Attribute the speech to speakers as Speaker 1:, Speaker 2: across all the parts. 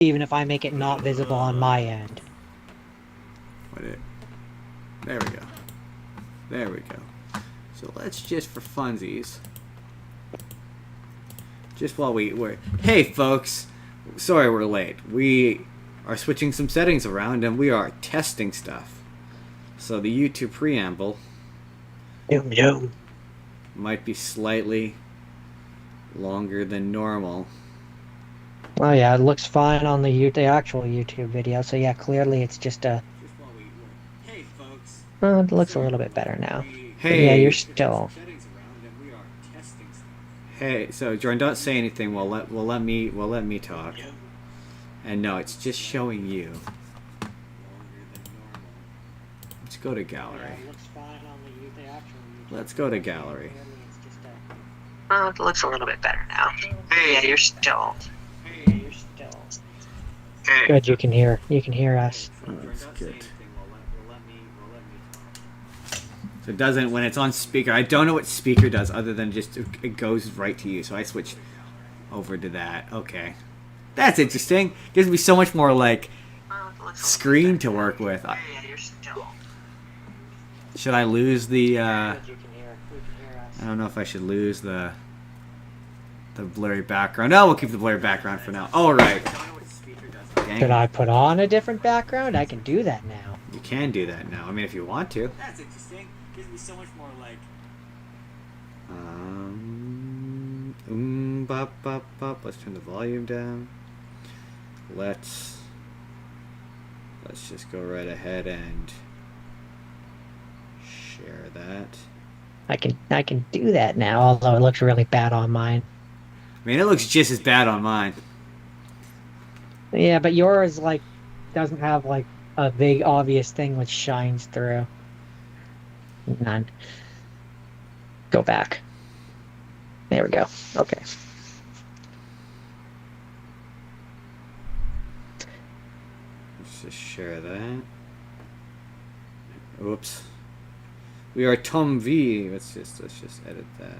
Speaker 1: even if I make it not visible on my end.
Speaker 2: There we go. There we go. So let's just, for funsies, just while we're... Hey, folks! Sorry we're late. We are switching some settings around, and we are testing stuff. So the YouTube preamble might be slightly longer than normal.
Speaker 1: Oh yeah, it looks fine on the actual YouTube video. So yeah, clearly it's just a.
Speaker 2: Hey, folks.
Speaker 1: Well, it looks a little bit better now. But yeah,
Speaker 2: Hey.
Speaker 1: you're still.
Speaker 2: Hey, so Jordan, don't say anything. We'll let me talk. And no, it's just showing you. Let's go to gallery. Let's go to gallery.
Speaker 1: Oh, it looks a little bit better now. Yeah, you're still. Good, you can hear us.
Speaker 2: Oh, that's good. So it doesn't, when it's on speaker, I don't know what speaker does other than just it goes right to you. So I switched over to that. Okay. That's interesting. Gives me so much more like screen to work with. Should I lose the I don't know if I should lose the blurry background. No, we'll keep the blurry background for now. Alright.
Speaker 1: Should I put on a different background? I can do that now.
Speaker 2: You can do that now. I mean, if you want to. That's interesting. Gives me so much more like. Bop, bop, bop. Let's turn the volume down. Let's just go right ahead and share that.
Speaker 1: I can do that now, although it looks really bad on mine.
Speaker 2: I mean, it looks just as bad on mine.
Speaker 1: Yeah, but yours like doesn't have like a big obvious thing which shines through. None. Go back. There we go. Okay.
Speaker 2: Let's just share that. Oops. We are Tom V. Let's just edit that.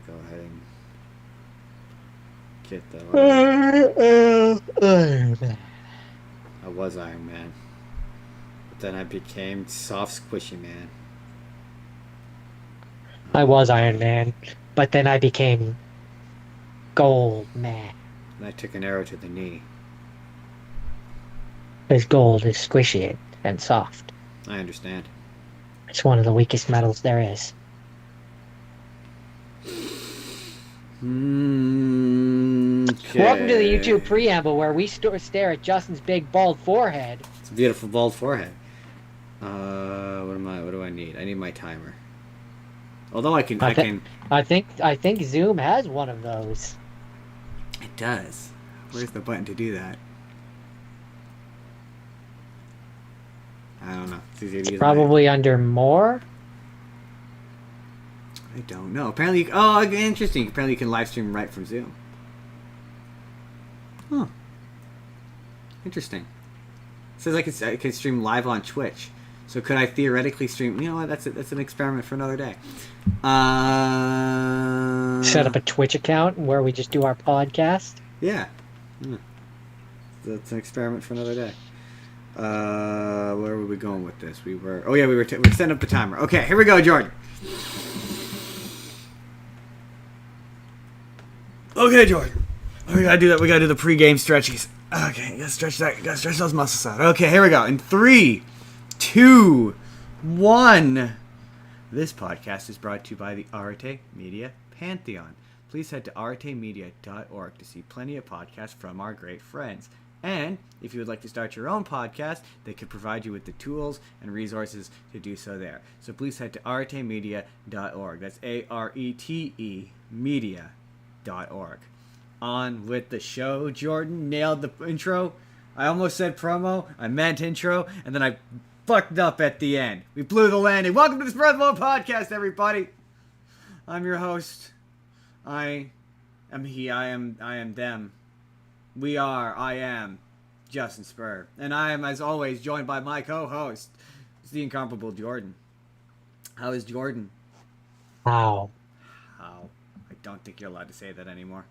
Speaker 2: Go ahead and get the. I was Iron Man, but then I became soft, squishy man.
Speaker 1: I was Iron Man, but then I became Gold Man.
Speaker 2: And I took an arrow to the knee.
Speaker 1: Because gold is squishy and soft.
Speaker 2: I understand.
Speaker 1: It's one of the weakest metals there is.
Speaker 2: Okay.
Speaker 1: Welcome to the YouTube preamble where we stare at Justin's big bald forehead.
Speaker 2: It's a beautiful bald forehead. What do I need? I need my timer. Although I think
Speaker 1: Zoom has one of those.
Speaker 2: It does. Where's the button to do that? I don't know.
Speaker 1: It's probably under more.
Speaker 2: I don't know. Apparently, oh, interesting. Apparently, you can live stream right from Zoom. Huh. Interesting. It says I can stream live on Twitch. So could I theoretically stream? You know what? That's an experiment for another day.
Speaker 1: Set up a Twitch account where we just do our podcast.
Speaker 2: Yeah. That's an experiment for another day. Where were we going with this? We were setting up the timer. Okay, here we go, Jordan. Okay, Jordan. We gotta do that. We gotta do the pre-game stretchies. Okay, gotta stretch those muscles out. Okay, here we go. In 3, 2, 1. This podcast is brought to you by the Arte Media Pantheon. Please head to artemedia.org to see plenty of podcasts from our great friends. And if you would like to start your own podcast, they can provide you with the tools and resources to do so there. So please head to artemedia.org. That's ARETE media.org. On with the show. Jordan nailed the intro. I almost said promo. I meant intro. And then I fucked up at the end. We blew the landing. Welcome to the Spurr podcast, everybody. I'm your host. I am he. I am them. We are. I am Justin Spurr. And I am, as always, joined by my co-host, the incomparable Jordan. How is Jordan?
Speaker 1: How?
Speaker 2: How? I don't think you're allowed to say that anymore.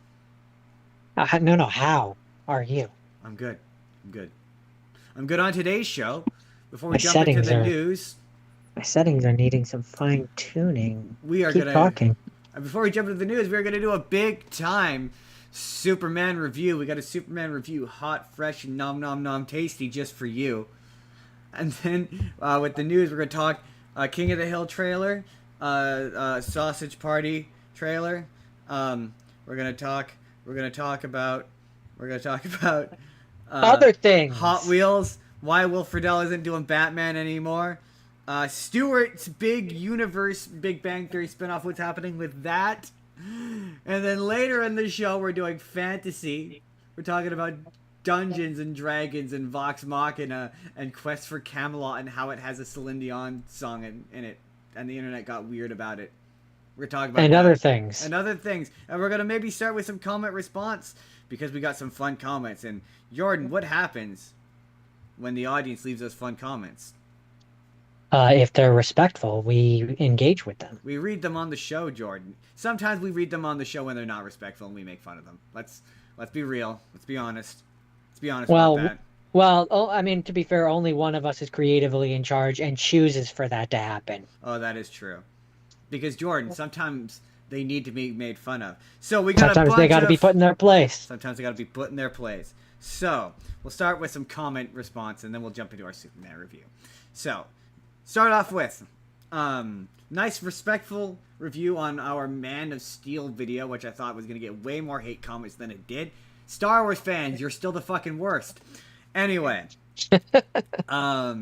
Speaker 1: No, no. How are you?
Speaker 2: I'm good. I'm good. I'm good on today's show. Before we
Speaker 1: My
Speaker 2: jump into
Speaker 1: settings
Speaker 2: the
Speaker 1: are
Speaker 2: news,
Speaker 1: my settings are needing some fine tuning.
Speaker 2: we are
Speaker 1: Keep
Speaker 2: gonna.
Speaker 1: talking.
Speaker 2: Before we jump into the news, we're gonna do a big time Superman review. We got a Superman review, hot, fresh, and nom nom nom tasty, just for you. And then with the news, we're gonna talk King of the Hill trailer, Sausage Party trailer. Um, we're gonna talk. We're gonna talk about. We're gonna talk about
Speaker 1: Other
Speaker 2: Hot
Speaker 1: things.
Speaker 2: Wheels. Why Will Friedle isn't doing Batman anymore. Stewart's big universe, Big Bang Theory spinoff. What's happening with that? And then later in the show, we're doing fantasy. We're talking about Dungeons and Dragons and Vox Machina and Quest for Camelot and how it has a Celine Dion song in it, and the internet got weird about it. We're talking about
Speaker 1: And
Speaker 2: that
Speaker 1: other things.
Speaker 2: and other things, and we're gonna maybe start with some comment response because we got some fun comments. And Jordan, what happens when the audience leaves us fun comments?
Speaker 1: If they're respectful, we engage with them.
Speaker 2: We read them on the show, Jordan. Sometimes we read them on the show when they're not respectful and we make fun of them. Let's be real. Let's be honest. Let's be honest about
Speaker 1: Well,
Speaker 2: that.
Speaker 1: I mean, to be fair, only one of us is creatively in charge and chooses for that to happen.
Speaker 2: Oh, that is true. Because Jordan, sometimes they need to be made fun of. So we got a
Speaker 1: Sometimes
Speaker 2: bunch
Speaker 1: they got to
Speaker 2: of.
Speaker 1: be put in their place.
Speaker 2: Sometimes they got to be put in their place. So we'll start with some comment response, and then we'll jump into our Superman review. So start off with nice, respectful review on our Man of Steel video, which I thought was going to get way more hate comments than it did. Star Wars fans, you're still the fucking worst. Anyway, well,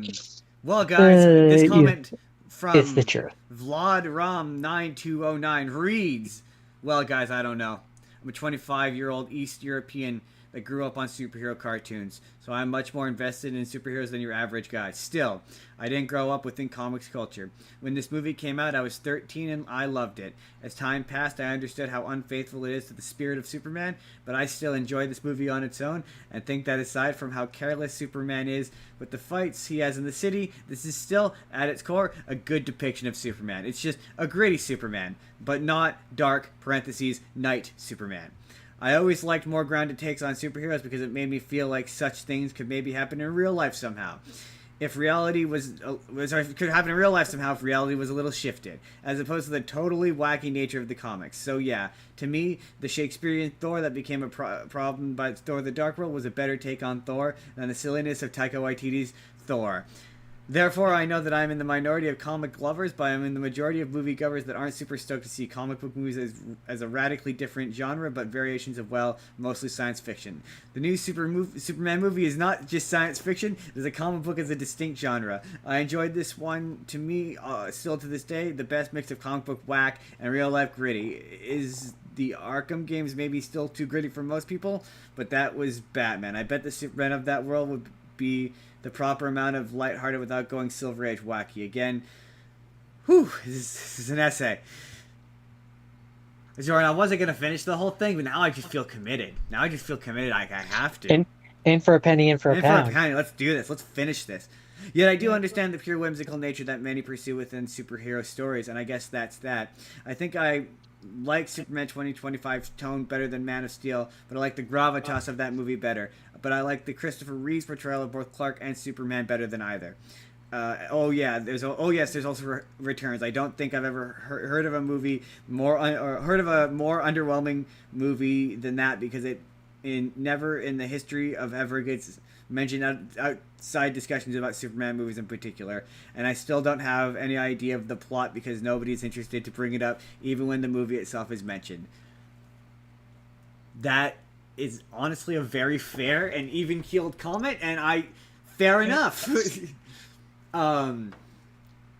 Speaker 2: guys, this comment from
Speaker 1: It's the truth.
Speaker 2: Vlad Ram 9209 reads, well, guys, I don't know. I'm a 25-year-old East European that grew up on superhero cartoons, so I'm much more invested in superheroes than your average guy. Still, I didn't grow up within comics culture. When this movie came out, I was 13 and I loved it. As time passed, I understood how unfaithful it is to the spirit of Superman, but I still enjoyed this movie on its own and think that aside from how careless Superman is with the fights he has in the city, this is still, at its core, a good depiction of Superman. It's just a gritty Superman, but not dark, parentheses, night Superman. I always liked more grounded takes on superheroes because it made me feel like such things could maybe happen in real life somehow. If reality could happen in real life somehow if reality was a little shifted, as opposed to the totally wacky nature of the comics. So yeah, to me, the Shakespearean Thor that became a problem by Thor: The Dark World was a better take on Thor than the silliness of Taika Waititi's Thor. Therefore, I know that I'm in the minority of comic lovers, but I'm in the majority of movie goers that aren't super stoked to see comic book movies as a radically different genre, but variations of, well, mostly science fiction. The new Superman movie is not just science fiction, there's a comic book as a distinct genre. I enjoyed this one. To me, still to this day, the best mix of comic book whack and real-life gritty. Is the Arkham games maybe still too gritty for most people? But that was Batman. I bet the Superman of that world would be the proper amount of lighthearted without going Silver Age wacky. Again, whew, this is an essay. Jordan, I wasn't going to finish the whole thing, but now I just feel committed. I have to.
Speaker 1: In for a penny, in for a
Speaker 2: In
Speaker 1: pound.
Speaker 2: for a penny. Let's do this. Let's finish this. Yet I do understand the pure whimsical nature that many pursue within superhero stories, and I guess that's that. I think I like Superman 2025's tone better than Man of Steel, but I like the gravitas of that movie better. But I like the Christopher Reeve's portrayal of both Clark and Superman better than either. There's also Returns. I don't think I've ever heard of a movie heard of a more underwhelming movie than that, because it never in the history of ever gets mentioned outside discussions about Superman movies in particular, and I still don't have any idea of the plot because nobody's interested to bring it up even when the movie itself is mentioned. That is honestly a very fair and even-keeled comment, and fair enough.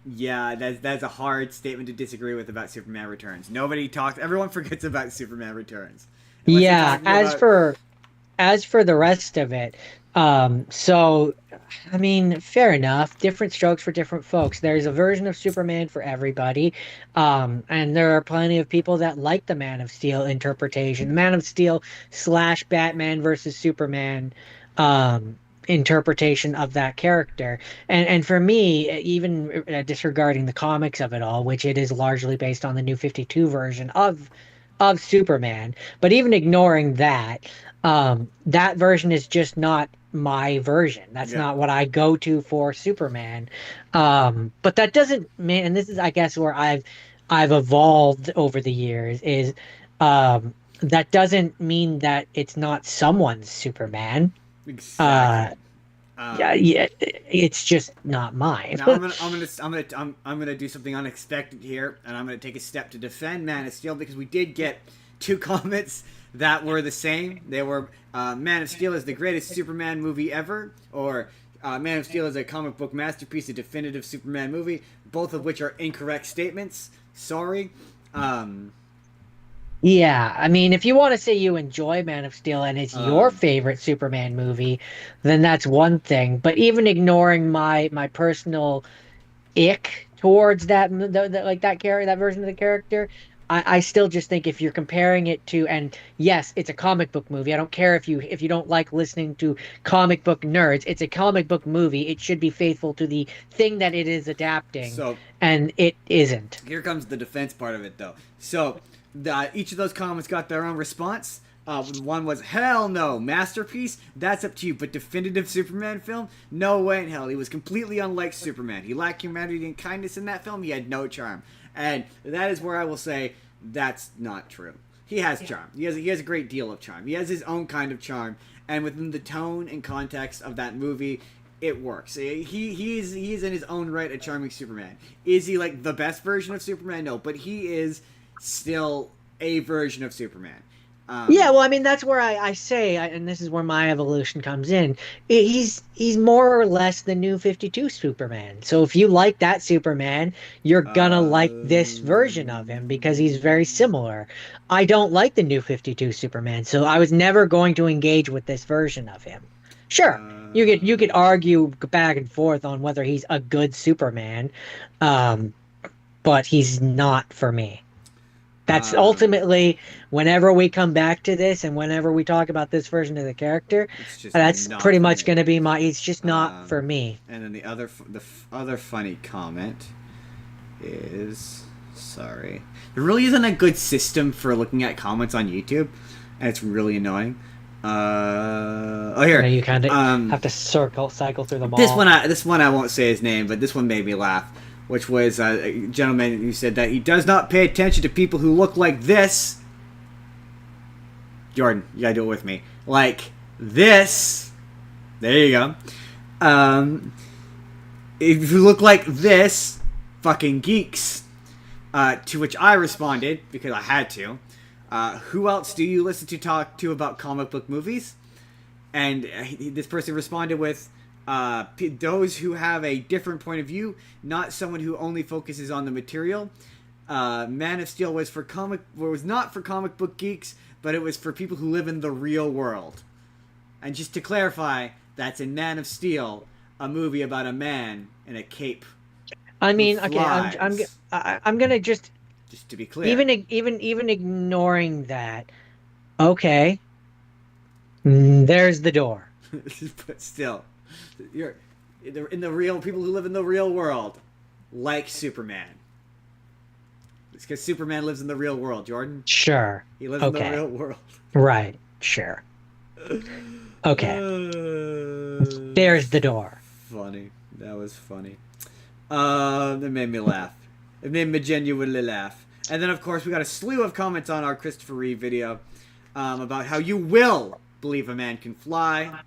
Speaker 2: Yeah, that's a hard statement to disagree with about Superman Returns. Everyone forgets about Superman Returns.
Speaker 1: Yeah, as for the rest of it, so I mean, fair enough. Different strokes for different folks. There's a version of Superman for everybody, and there are plenty of people that like the Man of Steel interpretation, the Man of Steel / Batman versus Superman interpretation of that character. And for me, even disregarding the comics of it all, which it is largely based on the New 52 version of Superman, but even ignoring that, that version is just not my version. That's
Speaker 2: Yeah.
Speaker 1: not what I go to for Superman. But that doesn't mean, and this is, I guess, where I've evolved over the years, is that doesn't mean that it's not someone's Superman. Uh,
Speaker 2: Exactly.
Speaker 1: yeah,
Speaker 2: Um,
Speaker 1: yeah, it's just not mine.
Speaker 2: Now I'm gonna do something unexpected here, and I'm gonna take a step to defend Man of Steel because we did get two comments that were the same. They were Man of Steel is the greatest Superman movie ever, or Man of Steel is a comic book masterpiece, a definitive Superman movie. Both of which are incorrect statements. Sorry. Um,
Speaker 1: Yeah, I mean, if you want to say you enjoy Man of Steel and it's your
Speaker 2: um,
Speaker 1: favorite Superman movie, then that's one thing. But even ignoring my personal ick towards like that character, that version of the character, I still just think if you're comparing it to, and yes, it's a comic book movie. I don't care if you don't like listening to comic book nerds. It's a comic book movie. It should be faithful to the thing that it is adapting,
Speaker 2: so
Speaker 1: and it isn't.
Speaker 2: Here comes the defense part of it, though. So, each of those comments got their own response. One was, hell no, masterpiece? That's up to you. But definitive Superman film? No way in hell. He was completely unlike Superman. He lacked humanity and kindness in that film. He had no charm. And that is where I will say that's not true. He has charm. He has a great deal of charm. He has his own kind of charm. And within the tone and context of that movie, it works. He's in his own right a charming Superman. Is he like the best version of Superman? No, but he is still a version of Superman.
Speaker 1: Yeah, well, I mean, that's where I say, and this is where my evolution comes in. He's more or less the new 52 Superman. So if you like that Superman, you're gonna like this version of him because he's very similar. I don't like the new 52 Superman, so I was never going to engage with this version of him. Sure, you could argue back and forth on whether he's a good Superman, um, but he's not for me. That's ultimately, whenever we come back to this and whenever we talk about this version of the character,
Speaker 2: it's just
Speaker 1: that's
Speaker 2: not
Speaker 1: pretty
Speaker 2: for
Speaker 1: much
Speaker 2: me.
Speaker 1: going to be it's just not for me.
Speaker 2: And then the other funny comment is, sorry, there really isn't a good system for looking at comments on YouTube, and it's really annoying. Oh, here.
Speaker 1: You kind of have to cycle through them all.
Speaker 2: This one I won't say his name, but this one made me laugh. Which was a gentleman who said that he does not pay attention to people who look like this. Jordan, you gotta do it with me. Like this. There you go. If you look like this, fucking geeks. To which I responded, because I had to, who else do you listen to talk to about comic book movies? And this person responded with, those who have a different point of view, not someone who only focuses on the material. Man of Steel was not for comic book geeks, but it was for people who live in the real world. And just to clarify, that's in Man of Steel, a movie about a man in a cape.
Speaker 1: I mean, okay,
Speaker 2: Flies.
Speaker 1: I'm gonna just
Speaker 2: To be clear,
Speaker 1: even ignoring that. Okay, there's the door.
Speaker 2: but still, you're in the real people who live in the real world, like Superman. It's because Superman lives in the real world, Jordan.
Speaker 1: Sure.
Speaker 2: He lives in the real world.
Speaker 1: Right. Sure. Okay. There's the door.
Speaker 2: Funny. That was funny. That made me laugh. It made me genuinely laugh. And then, of course, we got a slew of comments on our Christopher Reeve video about how you will believe a man can fly,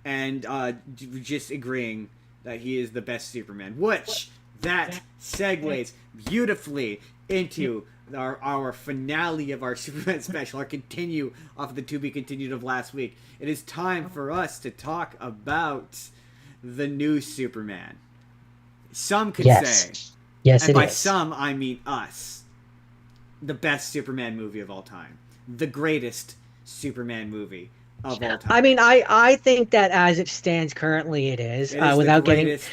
Speaker 2: and just agreeing that he is the best Superman, which that segues beautifully into our finale of our Superman special, our continue off of the to be continued of last week. It is time for us to talk about the new Superman. Some could say,
Speaker 1: yes,
Speaker 2: and
Speaker 1: it
Speaker 2: by
Speaker 1: is.
Speaker 2: some I mean us, the best Superman movie of all time, the greatest Superman movie of all time.
Speaker 1: I mean, I think that as it stands currently, it is.
Speaker 2: It is the
Speaker 1: Without getting
Speaker 2: greatest.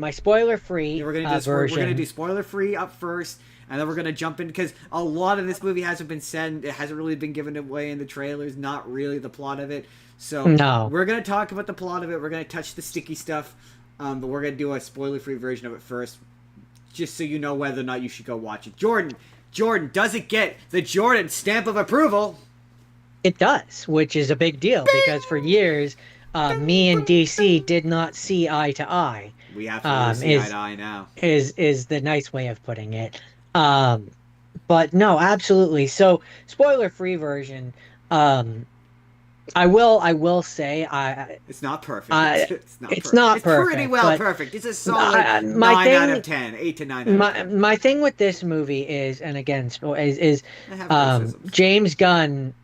Speaker 1: my spoiler
Speaker 2: Yeah,
Speaker 1: free
Speaker 2: we're gonna do
Speaker 1: version.
Speaker 2: spoiler free up first, and then we're gonna jump in because a lot of this movie hasn't been said. It hasn't really been given away in the trailers. Not really the plot of it. So
Speaker 1: No,
Speaker 2: we're gonna talk about the plot of it. We're gonna touch the sticky stuff, but we're gonna do a spoiler free version of it first, just so you know whether or not you should go watch it. Jordan, does it get the Jordan stamp of approval?
Speaker 1: it does, which is a big deal because for years, me and DC did not see eye to eye.
Speaker 2: We absolutely see eye to
Speaker 1: Is
Speaker 2: eye now.
Speaker 1: is the nice way of putting it. Um, but no, absolutely. So spoiler free version. Um, I will say
Speaker 2: It's not
Speaker 1: I
Speaker 2: perfect. It's not
Speaker 1: it's
Speaker 2: perfect.
Speaker 1: not
Speaker 2: It's pretty
Speaker 1: perfect,
Speaker 2: well
Speaker 1: but
Speaker 2: perfect. It's a solid
Speaker 1: my
Speaker 2: 9 out
Speaker 1: thing
Speaker 2: of 10. 8 to 9 out of 10.
Speaker 1: my thing with this movie is, and again, is
Speaker 2: I have criticisms.
Speaker 1: James Gunn.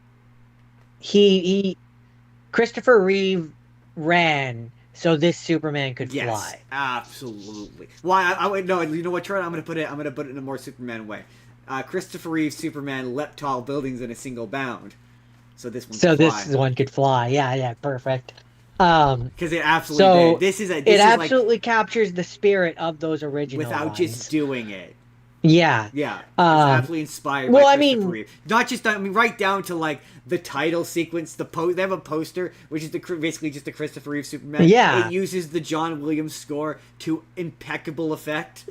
Speaker 1: He Christopher Reeve ran so this Superman could
Speaker 2: Yes,
Speaker 1: fly.
Speaker 2: absolutely. Why? I would no. You know what, Trent? I'm gonna put it. I'm gonna put it in a more Superman way. Christopher Reeve Superman leapt tall buildings in a single bound, so this one could
Speaker 1: So
Speaker 2: fly
Speaker 1: this one could fly. Yeah, yeah, perfect. Um,
Speaker 2: because it absolutely
Speaker 1: so
Speaker 2: did. This is
Speaker 1: it
Speaker 2: like
Speaker 1: absolutely captures the spirit of those original
Speaker 2: without just
Speaker 1: ones.
Speaker 2: doing it.
Speaker 1: Yeah.
Speaker 2: Yeah, it's
Speaker 1: Um,
Speaker 2: absolutely inspired by
Speaker 1: well, I
Speaker 2: Christopher
Speaker 1: mean,
Speaker 2: Reeve. Not just, I mean, right down to like the title sequence. They have a poster which is basically just the Christopher Reeve Superman. It
Speaker 1: yeah,
Speaker 2: uses the John Williams score to impeccable effect.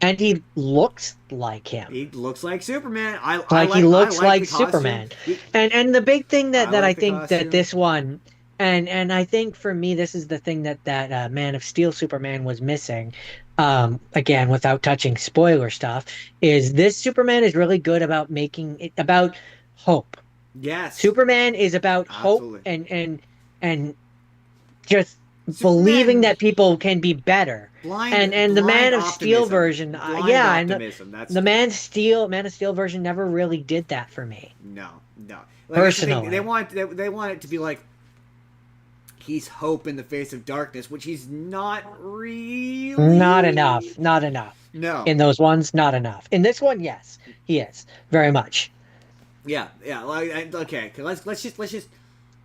Speaker 1: and he looks like him.
Speaker 2: He looks like Superman. I
Speaker 1: Like he
Speaker 2: like
Speaker 1: looks
Speaker 2: the
Speaker 1: like
Speaker 2: costume.
Speaker 1: Superman. And the big thing
Speaker 2: I
Speaker 1: that I
Speaker 2: like the
Speaker 1: think that
Speaker 2: costume.
Speaker 1: this one, and I think for me this is the thing that Man of Steel Superman was missing. Again, without touching spoiler stuff, is this Superman is really good about making it about hope.
Speaker 2: Yes,
Speaker 1: Superman is about hope
Speaker 2: absolutely.
Speaker 1: and just believing
Speaker 2: Superman
Speaker 1: that people can be better. And the
Speaker 2: blind
Speaker 1: Man of Steel
Speaker 2: optimism.
Speaker 1: version,
Speaker 2: Blind
Speaker 1: yeah, and
Speaker 2: optimism. That's
Speaker 1: the Man of Steel version never really did that for me
Speaker 2: no. Like that's the thing.
Speaker 1: personally.
Speaker 2: They want it to be like he's hope in the face of darkness, which he's not
Speaker 1: Not
Speaker 2: really.
Speaker 1: enough, not enough.
Speaker 2: No.
Speaker 1: In those ones, not enough. In this one, yes, he is very much.
Speaker 2: Yeah. Okay. Let's just.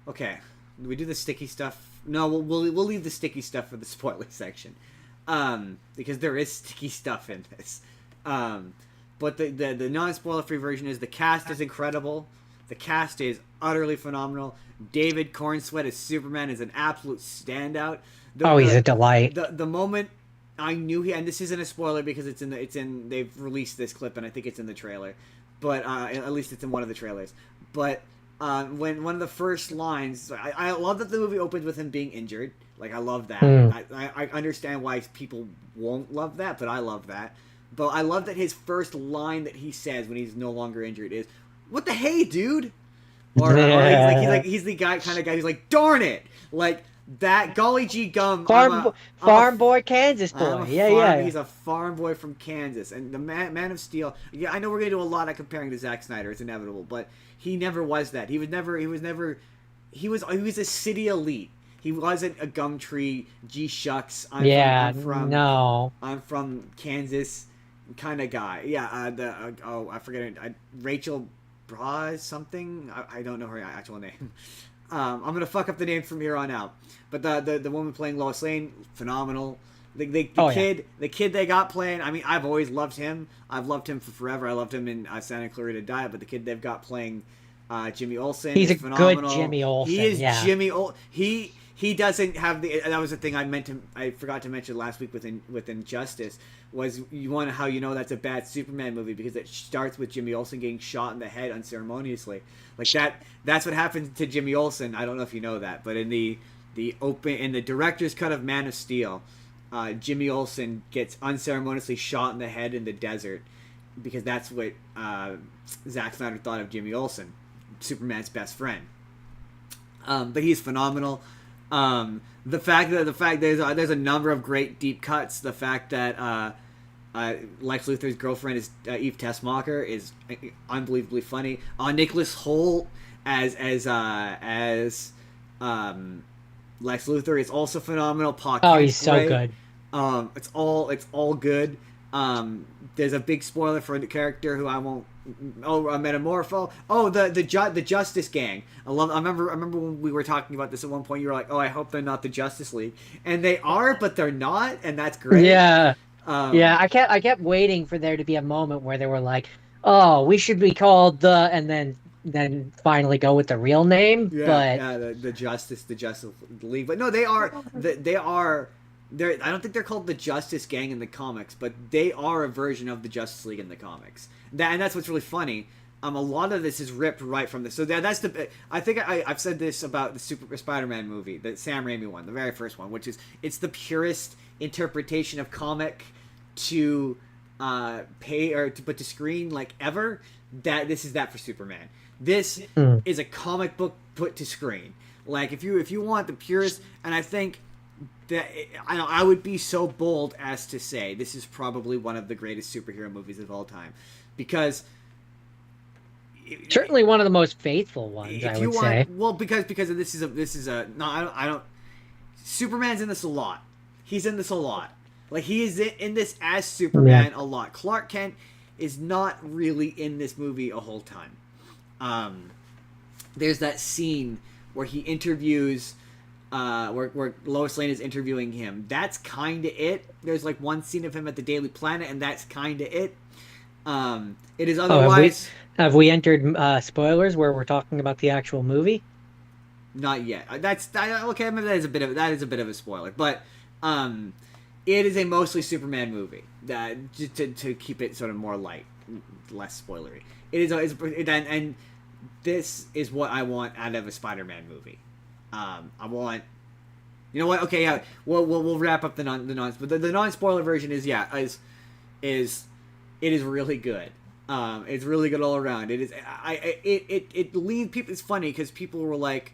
Speaker 2: Okay. Do we do the sticky stuff? No, we'll leave the sticky stuff for the spoiler section, because there is sticky stuff in this. But the non spoiler free version is the cast is incredible. The cast is utterly phenomenal. David Cornsweet as Superman is an absolute standout.
Speaker 1: Oh, he's a delight.
Speaker 2: The moment I knew and this isn't a spoiler because they've released this clip and I think it's in the trailer, but at least it's in one of the trailers. But when one of the first lines, I love that the movie opens with him being injured. Like I love that. I understand why people won't love that, but I love that. But I love that his first line that he says when he's no longer injured is, "What the hey, dude?" Or he's the kind of guy who's like, "Darn it!" Like that. Golly gee gum.
Speaker 1: Farm boy, Kansas boy. Yeah.
Speaker 2: He's a farm boy from Kansas, and the Man of Steel. Yeah, I know we're gonna do a lot of comparing to Zack Snyder. It's inevitable, but he never was that. He was a city elite. He wasn't a Gumtree. Gee shucks. I'm from Kansas, kind of guy. Yeah. I forget it. Rachel Bra something. I don't know her actual name. I'm gonna fuck up the name from here on out. But the woman playing Lois Lane, phenomenal. The kid they got playing. I mean, I've always loved him. I've loved him for forever. I loved him in Santa Clarita Diet. But the kid they've got playing Jimmy Olsen,
Speaker 1: He's
Speaker 2: is
Speaker 1: a
Speaker 2: phenomenal.
Speaker 1: good Jimmy Olsen.
Speaker 2: He is
Speaker 1: yeah.
Speaker 2: Jimmy Olsen. He doesn't have the. That was the thing I forgot to mention last week with Injustice was how you know that's a bad Superman movie because it starts with Jimmy Olsen getting shot in the head unceremoniously. Like that's what happened to Jimmy Olsen. I don't know if you know that, but in the director's cut of Man of Steel, Jimmy Olsen gets unceremoniously shot in the head in the desert because that's what Zack Snyder thought of Jimmy Olsen, Superman's best friend. But he's phenomenal. The fact there's a number of great deep cuts. The fact that Lex Luthor's girlfriend is Eve Tessmacher is unbelievably funny. Nicholas Hoult as Lex Luthor is also phenomenal.
Speaker 1: Oh, he's so good.
Speaker 2: It's all good. There's a big spoiler for the character who I won't. Oh, a Metamorpho. Oh, the Justice Gang. I remember when we were talking about this at one point. You were like, "Oh, I hope they're not the Justice League," and they are, but they're not, and that's great.
Speaker 1: Yeah. Yeah,
Speaker 2: Um,
Speaker 1: I kept waiting for there to be a moment where they were like, "Oh, we should be called the," and then finally go with the real name.
Speaker 2: yeah,
Speaker 1: But
Speaker 2: yeah, the Justice League. But no, they are. I don't think they're called the Justice Gang in the comics, but they are a version of the Justice League in the comics. And that's what's really funny. A lot of this is ripped right from this. So that's the. I think I've said this about the Super Spider-Man movie, the Sam Raimi one, the very first one, which is it's the purest interpretation of comic to pay or to put to screen like ever. That this is that for Superman. This is a comic book put to screen. Like if you want the purest, and I think that I would be so bold as to say this is probably one of the greatest superhero movies of all time, because
Speaker 1: certainly one of the most faithful ones,
Speaker 2: if
Speaker 1: I
Speaker 2: you
Speaker 1: would
Speaker 2: want,
Speaker 1: say.
Speaker 2: well, because this is a no, I don't. Superman's in this a lot. He's in this a lot. Like he is in this as Superman a lot. Clark Kent is not really in this movie a whole ton. There's that scene where he interviews. Where Lois Lane is interviewing him. That's kind of it. There's like one scene of him at the Daily Planet, and that's kind of it. It is otherwise
Speaker 1: Have we entered spoilers where we're talking about the actual movie?
Speaker 2: not yet. Okay. Maybe that is a bit of a spoiler, but it is a mostly Superman movie. That just to keep it sort of more light, less spoilery. And this is what I want out of a Spider-Man movie. I want, you know what? Okay, yeah. We'll wrap up the non but the non spoiler version is it is really good. It's really good all around. It is. It leaves people. It's funny because people were like,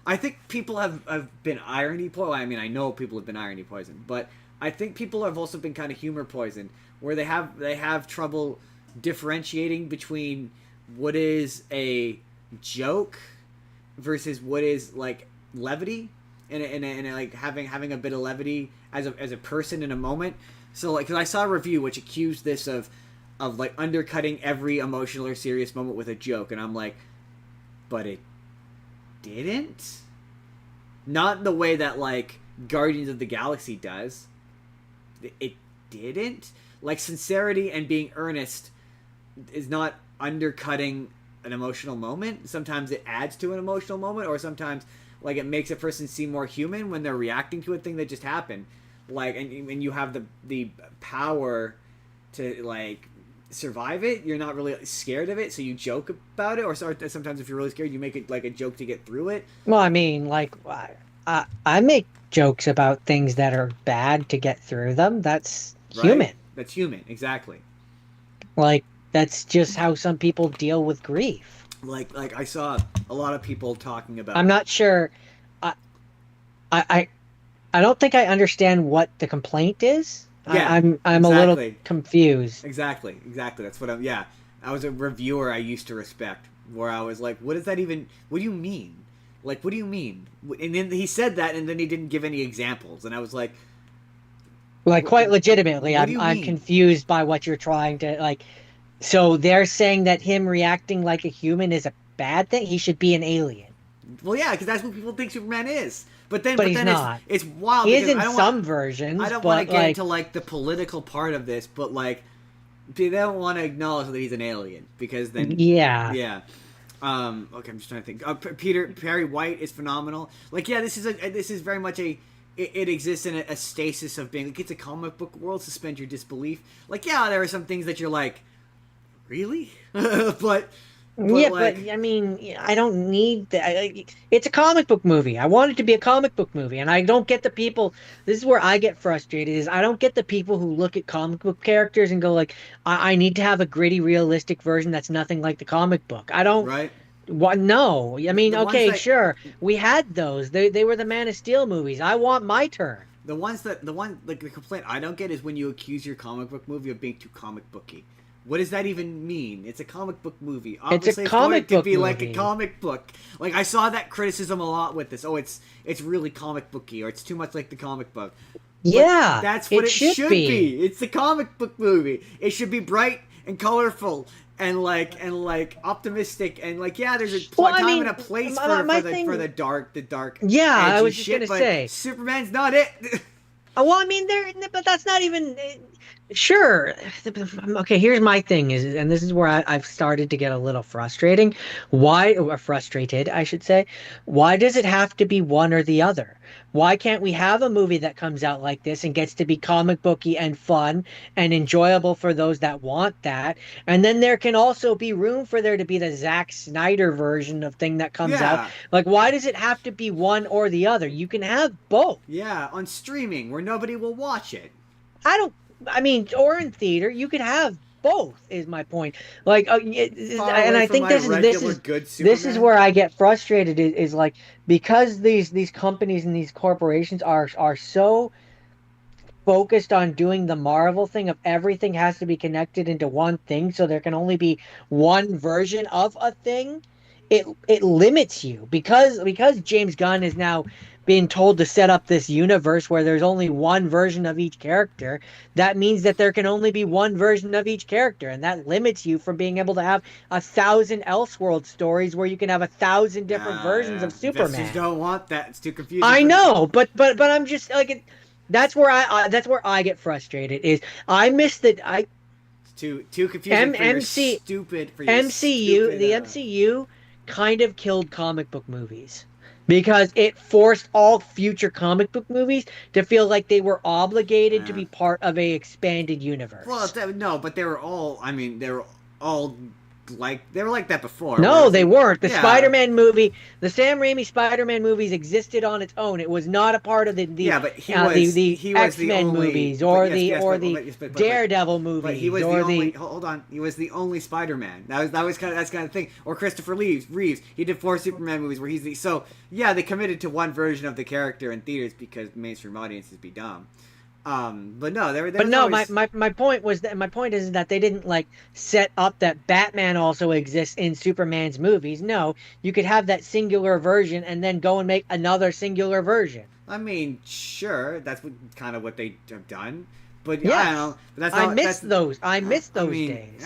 Speaker 2: I think people have been irony poisoned. I mean, I know people have been irony poisoned, but I think people have also been kind of humor poisoned, where they have trouble differentiating between what is a joke versus what is like levity, and like having a bit of levity as a person in a moment. So like, because I saw a review which accused this of like undercutting every emotional or serious moment with a joke, and I'm like, but it didn't. Not in the way that like Guardians of the Galaxy does. It didn't. Like sincerity and being earnest is not undercutting an emotional moment. Sometimes it adds to an emotional moment, or sometimes like it makes a person seem more human when they're reacting to a thing that just happened. Like, and you have the power to like survive it. You're not really scared of it, so you joke about it. Or sometimes if you're really scared, you make it like a joke to get through it.
Speaker 1: Well, I mean, like I make jokes about things that are bad to get through them. That's human.
Speaker 2: Right? That's human, exactly.
Speaker 1: Like that's just how some people deal with grief.
Speaker 2: Like I saw a lot of people talking about.
Speaker 1: I'm not sure. I I I don't think I understand what the complaint is.
Speaker 2: Yeah,
Speaker 1: I'm
Speaker 2: exactly.
Speaker 1: a little confused.
Speaker 2: Exactly. That's what I'm. Yeah, I was a reviewer I used to respect, where I was like, "What does that even? What do you mean? Like, what do you mean?" And then he said that, and then he didn't give any examples, and I was like,
Speaker 1: Like quite legitimately,
Speaker 2: what do you
Speaker 1: I'm
Speaker 2: mean?
Speaker 1: confused by what you're trying to like. So they're saying that him reacting like a human is a bad thing. He should be an alien,
Speaker 2: Well, yeah, because that's what people think Superman is. But
Speaker 1: but he's
Speaker 2: then
Speaker 1: not.
Speaker 2: it's wild.
Speaker 1: He is
Speaker 2: Because
Speaker 1: in
Speaker 2: I don't
Speaker 1: some
Speaker 2: want,
Speaker 1: versions,
Speaker 2: I don't want to
Speaker 1: but
Speaker 2: get
Speaker 1: like
Speaker 2: into like the political part of this, but like they don't want to acknowledge that he's an alien, because then
Speaker 1: yeah.
Speaker 2: yeah. Okay, I'm just trying to think. Perry White is phenomenal. Like, yeah, this is very much it exists in a stasis of being like, it's a comic book world. Suspend your disbelief. Like, yeah, there are some things that you're like, really, but
Speaker 1: Yeah,
Speaker 2: like,
Speaker 1: but I mean, I don't need that. It's a comic book movie. I want it to be a comic book movie, and I don't get the people. This is where I get frustrated. Is I don't get the people who look at comic book characters and go like, I need to have a gritty, realistic version that's nothing like the comic book. I don't.
Speaker 2: right?
Speaker 1: What? No. I mean,
Speaker 2: The ones
Speaker 1: okay,
Speaker 2: that
Speaker 1: sure, we had those. They were the Man of Steel movies. I want my turn.
Speaker 2: the one like the complaint I don't get is when you accuse your comic book movie of being too comic booky. What does that even mean? It's a comic book movie. Obviously, it's
Speaker 1: comic
Speaker 2: going
Speaker 1: book
Speaker 2: to be like a
Speaker 1: movie.
Speaker 2: comic book. Like, I saw that criticism a lot with this. Oh, it's really comic booky, or it's too much like the comic book. But
Speaker 1: Yeah,
Speaker 2: that's what
Speaker 1: it
Speaker 2: it
Speaker 1: should
Speaker 2: should
Speaker 1: be.
Speaker 2: be. It's a comic book movie. It should be bright and colorful and optimistic and yeah, there's a
Speaker 1: Well, I
Speaker 2: time and
Speaker 1: mean,
Speaker 2: a place
Speaker 1: my
Speaker 2: for
Speaker 1: thing.
Speaker 2: the dark
Speaker 1: Yeah, I
Speaker 2: edgy
Speaker 1: was just
Speaker 2: shit,
Speaker 1: gonna
Speaker 2: but
Speaker 1: say.
Speaker 2: Superman's not it.
Speaker 1: Well, I mean, but that's not even sure. Okay, here's my thing and this is where I've started to get a little frustrating. Why, or frustrated, I should say. Why does it have to be one or the other? Why can't we have a movie that comes out like this and gets to be comic booky and fun and enjoyable for those that want that? And then there can also be room for there to be the Zack Snyder version of thing that comes out.
Speaker 2: Yeah.
Speaker 1: Like, why does it have to be one or the other? You can have both.
Speaker 2: Yeah, on streaming where nobody will watch it.
Speaker 1: I don't. I mean, or in theater, you could have both. Is my point. Like,
Speaker 2: Far
Speaker 1: and
Speaker 2: away
Speaker 1: I
Speaker 2: from
Speaker 1: think
Speaker 2: my regular good
Speaker 1: this is
Speaker 2: Superman.
Speaker 1: where I get frustrated. Is like because these companies and these corporations are so focused on doing the Marvel thing of everything has to be connected into one thing, so there can only be one version of a thing. It limits you because James Gunn is now being told to set up this universe where there's only one version of each character. That means that there can only be one version of each character, and that limits you from being able to have 1,000 Elseworld stories where you can have 1,000 different versions
Speaker 2: Yeah,
Speaker 1: of
Speaker 2: investors
Speaker 1: Superman.
Speaker 2: don't want that. It's too confusing
Speaker 1: I
Speaker 2: for the.
Speaker 1: know, but I'm just like that's where I get frustrated. Is I miss that I
Speaker 2: It's too confusing for your
Speaker 1: MC
Speaker 2: stupid
Speaker 1: MCU the MCU kind of killed comic book movies because it forced all future comic book movies to feel like they were obligated to
Speaker 2: uh,
Speaker 1: be part of a expanded
Speaker 2: well,
Speaker 1: universe.
Speaker 2: no, but they were all. I mean, they were all they were like that before. Where it
Speaker 1: No,
Speaker 2: was
Speaker 1: they
Speaker 2: like,
Speaker 1: weren't. The
Speaker 2: yeah,
Speaker 1: Spider-Man movie, the Sam Raimi Spider-Man movies existed on its own. It was not a part of
Speaker 2: yeah, but
Speaker 1: the
Speaker 2: he was the
Speaker 1: X-Men
Speaker 2: only.
Speaker 1: movies
Speaker 2: But
Speaker 1: or
Speaker 2: yes, yes,
Speaker 1: the Daredevil
Speaker 2: but he
Speaker 1: movies
Speaker 2: was the
Speaker 1: or
Speaker 2: only.
Speaker 1: the
Speaker 2: Hold on, he was the only Spider-Man. That was kind of that's kind of thing. Or Christopher Reeves. He did 4 Superman movies where he's the. So yeah, they committed to one version of the character in theaters because mainstream audiences be dumb. But no, there
Speaker 1: But
Speaker 2: was
Speaker 1: no,
Speaker 2: always.
Speaker 1: my point was that my point is that they didn't like set up that Batman also exists in Superman's movies. No, you could have that singular version and then go and make another singular version.
Speaker 2: I mean, sure, that's kind of what they have done, but I don't
Speaker 1: Yes.
Speaker 2: know. But that's not. That's.
Speaker 1: I miss
Speaker 2: I
Speaker 1: those
Speaker 2: mean,
Speaker 1: days.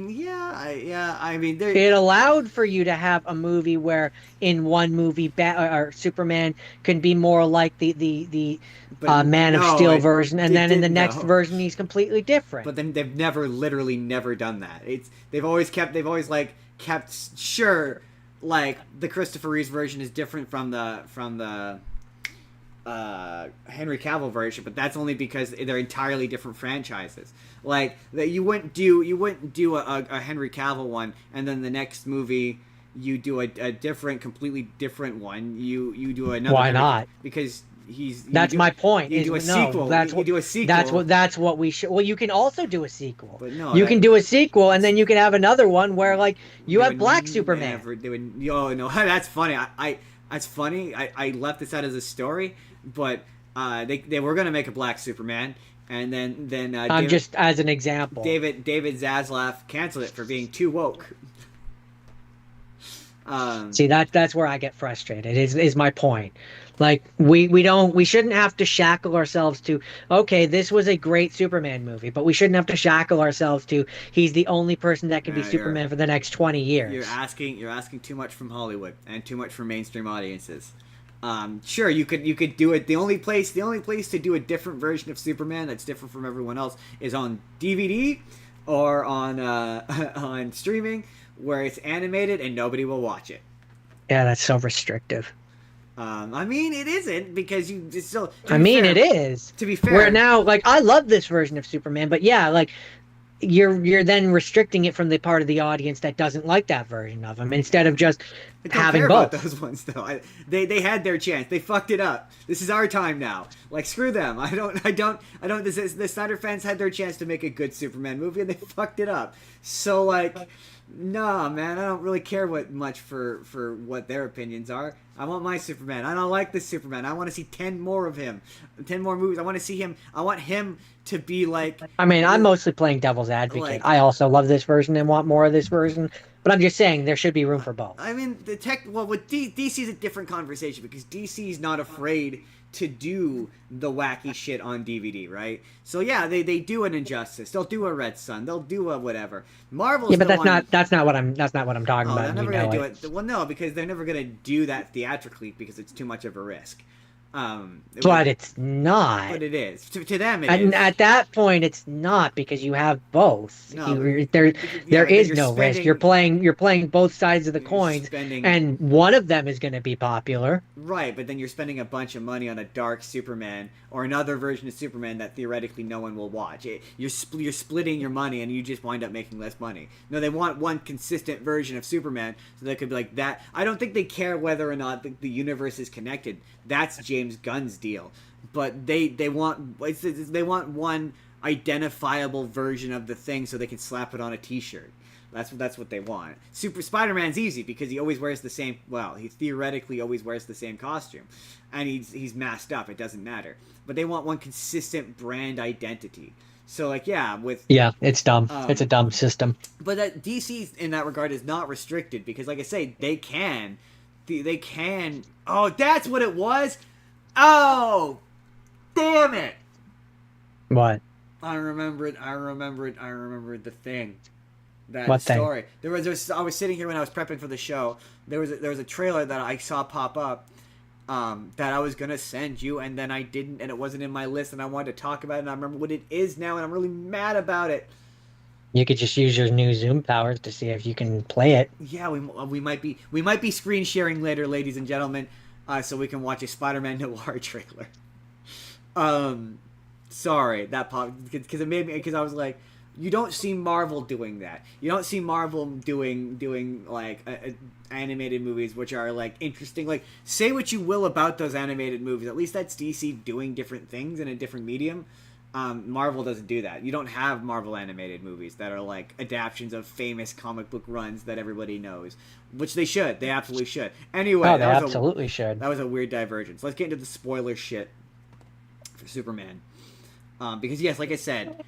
Speaker 2: yeah, yeah. I mean, there.
Speaker 1: It allowed for you to have a movie where in one movie or Superman can be more like the
Speaker 2: But
Speaker 1: Man of
Speaker 2: no,
Speaker 1: Steel version, and
Speaker 2: it
Speaker 1: then in the
Speaker 2: did
Speaker 1: next
Speaker 2: no.
Speaker 1: version he's completely different.
Speaker 2: But then they've literally never done that. They've always kept sure, like the Christopher Reeves version is different from the Henry Cavill version, but that's only because they're entirely different franchises. Like that, you wouldn't do a Henry Cavill one, and then the next movie you do a different, completely different one. You do another.
Speaker 1: Why not?
Speaker 2: Because
Speaker 1: That's my point.
Speaker 2: You do a sequel. You do a sequel.
Speaker 1: That's what we should. Well, you can also do a sequel.
Speaker 2: But no,
Speaker 1: You can do a sequel, and then you can have another one where like you
Speaker 2: they
Speaker 1: have
Speaker 2: would
Speaker 1: Black Superman.
Speaker 2: They would. Oh no, that's funny. That's funny. I left this out as a story, but they were gonna make a Black Superman, and then
Speaker 1: I'm just as an example.
Speaker 2: David Zaslav canceled it for being too woke.
Speaker 1: See that's where I get frustrated. Is my point. Like we shouldn't have to shackle ourselves to okay, this was a great Superman movie, but we shouldn't have to shackle ourselves to he's the only person that can be Superman for the next 20 years.
Speaker 2: You're asking too much from Hollywood and too much from mainstream audiences. Sure, you could do it. The only place to do a different version of Superman that's different from everyone else is on DVD or on on streaming where it's animated and nobody will watch it.
Speaker 1: Yeah, that's so restrictive.
Speaker 2: I mean, it isn't because you it's still.
Speaker 1: I mean, it is.
Speaker 2: To be fair,
Speaker 1: where now, like, I love this version of Superman, but yeah, like, you're then restricting it from the part of the audience that doesn't like that version of him instead of just
Speaker 2: I don't
Speaker 1: having
Speaker 2: care
Speaker 1: both.
Speaker 2: about those ones though. They had their chance. They fucked it up. This is our time now. Like screw them. I don't. The Snyder fans had their chance to make a good Superman movie and they fucked it up. So like, nah, man. I don't really care much for what their opinions are. I want my Superman. I don't like this Superman. I want to see 10 more of him. 10 more movies. I want to see him. I want him to be like.
Speaker 1: I mean, I'm mostly playing devil's advocate.
Speaker 2: Like,
Speaker 1: I also love this version and want more of this version, but I'm just saying there should be room for both.
Speaker 2: I mean, with DC is a different conversation because DC is not afraid to do the wacky shit on DVD, right? So yeah, they do an Injustice, they'll do a Red Sun, they'll do a whatever. Marvel's
Speaker 1: Yeah, but
Speaker 2: the one.
Speaker 1: that's not what I'm talking
Speaker 2: Oh,
Speaker 1: about,
Speaker 2: they're
Speaker 1: and you
Speaker 2: never gonna
Speaker 1: know
Speaker 2: do
Speaker 1: it.
Speaker 2: it. Well, no, because they're never gonna do that theatrically because it's too much of a risk. It would,
Speaker 1: But it's not.
Speaker 2: but it is to them. It
Speaker 1: And
Speaker 2: is.
Speaker 1: at that point, it's not because you have both.
Speaker 2: No,
Speaker 1: There
Speaker 2: but then
Speaker 1: is
Speaker 2: you're
Speaker 1: no risk.
Speaker 2: spending.
Speaker 1: You're playing both sides of the
Speaker 2: You're
Speaker 1: coins,
Speaker 2: spending
Speaker 1: and one of them is going to be popular.
Speaker 2: right, but then you're spending a bunch of money on a dark Superman or another version of Superman that theoretically no one will watch. You're splitting your money, and you just wind up making less money. No, they want one consistent version of Superman, so they could be like that. I don't think they care whether or not the universe is connected. That's James Gunn's deal. But they want one identifiable version of the thing so they can slap it on a T-shirt. That's what they want. Super Spider-Man's easy because he always wears the same. Well, he theoretically always wears the same costume, and he's masked up. It doesn't matter. But they want one consistent brand identity. So like
Speaker 1: Yeah, it's dumb. It's a dumb system.
Speaker 2: But that DC in that regard is not restricted because, like I say, they can. Oh, that's what it was. Oh, damn it!
Speaker 1: What?
Speaker 2: I remember it. I remembered the thing. That
Speaker 1: What
Speaker 2: story. Thing? I was sitting here when I was prepping for the show. There was a trailer that I saw pop up that I was gonna send you, and then I didn't, and it wasn't in my list, and I wanted to talk about it, and I remember what it is now, and I'm really mad about it.
Speaker 1: You could just use your new Zoom powers to see if you can play it.
Speaker 2: Yeah, we might be screen sharing later, ladies and gentlemen, so we can watch a Spider-Man Noir trailer. Sorry that popped because it made me because I was like. You don't see Marvel doing that. You don't see Marvel doing like animated movies, which are like interesting. Like, say what you will about those animated movies. At least that's DC doing different things in a different medium. Marvel doesn't do that. You don't have Marvel animated movies that are like adaptions of famous comic book runs that everybody knows, which they should. They absolutely should. Anyway,
Speaker 1: oh, they absolutely should.
Speaker 2: That was a weird divergence. Let's get into the spoiler shit for Superman, because yes, like I said.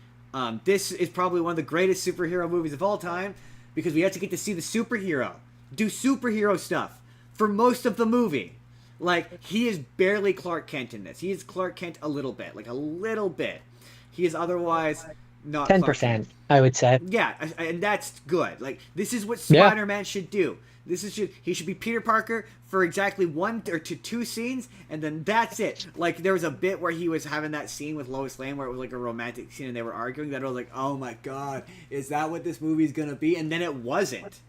Speaker 2: This is probably one of the greatest superhero movies of all time because we have to get to see the superhero do superhero stuff for most of the movie. Like, he is barely Clark Kent in this. He is Clark Kent a little bit. Like, a little bit. He is otherwise not
Speaker 1: 10%, I would say.
Speaker 2: Yeah, and that's good. Like, this is what Spider-Man should do. He should be Peter Parker for exactly 1 or 2 scenes, and then that's it. Like, there was a bit where he was having that scene with Lois Lane where it was like a romantic scene and they were arguing that I was like, oh my god, is that what this movie's gonna be? And then it wasn't.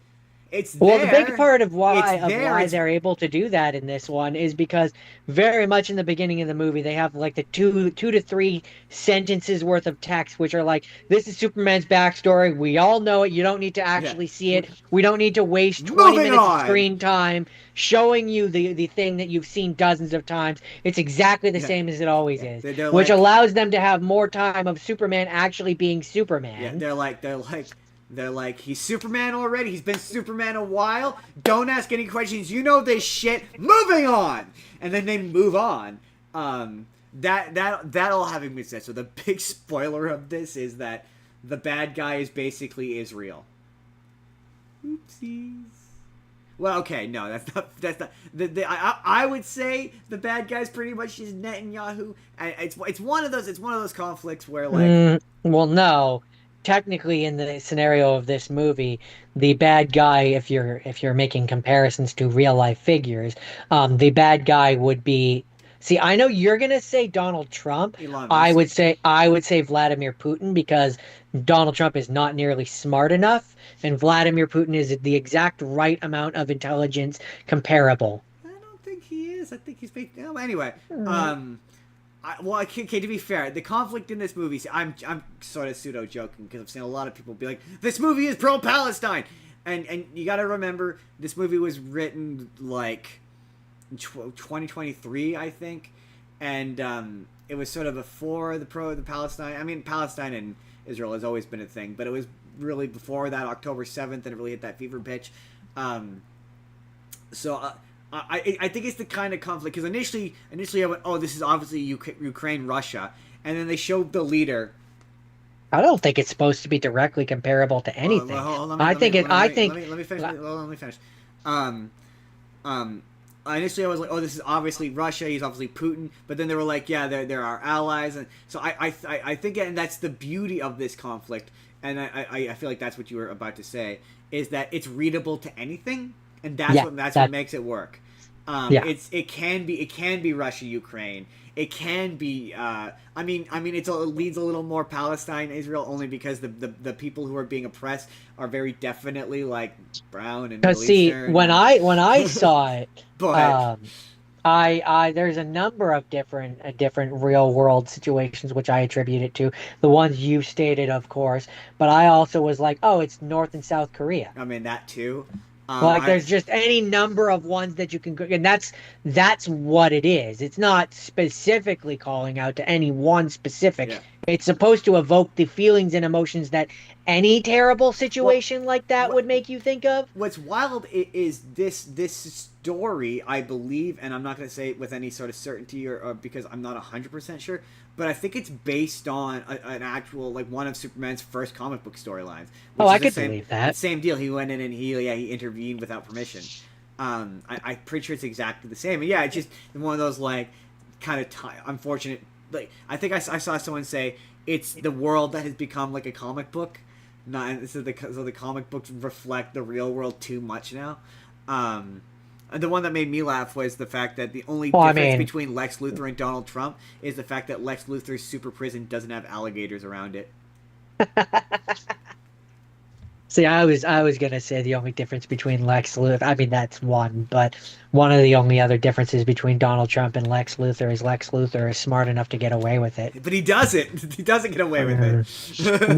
Speaker 2: It's
Speaker 1: well,
Speaker 2: there.
Speaker 1: the big part of why
Speaker 2: It's
Speaker 1: they're able to do that in this one is because very much in the beginning of the movie they have like the two to three sentences worth of text which are like, this is Superman's backstory. We all know it. You don't need to actually see it. We don't need to waste 20 minutes of screen time showing you the thing that you've seen dozens of times. It's exactly the same as it always is, which allows them to have more time of Superman actually being Superman.
Speaker 2: Yeah, they're like, he's Superman already. He's been Superman a while. Don't ask any questions. You know this shit. Moving on. And then they move on. That all having been said. So the big spoiler of this is that the bad guy is basically Israel. Oopsies. Well, okay, no, that's not. I would say the bad guy's pretty much just Netanyahu. It's one of those conflicts where like.
Speaker 1: Well, no. Technically, in the scenario of this movie, the bad guy, if you're making comparisons to real life figures, the bad guy would be. See, I know you're gonna say Donald Trump. I would say Vladimir Putin because Donald Trump is not nearly smart enough, and Vladimir Putin is the exact right amount of intelligence comparable.
Speaker 2: I don't think he is. I think he's fake. No, anyway. Okay, to be fair, the conflict in this movie, I'm sort of pseudo joking because I've seen a lot of people be like, this movie is pro-Palestine, and you got to remember this movie was written like 2023, I think, and it was sort of before the Palestine. I mean, Palestine and Israel has always been a thing, but it was really before that October 7th that it really hit that fever pitch. I think it's the kind of conflict because initially I went, oh, this is obviously Ukraine, Russia, and then they showed the leader.
Speaker 1: I don't think it's supposed to be directly comparable to anything. Let me finish.
Speaker 2: initially I was like, oh, this is obviously Russia. He's obviously Putin. But then they were like, yeah, they're our allies. And so I think, and that's the beauty of this conflict. And I feel like that's what you were about to say, is that it's readable to anything, and what makes it work. It can be Russia, Ukraine. It can be. I mean, it leans a little more Palestine, Israel, only because the people who are being oppressed are very definitely like brown and Middle Eastern.
Speaker 1: When I saw it,
Speaker 2: but
Speaker 1: I there's a number of different real world situations which I attribute it to. The ones you stated, of course, but I also was like, oh, it's North and South Korea.
Speaker 2: I mean that too.
Speaker 1: There's just any number of ones that you can go, and that's what it is. It's not specifically calling out to any one specific.
Speaker 2: Yeah.
Speaker 1: It's supposed to evoke the feelings and emotions that any terrible situation like that would make you think of.
Speaker 2: What's wild is this story, I believe, and I'm not going to say it with any sort of certainty or because I'm not 100% sure, but I think it's based on an actual, like, one of Superman's first comic book storylines.
Speaker 1: I could believe that.
Speaker 2: Same deal. He went in and he intervened without permission. I'm pretty sure it's exactly the same. And yeah, it's just one of those, like, kind of unfortunate. Like, I think I saw someone say it's the world that has become like a comic book. So the comic books reflect the real world too much now. And the one that made me laugh was the fact that the only difference between Lex Luthor and Donald Trump is the fact that Lex Luthor's super prison doesn't have alligators around it.
Speaker 1: See, I was gonna say the only difference between Lex Luthor. I mean, that's one, but one of the only other differences between Donald Trump and Lex Luthor is Lex Luthor is smart enough to get away with it.
Speaker 2: But he doesn't. He doesn't get away with
Speaker 1: it.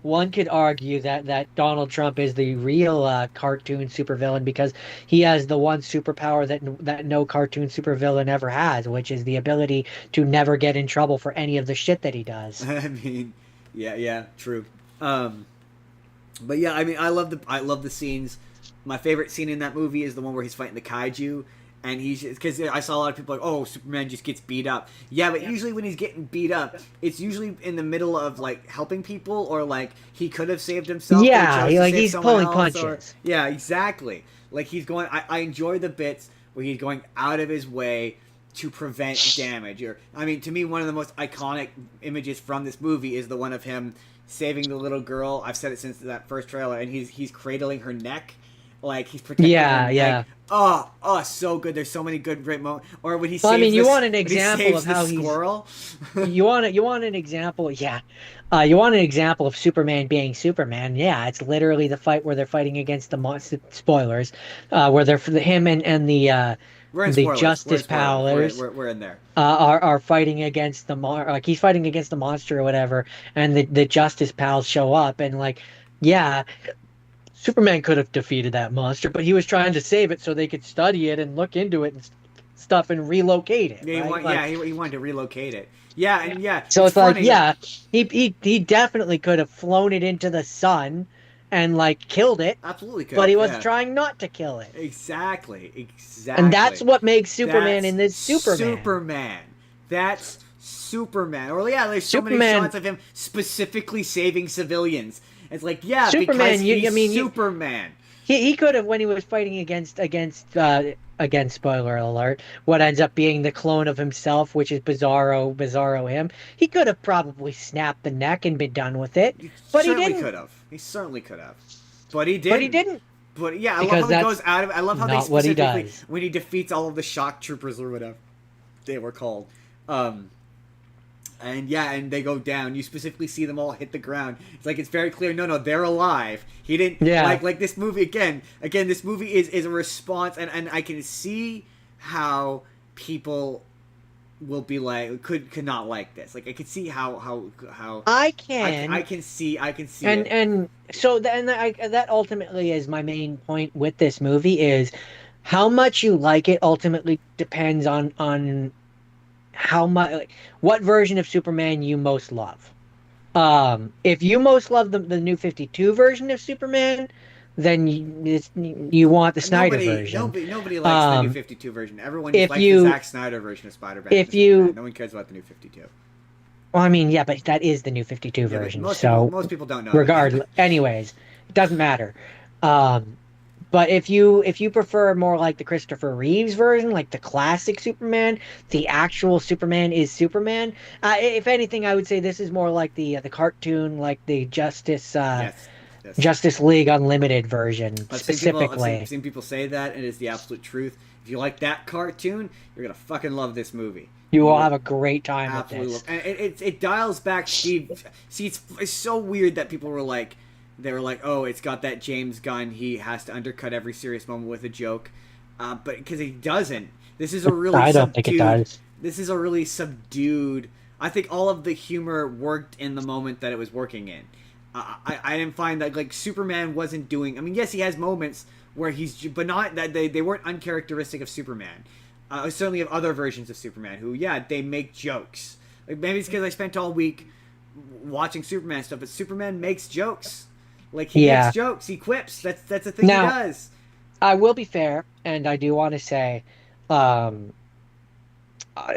Speaker 1: One could argue that Donald Trump is the real cartoon supervillain because he has the one superpower that no cartoon supervillain ever has, which is the ability to never get in trouble for any of the shit that he does.
Speaker 2: I mean, yeah, true. But yeah, I mean, I love the scenes. My favorite scene in that movie is the one where he's fighting the kaiju, and because I saw a lot of people like, oh, Superman just gets beat up. Yeah, but usually when he's getting beat up, it's usually in the middle of like helping people, or like he could have saved himself.
Speaker 1: Yeah, he's pulling punches.
Speaker 2: Yeah, exactly. Like he's going. I enjoy the bits where he's going out of his way to prevent damage. Or I mean, to me, one of the most iconic images from this movie is the one of him saving the little girl. I've said it since that first trailer, and he's cradling her neck, like he's protecting her neck. Oh, so good. There's so many great moments. Or when he saves
Speaker 1: you want an example of how
Speaker 2: squirrel.
Speaker 1: You want an example, yeah. You want an example of Superman being Superman? Yeah, it's literally the fight where they're fighting against the spoilers, where they're him and the Justice Powers.
Speaker 2: We're in there.
Speaker 1: Are fighting against he's fighting against the monster or whatever, and the Justice Pals show up, and like, yeah, Superman could have defeated that monster, but he was trying to save it so they could study it and look into it and stuff and relocate it.
Speaker 2: Yeah,
Speaker 1: right?
Speaker 2: he wanted to relocate it. Yeah, and yeah.
Speaker 1: So it's like, yeah, he definitely could have flown it into the sun and like killed it.
Speaker 2: Absolutely could.
Speaker 1: But he was trying not to kill it.
Speaker 2: Exactly.
Speaker 1: And that's what makes Superman in this Superman.
Speaker 2: That's Superman. Or yeah, there's so many shots of him specifically saving civilians. It's like, yeah,
Speaker 1: Superman,
Speaker 2: because he's Superman.
Speaker 1: He could have, when he was fighting against spoiler alert, what ends up being the clone of himself, which is Bizarro him. He could have probably snapped the neck and been done with it, but he didn't.
Speaker 2: He certainly could have, but he didn't. But yeah, I love how he goes out of. I love how they specifically when he defeats all of the shock troopers or whatever they were called. And yeah, and they go down. You specifically see them all hit the ground. It's like, it's very clear. No, they're alive. He didn't. Yeah. Like this movie again. This movie is a response, and I can see how people will be like could not like this. Like I can see how
Speaker 1: I can
Speaker 2: see
Speaker 1: and so that ultimately is my main point with this movie is how much you like it ultimately depends on how much, like, what version of Superman you most love. If you most love the New 52 version of Superman, then you want the Snyder version.
Speaker 2: Nobody likes the New 52 version. Everyone likes the Zack Snyder version of Spider-Man. No one cares about the New 52.
Speaker 1: Well, I mean, yeah, but that is the New 52 version.
Speaker 2: Most people don't know.
Speaker 1: Regardless, anyways, it doesn't matter. But But if you prefer more like the Christopher Reeves version, like the classic Superman, the actual Superman is Superman. If anything, I would say this is more like the cartoon, like the
Speaker 2: Yes, yes.
Speaker 1: Justice League Unlimited version
Speaker 2: I've
Speaker 1: specifically.
Speaker 2: seen people say that, and it's the absolute truth. If you like that cartoon, you're gonna fucking love this movie.
Speaker 1: You
Speaker 2: You
Speaker 1: will
Speaker 2: will
Speaker 1: have a great time with
Speaker 2: absolutely love,
Speaker 1: this.
Speaker 2: and it dials back Steve. See, it's so weird that people were like, they were like, oh, it's got that James Gunn. He has to undercut every serious moment with a joke, but because he doesn't. This is a really
Speaker 1: I don't think it
Speaker 2: subdued.
Speaker 1: does.
Speaker 2: This is a really subdued. I think all of the humor worked in the moment that it was working in. I didn't find that like Superman wasn't doing. I mean, yes, he has moments where but not that they weren't uncharacteristic of Superman. Certainly of other versions of Superman who, yeah, they make jokes. Like maybe it's because I spent all week watching Superman stuff, but Superman makes jokes. Like he makes
Speaker 1: Yeah.
Speaker 2: jokes, he quips. That's a thing he
Speaker 1: Now,
Speaker 2: does.
Speaker 1: I will be fair, and I do want to say, um, uh,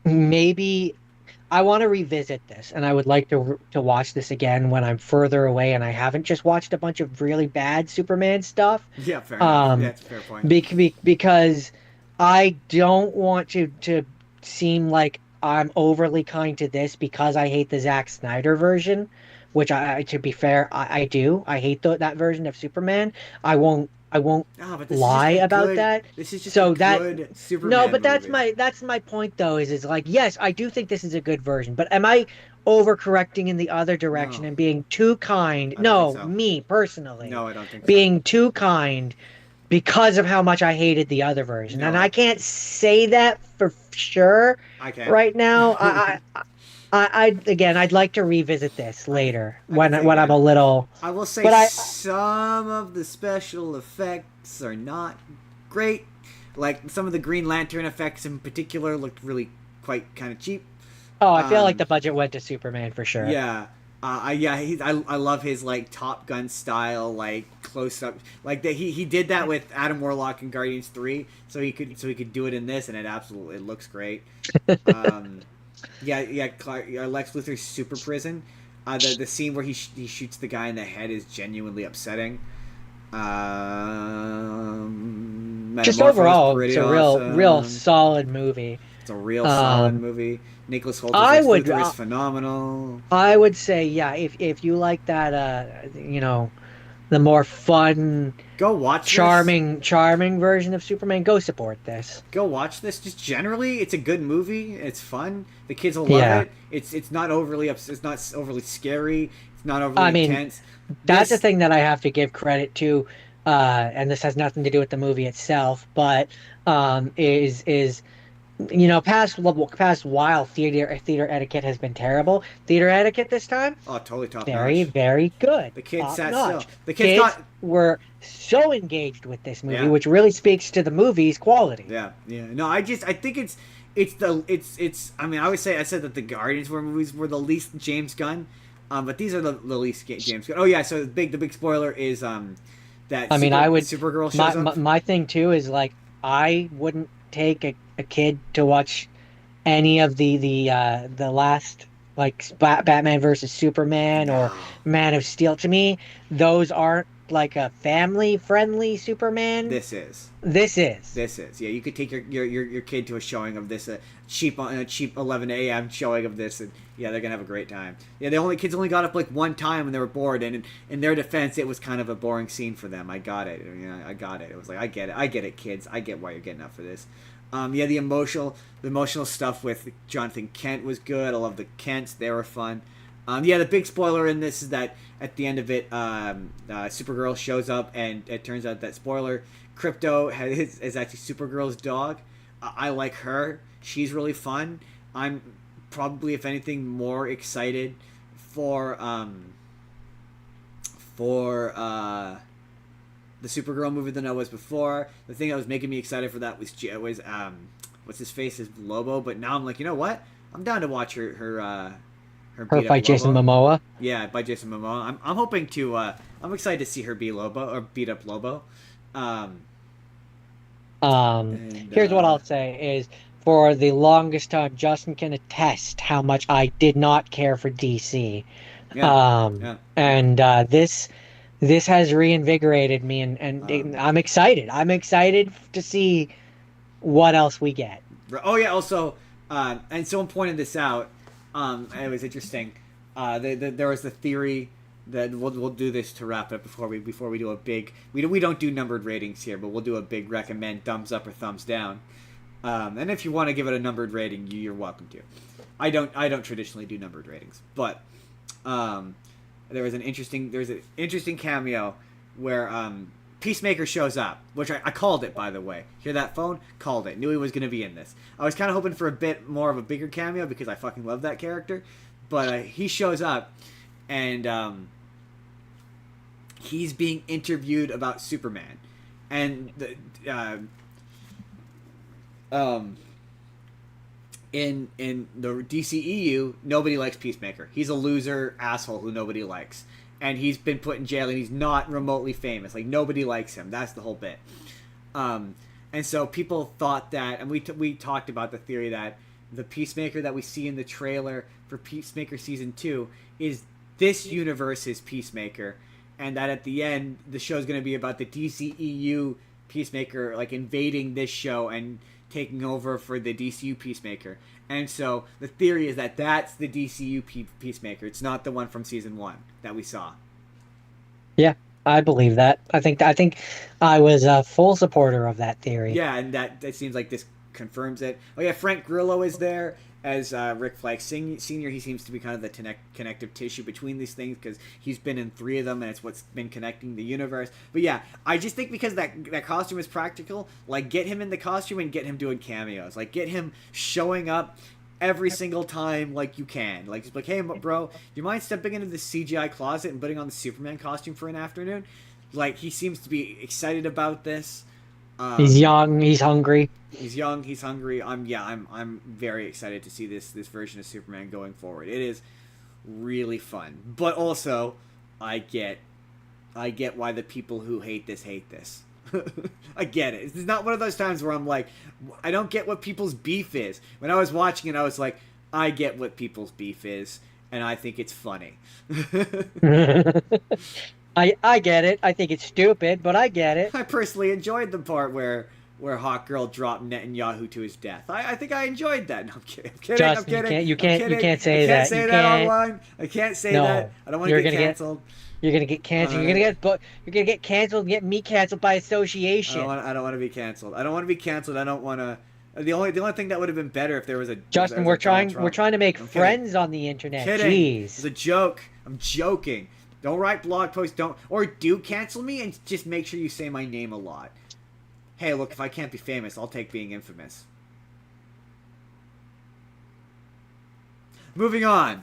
Speaker 1: maybe I want to revisit this, and I would like to watch this again when I'm further away, and I haven't just watched a bunch of really bad Superman stuff.
Speaker 2: Yeah, fair enough. Yeah,
Speaker 1: Um,
Speaker 2: that's a fair point.
Speaker 1: because I don't want to seem like I'm overly kind to this because I hate the Zack Snyder version, which to be fair, I do. I hate that version of Superman. I won't
Speaker 2: Oh, but this is just
Speaker 1: lie
Speaker 2: a
Speaker 1: about
Speaker 2: good.
Speaker 1: that.
Speaker 2: This is just a
Speaker 1: So that
Speaker 2: good
Speaker 1: no,
Speaker 2: Superman
Speaker 1: but that's
Speaker 2: movie.
Speaker 1: my point though is like yes, I do think this is a good version, but am I overcorrecting in the other direction
Speaker 2: No,
Speaker 1: and being too kind?
Speaker 2: I don't think
Speaker 1: No,
Speaker 2: so.
Speaker 1: me personally
Speaker 2: No, I don't think so.
Speaker 1: being too kind because of how much I hated the other version.
Speaker 2: No,
Speaker 1: And I can't say that for sure
Speaker 2: I can.
Speaker 1: right now. Again, I'd like to revisit this
Speaker 2: I can.
Speaker 1: later
Speaker 2: I can say
Speaker 1: when I'm a
Speaker 2: again.
Speaker 1: little,
Speaker 2: I will say
Speaker 1: but
Speaker 2: some of the special effects are not great. Like some of the Green Lantern effects in particular looked really quite kind of cheap.
Speaker 1: oh, I feel like
Speaker 2: Um,
Speaker 1: the budget went to Superman for sure.
Speaker 2: yeah, I love his like Top Gun style like close up like that he did that with Adam Warlock in Guardians 3, so he could do it in this, and it looks great. Um, Lex Luthor's super prison. The scene where he shoots the guy in the head is genuinely upsetting.
Speaker 1: Just
Speaker 2: Metamorpho's
Speaker 1: overall, it's
Speaker 2: pretty
Speaker 1: a real
Speaker 2: awesome.
Speaker 1: solid movie.
Speaker 2: It's a real solid
Speaker 1: Um,
Speaker 2: movie. Nicholas Holt's
Speaker 1: I
Speaker 2: Lex
Speaker 1: would
Speaker 2: Luthor is phenomenal.
Speaker 1: I would say yeah, if you like that the more fun,
Speaker 2: Go watch this.
Speaker 1: charming version of Superman, go support this.
Speaker 2: Go watch this. Just generally, it's a good movie. It's fun. The kids will love
Speaker 1: Yeah.
Speaker 2: it. It's not overly it's not overly scary. It's not overly
Speaker 1: I mean,
Speaker 2: intense.
Speaker 1: that's the
Speaker 2: This
Speaker 1: thing that I have to give credit to, and this has nothing to do with the movie itself, but is past while theater etiquette has been terrible. Theater etiquette this time,
Speaker 2: oh totally top
Speaker 1: very,
Speaker 2: notch.
Speaker 1: very good.
Speaker 2: The kids
Speaker 1: Top
Speaker 2: sat
Speaker 1: notch.
Speaker 2: still. The kids
Speaker 1: Kids
Speaker 2: got
Speaker 1: were so engaged with this movie,
Speaker 2: yeah
Speaker 1: which really speaks to the movie's quality.
Speaker 2: yeah. No, I think it's. I mean, I said that the Guardians movies were the least James Gunn, but these are the least James Gunn. Oh yeah, so the big spoiler is that
Speaker 1: I mean, I would
Speaker 2: Supergirl
Speaker 1: my,
Speaker 2: shows
Speaker 1: my
Speaker 2: up.
Speaker 1: my thing too is like I wouldn't take a kid to watch any of the last like Batman versus Superman or
Speaker 2: No.
Speaker 1: Man of Steel. To me, those aren't like a family friendly Superman.
Speaker 2: This is.
Speaker 1: This is.
Speaker 2: This is. Yeah, you could take your kid to a showing of this, a cheap 11 a.m. showing of this, and yeah, they're gonna have a great time. Yeah, kids only got up like one time when they were bored, and in their defense, it was kind of a boring scene for them. I got it. I got it. It was like I get it, kids. I get why you're getting up for this. Yeah, the emotional stuff with Jonathan Kent was good. I love the Kents; they were fun. Yeah, the big spoiler in this is that at the end of it, Supergirl shows up, and it turns out that spoiler, is actually Supergirl's dog. I like her; she's really fun. I'm probably, if anything, more excited for for the Supergirl movie than I was before. The thing that was making me excited for that was what's his face is Lobo, but now I'm like, you know what? I'm down to watch her
Speaker 1: Her
Speaker 2: beat up
Speaker 1: by Jason
Speaker 2: Lobo.
Speaker 1: Momoa.
Speaker 2: Yeah, by Jason Momoa. I'm hoping to. I'm excited to see her be Lobo or beat up Lobo. Um, and
Speaker 1: Here's what I'll say is for the longest time, Justin can attest how much I did not care for DC.
Speaker 2: yeah, yeah,
Speaker 1: And this this has reinvigorated me, and
Speaker 2: Um,
Speaker 1: I'm excited. I'm excited to see what else we get.
Speaker 2: oh yeah, also, and someone pointed this out. It was interesting. There was the theory that we'll do this to wrap up before we do a big we don't do numbered ratings here, but we'll do a big recommend thumbs up or thumbs down. And if you want to give it a numbered rating, you're welcome to. I don't traditionally do numbered ratings, but um, there's an interesting cameo where Peacemaker shows up, which I called it, by the way. Hear that phone? Called it. Knew he was going to be in this. I was kind of hoping for a bit more of a bigger cameo because I fucking love that character, but he shows up and he's being interviewed about Superman, and um, in the DCEU, nobody likes Peacemaker. He's a loser asshole who nobody likes, and he's been put in jail, and he's not remotely famous. Like, nobody likes him. That's the whole bit. And so people thought that, and we talked about the theory that the Peacemaker that we see in the trailer for Peacemaker Season 2 is this universe's Peacemaker, and that at the end, the show's going to be about the DCEU Peacemaker, like, invading this show and taking over for the DCU Peacemaker. And so the theory is that that's the DCU Peacemaker. It's not the one from Season 1 that we saw.
Speaker 1: Yeah, I believe that. I think I was a full supporter of that theory.
Speaker 2: Yeah, and that seems like this confirms it. Oh yeah, Frank Grillo is there as Rick Flag Senior. He seems to be kind of the connective tissue between these things because he's been in 3 of them, and it's what's been connecting the universe. But yeah, I just think because that costume is practical, like, get him in the costume and get him doing cameos, like, get him showing up every single time, like, you can, like, just like, hey bro, do you mind stepping into the CGI closet and putting on the Superman costume for an afternoon? Like, he seems to be excited about this.
Speaker 1: He's young, he's hungry.
Speaker 2: He's young, he's hungry. I'm very excited to see this version of Superman going forward. It is really fun. But also, I get why the people who hate this hate this. I get it. It's not one of those times where I'm like, I don't get what people's beef is. When I was watching it, I was like, I get what people's beef is, and I think it's funny.
Speaker 1: I get it. I think it's stupid, but I get it.
Speaker 2: I personally enjoyed the part where Hawkgirl dropped Netanyahu to his death. I think I enjoyed that. No, I'm kidding.
Speaker 1: Justin, you can't say
Speaker 2: I
Speaker 1: that.
Speaker 2: can't say that online. I can't say that. I don't want to get canceled.
Speaker 1: You're gonna get canceled. You're gonna get canceled. Get me canceled by association.
Speaker 2: I don't want to be canceled. I don't want to be canceled. I don't want to. The only thing that would have been better if there was a
Speaker 1: Justin. We're trying to make friends on the internet. Jeez,
Speaker 2: it's a joke. I'm joking. Don't write blog posts. Or do cancel me and just make sure you say my name a lot. Hey, look, if I can't be famous, I'll take being infamous. Moving on.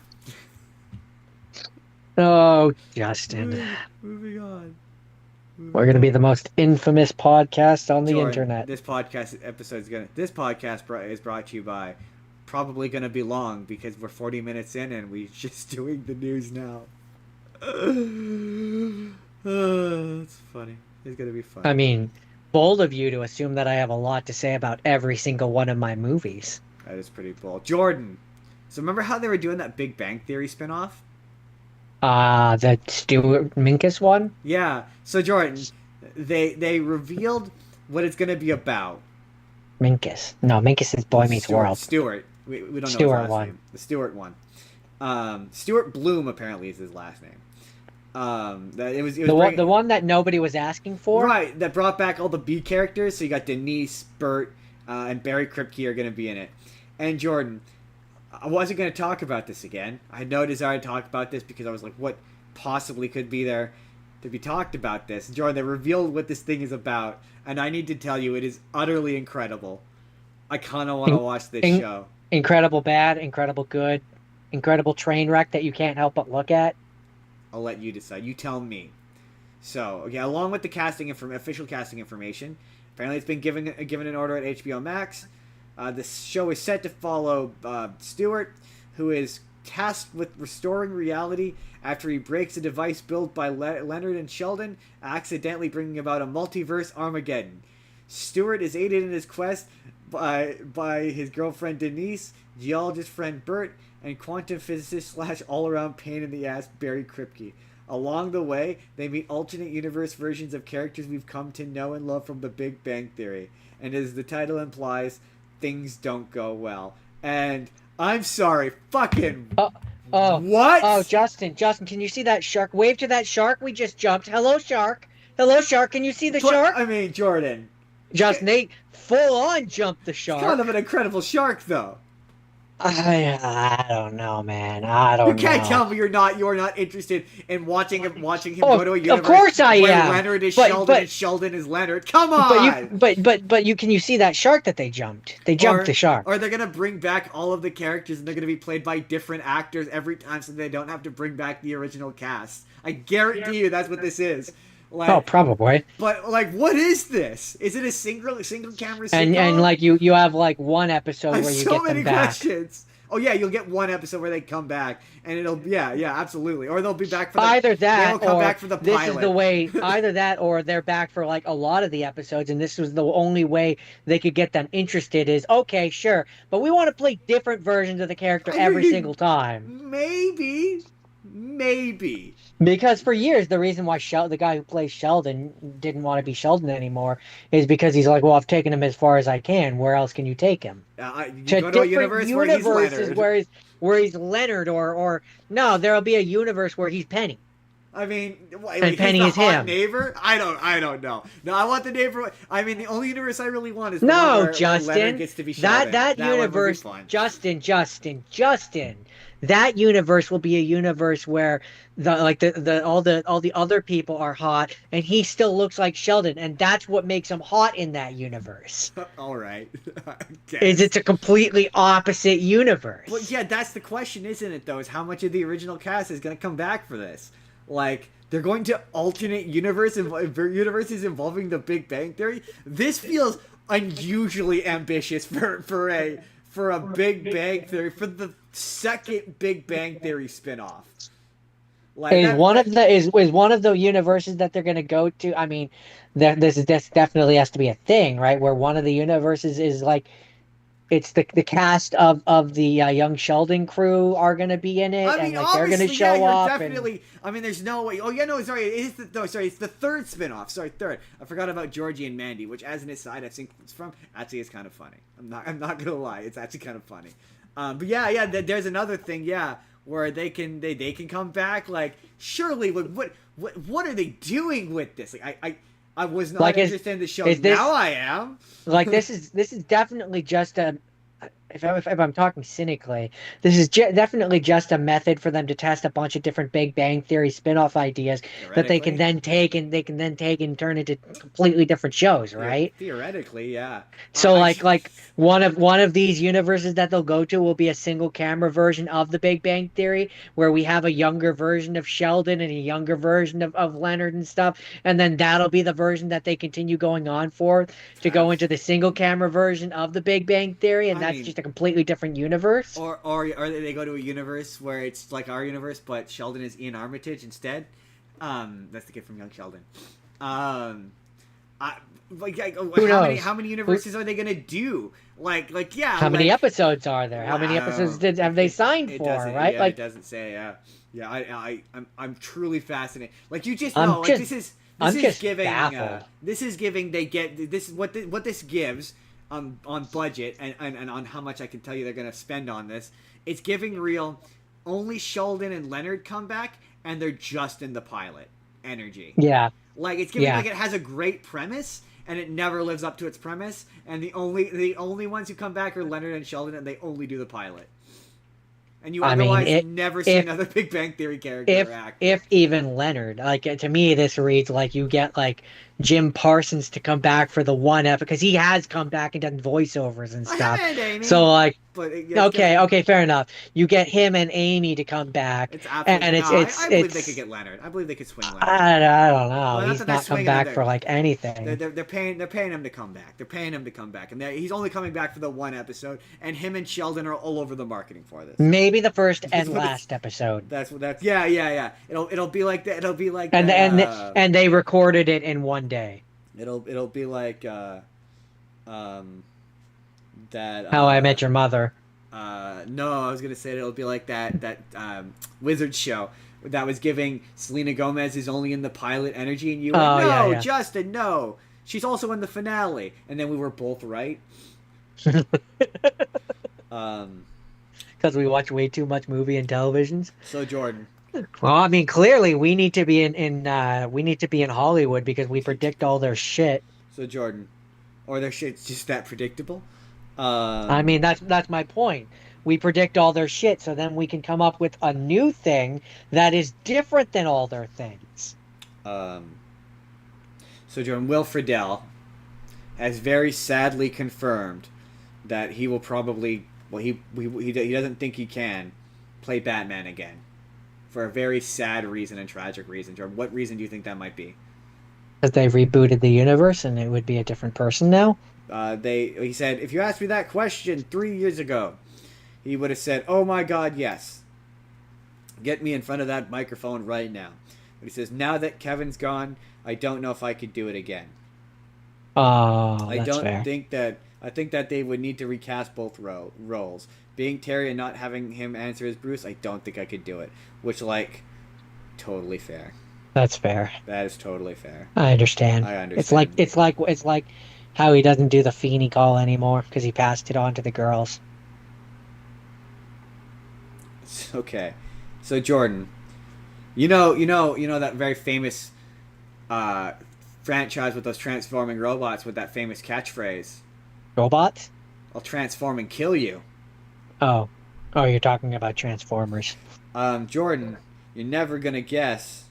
Speaker 1: Oh, Justin.
Speaker 2: Moving on.
Speaker 1: We're gonna be the most infamous podcast on the
Speaker 2: Jordan,
Speaker 1: internet.
Speaker 2: This podcast is brought to you by, probably gonna be long because we're 40 minutes in and we're just doing the news now. It's funny. It's gonna be fun.
Speaker 1: I mean, bold of you to assume that I have a lot to say about every single one of my movies.
Speaker 2: That is pretty bold. Jordan, so remember how they were doing that Big Bang Theory spinoff?
Speaker 1: The Stuart Minkus one?
Speaker 2: Yeah. So Jordan, they revealed what it's gonna be about.
Speaker 1: Minkus. No, Minkus is Boy Meets World.
Speaker 2: Stewart. We don't know
Speaker 1: Stewart
Speaker 2: his last
Speaker 1: one.
Speaker 2: name. The Stewart one. Stuart Bloom apparently is his last name. It was
Speaker 1: the one that nobody was asking for.
Speaker 2: Right, that brought back all the B characters. So you got Denise, Bert, and Barry Kripke are going to be in it. And Jordan, I wasn't going to talk about this again. I had no desire to talk about this because I was like, what possibly could be there to be talked about this? Jordan, they revealed what this thing is about, and I need to tell you, it is utterly incredible. I kind of want to watch this show. Incredible
Speaker 1: bad, incredible good, incredible train wreck that you can't help but look at.
Speaker 2: I'll let you decide. You tell me. So, okay, along with the official casting information, apparently it's been given an order at HBO Max. The show is set to follow Stewart, who is tasked with restoring reality after he breaks a device built by Leonard and Sheldon, accidentally bringing about a multiverse Armageddon. Stewart is aided in his quest by his girlfriend Denise, geologist friend Bert, and quantum physicist / all-around pain in the ass Barry Kripke. Along the way, they meet alternate universe versions of characters we've come to know and love from The Big Bang Theory. And as the title implies, things don't go well. And I'm sorry, fucking
Speaker 1: Oh, oh, oh,
Speaker 2: what?
Speaker 1: Justin, can you see that shark? Wave to that shark we just jumped. Hello, shark. Can you see the shark?
Speaker 2: I mean, Jordan.
Speaker 1: Justin, they full on jumped the
Speaker 2: It's kind of
Speaker 1: shark.
Speaker 2: an incredible shark, though.
Speaker 1: I don't know, man. I
Speaker 2: You
Speaker 1: don't
Speaker 2: can't
Speaker 1: know.
Speaker 2: tell me you're not interested in watching him
Speaker 1: Oh,
Speaker 2: go to a
Speaker 1: of
Speaker 2: universe
Speaker 1: course I
Speaker 2: where
Speaker 1: am.
Speaker 2: Leonard is
Speaker 1: But
Speaker 2: Sheldon
Speaker 1: but
Speaker 2: and Sheldon is Leonard. Come
Speaker 1: but you
Speaker 2: on!
Speaker 1: but you can you see that shark that they jumped? They jumped the
Speaker 2: Or
Speaker 1: shark.
Speaker 2: they're gonna bring back all of the characters and they're gonna be played by different actors every time, so they don't have to bring back the original cast. I guarantee you that's what this is.
Speaker 1: Oh,
Speaker 2: Like,
Speaker 1: probably.
Speaker 2: but like, what is this? Is it a single camera
Speaker 1: And
Speaker 2: sitcom?
Speaker 1: like you have like one
Speaker 2: I
Speaker 1: episode
Speaker 2: have
Speaker 1: where you
Speaker 2: so
Speaker 1: get
Speaker 2: many
Speaker 1: them back.
Speaker 2: questions. Oh yeah, you'll get one episode where they come back, and it'll yeah, absolutely. Or they'll be back for
Speaker 1: Either that
Speaker 2: they'll come
Speaker 1: or
Speaker 2: back for the
Speaker 1: this is the
Speaker 2: pilot.
Speaker 1: way. Either that or they're back for like a lot of the episodes, and this was the only way they could get them interested. Is okay, sure, but we want to play different versions of the character
Speaker 2: I
Speaker 1: every
Speaker 2: mean,
Speaker 1: single time.
Speaker 2: maybe.
Speaker 1: Because for years, the reason why the guy who plays Sheldon didn't want to be Sheldon anymore is because he's like, well, I've taken him as far as I can. Where else can you take him?
Speaker 2: You
Speaker 1: To
Speaker 2: go to a
Speaker 1: different
Speaker 2: universe where he's
Speaker 1: universes
Speaker 2: Leonard.
Speaker 1: where he's Leonard or no, there'll be a universe where he's Penny
Speaker 2: I mean,
Speaker 1: and
Speaker 2: he's
Speaker 1: Penny
Speaker 2: the
Speaker 1: is
Speaker 2: hot
Speaker 1: him.
Speaker 2: neighbor. I don't know. No, I want the neighbor. I mean, the only universe I really want is the one
Speaker 1: No,
Speaker 2: where Leonard
Speaker 1: Justin.
Speaker 2: gets to be Sheldon.
Speaker 1: That
Speaker 2: That one would be
Speaker 1: universe,
Speaker 2: fun.
Speaker 1: Justin. That universe will be a universe where all the other people are hot, and he still looks like Sheldon, and that's what makes him hot in that universe.
Speaker 2: All right. I
Speaker 1: Is
Speaker 2: guess.
Speaker 1: it's a completely opposite universe.
Speaker 2: Well, yeah, that's the question, isn't it? Though, is how much of the original cast is going to come back for this? Like, they're going to alternate universes involving the Big Bang Theory. This feels unusually ambitious for a Big Bang Theory, for the second Big Bang Theory spinoff. Like
Speaker 1: Is
Speaker 2: that,
Speaker 1: one of the is one of the universes that they're going to go to? I mean, this definitely has to be a thing, right? Where one of the universes is like it's the cast of the young Sheldon crew are going to be in it,
Speaker 2: I
Speaker 1: and
Speaker 2: mean,
Speaker 1: like they're going to
Speaker 2: obviously, yeah,
Speaker 1: show
Speaker 2: you're
Speaker 1: up.
Speaker 2: definitely. I mean, there's no way. Oh yeah, no, sorry, it is the no, sorry, it's the third spinoff. Sorry, third. I forgot about Georgie and Mandy, which, as an aside, I've seen clips from. Actually, it's kind of funny. I'm not gonna lie, it's actually kind of funny. But yeah, there's another thing, yeah, where they can come back. Like, surely, what are they doing with this? Like, I was not
Speaker 1: Like,
Speaker 2: interested in the show.
Speaker 1: is this
Speaker 2: Now I am.
Speaker 1: like this is definitely just a if I'm talking cynically, this is definitely just a method for them to test a bunch of different Big Bang Theory spin-off ideas that they can
Speaker 2: Theoretically.
Speaker 1: then take and turn into completely different shows, right?
Speaker 2: Theoretically, yeah.
Speaker 1: So
Speaker 2: I'm
Speaker 1: like one of these universes that they'll go to will be a single camera version of the Big Bang Theory where we have a younger version of Sheldon and a younger version of Leonard and stuff, and then that'll be the version that they continue going on for to go into the single camera version of the Big Bang Theory, and
Speaker 2: I
Speaker 1: that's
Speaker 2: mean,
Speaker 1: just a completely different universe.
Speaker 2: or they go to a universe where it's like our universe, but Sheldon is Ian Armitage instead. That's the kid from Young Sheldon.
Speaker 1: Who knows?
Speaker 2: How many universes are they gonna do? Yeah.
Speaker 1: How many episodes are there? How many episodes have they signed for? Right?
Speaker 2: Yeah,
Speaker 1: Like
Speaker 2: it doesn't say. Yeah. I'm truly fascinated. Like, you just
Speaker 1: I'm
Speaker 2: know,
Speaker 1: just-
Speaker 2: this is
Speaker 1: I'm just
Speaker 2: giving.
Speaker 1: baffled.
Speaker 2: This is giving. They get this. What this gives. On budget and on how much I can tell you they're gonna spend on this, it's giving real. Only Sheldon and Leonard come back, and they're just in the pilot energy.
Speaker 1: yeah.
Speaker 2: Like, it's giving
Speaker 1: Yeah.
Speaker 2: like it has a great premise, and it never lives up to its premise. And the only ones who come back are Leonard and Sheldon, and they only do the pilot. And you otherwise never see another Big Bang Theory character act.
Speaker 1: If even Leonard, like to me, this reads like you get like Jim Parsons to come back for the one episode because he has come back and done voiceovers and stuff.
Speaker 2: And Amy,
Speaker 1: So like,
Speaker 2: but
Speaker 1: okay, fair enough. You get him and Amy to come back,
Speaker 2: It's absolutely.
Speaker 1: and
Speaker 2: I believe they could get Leonard. I believe they could swing Leonard.
Speaker 1: I don't know.
Speaker 2: Well, not
Speaker 1: He's
Speaker 2: that they're
Speaker 1: not come
Speaker 2: swinging
Speaker 1: back
Speaker 2: him,
Speaker 1: for like anything.
Speaker 2: They're paying him to come back. They're paying him to come back, and he's only coming back for the one episode. And him and Sheldon are all over the marketing for this.
Speaker 1: Maybe the first and
Speaker 2: what
Speaker 1: last episode.
Speaker 2: That's yeah. It'll be like that. It'll be like
Speaker 1: And
Speaker 2: that,
Speaker 1: and they recorded it in one day.
Speaker 2: It'll be like that.
Speaker 1: How I Met Your Mother.
Speaker 2: No, I was gonna say it'll be like that Wizard show that was giving Selena Gomez is only in the pilot energy, and you went,
Speaker 1: Oh,
Speaker 2: no,
Speaker 1: yeah.
Speaker 2: Justin, no, she's also in the finale, and then we were both right. Um,
Speaker 1: Because we watch way too much movie and televisions.
Speaker 2: so Jordan,
Speaker 1: Well, I mean, clearly we need to be we need to be in Hollywood because we predict all their shit.
Speaker 2: so Jordan, or their shit's just that predictable.
Speaker 1: I
Speaker 2: Um,
Speaker 1: mean, that's my point. We predict all their shit, so then we can come up with a new thing that is different than all their things.
Speaker 2: um, so Jordan, Will Friedle has very sadly confirmed that he will probably, well, he doesn't think he can play Batman again for a very sad reason and tragic reason. Jordan, what reason do you think that might be?
Speaker 1: Because they rebooted the universe and it would be a different person now.
Speaker 2: He said, if you asked me that question 3 years ago, he would have said, "Oh my God, yes. Get me in front of that microphone right now." But he says, now that Kevin's gone, I don't know if I could do it again.
Speaker 1: Oh,
Speaker 2: I
Speaker 1: that's
Speaker 2: don't
Speaker 1: fair.
Speaker 2: think that. I think that they would need to recast both roles. Being Terry and not having him answer as Bruce, I don't think I could do it. Which, like, totally fair.
Speaker 1: That's fair.
Speaker 2: That is totally fair.
Speaker 1: I understand.
Speaker 2: I
Speaker 1: It's
Speaker 2: understand.
Speaker 1: like how he doesn't do the Feeny call anymore because he passed it on to the girls.
Speaker 2: Okay, so Jordan, you know that very famous uh, franchise with those transforming robots with that famous catchphrase,
Speaker 1: Robots?
Speaker 2: "I'll transform and kill you."
Speaker 1: Oh. Oh, you're talking about Transformers.
Speaker 2: Jordan, you're never gonna guess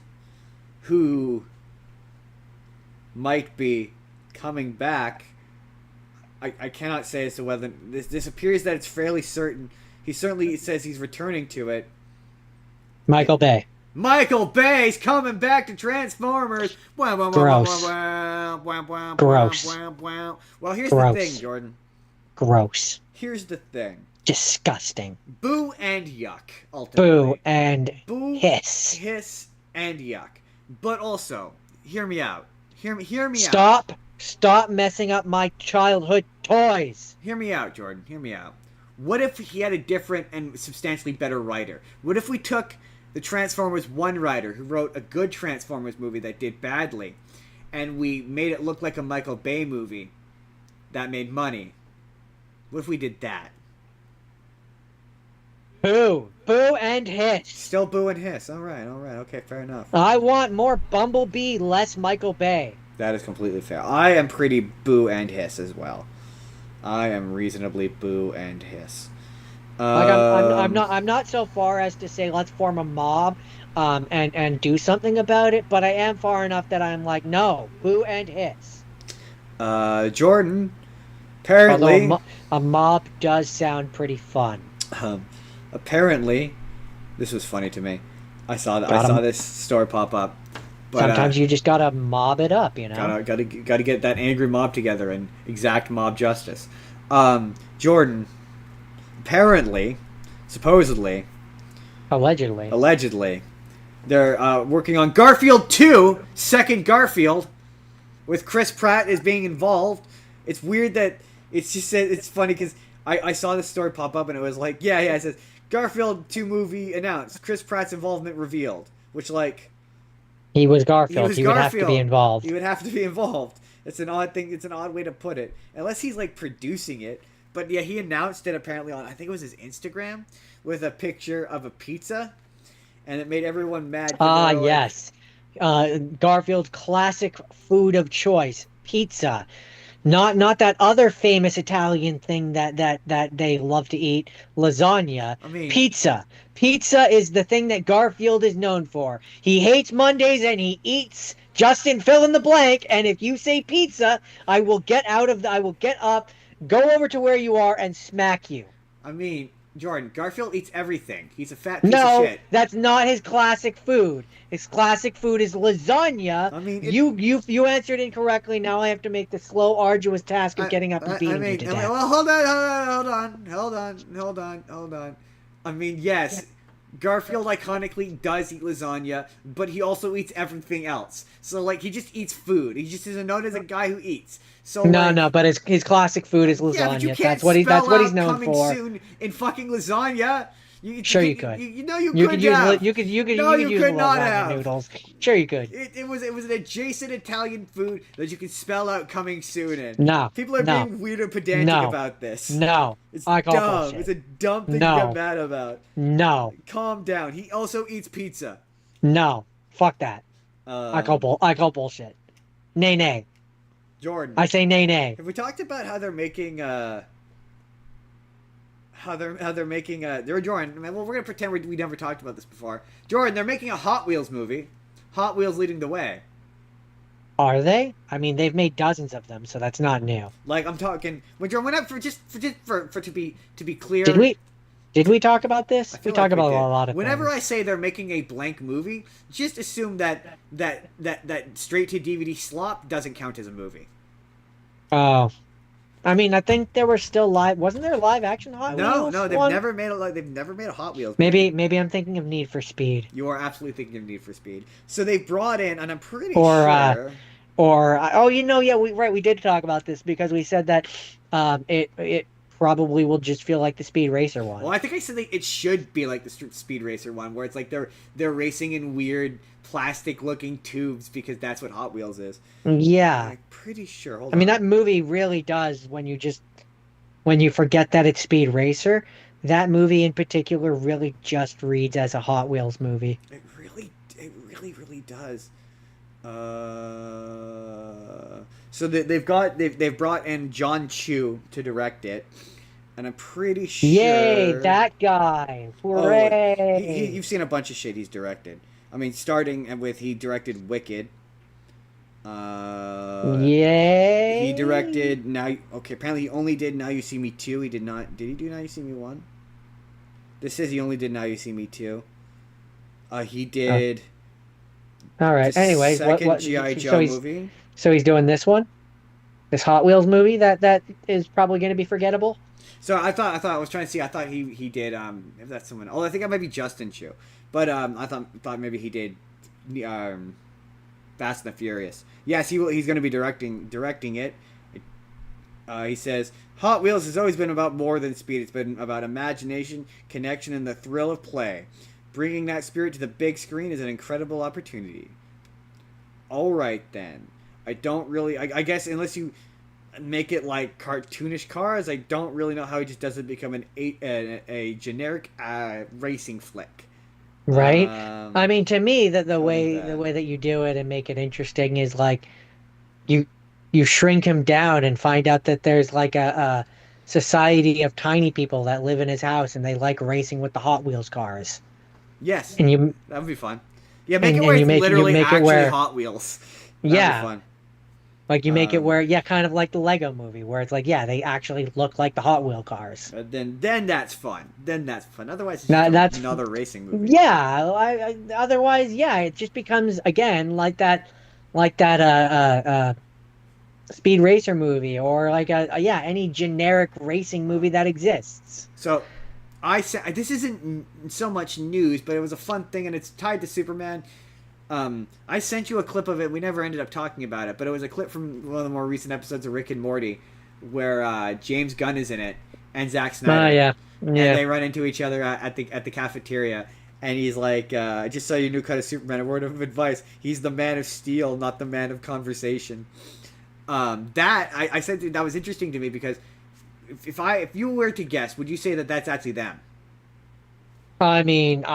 Speaker 2: who might be coming back. I cannot say as to whether this appears that it's fairly certain. He certainly says he's returning to it.
Speaker 1: Michael Bay.
Speaker 2: Michael Bay's coming back to Transformers.
Speaker 1: Gross. Gross.
Speaker 2: Well, here's the
Speaker 1: Gross.
Speaker 2: thing, Jordan.
Speaker 1: Gross.
Speaker 2: Here's the thing.
Speaker 1: Disgusting.
Speaker 2: Boo and yuck, ultimately.
Speaker 1: Boo and
Speaker 2: Boo,
Speaker 1: hiss.
Speaker 2: hiss, and yuck. But also, hear me out. Hear me out.
Speaker 1: Stop messing up my childhood toys.
Speaker 2: Hear me out, Jordan. Hear me out. What if he had a different and substantially better writer? What if we took the Transformers 1 writer who wrote a good Transformers movie that did badly, and we made it look like a Michael Bay movie that made money? What if we did that?
Speaker 1: Boo. Boo and hiss.
Speaker 2: Still boo and hiss. All right. Okay, fair enough.
Speaker 1: I want more Bumblebee, less Michael Bay.
Speaker 2: That is completely fair. I am pretty boo and hiss as well. I am reasonably boo and hiss.
Speaker 1: Like I'm not so far as to say let's form a mob, and do something about it. But I am far enough that I'm like, no, boo and hiss.
Speaker 2: Jordan. Apparently,
Speaker 1: Although a mob does sound pretty fun.
Speaker 2: Apparently, this was funny to me. I saw this story pop up. But,
Speaker 1: sometimes you just gotta mob it up, you know.
Speaker 2: Gotta get that angry mob together and exact mob justice. Jordan, apparently, supposedly, allegedly, they're working on Garfield 2, second Garfield, with Chris Pratt as being involved. It's weird that it's funny because I saw this story pop up and it was like, yeah, it says Garfield 2 movie announced, Chris Pratt's involvement revealed, which like.
Speaker 1: He was Garfield. He would have to be involved.
Speaker 2: He would have to be involved. It's an odd thing. It's an odd way to put it. Unless he's like producing it. But yeah, he announced it apparently on, I think it was his Instagram, with a picture of a pizza. And it made everyone mad.
Speaker 1: Yes. Garfield's classic food of choice, pizza. Not that other famous Italian thing that they love to eat, lasagna.
Speaker 2: I mean,
Speaker 1: pizza. Pizza is the thing that Garfield is known for. He hates Mondays and he eats Justin fill in the blank. And if you say pizza, I will get up, go over to where you are and smack you.
Speaker 2: I mean, Jordan, Garfield eats everything. He's a fat piece of shit.
Speaker 1: No, that's not his classic food. His classic food is lasagna.
Speaker 2: I mean,
Speaker 1: you answered incorrectly. Now I have to make the slow, arduous task of getting up and beating you to death.
Speaker 2: Well, hold on. I mean, yes, Garfield iconically does eat lasagna, but he also eats everything else. So, like, he just eats food. He just isn't known as a guy who eats. So
Speaker 1: No, but his classic food is lasagna.
Speaker 2: Yeah, but you can't
Speaker 1: that's what he's known
Speaker 2: coming
Speaker 1: for.
Speaker 2: soon in fucking lasagna.
Speaker 1: Sure you could.
Speaker 2: You know you
Speaker 1: You
Speaker 2: could
Speaker 1: could use
Speaker 2: have.
Speaker 1: you
Speaker 2: No,
Speaker 1: could
Speaker 2: you
Speaker 1: use a
Speaker 2: could
Speaker 1: little
Speaker 2: not
Speaker 1: ramen
Speaker 2: have.
Speaker 1: noodles. Sure you could.
Speaker 2: It was an adjacent Italian food that you could spell out coming soon in.
Speaker 1: No,
Speaker 2: People are
Speaker 1: no,
Speaker 2: being weird and pedantic
Speaker 1: no,
Speaker 2: about this.
Speaker 1: no.
Speaker 2: It's
Speaker 1: I call
Speaker 2: dumb. It's
Speaker 1: bullshit.
Speaker 2: a dumb thing to get
Speaker 1: No,
Speaker 2: mad about.
Speaker 1: no,
Speaker 2: Calm down. He also eats pizza.
Speaker 1: no. Fuck that.
Speaker 2: Um,
Speaker 1: I call bullshit. Nay, nay.
Speaker 2: Jordan,
Speaker 1: I say nay, nay.
Speaker 2: have we talked about how they're making how they're making they're Jordan? Well, we're gonna pretend we never talked about this before. Jordan, they're making a Hot Wheels movie. Hot Wheels leading the way.
Speaker 1: Are they? I mean, they've made dozens of them, so that's not new.
Speaker 2: Like I'm talking. When Jordan, for to be clear.
Speaker 1: Did we talk about this?
Speaker 2: I
Speaker 1: We
Speaker 2: feel
Speaker 1: talk
Speaker 2: like
Speaker 1: about
Speaker 2: did.
Speaker 1: a lot of
Speaker 2: Whenever
Speaker 1: things.
Speaker 2: I say they're making a blank movie, just assume that straight to DVD slop doesn't count as a movie.
Speaker 1: Oh, I mean, I think there were still live. Wasn't there a live action Hot Wheels?
Speaker 2: No, they've
Speaker 1: one?
Speaker 2: never made a Hot Wheels movie.
Speaker 1: Maybe I'm thinking of Need for Speed.
Speaker 2: You are absolutely thinking of Need for Speed. So they've brought in, and I'm pretty
Speaker 1: Or,
Speaker 2: sure.
Speaker 1: Yeah, we did talk about this because we said that it probably will just feel like the Speed Racer one.
Speaker 2: Well, I think I said it should be like the Speed Racer one, where it's like they're racing in weird plastic-looking tubes because that's what Hot Wheels is.
Speaker 1: Yeah,
Speaker 2: I'm pretty sure. Hold
Speaker 1: I mean
Speaker 2: on.
Speaker 1: that movie really does when you forget that it's Speed Racer. That movie in particular really just reads as a Hot Wheels movie.
Speaker 2: It really does. So they've brought in John Chu to direct it, and I'm pretty sure.
Speaker 1: Yay, that guy! Hooray!
Speaker 2: You've seen a bunch of shit he's directed. I mean, starting with he directed Wicked.
Speaker 1: Yay!
Speaker 2: He directed Now. Okay, apparently he only did Now You See Me 2. He did not. Did he do Now You See Me 1? This says he only did Now You See Me 2. He did.
Speaker 1: All right.
Speaker 2: The
Speaker 1: Anyways,
Speaker 2: second G.I. Joe movie.
Speaker 1: So he's doing this one, this Hot Wheels movie that is probably going to be forgettable.
Speaker 2: So I was trying to see. I thought he did. If that's someone. Oh, I think that might be Justin Chu. But I thought maybe he did. Fast and the Furious. Yes, he's going to be directing it. He says Hot Wheels has always been about more than speed. It's been about imagination, connection, and the thrill of play. Bringing that spirit to the big screen is an incredible opportunity. All right then. I don't really. I guess unless you make it like cartoonish cars, I don't really know how he just doesn't become a generic racing flick.
Speaker 1: Right. I mean, to me, the way
Speaker 2: that.
Speaker 1: that you do it and make it interesting is like you shrink him down and find out that there's like a society of tiny people that live in his house and they like racing with the Hot Wheels cars.
Speaker 2: Yes,
Speaker 1: and
Speaker 2: that would be fun. Yeah, make it where it's literally actually Hot Wheels. That'd be fun.
Speaker 1: Like you make it where, kind of like the Lego movie, where it's like, they actually look like the Hot Wheel cars.
Speaker 2: Then that's fun. Otherwise, it's just another racing movie.
Speaker 1: Yeah, otherwise, it just becomes again like that Speed Racer movie or like any generic racing movie that exists.
Speaker 2: So, this isn't so much news, but it was a fun thing, and it's tied to Superman. I sent you a clip of it. We never ended up talking about it, but it was a clip from one of the more recent episodes of Rick and Morty, where James Gunn is in it and Zack Snyder.
Speaker 1: Yeah.
Speaker 2: And they run into each other at the cafeteria, and he's like, "I just saw your new cut of Superman. A word of advice: he's the man of steel, not the man of conversation." I said that was interesting to me because if you were to guess, would you say that that's actually them?
Speaker 1: I mean,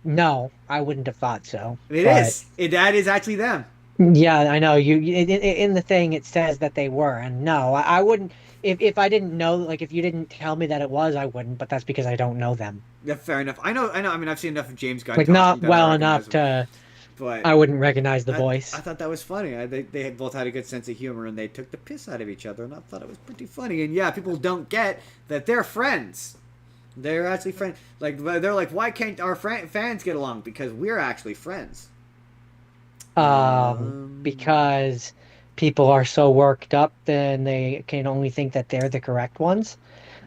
Speaker 1: no, I wouldn't have thought so.
Speaker 2: It is. That is actually them.
Speaker 1: Yeah, I know. In the thing it says that they were, and no, I wouldn't. If I didn't know, like if you didn't tell me that it was, I wouldn't. But that's because I don't know them.
Speaker 2: Yeah, fair enough. I know. I mean, I've seen enough of James Gunn.
Speaker 1: Like not well enough to. But I wouldn't recognize the voice.
Speaker 2: I thought that was funny. They both had a good sense of humor, and they took the piss out of each other, and I thought it was pretty funny. And people don't get that they're friends. They're actually friends. Like they're like, why can't our fans get along? Because we're actually friends.
Speaker 1: Because people are so worked up, then they can only think that they're the correct ones.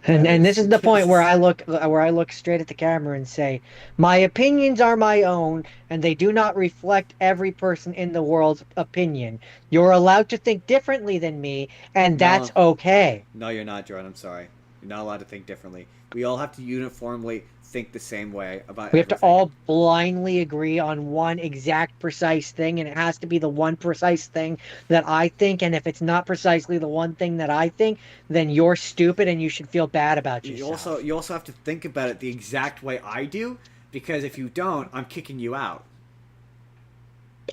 Speaker 1: And this is the point where I look straight at the camera and say, my opinions are my own, and they do not reflect every person in the world's opinion. You're allowed to think differently than me, and that's okay.
Speaker 2: No, you're not, Jordan. I'm sorry. You're not allowed to think differently. We all have to uniformly think the same way about
Speaker 1: We have to
Speaker 2: everything.
Speaker 1: all blindly agree on one exact precise thing, and it has to be the one precise thing that I think. And if it's not precisely the one thing that I think, then you're stupid and you should feel bad about yourself.
Speaker 2: You also have to think about it the exact way I do, because if you don't, I'm kicking you out.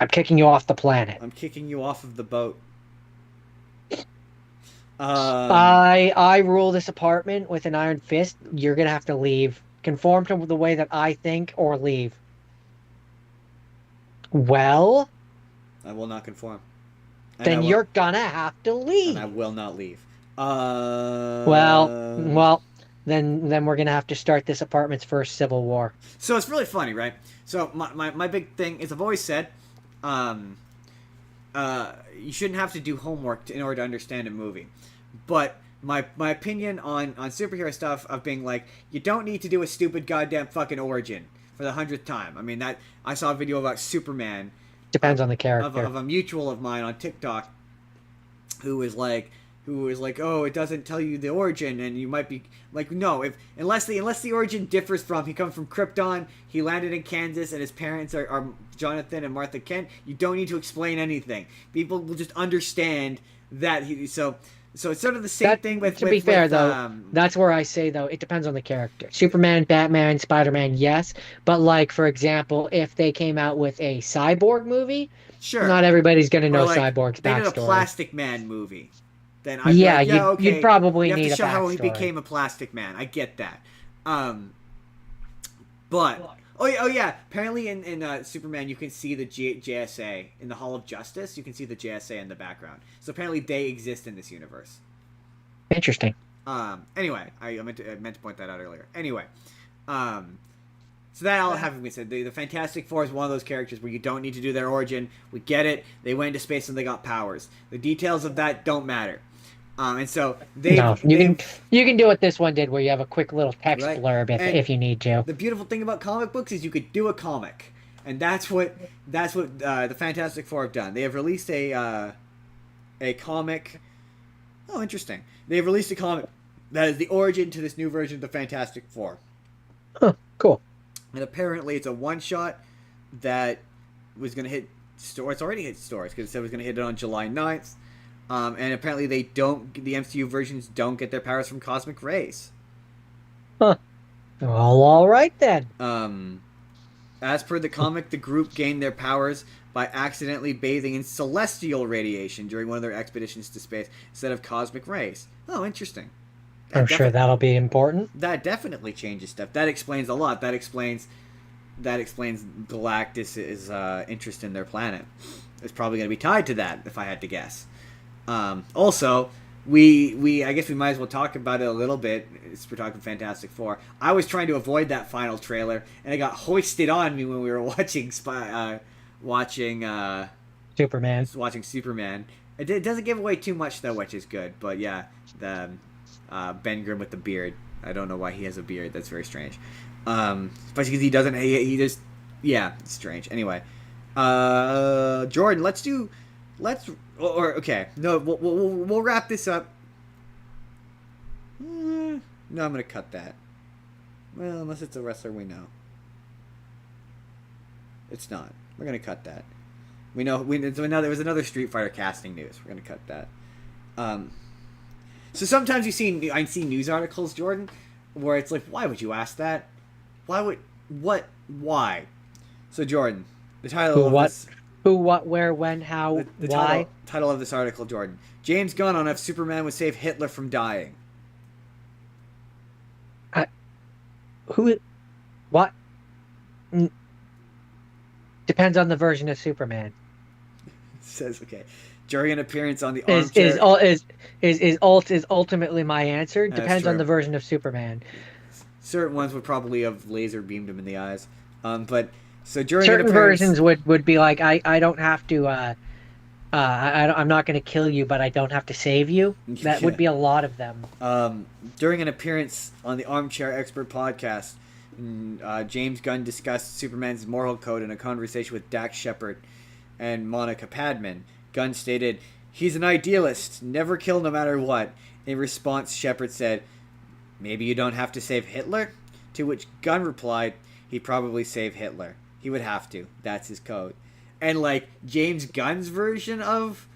Speaker 1: I'm kicking you off the planet.
Speaker 2: I'm kicking you off of the boat. Um,
Speaker 1: I rule this apartment with an iron fist. You're gonna have to leave. Conform to the way that I think or leave. Well,
Speaker 2: I will not conform, and I
Speaker 1: then
Speaker 2: will,
Speaker 1: you're gonna have to
Speaker 2: and I
Speaker 1: leave.
Speaker 2: will not leave.
Speaker 1: Well, well, then we're gonna have to start this apartment's first civil war.
Speaker 2: So it's really funny, right? So my big thing is I've always said, um, you shouldn't have to do homework in order to understand a movie. But my opinion on superhero stuff of being like, you don't need to do a stupid goddamn fucking origin for the 100th time. I mean, that I saw a video about Superman
Speaker 1: Depends on the
Speaker 2: of
Speaker 1: character.
Speaker 2: a mutual of mine on TikTok who was like oh, it doesn't tell you the origin, and you might be like, no, if unless the origin differs from he comes from Krypton, he landed in Kansas, and his parents are Jonathan and Martha Kent, you don't need to explain anything. People will just understand that so it's sort of the same
Speaker 1: That,
Speaker 2: thing with
Speaker 1: to be fair, though,
Speaker 2: um,
Speaker 1: that's where I say, though, it depends on the character. Superman, Batman, Spider-Man, yes. But, like, for example, if they came out with a Cyborg movie,
Speaker 2: sure,
Speaker 1: not everybody's going to
Speaker 2: or
Speaker 1: know
Speaker 2: like
Speaker 1: Cyborg's
Speaker 2: they did a
Speaker 1: backstory.
Speaker 2: Plastic Man movie, then I'd be
Speaker 1: Yeah,
Speaker 2: like, yeah,
Speaker 1: you'd
Speaker 2: okay,
Speaker 1: probably
Speaker 2: you have to
Speaker 1: need a
Speaker 2: show how he
Speaker 1: backstory.
Speaker 2: became a Plastic Man. I get that. But oh yeah, apparently in Superman you can see the JSA in the Hall of Justice. You can see the JSA in the background. So apparently they exist in this universe.
Speaker 1: Interesting.
Speaker 2: Anyway, I meant to point that out earlier. Anyway, so that all having been said, the Fantastic Four is one of those characters where you don't need to do their origin. We get it. They went into space and they got powers. The details of that don't matter. And so
Speaker 1: No, you can do what this one did, where you have a quick little text
Speaker 2: right,
Speaker 1: blurb
Speaker 2: and
Speaker 1: if you need to.
Speaker 2: the beautiful thing about comic books is you could do a comic, and that's what the Fantastic Four have done. They have released a comic. Oh, interesting. They've released a comic that is the origin to this new version of the Fantastic Four,
Speaker 1: Huh, cool.
Speaker 2: and apparently it's a one shot that was going to hit stores. It's already hit stores because it said it was going to hit it on July 9th. And apparently the MCU versions don't get their powers from cosmic rays.
Speaker 1: Huh. Well, all right then.
Speaker 2: As per the comic, the group gained their powers by accidentally bathing in celestial radiation during one of their expeditions to space instead of cosmic rays. Oh, interesting.
Speaker 1: I'm sure that'll be important.
Speaker 2: That definitely changes stuff. That explains a lot. That explains Galactus' interest in their planet. It's probably going to be tied to that, if I had to guess. Also, we I guess we might as well talk about it a little bit. We're talking Fantastic Four. I was trying to avoid that final trailer, and it got hoisted on me when we were watching watching Superman. It doesn't give away too much though, which is good. But yeah, the Ben Grimm with the beard. I don't know why he has a beard. That's very strange. Especially because he doesn't. He just it's strange. Anyway, Jordan, okay. No, we'll wrap this up. No, I'm gonna cut that. Well, unless it's a wrestler we know. It's not. We're gonna cut that. We know. There was another Street Fighter casting news. We're gonna cut that. So sometimes I see news articles, Jordan, where it's like, why would you ask that? Why? So Jordan, the title of this.
Speaker 1: Who, what, where, when, how,
Speaker 2: The
Speaker 1: why?
Speaker 2: title of this article, Jordan. James Gunn on if Superman would save Hitler from dying.
Speaker 1: Who? What? Depends on the version of Superman.
Speaker 2: It says, okay. During an appearance on the armchair...
Speaker 1: Is ultimately my answer. Depends on
Speaker 2: true.
Speaker 1: the version of Superman.
Speaker 2: Certain ones would probably have laser beamed him in the eyes. But... So during
Speaker 1: Certain
Speaker 2: an appearance,
Speaker 1: versions would be like, I don't have to I'm not going to kill you, but I don't have to save you. That would be a lot of them.
Speaker 2: During an appearance on the Armchair Expert podcast, James Gunn discussed Superman's moral code in a conversation with Dax Shepard and Monica Padman. Gunn stated, "He's an idealist, never kill no matter what." In response, Shepard said, Maybe you don't have to save Hitler? To which Gunn replied, he'd probably save Hitler. He would have to. That's his code. And like James Gunn's version of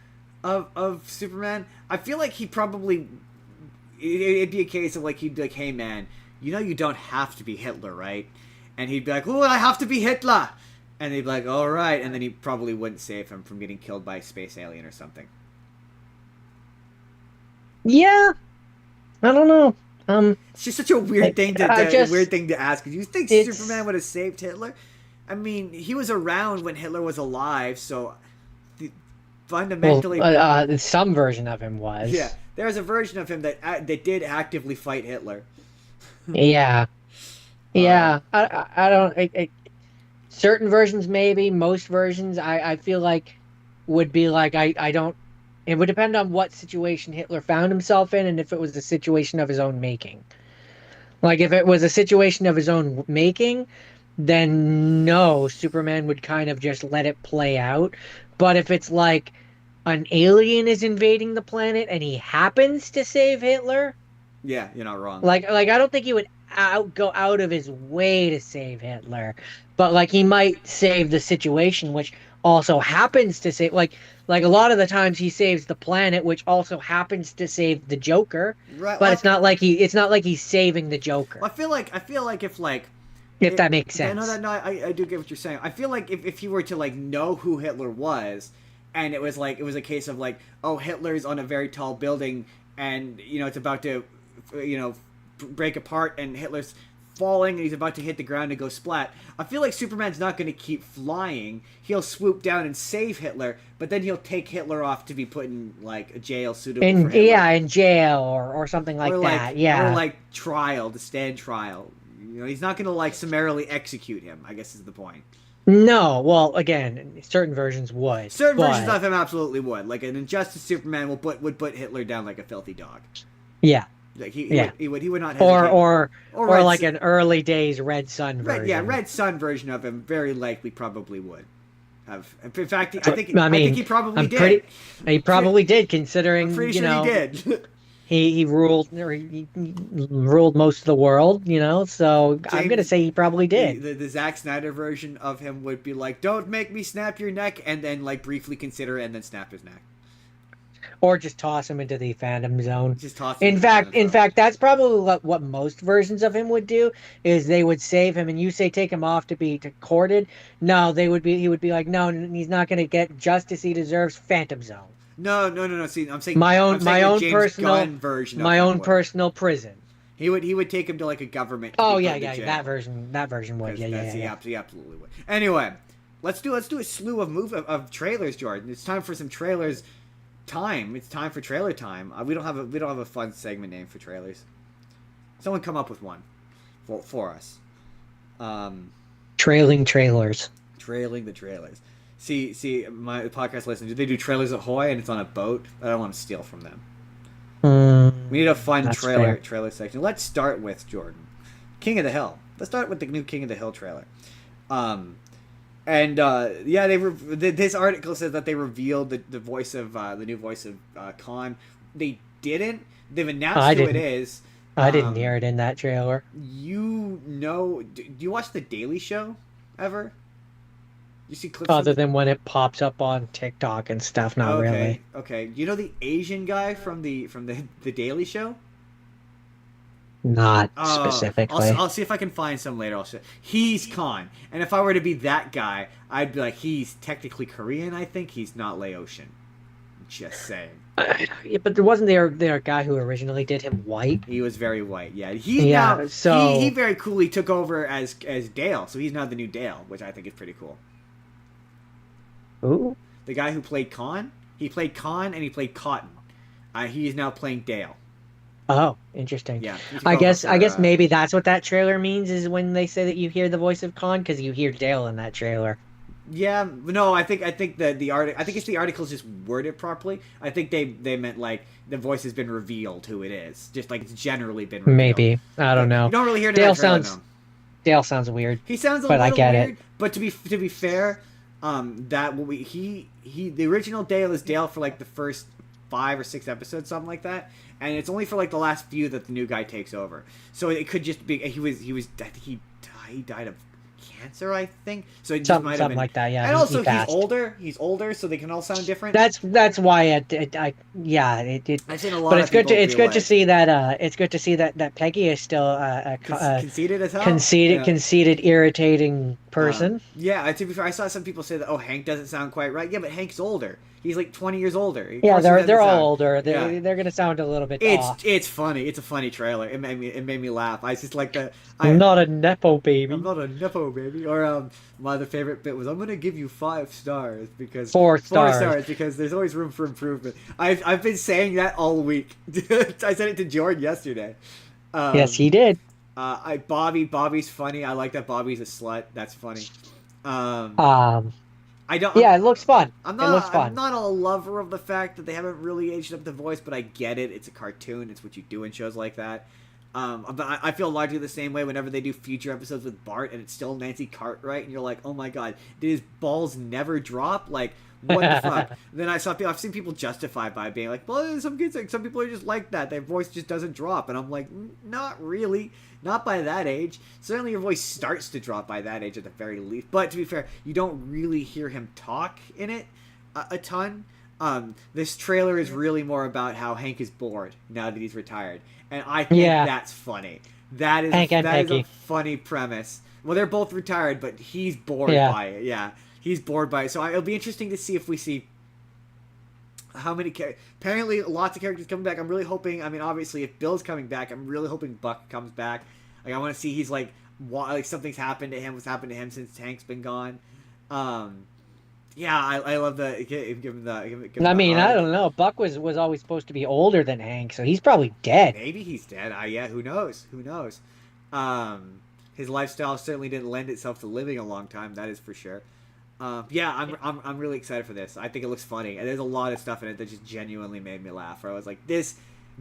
Speaker 2: Superman, I feel like he probably it'd be a case of like he'd be like, hey man, you know you don't have to be Hitler, right? And he'd be like, oh, I have to be Hitler. And they'd be like, all right. And then he probably wouldn't save him from getting killed by a space alien or something.
Speaker 1: Yeah, I don't know.
Speaker 2: It's just such a weird thing weird thing to ask. Do you think Superman would have saved Hitler? I mean, he was around when Hitler was alive, so fundamentally,
Speaker 1: some version of him was.
Speaker 2: Yeah, there's a version of him that did actively fight Hitler.
Speaker 1: Yeah, yeah. I don't. Certain versions, maybe. Most versions, I feel like would be like I don't. It would depend on what situation Hitler found himself in, and if it was a situation of his own making. Like if it was a situation of his own making, then no, Superman would kind of just let it play out. But if it's like an alien is invading the planet and he happens to save Hitler,
Speaker 2: yeah, you're not wrong.
Speaker 1: Like I don't think he would go out of his way to save Hitler, but like he might save the situation, which also happens to save like a lot of the times he saves the planet, which also happens to save the Joker.
Speaker 2: Right,
Speaker 1: but it's not like he's saving the Joker.
Speaker 2: I feel like
Speaker 1: if that makes sense.
Speaker 2: I do get what you're saying. I feel like if you were to like know who Hitler was, and it was a case of like, oh, Hitler's on a very tall building, and you know it's about to, you know, break apart, and Hitler's falling, and he's about to hit the ground and go splat. I feel like Superman's not going to keep flying. He'll swoop down and save Hitler, but then he'll take Hitler off to be put in like a jail suitable for Hitler.
Speaker 1: Yeah, in jail or something like that. Yeah,
Speaker 2: or like trial to stand trial. You know, he's not going to like summarily execute him, I guess is the point.
Speaker 1: No, well, again, certain versions would.
Speaker 2: Certain versions of him absolutely would. Like an Injustice Superman would put Hitler down like a filthy dog.
Speaker 1: Yeah.
Speaker 2: Like he would not hesitate.
Speaker 1: Or like an early days Red Sun version.
Speaker 2: Red Sun version of him very likely probably would have. In fact, I think he probably did.
Speaker 1: He probably did, considering
Speaker 2: I'm pretty sure he did.
Speaker 1: He ruled most of the world, you know. So I'm gonna say he probably did.
Speaker 2: The Zack Snyder version of him would be like, "Don't make me snap your neck," and then like briefly consider it and then snap his neck.
Speaker 1: Or just toss him into the Phantom Zone.
Speaker 2: Just toss him.
Speaker 1: In fact, that's probably what most versions of him would do. Is they would save him, and you say take him off to be courted. No, he would be like, no, he's not going to get justice he deserves. Phantom Zone.
Speaker 2: No. See, I'm saying
Speaker 1: my own personal
Speaker 2: version.
Speaker 1: My own personal prison.
Speaker 2: He would take him to like a government.
Speaker 1: Oh yeah, that version would. Yeah.
Speaker 2: He absolutely would. Anyway, let's do a slew of trailers, Jordan. It's time for some trailers. It's time for trailer time. We don't have a fun segment name for trailers. Someone come up with one for us.
Speaker 1: Trailing trailers.
Speaker 2: Trailing the trailers. See, my podcast listeners, do they do Trailers Ahoy and it's on a boat? I don't want to steal from them. We need a fun trailer section. Let's start with Jordan, King of the Hill. Let's start with the new King of the Hill trailer. This article says that they revealed the voice of the new voice of Khan. They didn't. They've announced who it is.
Speaker 1: I didn't hear it in that trailer.
Speaker 2: You know? Do you watch The Daily Show ever? You see clips
Speaker 1: other than when it pops up on TikTok and stuff? Not really.
Speaker 2: Okay. You know the Asian guy from the Daily Show?
Speaker 1: Not specifically.
Speaker 2: I'll see if I can find some later. He's Khan, and if I were to be that guy, I'd be like, he's technically Korean. I think he's not Laotian. Just saying.
Speaker 1: Yeah, but there wasn't there a guy who originally did him white.
Speaker 2: He was very white. Yeah. He very coolly took over as Dale, so he's now the new Dale, which I think is pretty cool.
Speaker 1: Who?
Speaker 2: The guy who played Khan. He played Khan and he played Cotton. He is now playing Dale.
Speaker 1: Oh, interesting.
Speaker 2: Yeah.
Speaker 1: I guess maybe that's what that trailer means, is when they say that you hear the voice of Khan, because you hear Dale in that trailer.
Speaker 2: Yeah, no, I think that I think it's the article's just worded properly. I think they meant like the voice has been revealed who it is, just like it's generally been revealed.
Speaker 1: Maybe, I don't know.
Speaker 2: You don't really hear
Speaker 1: Dale
Speaker 2: that trailer,
Speaker 1: sounds. Dale sounds weird.
Speaker 2: He sounds a
Speaker 1: little
Speaker 2: weird.
Speaker 1: It.
Speaker 2: But to be fair, the original Dale is Dale for like the first 5 or 6 episodes, something like that, and it's only for like the last few that the new guy takes over. So it could just be he was I think he died of cancer, I think. So it just might have
Speaker 1: Something
Speaker 2: been.
Speaker 1: like that. Yeah,
Speaker 2: And
Speaker 1: he
Speaker 2: also he's
Speaker 1: passed.
Speaker 2: older. He's older, so they can all sound different.
Speaker 1: That's why I yeah it
Speaker 2: I've seen a lot
Speaker 1: but
Speaker 2: of people
Speaker 1: it's
Speaker 2: be
Speaker 1: good to
Speaker 2: like
Speaker 1: see that it's good to see that Peggy is still
Speaker 2: conceited as hell. Yeah.
Speaker 1: conceited irritating person.
Speaker 2: Yeah, to be fair, I saw some people say that, oh, Hank doesn't sound quite right. Yeah, but Hank's older. He's like 20 years older. Of
Speaker 1: Yeah,
Speaker 2: course he doesn't
Speaker 1: they're all
Speaker 2: sound.
Speaker 1: older.
Speaker 2: Yeah.
Speaker 1: They're gonna sound a little bit off.
Speaker 2: It's funny. It's a funny trailer. It made me laugh. I just like the
Speaker 1: I'm
Speaker 2: I
Speaker 1: not a nepo
Speaker 2: I'm
Speaker 1: baby.
Speaker 2: not a nepo baby. Or my other favorite bit was, I'm gonna give you 5 stars because
Speaker 1: 4 stars.
Speaker 2: because there's always room for improvement. I've been saying that all week. I said it to Jordan yesterday.
Speaker 1: Yes,
Speaker 2: Um,
Speaker 1: he did.
Speaker 2: Bobby's funny. I like that Bobby's a slut. That's funny. Um,
Speaker 1: Um,
Speaker 2: I don't.
Speaker 1: yeah, it looks fun.
Speaker 2: I'm
Speaker 1: It looks
Speaker 2: not. I'm
Speaker 1: fun.
Speaker 2: not a lover of the fact that they haven't really aged up the voice, but I get it. It's a cartoon. It's what you do in shows like that. But I feel largely the same way whenever they do future episodes with Bart and it's still Nancy Cartwright, and you're like, oh my god, did his balls never drop? Like, what the fuck? Then I've seen people justify by being like, well, some people are just like that. Their voice just doesn't drop, and I'm like, not really, not by that age. Certainly, your voice starts to drop by that age at the very least. But to be fair, you don't really hear him talk in it a ton. This trailer is really more about how Hank is bored now that he's retired, and I think that's funny.
Speaker 1: Hank and
Speaker 2: that is a
Speaker 1: Peggy.
Speaker 2: funny premise. Well, they're both retired, but he's bored
Speaker 1: Yeah.
Speaker 2: by it. Yeah, he's bored by it. So it'll be interesting to see if we see how many. Apparently, lots of characters coming back. I'm really hoping. I mean, obviously, if Bill's coming back, I'm really hoping Buck comes back. Like, I want to see he's like something's happened to him. What's happened to him since Hank's been gone? Yeah, I love the give him the. Give him
Speaker 1: I
Speaker 2: the
Speaker 1: mean, I
Speaker 2: hug.
Speaker 1: don't know. Buck was always supposed to be older than Hank, so he's probably dead.
Speaker 2: Maybe he's dead. Yeah, who knows? Who knows? His lifestyle certainly didn't lend itself to living a long time. That is for sure. Yeah, I'm really excited for this. I think it looks funny, and there's a lot of stuff in it that just genuinely made me laugh. Where I was like, this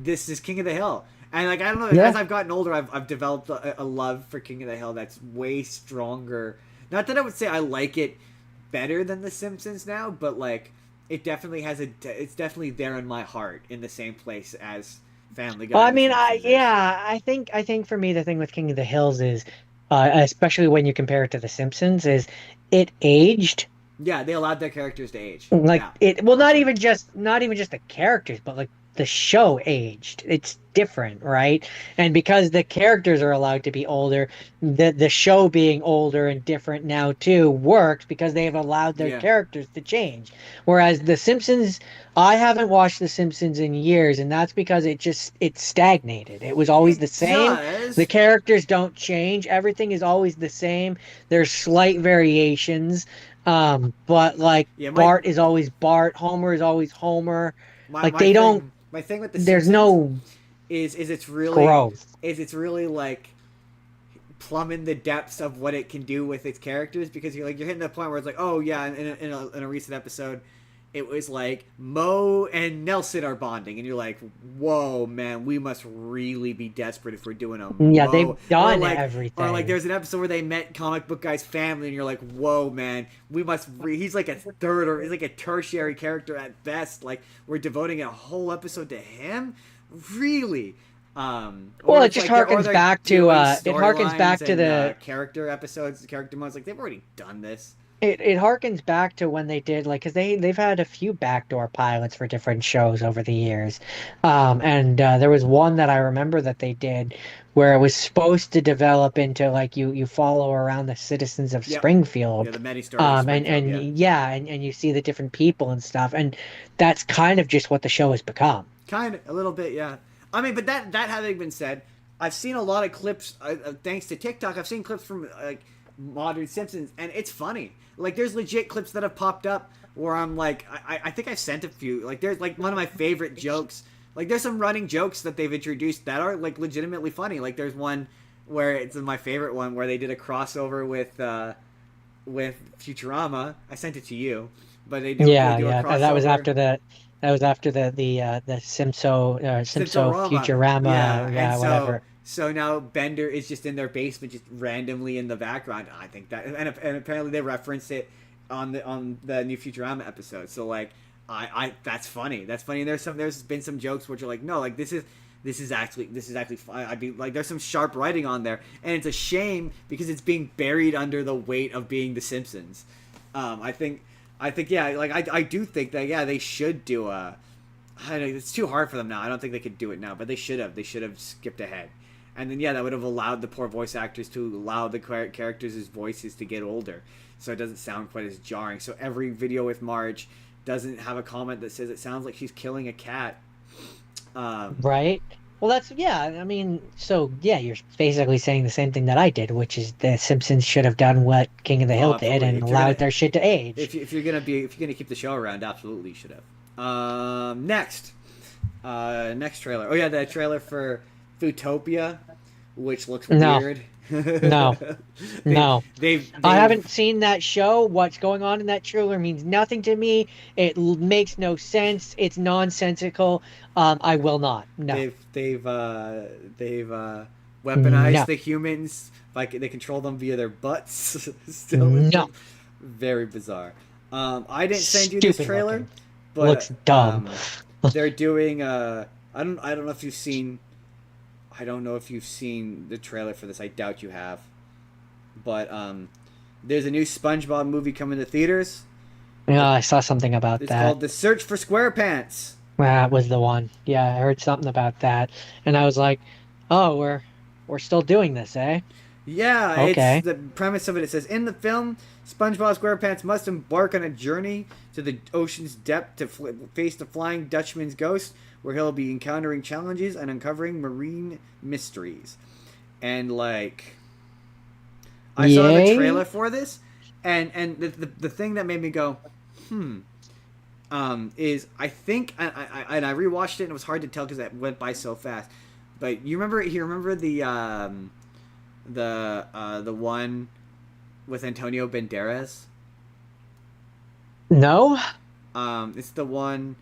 Speaker 2: is King of the Hill, and like I don't know.
Speaker 1: Yeah.
Speaker 2: As I've gotten older, I've developed a love for King of the Hill that's way stronger. Not that I would say I like it better than The Simpsons now, but like it definitely has it's definitely there in my heart in the same place as Family Guy.
Speaker 1: Well, I
Speaker 2: and The
Speaker 1: mean,
Speaker 2: Simpsons is.
Speaker 1: I think for me the thing with King of the Hills is, especially when you compare it to The Simpsons, is it aged
Speaker 2: Yeah, they allowed their characters to age.
Speaker 1: like
Speaker 2: Yeah.
Speaker 1: it. Well, not even just the characters, but like the show aged. It's different, right? And because the characters are allowed to be older, the show being older and different now too works because they have allowed their
Speaker 2: Yeah.
Speaker 1: characters to change. Whereas The Simpsons, I haven't watched The Simpsons in years, and that's because it stagnated. It was always the same.
Speaker 2: does.
Speaker 1: The characters don't change. Everything is always the same. There's slight variations. But like
Speaker 2: Yeah,
Speaker 1: Bart is always Bart, Homer is always Homer. Like
Speaker 2: my
Speaker 1: they
Speaker 2: thing,
Speaker 1: don't.
Speaker 2: My thing with the
Speaker 1: There's
Speaker 2: Simpsons
Speaker 1: no
Speaker 2: is it's really
Speaker 1: growth.
Speaker 2: it's really like plumbing the depths of what it can do with its characters, because you're hitting the point where it's like, oh yeah, in a recent episode it was like Mo and Nelson are bonding, and you're like, whoa man, we must really be desperate if we're doing a
Speaker 1: Yeah,
Speaker 2: Mo.
Speaker 1: they've done
Speaker 2: or like,
Speaker 1: everything.
Speaker 2: Or like there's an episode where they met comic book guy's family, and you're like, whoa man, we must he's like a third, or he's like a tertiary character at best, like we're devoting a whole episode to him, really.
Speaker 1: Well, it just harkens back to the
Speaker 2: character episodes, character modes. Like they've already done this.
Speaker 1: it harkens back to when they did, like, because they've had a few backdoor pilots for different shows over the years, and there was one that I remember that they did where it was supposed to develop into like you follow around the citizens of
Speaker 2: Yep.
Speaker 1: Springfield,
Speaker 2: Yeah, the many stories. Of Springfield,
Speaker 1: and you see the different people and stuff, and that's kind of just what the show has become.
Speaker 2: kind of a little bit, yeah. I mean, but that having been said, I've seen a lot of clips thanks to TikTok. I've seen clips from like modern Simpsons, and it's funny. Like there's legit clips that have popped up where I'm like, I think I've sent a few. Like there's like one of my favorite jokes. Like there's some running jokes that they've introduced that are like legitimately funny. Like there's one where it's my favorite one where they did a crossover with Futurama. I sent it to you, but they do a crossover.
Speaker 1: That was after the Simpso Futurama,
Speaker 2: and
Speaker 1: whatever.
Speaker 2: So now Bender is just in their basement, just randomly in the background. I think that, and apparently they reference it on the new Futurama episode. So like, I that's funny. That's funny. And there's been some jokes which are like, no, like this is actually I'd be like, there's some sharp writing on there, and it's a shame because it's being buried under the weight of being The Simpsons. I think yeah, like I do think that yeah, they should do a. I don't know, it's too hard for them now. I don't think they could do it now, but they should have. They should have skipped ahead, and then yeah, that would have allowed the poor voice actors to allow the characters' voices to get older, so it doesn't sound quite as jarring. So every video with Marge doesn't have a comment that says it sounds like she's killing a cat.
Speaker 1: Right. Well, that's yeah. I mean, so yeah, you're basically saying the same thing that I did, which is the Simpsons should have done what King of the Hill did
Speaker 2: Absolutely.
Speaker 1: and allowed their shit to age.
Speaker 2: If you're gonna keep the show around, absolutely you should have. Next trailer. Oh yeah, the trailer for Foodtopia, which looks weird.
Speaker 1: No. No.
Speaker 2: They've
Speaker 1: I haven't seen that show. What's going on in that trailer means nothing to me. It makes no sense. It's nonsensical. I will not. No.
Speaker 2: They've weaponized the humans. Like they control them via their butts. Still,
Speaker 1: no.
Speaker 2: Very bizarre. I didn't send you this trailer,
Speaker 1: looking.
Speaker 2: but
Speaker 1: Looks dumb.
Speaker 2: They're doing. I don't know if you've seen. I don't know if you've seen the trailer for this. I doubt you have. But there's a new SpongeBob movie coming to theaters.
Speaker 1: Yeah, I saw something about
Speaker 2: It's
Speaker 1: that.
Speaker 2: called The Search for SquarePants.
Speaker 1: That was the one. Yeah, I heard something about that, and I was like, "Oh, we're still doing this, eh?"
Speaker 2: Yeah,
Speaker 1: okay.
Speaker 2: It's the premise of it. It says in the film, SpongeBob SquarePants must embark on a journey to the ocean's depth to face the Flying Dutchman's ghost, where he'll be encountering challenges and uncovering marine mysteries. And like, I saw the trailer for this, and the thing that made me go, is I think I rewatched it and it was hard to tell because it went by so fast. But you remember the one with Antonio Banderas?
Speaker 1: No.
Speaker 2: It's the one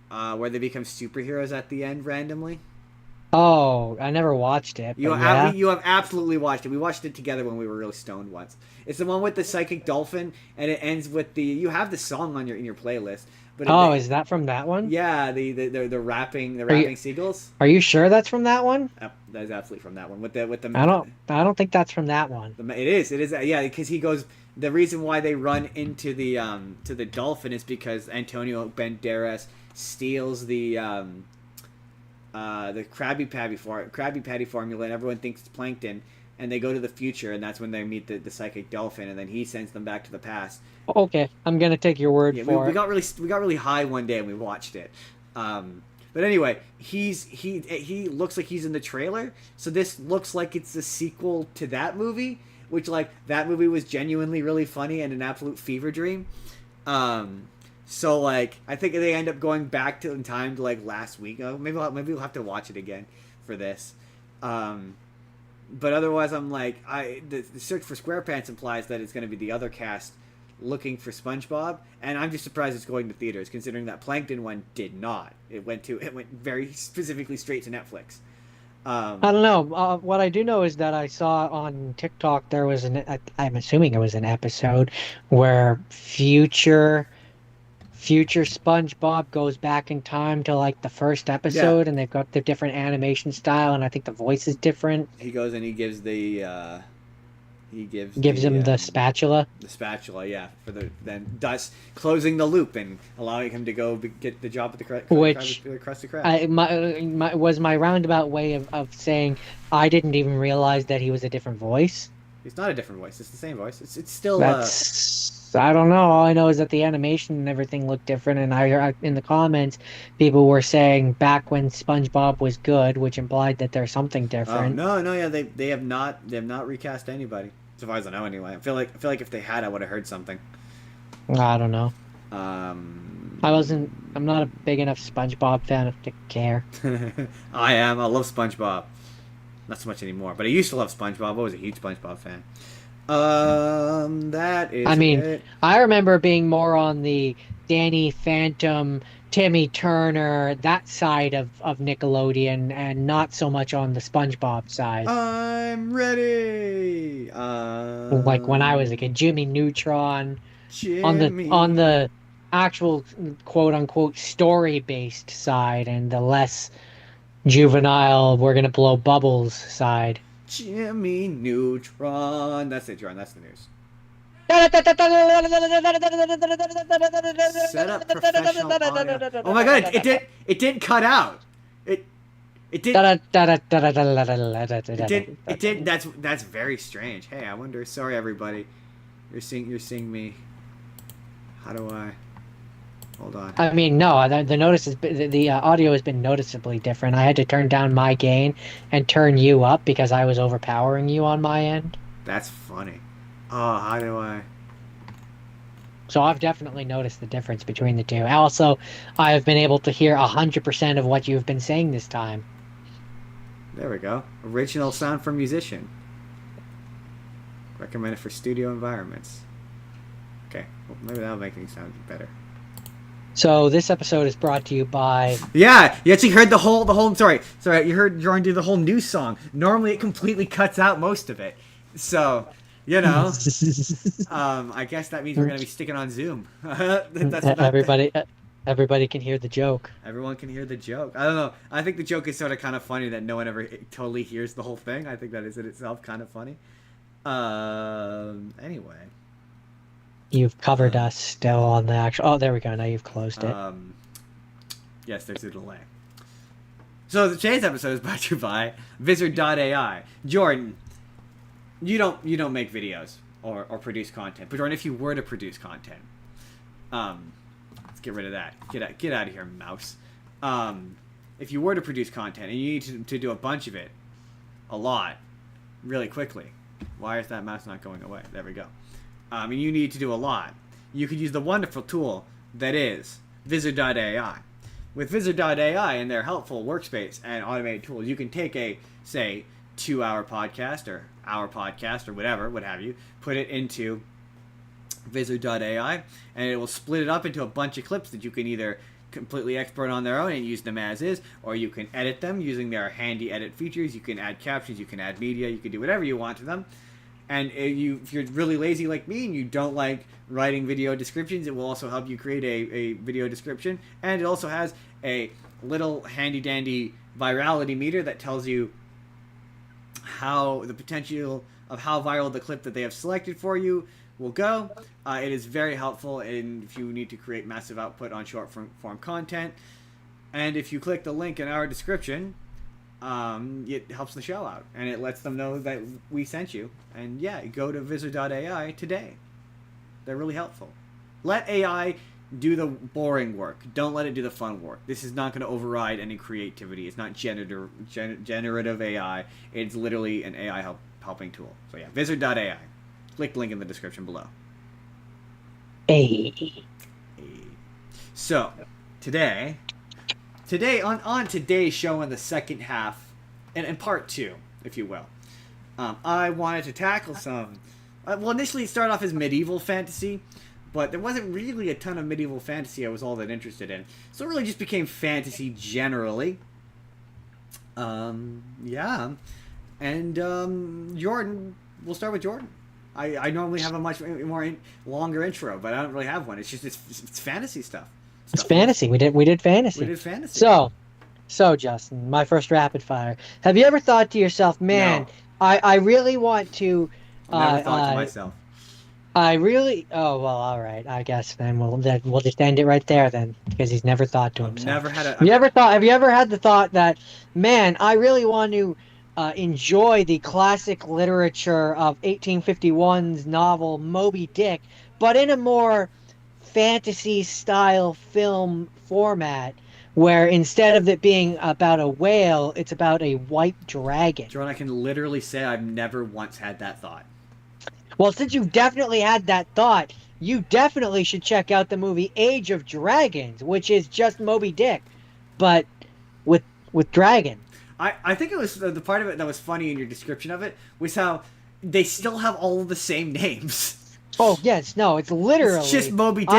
Speaker 2: where they become superheroes at the end randomly.
Speaker 1: Oh, I never watched it.
Speaker 2: You
Speaker 1: yeah.
Speaker 2: have absolutely watched it. We watched it together when we were really stoned once. It's the one with the psychic dolphin, and it ends with the. You have the song on in your playlist. But
Speaker 1: is that from that one?
Speaker 2: Yeah, the rapping seagulls.
Speaker 1: Are you sure that's from that one?
Speaker 2: That is absolutely from that one. With the.
Speaker 1: I don't think that's from that one.
Speaker 2: It is. Yeah, because he goes. The reason why they run into the to the dolphin is because Antonio Banderas steals the Krabby Patty formula, and everyone thinks it's plankton, and they go to the future, and that's when they meet the psychic dolphin, and then he sends them back to the past.
Speaker 1: Okay, I'm gonna take your word for it.
Speaker 2: We got really high one day and we watched it. But anyway, he looks like he's in the trailer, so this looks like it's a sequel to that movie, which like that movie was genuinely really funny and an absolute fever dream. So like I think they end up going back in time to like last week. Maybe we'll have to watch it again for this. But otherwise, I'm like the Search for SquarePants implies that it's going to be the other cast looking for SpongeBob, and I'm just surprised it's going to theaters considering that Plankton one did not. It went very specifically straight to Netflix.
Speaker 1: I don't know. What I do know is that I saw on TikTok there was I'm assuming it was an episode where future SpongeBob goes back in time to like the first episode, and they've got the different animation style, and I think the voice is different.
Speaker 2: He goes and he gives
Speaker 1: him the spatula.
Speaker 2: The spatula, yeah, thus closing the loop and allowing him to go get the job at the Krusty Krab.
Speaker 1: Was my roundabout way of saying I didn't even realize that he was a different voice.
Speaker 2: It's not a different voice. It's the same voice. It's still.
Speaker 1: I don't know. All I know is that the animation and everything looked different, and I in the comments, people were saying back when SpongeBob was good, which implied that there's something different.
Speaker 2: No, they have not recast anybody, as far as I know. Anyway, I feel like if they had, I would have heard something.
Speaker 1: I don't know. I'm not a big enough SpongeBob fan to care.
Speaker 2: I am. I love SpongeBob. Not so much anymore, but I used to love SpongeBob. I was a huge SpongeBob fan. That is.
Speaker 1: I mean,
Speaker 2: it.
Speaker 1: I remember being more on the Danny Phantom, Timmy Turner, that side of Nickelodeon, and not so much on the SpongeBob side.
Speaker 2: I'm ready.
Speaker 1: Like when I was a kid, Jimmy Neutron,
Speaker 2: Jimmy.
Speaker 1: on the actual quote unquote story based side and the less juvenile we're gonna blow bubbles side.
Speaker 2: Jimmy Neutron. That's it, John. That's the news. Set up professional audio. Oh my god! It did. It didn't cut out. It. It did. It did. It did. That's very strange. Hey, I wonder. Sorry, everybody. You're seeing me. How do I? Hold on.
Speaker 1: I mean, no, the notice is the audio has been noticeably different. I had to turn down my gain and turn you up because I was overpowering you on my end.
Speaker 2: That's funny. Oh, how do I?
Speaker 1: So I've definitely noticed the difference between the two. Also, I have been able to hear 100% of what you've been saying this time.
Speaker 2: There we go. Original sound for musician. Recommended for studio environments. Okay, well, maybe that'll make things sound better.
Speaker 1: So this episode is brought to you by...
Speaker 2: Yeah, you actually heard the whole, sorry, you heard Jordan do the whole new song. Normally it completely cuts out most of it. So, you know, I guess that means we're going to be sticking on Zoom.
Speaker 1: Everybody can hear the joke.
Speaker 2: Everyone can hear the joke. I don't know. I think the joke is sort of kind of funny that no one ever totally hears the whole thing. I think that is in itself kind of funny. Anyway.
Speaker 1: You've covered us still on the actual... Oh, there we go. Now you've closed it.
Speaker 2: Yes, there's a delay. So today's episode is brought to you by Vizard.ai. Jordan, you don't make videos or produce content. But Jordan, if you were to produce content, let's get rid of that. Get out of here, mouse. If you were to produce content and you need to do a bunch of it, a lot, really quickly. Why is that mouse not going away? There we go. And you need to do a lot. You could use the wonderful tool that is Vizard.ai. With Vizard.ai and their helpful workspace and automated tools, you can take a, say, 2-hour podcast or hour podcast or whatever, what have you, put it into Vizard.ai, and it will split it up into a bunch of clips that you can either completely export on their own and use them as is, or you can edit them using their handy edit features. You can add captions, you can add media, you can do whatever you want to them. And if you're really lazy like me and you don't like writing video descriptions, it will also help you create a video description. And it also has a little handy-dandy virality meter that tells you how the potential of how viral the clip that they have selected for you will go. It is very helpful if you need to create massive output on short form content. And if you click the link in our description, it helps the show out, and it lets them know that we sent you. And yeah, go to Vizard.ai today. They're really helpful. Let AI do the boring work. Don't let it do the fun work. This is not going to override any creativity. It's not generative AI. It's literally an AI helping tool. So yeah, Vizard.ai. Click link in the description below.
Speaker 1: Hey.
Speaker 2: So, today on today's show in the second half, and in part 2, if you will, I wanted to tackle some... well, initially it started off as medieval fantasy, but there wasn't really a ton of medieval fantasy I was all that interested in. So it really just became fantasy generally. Yeah. And, Jordan, we'll start with Jordan. I normally have a much more longer intro, but I don't really have one. It's just, it's fantasy stuff.
Speaker 1: It's fantasy. We did fantasy.
Speaker 2: We did fantasy.
Speaker 1: So Justin, my first rapid fire. Have you ever thought to yourself, man,
Speaker 2: No.
Speaker 1: I really want to...
Speaker 2: I never thought to myself.
Speaker 1: I really... Oh, well, all right. I guess then we'll just end it right there then, because he's never thought to himself.
Speaker 2: Never had a...
Speaker 1: Have you ever had the thought that, man, I really want to enjoy the classic literature of 1851's novel Moby Dick, but in a more fantasy-style film format, where instead of it being about a whale, it's about a white dragon.
Speaker 2: Jordan, I can literally say I've never once had that thought.
Speaker 1: Well, since you definitely had that thought, you definitely should check out the movie Age of Dragons, which is just Moby Dick, but with dragon.
Speaker 2: I think it was the part of it that was funny in your description of it was how they still have all of the same names.
Speaker 1: Oh yes, no, it's literally
Speaker 2: It's just Moby Dick.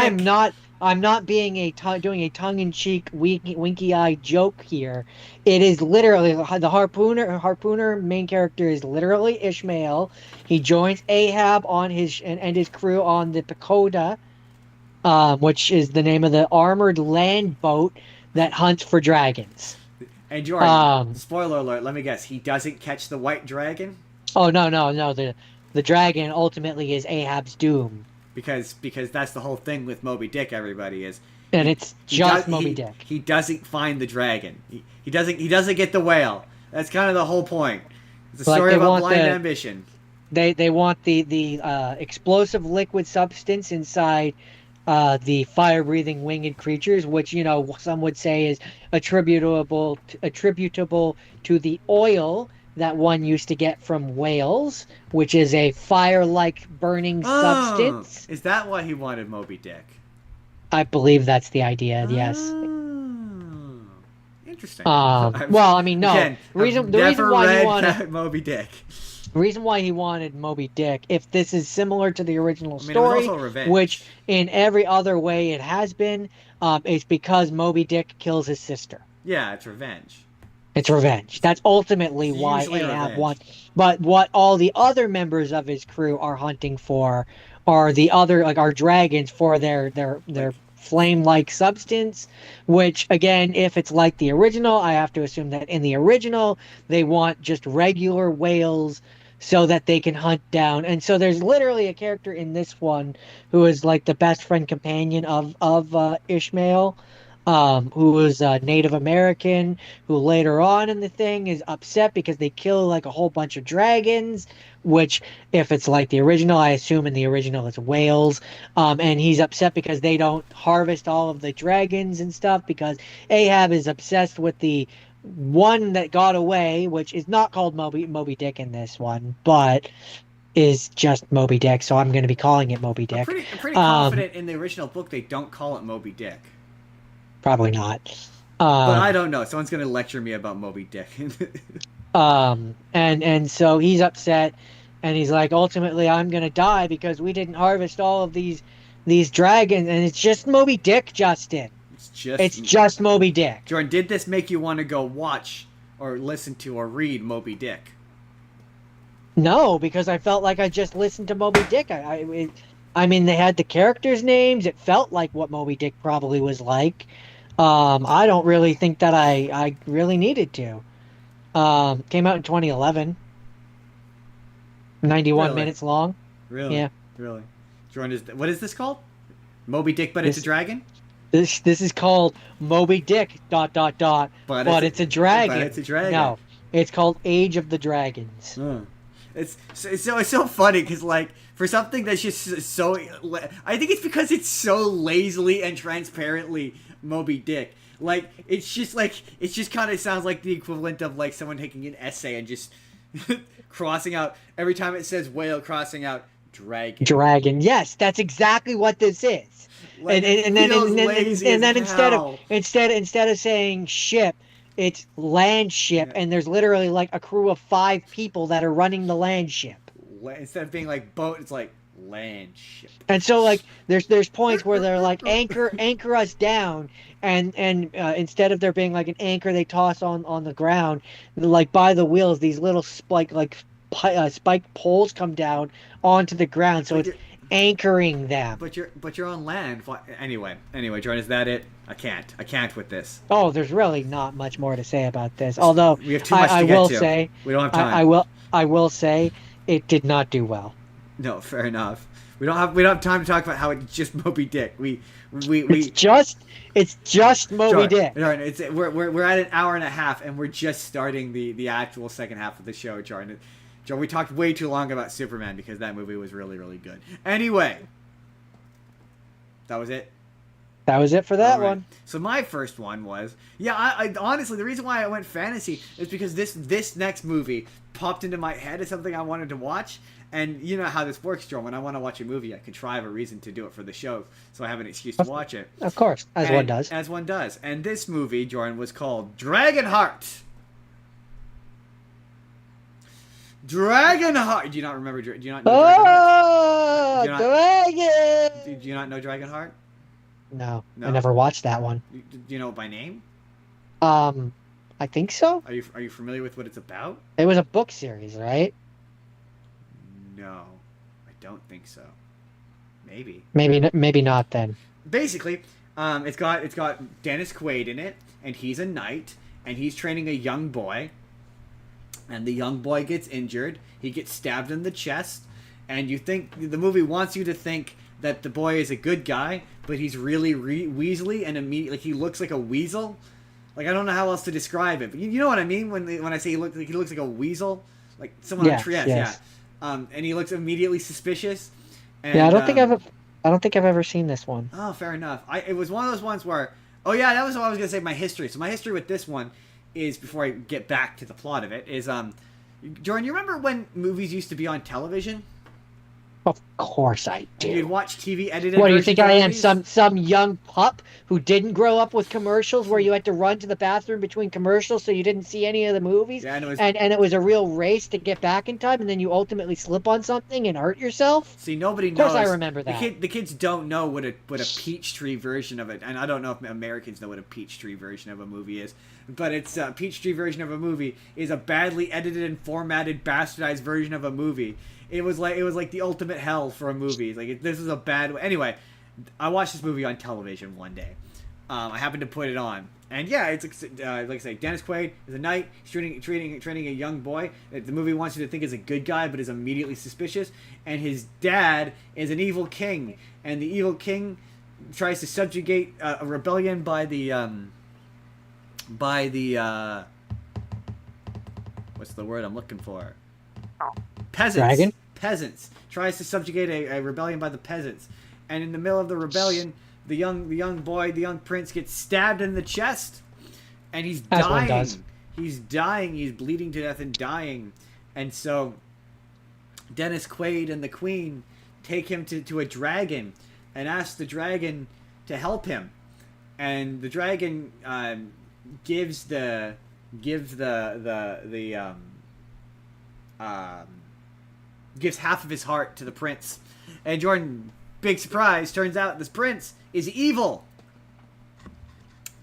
Speaker 1: I'm not being doing a tongue-in-cheek winky-eye joke here. It is literally the harpooner main character is literally Ishmael. He joins Ahab on his and his crew on the Pagoda, which is the name of the armored land boat that hunts for dragons.
Speaker 2: And Jordan,
Speaker 1: Um,
Speaker 2: spoiler alert, let me guess, he doesn't catch the white dragon?
Speaker 1: oh no, no, no, the dragon ultimately is Ahab's doom,
Speaker 2: Because that's the whole thing with Moby Dick, everybody, is
Speaker 1: and
Speaker 2: he
Speaker 1: it's
Speaker 2: he does
Speaker 1: just Moby Dick.
Speaker 2: he doesn't find the dragon. He doesn't get the whale. That's kind of the whole point. It's a
Speaker 1: Like
Speaker 2: story
Speaker 1: they
Speaker 2: about
Speaker 1: want
Speaker 2: blind
Speaker 1: the
Speaker 2: ambition.
Speaker 1: they want the explosive liquid substance inside the fire-breathing winged creatures, which some would say is attributable to the oil that one used to get from whales, which is a fire-like burning
Speaker 2: Oh,
Speaker 1: substance.
Speaker 2: is that why he wanted Moby Dick?
Speaker 1: I believe that's the idea. Yes.
Speaker 2: Oh, interesting.
Speaker 1: Well, I mean, no.
Speaker 2: Again, I've
Speaker 1: The reason
Speaker 2: never
Speaker 1: why he
Speaker 2: read
Speaker 1: wanted
Speaker 2: Moby Dick.
Speaker 1: the reason why he wanted Moby Dick, if this is similar to the original
Speaker 2: I mean, it was
Speaker 1: story,
Speaker 2: also
Speaker 1: which
Speaker 2: revenge.
Speaker 1: in every other way it has been, is because Moby Dick kills his sister.
Speaker 2: Yeah, it's revenge.
Speaker 1: It's revenge. That's ultimately
Speaker 2: It's
Speaker 1: why
Speaker 2: usually
Speaker 1: Ahab
Speaker 2: revenge.
Speaker 1: wants. But what all the other members of his crew are hunting for are the other, like, our dragons for their
Speaker 2: Like,
Speaker 1: flame-like substance. Which, again, if it's like the original, I have to assume that in the original they want just regular whales so that they can hunt down. And so there's literally a character in this one who is like the best friend companion of Ishmael, who was Native American, who later on in the thing is upset because they kill like a whole bunch of dragons, which, if it's like the original, I assume in the original it's whales. And he's upset because they don't harvest all of the dragons and stuff because Ahab is obsessed with the one that got away, which is not called Moby Dick in this one, but is just Moby Dick. So I'm going to be calling it Moby
Speaker 2: I'm
Speaker 1: Dick.
Speaker 2: pretty
Speaker 1: Um,
Speaker 2: confident in the original book they don't call it Moby Dick.
Speaker 1: Probably not.
Speaker 2: But I
Speaker 1: Um,
Speaker 2: don't know. Someone's gonna lecture me about Moby Dick.
Speaker 1: and so he's upset, and he's like, ultimately, I'm gonna die because we didn't harvest all of these dragons, and it's just Moby Dick, Justin.
Speaker 2: It's just
Speaker 1: It's just Moby Dick.
Speaker 2: Jordan. Did this make you want to go watch or listen to or read Moby Dick?
Speaker 1: No, because I felt like I just listened to Moby Dick. I mean, they had the characters' names. It felt like what Moby Dick probably was like. I don't really think that I really needed to. Came out in 2011, 91
Speaker 2: Really,
Speaker 1: minutes long.
Speaker 2: really,
Speaker 1: Yeah.
Speaker 2: really. Jordan, what is this called? Moby Dick, but it's a
Speaker 1: This
Speaker 2: dragon.
Speaker 1: this is called Moby Dick dot dot dot,
Speaker 2: But
Speaker 1: but it's a
Speaker 2: but it's
Speaker 1: dragon.
Speaker 2: a dragon.
Speaker 1: No, it's called Age of the Dragons.
Speaker 2: Huh. It's so funny because like for something that's just so I think it's because it's so lazily and transparently Moby Dick. Like it just kind of sounds like the equivalent of like someone taking an essay and just crossing out every time it says whale, crossing out dragon.
Speaker 1: Dragon. Yes, that's exactly what this is.
Speaker 2: Like it feels lazy
Speaker 1: And
Speaker 2: as
Speaker 1: then
Speaker 2: hell.
Speaker 1: instead of saying ship, it's land ship,
Speaker 2: Yeah.
Speaker 1: and there's literally like a crew of 5 people that are running the land ship.
Speaker 2: Instead of being like boat, it's like land ship.
Speaker 1: And so like there's points where they're like anchor us down, and instead of there being like an anchor they toss on the ground, like by the wheels, these little spiked poles come down onto the ground, so
Speaker 2: But
Speaker 1: it's
Speaker 2: you're
Speaker 1: anchoring them.
Speaker 2: but you're on land. Anyway, Jordan, is that it? I can't with this.
Speaker 1: Oh, there's really not much more to say about this. Although
Speaker 2: We have too much to get
Speaker 1: will
Speaker 2: to.
Speaker 1: say,
Speaker 2: We don't have time.
Speaker 1: I will say, it did not do well.
Speaker 2: No, fair enough. We don't have time to talk about how it's just Moby Dick.
Speaker 1: It's just Moby Dick.
Speaker 2: Jordan, we're at an hour and a half, and we're just starting the actual second half of the show, Jordan. Jordan, we talked way too long about Superman because that movie was really, really good. Anyway, that was it.
Speaker 1: That was it for that
Speaker 2: All right.
Speaker 1: one.
Speaker 2: So my first one was I honestly the reason why I went fantasy is because this next movie popped into my head as something I wanted to watch, and you know how this works, Joe. When I want to watch a movie, I contrive a reason to do it for the show, so I have an excuse to watch it.
Speaker 1: Of course, as one does.
Speaker 2: As one does. And this movie, Jordan, was called Dragonheart. Dragonheart. Do you not remember? Do you not know Dragonheart?
Speaker 1: Oh,
Speaker 2: Do you not-
Speaker 1: dragon!
Speaker 2: Do you not know Dragonheart?
Speaker 1: No,
Speaker 2: No.
Speaker 1: I never watched that one.
Speaker 2: Do you know it by name?
Speaker 1: I think so.
Speaker 2: Are you familiar with what it's about?
Speaker 1: It was a book series, right?
Speaker 2: No, I don't think so. Maybe.
Speaker 1: Maybe not then.
Speaker 2: basically, it's got Dennis Quaid in it, and he's a knight, and he's training a young boy, and the young boy gets injured. He gets stabbed in the chest, and the movie wants you to think that the boy is a good guy, but he's really weaselly, and immediately he looks like a weasel. Like, I don't know how else to describe it, but you know what I mean when I say he looks like a weasel, like someone on Trieste, yeah. And he looks immediately suspicious. And,
Speaker 1: I don't think I've ever seen this one.
Speaker 2: Oh, fair enough. It was one of those ones where, oh yeah, that was what I was gonna say. My history. So my history with this one is, before I get back to the plot of it, is Jordan, you remember when movies used to be on television?
Speaker 1: Of course I do.
Speaker 2: You'd watch TV edited.
Speaker 1: What do you think I am?
Speaker 2: movies?
Speaker 1: Some young pup who didn't grow up with commercials, where you had to run to the bathroom between commercials so you didn't see any of the movies?
Speaker 2: Yeah,
Speaker 1: and it was a real race to get back in time, and then you ultimately slip on something and hurt yourself?
Speaker 2: See, nobody knows.
Speaker 1: Of course I remember that.
Speaker 2: The kids don't know what a Peachtree version of it, and I don't know if Americans know what a Peachtree version of a movie is, but it's a Peachtree version of a movie is a badly edited and formatted, bastardized version of a movie. It was like the ultimate hell for a movie. This is a bad. Anyway, I watched this movie on television one day. I happened to put it on, and yeah, it's like I say, Dennis Quaid is a knight. He's training a young boy that the movie wants you to think is a good guy, but is immediately suspicious. And his dad is an evil king, and the evil king tries to subjugate a rebellion by the what's the word I'm looking for? Peasants.
Speaker 1: Dragon?
Speaker 2: Peasants. Tries to subjugate a rebellion by the peasants. And in the middle of the rebellion, the young prince gets stabbed in the chest. And he's dying.
Speaker 1: As one does.
Speaker 2: He's dying. He's bleeding to death and dying. And so Dennis Quaid and the queen take him to a dragon and ask the dragon to help him. And the dragon gives half of his heart to the prince. And Jordan, big surprise, turns out this prince is evil.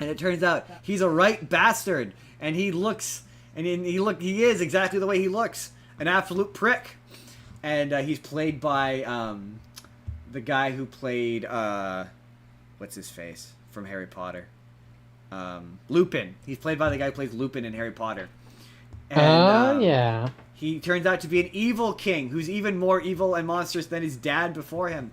Speaker 2: And it turns out he's a right bastard. And he is exactly the way he looks. An absolute prick. And he's played by the guy who played what's his face from Harry Potter? Lupin. He's played by the guy who plays Lupin in Harry Potter. And,
Speaker 1: yeah.
Speaker 2: He turns out to be an evil king who's even more evil and monstrous than his dad before him.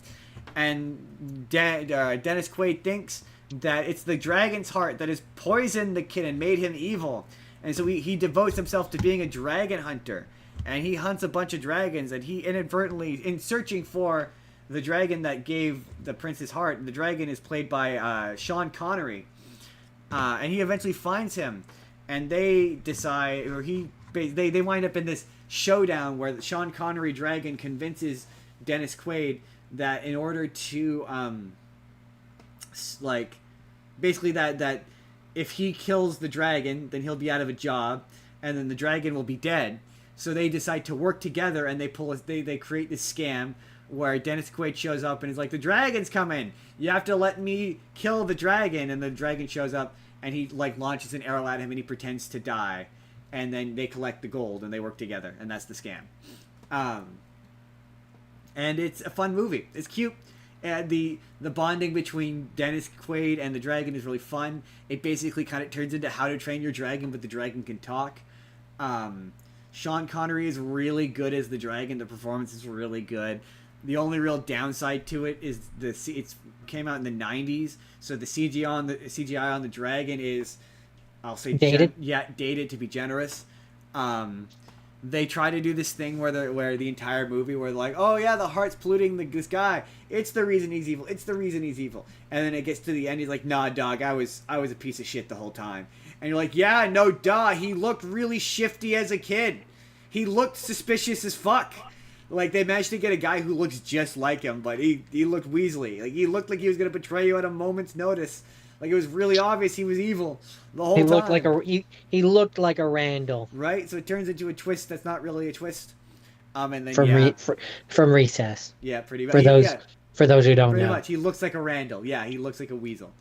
Speaker 2: And Dennis Quaid thinks that it's the dragon's heart that has poisoned the kid and made him evil. And so he devotes himself to being a dragon hunter. And he hunts a bunch of dragons, and he inadvertently, in searching for the dragon that gave the prince his heart, the dragon is played by Sean Connery. And he eventually finds him. And they decide, or they wind up in this showdown where the Sean Connery dragon convinces Dennis Quaid that in order to basically that if he kills the dragon, then he'll be out of a job, and then the dragon will be dead. So they decide to work together, and they create this scam where Dennis Quaid shows up and is like, the dragon's coming, you have to let me kill the dragon. And the dragon shows up and he launches an arrow at him, and he pretends to die. And then they collect the gold, and they work together, and that's the scam. And it's a fun movie. It's cute. And the bonding between Dennis Quaid and the dragon is really fun. It basically kind of turns into How to Train Your Dragon, but the dragon can talk. Sean Connery is really good as the dragon. The performance is really good. The only real downside to it is it came out in the 90s, so the CGI on the dragon is, I'll say,
Speaker 1: dated.
Speaker 2: Dated to be generous. They try to do this thing where the entire movie where they're like, oh yeah, the heart's polluting this guy. It's the reason he's evil. It's the reason he's evil. And then it gets to the end, he's like, nah, dog, I was a piece of shit the whole time. And you're like, yeah, no, duh. He looked really shifty as a kid. He looked suspicious as fuck. They managed to get a guy who looks just like him, but he looked weaselly. He looked like he was gonna betray you at a moment's notice. It was really obvious he was evil the whole time.
Speaker 1: He looked like a Randall.
Speaker 2: Right? So it turns into a twist that's not really a twist. And then
Speaker 1: from Recess.
Speaker 2: Yeah, pretty much.
Speaker 1: For those who don't know.
Speaker 2: Pretty much. He looks like a Randall. Yeah, he looks like a weasel.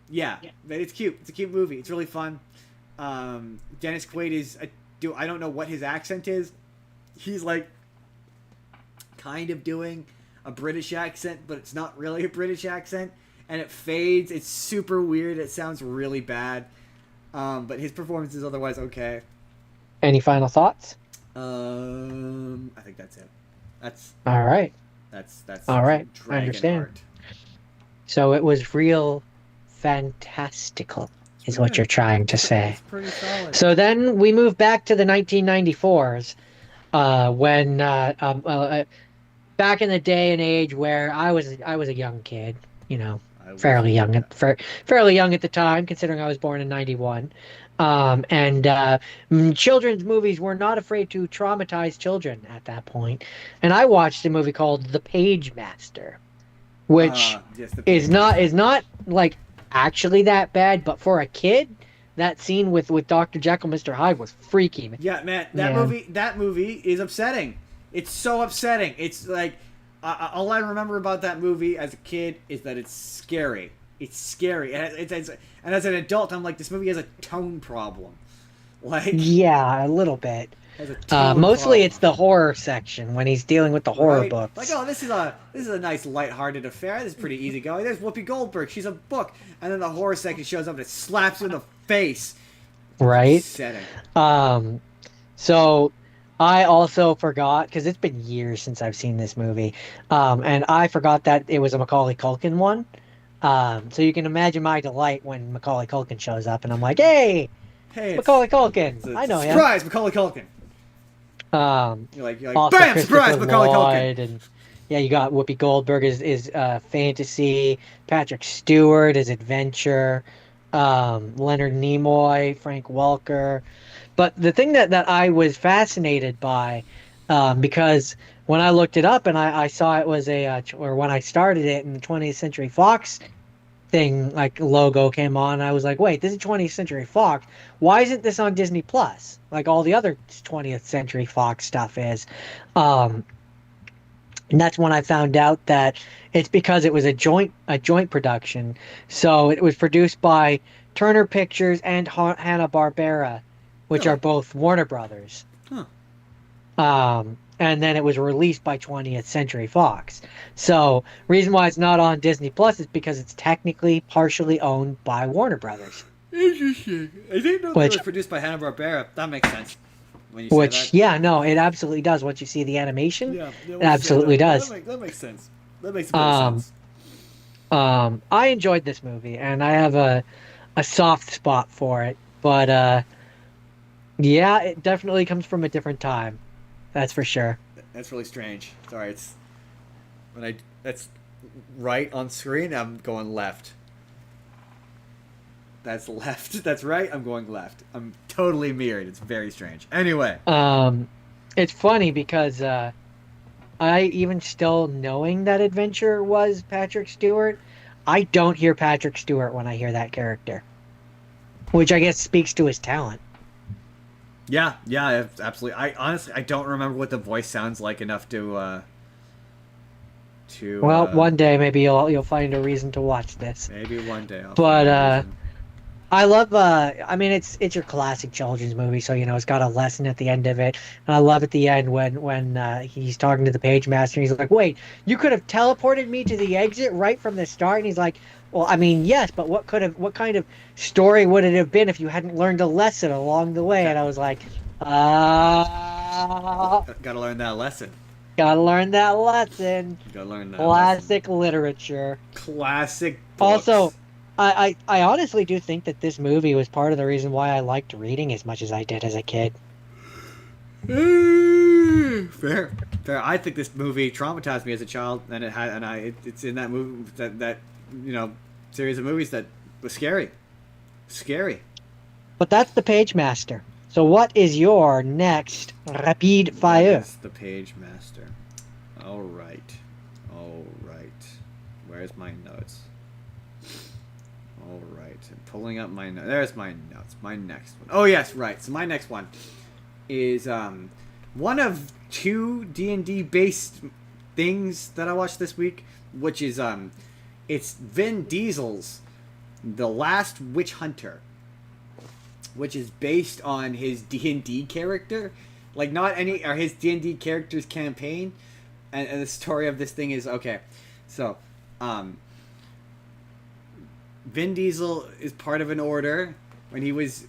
Speaker 2: Yeah, but it's cute. It's a cute movie. It's really fun. Dennis Quaid is I don't know what his accent is. He's kind of doing a British accent, but it's not really a British accent, and it fades. It's super weird. It sounds really bad. But his performance is otherwise okay.
Speaker 1: Any final thoughts?
Speaker 2: I think that's it. That's
Speaker 1: All right.
Speaker 2: that's
Speaker 1: All right. I understand.
Speaker 2: Dragonheart.
Speaker 1: So it was real fantastical, is what
Speaker 2: good.
Speaker 1: you're trying to say.
Speaker 2: It's pretty solid.
Speaker 1: So then we move back to the 1994s, when back in the day and age where I was a young kid, you know, fairly young fairly young at the time, considering I was born in 91. Children's movies were not afraid to traumatize children at that point. And I watched a movie called The Page Master, which
Speaker 2: yes, the
Speaker 1: is not like actually that bad, but for a kid, that scene with Dr. Jekyll, Mr. Hyde was freaky.
Speaker 2: Yeah, man,
Speaker 1: Man.
Speaker 2: that movie is upsetting. It's so upsetting. It's like all I remember about that movie as a kid is that it's scary. It's scary, and and as an adult, I'm like, this movie has a tone problem. Like,
Speaker 1: Yeah, a little bit.
Speaker 2: has a tone
Speaker 1: Mostly
Speaker 2: problem.
Speaker 1: it's the horror section when he's dealing with the horror
Speaker 2: Right?
Speaker 1: books.
Speaker 2: Like, oh, this is a nice lighthearted affair. This is pretty easy going. There's Whoopi Goldberg. She's a book, and then the horror section shows up and it slaps her in the face.
Speaker 1: Right?
Speaker 2: Upsetting.
Speaker 1: So I also forgot, because it's been years since I've seen this movie, and I forgot that it was a Macaulay Culkin one. So you can imagine my delight when Macaulay Culkin shows up, and I'm like, "Hey,
Speaker 2: Hey,
Speaker 1: Macaulay Culkin!
Speaker 2: it's a
Speaker 1: I know him."
Speaker 2: surprise, Macaulay Culkin.
Speaker 1: Um,
Speaker 2: You're like,
Speaker 1: Also
Speaker 2: bam, surprise,
Speaker 1: Christopher
Speaker 2: Macaulay Culkin.
Speaker 1: Lloyd, and yeah, you got Whoopi Goldberg is fantasy, Patrick Stewart is adventure, Leonard Nimoy, Frank Welker. But the thing that I was fascinated by, because when I looked it up and I saw it was or when I started it and the 20th Century Fox thing, like, logo came on, I was like, wait, this is 20th Century Fox. Why isn't this on Disney Plus? Like all the other 20th Century Fox stuff is. And that's when I found out that it's because it was a joint production. So it was produced by Turner Pictures and Hanna-Barbera, which
Speaker 2: Really?
Speaker 1: are both Warner Brothers.
Speaker 2: Huh.
Speaker 1: And then it was released by 20th Century Fox. So reason why it's not on Disney Plus is because it's technically partially owned by Warner Brothers.
Speaker 2: Interesting. I didn't know
Speaker 1: Which-
Speaker 2: they were produced by Hanna-Barbera. That makes sense. When you say
Speaker 1: Which,
Speaker 2: that.
Speaker 1: yeah, no, it absolutely does. Once you see the animation,
Speaker 2: Yeah,
Speaker 1: it absolutely does.
Speaker 2: That makes sense. That makes a bit of sense.
Speaker 1: I enjoyed this movie, and I have a soft spot for it. But yeah, it definitely comes from a different time. That's for sure.
Speaker 2: That's really strange. Sorry, it's that's right on screen. I'm going left. That's left. That's right. I'm going left. I'm totally mirrored. It's very strange. Anyway,
Speaker 1: It's funny because I, even still knowing that Adventure was Patrick Stewart, I don't hear Patrick Stewart when I hear that character, which I guess speaks to his talent.
Speaker 2: yeah, absolutely. I honestly I don't remember what the voice sounds like enough to.
Speaker 1: Well, one day maybe you'll find a reason to watch this.
Speaker 2: maybe one day. I'll
Speaker 1: But
Speaker 2: find a reason.
Speaker 1: I love I mean it's your classic children's movie, so it's got a lesson at the end of it. And I love at the end when he's talking to the page master and he's like, "Wait, you could have teleported me to the exit right from the start." And he's like, "Well, I mean, yes, but what kind of story would it have been if you hadn't learned a lesson along the way?" And I was like,
Speaker 2: Gotta learn that lesson.
Speaker 1: gotta learn that lesson.
Speaker 2: Gotta learn that
Speaker 1: Classic literature.
Speaker 2: lesson. Classic. Books.
Speaker 1: Also, I honestly do think that this movie was part of the reason why I liked reading as much as I did as a kid.
Speaker 2: Fair. I think this movie traumatized me as a child, and it's in that movie that series of movies that was scary.
Speaker 1: But that's the Page Master. So what is your next rapid fire?
Speaker 2: That's the Page Master. All right. Where's my notes? All right, I'm pulling up my notes. There's my notes. My next one. Oh yes, right. So my next one is one of two D&D based things that I watched this week, which is it's Vin Diesel's The Last Witch Hunter, which is based on his D&D character, like not any or his D&D character's campaign, and the story of this thing is okay. So, Vin Diesel is part of an order when he was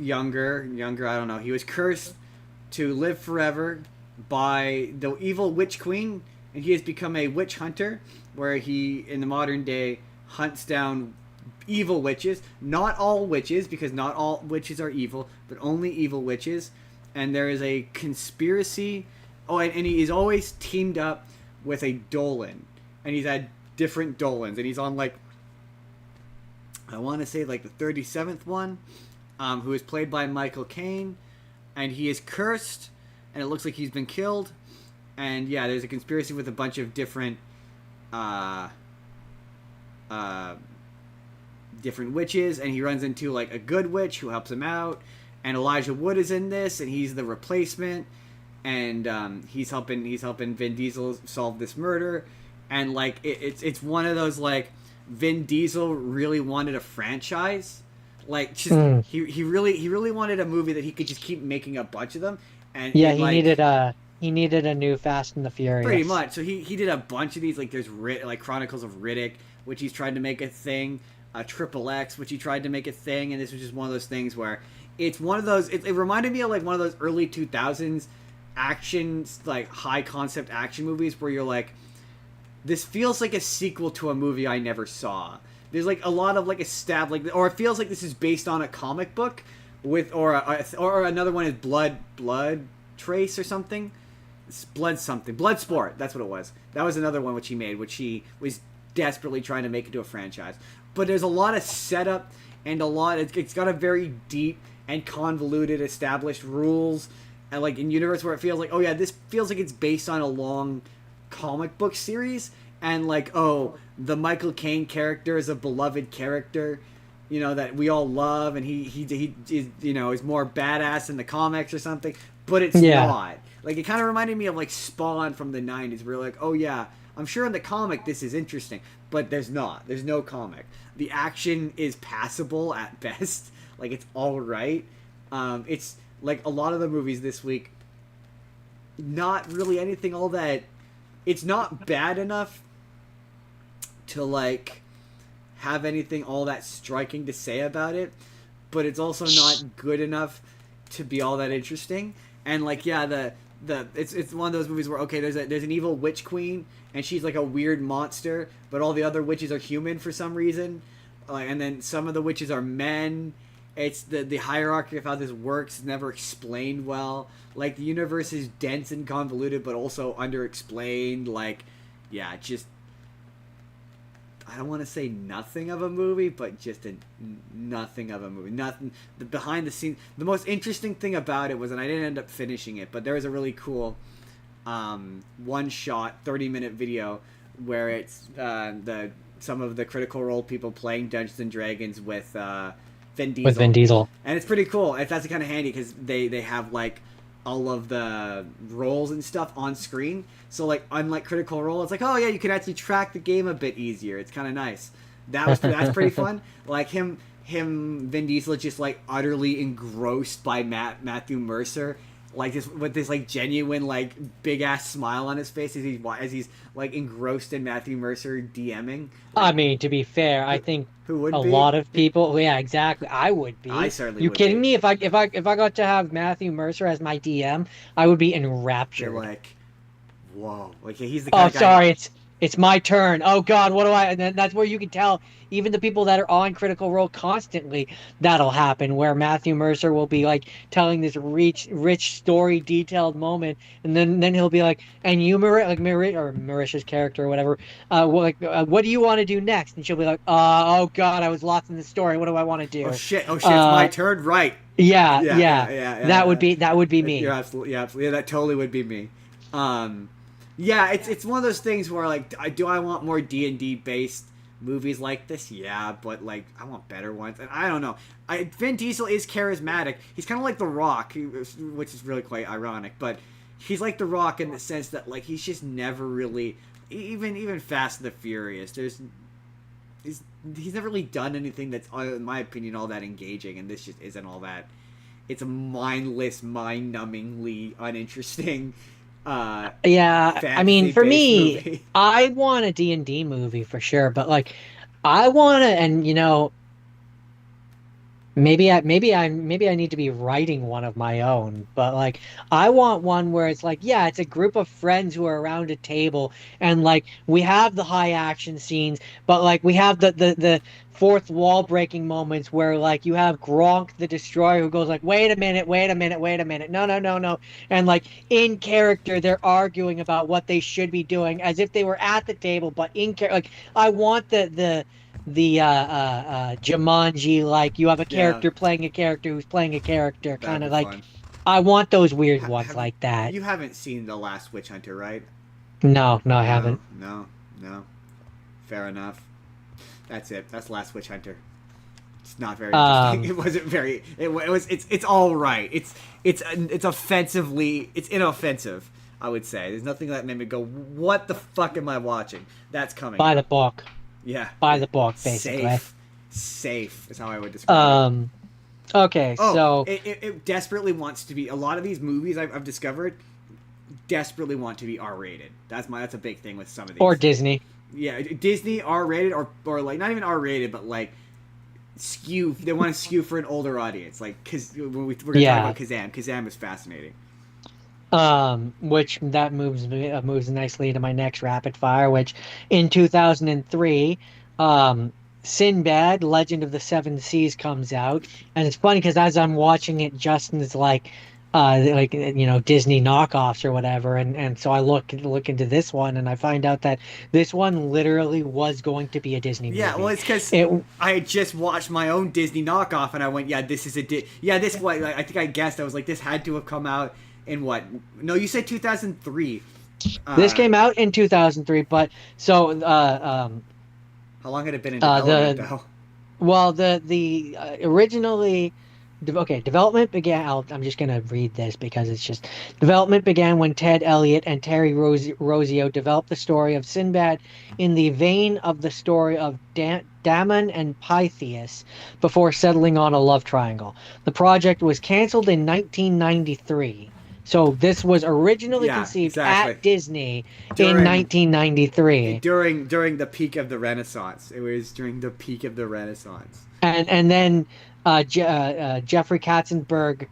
Speaker 2: younger. I don't know. He was cursed to live forever by the evil witch queen, and he has become a witch hunter, where he, in the modern day, hunts down evil witches. Not all witches, because not all witches are evil, but only evil witches. And there is a conspiracy. Oh, and he is always teamed up with a Dolan, and he's had different Dolans, and he's on like, I want to say like the 37th one, who is played by Michael Caine, and he is cursed, and it looks like he's been killed. And yeah, there's a conspiracy with a bunch of different different witches, and he runs into like a good witch who helps him out, and Elijah Wood is in this, and he's the replacement, and he's helping Vin Diesel solve this murder. And like it's one of those, like, Vin Diesel really wanted a franchise, like just he really wanted a movie that he could just keep making a bunch of them. And
Speaker 1: yeah, he needed a new Fast and the Furious.
Speaker 2: Pretty much. So he did a bunch of these. Like there's like Chronicles of Riddick, which he's tried to make a thing. Triple X, which he tried to make a thing, and this was just one of those things where it's one of those. It reminded me of like one of those early 2000s action, like high concept action movies where you're like, this feels like a sequel to a movie I never saw. There's like a lot of like or it feels like this is based on a comic book with, or another one is Blood Trace or something. Blood Sport. That's what it was. That was another one which he made, which he was desperately trying to make into a franchise. But there's a lot of setup and it's got a very deep and convoluted established rules, and like in universe where it feels like, oh yeah, this feels like it's based on a long comic book series, and like, oh, the Michael Caine character is a beloved character, you know, that we all love, and he is, you know, is more badass in the comics or something, but it's not. Like, it kind of reminded me of like Spawn from the 90s, where you're like, oh yeah, I'm sure in the comic this is interesting, but there's no comic. The action is passable at best. Like, it's all right. It's like a lot of the movies this week, not really anything all that. It's not bad enough to like have anything all that striking to say about it, but it's also not good enough to be all that interesting. And like, yeah, it's one of those movies where, okay, there's an evil witch queen, and she's like a weird monster, but all the other witches are human for some reason, and then some of the witches are men. It's the hierarchy of how this works is never explained well. Like, the universe is dense and convoluted, but also underexplained. Like, yeah, just, I don't want to say nothing of a movie, but just nothing of a movie. Nothing. The behind the scenes. The most interesting thing about it was, and I didn't end up finishing it, but there was a really cool one shot 30-minute video where it's some of the Critical Role people playing Dungeons and Dragons with Vin Diesel.
Speaker 1: With Vin Diesel. And
Speaker 2: it's pretty cool. It's actually kind of handy because they have like all of the roles and stuff on screen. So like, unlike Critical Role, it's like, oh yeah, you can actually track the game a bit easier. It's kind of nice. That's pretty fun. Like Vin Diesel is just like utterly engrossed by Matthew Mercer, like this with this like genuine like big ass smile on his face as he's like engrossed in Matthew Mercer DMing. Like,
Speaker 1: I mean, to be fair, I think
Speaker 2: who would
Speaker 1: a
Speaker 2: be?
Speaker 1: lot of people. Yeah, exactly. I would be.
Speaker 2: I certainly.
Speaker 1: You
Speaker 2: would
Speaker 1: kidding
Speaker 2: be.
Speaker 1: me? If I got to have Matthew Mercer as my DM, I would be enraptured.
Speaker 2: You're like, whoa! Like, he's the kind of guy.
Speaker 1: Sorry, it's my turn. Oh God, what do I? And then that's where you can tell. Even the people that are on Critical Role constantly, that'll happen. Where Matthew Mercer will be like telling this rich story, detailed moment, and then he'll be like, "And you, Marisha's character or whatever, what do you want to do next?" And she'll be like, "Oh God, I was lost in the story. What do I want to do?"
Speaker 2: Oh shit! It's my turn, right?
Speaker 1: Yeah. That would be me.
Speaker 2: You're absolutely, yeah, that totally would be me. Yeah, it's one of those things where like, do I want more D&D based movies like this? Yeah, but like, I want better ones, and I don't know. Vin Diesel is charismatic. He's kind of like The Rock, which is really quite ironic, but he's like The Rock in the sense that like, he's just never really, even Fast and the Furious, he's never really done anything that's, in my opinion, all that engaging, and this just isn't all that. It's a mindless, mind-numbingly uninteresting
Speaker 1: Yeah, I mean,
Speaker 2: fantasy
Speaker 1: for
Speaker 2: based
Speaker 1: me,
Speaker 2: movie.
Speaker 1: I want a D&D movie for sure, but like I want to, and maybe I need to be writing one of my own, but like I want one where it's like, yeah, it's a group of friends who are around a table and like we have the high action scenes, but like we have the fourth wall breaking moments where like you have Gronk the Destroyer who goes like, wait a minute, wait a minute, wait a minute. No, no, no, no. And like in character they're arguing about what they should be doing as if they were at the table, but in character like I want the Jumanji, like you have a
Speaker 2: Yeah,
Speaker 1: character playing a character who's playing a character,
Speaker 2: that'd
Speaker 1: kind
Speaker 2: be
Speaker 1: of like
Speaker 2: fun.
Speaker 1: I want those weird ones
Speaker 2: Have
Speaker 1: like that.
Speaker 2: you haven't seen The Last Witch Hunter, right?
Speaker 1: No, no, I
Speaker 2: No,
Speaker 1: haven't.
Speaker 2: no, no. Fair enough. That's it. That's Last Witch Hunter. It's not very interesting.
Speaker 1: Um,
Speaker 2: It wasn't very. It was. It's all right. It's offensively. It's inoffensive. I would say. There's nothing that made me go, "What the fuck am I watching?" That's coming
Speaker 1: by the
Speaker 2: out.
Speaker 1: book,
Speaker 2: Yeah.
Speaker 1: by
Speaker 2: Yeah.
Speaker 1: the book, basically.
Speaker 2: Safe. Safe is how I would describe it.
Speaker 1: Um, okay,
Speaker 2: Oh,
Speaker 1: so
Speaker 2: it desperately wants to be. A lot of these movies I've discovered desperately want to be R-rated. That's a big thing with some of these.
Speaker 1: or Disney.
Speaker 2: Yeah, Disney R-rated or like not even R-rated, but like skew. They want to skew for an older audience. Like because we're gonna
Speaker 1: Yeah.
Speaker 2: talk about Kazam. Kazam is fascinating.
Speaker 1: Which that moves nicely to my next rapid fire, which in 2003, Sinbad, Legend of the Seven Seas comes out, and it's funny because as I'm watching it, Justin's like Disney knockoffs or whatever, and so I look into this one, and I find out that this one literally was going to be a Disney
Speaker 2: Yeah, well,
Speaker 1: movie.
Speaker 2: it's because
Speaker 1: It
Speaker 2: I had just watched my own Disney knockoff, and I went, "Yeah, this is yeah, this what I think I guessed. I was like, this had to have come out in what? No, you said 2003.
Speaker 1: this came out in 2003, but so
Speaker 2: How long had it been in
Speaker 1: uh
Speaker 2: development,
Speaker 1: the
Speaker 2: though?
Speaker 1: Well, the originally, okay, development began. I'm just gonna read this because it's just development began when Ted Elliott and Terry Rossio developed the story of Sinbad in the vein of the story of Damon and Pythias before settling on a love triangle. The project was canceled in 1993. So this was originally
Speaker 2: Yeah,
Speaker 1: conceived
Speaker 2: exactly.
Speaker 1: at Disney in
Speaker 2: During
Speaker 1: 1993.
Speaker 2: during the peak of the Renaissance. It was during the peak of the Renaissance.
Speaker 1: And then Jeffrey Katzenberg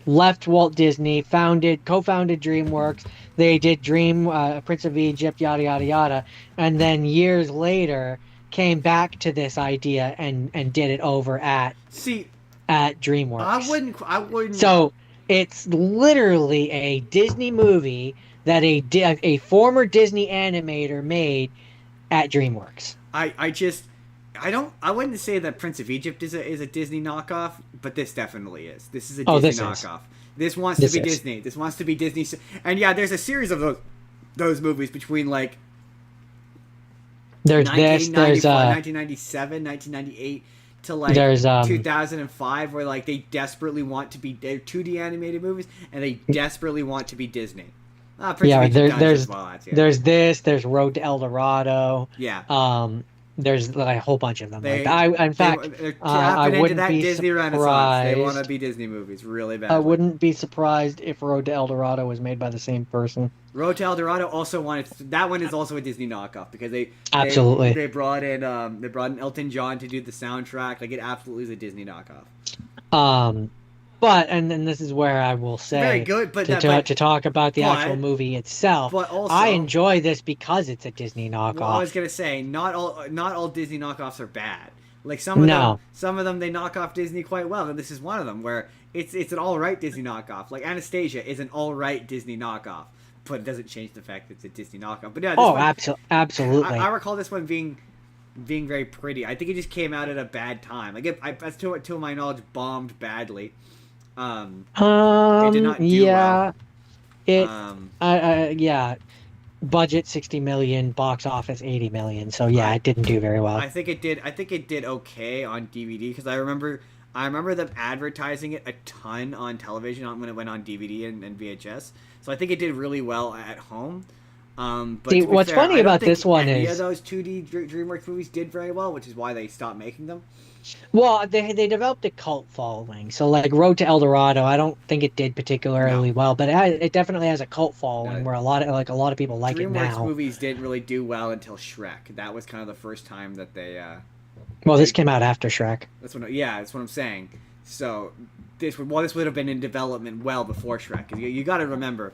Speaker 1: left Walt Disney, co-founded DreamWorks. They did Dream, Prince of Egypt, yada yada yada, and then years later came back to this idea and did it over
Speaker 2: See,
Speaker 1: at DreamWorks.
Speaker 2: I wouldn't.
Speaker 1: So it's literally a Disney movie that a former Disney animator made at DreamWorks.
Speaker 2: I just. I wouldn't say that Prince of Egypt is a Disney knockoff, but this definitely is. This is a Disney
Speaker 1: this is.
Speaker 2: knockoff. This wants
Speaker 1: This
Speaker 2: to be
Speaker 1: is.
Speaker 2: Disney. This wants to be Disney. And yeah, there's a series of those movies between like
Speaker 1: There's this.
Speaker 2: 1997, 1998 to like
Speaker 1: There's
Speaker 2: 2005, where like they desperately want to be. They're 2D animated movies, and they desperately want to be Disney. Prince of Egypt does as well, yeah.
Speaker 1: There's this. There's Road to El Dorado.
Speaker 2: Yeah.
Speaker 1: There's like a whole bunch of them.
Speaker 2: They're
Speaker 1: I
Speaker 2: tapping into
Speaker 1: wouldn't
Speaker 2: that
Speaker 1: be
Speaker 2: Disney Renaissance. They want to
Speaker 1: surprised.
Speaker 2: be Disney movies really bad.
Speaker 1: I wouldn't be surprised if Road to El Dorado was made by the same person.
Speaker 2: Road to El Dorado also wanted that one is also a Disney knockoff because
Speaker 1: Absolutely.
Speaker 2: they brought in Elton John to do the soundtrack. Like it absolutely is a Disney knockoff.
Speaker 1: But and then this is where I will say
Speaker 2: Very good, but
Speaker 1: to talk about the
Speaker 2: but-
Speaker 1: actual movie itself.
Speaker 2: but also-
Speaker 1: I enjoy this because it's a Disney knockoff.
Speaker 2: Well, I was gonna say not all Disney knockoffs are bad. Like some of them they knock off Disney quite well, and this is one of them where it's an all right Disney knockoff. Like Anastasia is an all right Disney knockoff, but it doesn't change the fact that it's a Disney knockoff. But yeah, this one,
Speaker 1: absolutely.
Speaker 2: I recall this one being very pretty. I think it just came out at a bad time. Like as to my knowledge, bombed badly. It did not do
Speaker 1: yeah,
Speaker 2: well.
Speaker 1: yeah. Budget 60 million, box office 80 million. So yeah, it didn't do very well.
Speaker 2: I think it did okay on DVD because I remember them advertising it a ton on television when it went on DVD and VHS. So I think it did really well at home. But
Speaker 1: See,
Speaker 2: to be
Speaker 1: what's
Speaker 2: fair,
Speaker 1: funny
Speaker 2: I don't
Speaker 1: about
Speaker 2: think
Speaker 1: this one
Speaker 2: any of
Speaker 1: is,
Speaker 2: those 2D DreamWorks movies did very well, which is why they stopped making them.
Speaker 1: well, they developed a cult following. So like Road to El Dorado, I don't think it did
Speaker 2: No,
Speaker 1: particularly well, but it definitely has a cult following
Speaker 2: no.
Speaker 1: where a lot of people like it
Speaker 2: DreamWorks
Speaker 1: now.
Speaker 2: movies didn't really do well until Shrek. That was kind of the first time that
Speaker 1: Well, this
Speaker 2: they
Speaker 1: came out after Shrek.
Speaker 2: that's what I'm saying. So this would have been in development well before Shrek. 'Cause you got to remember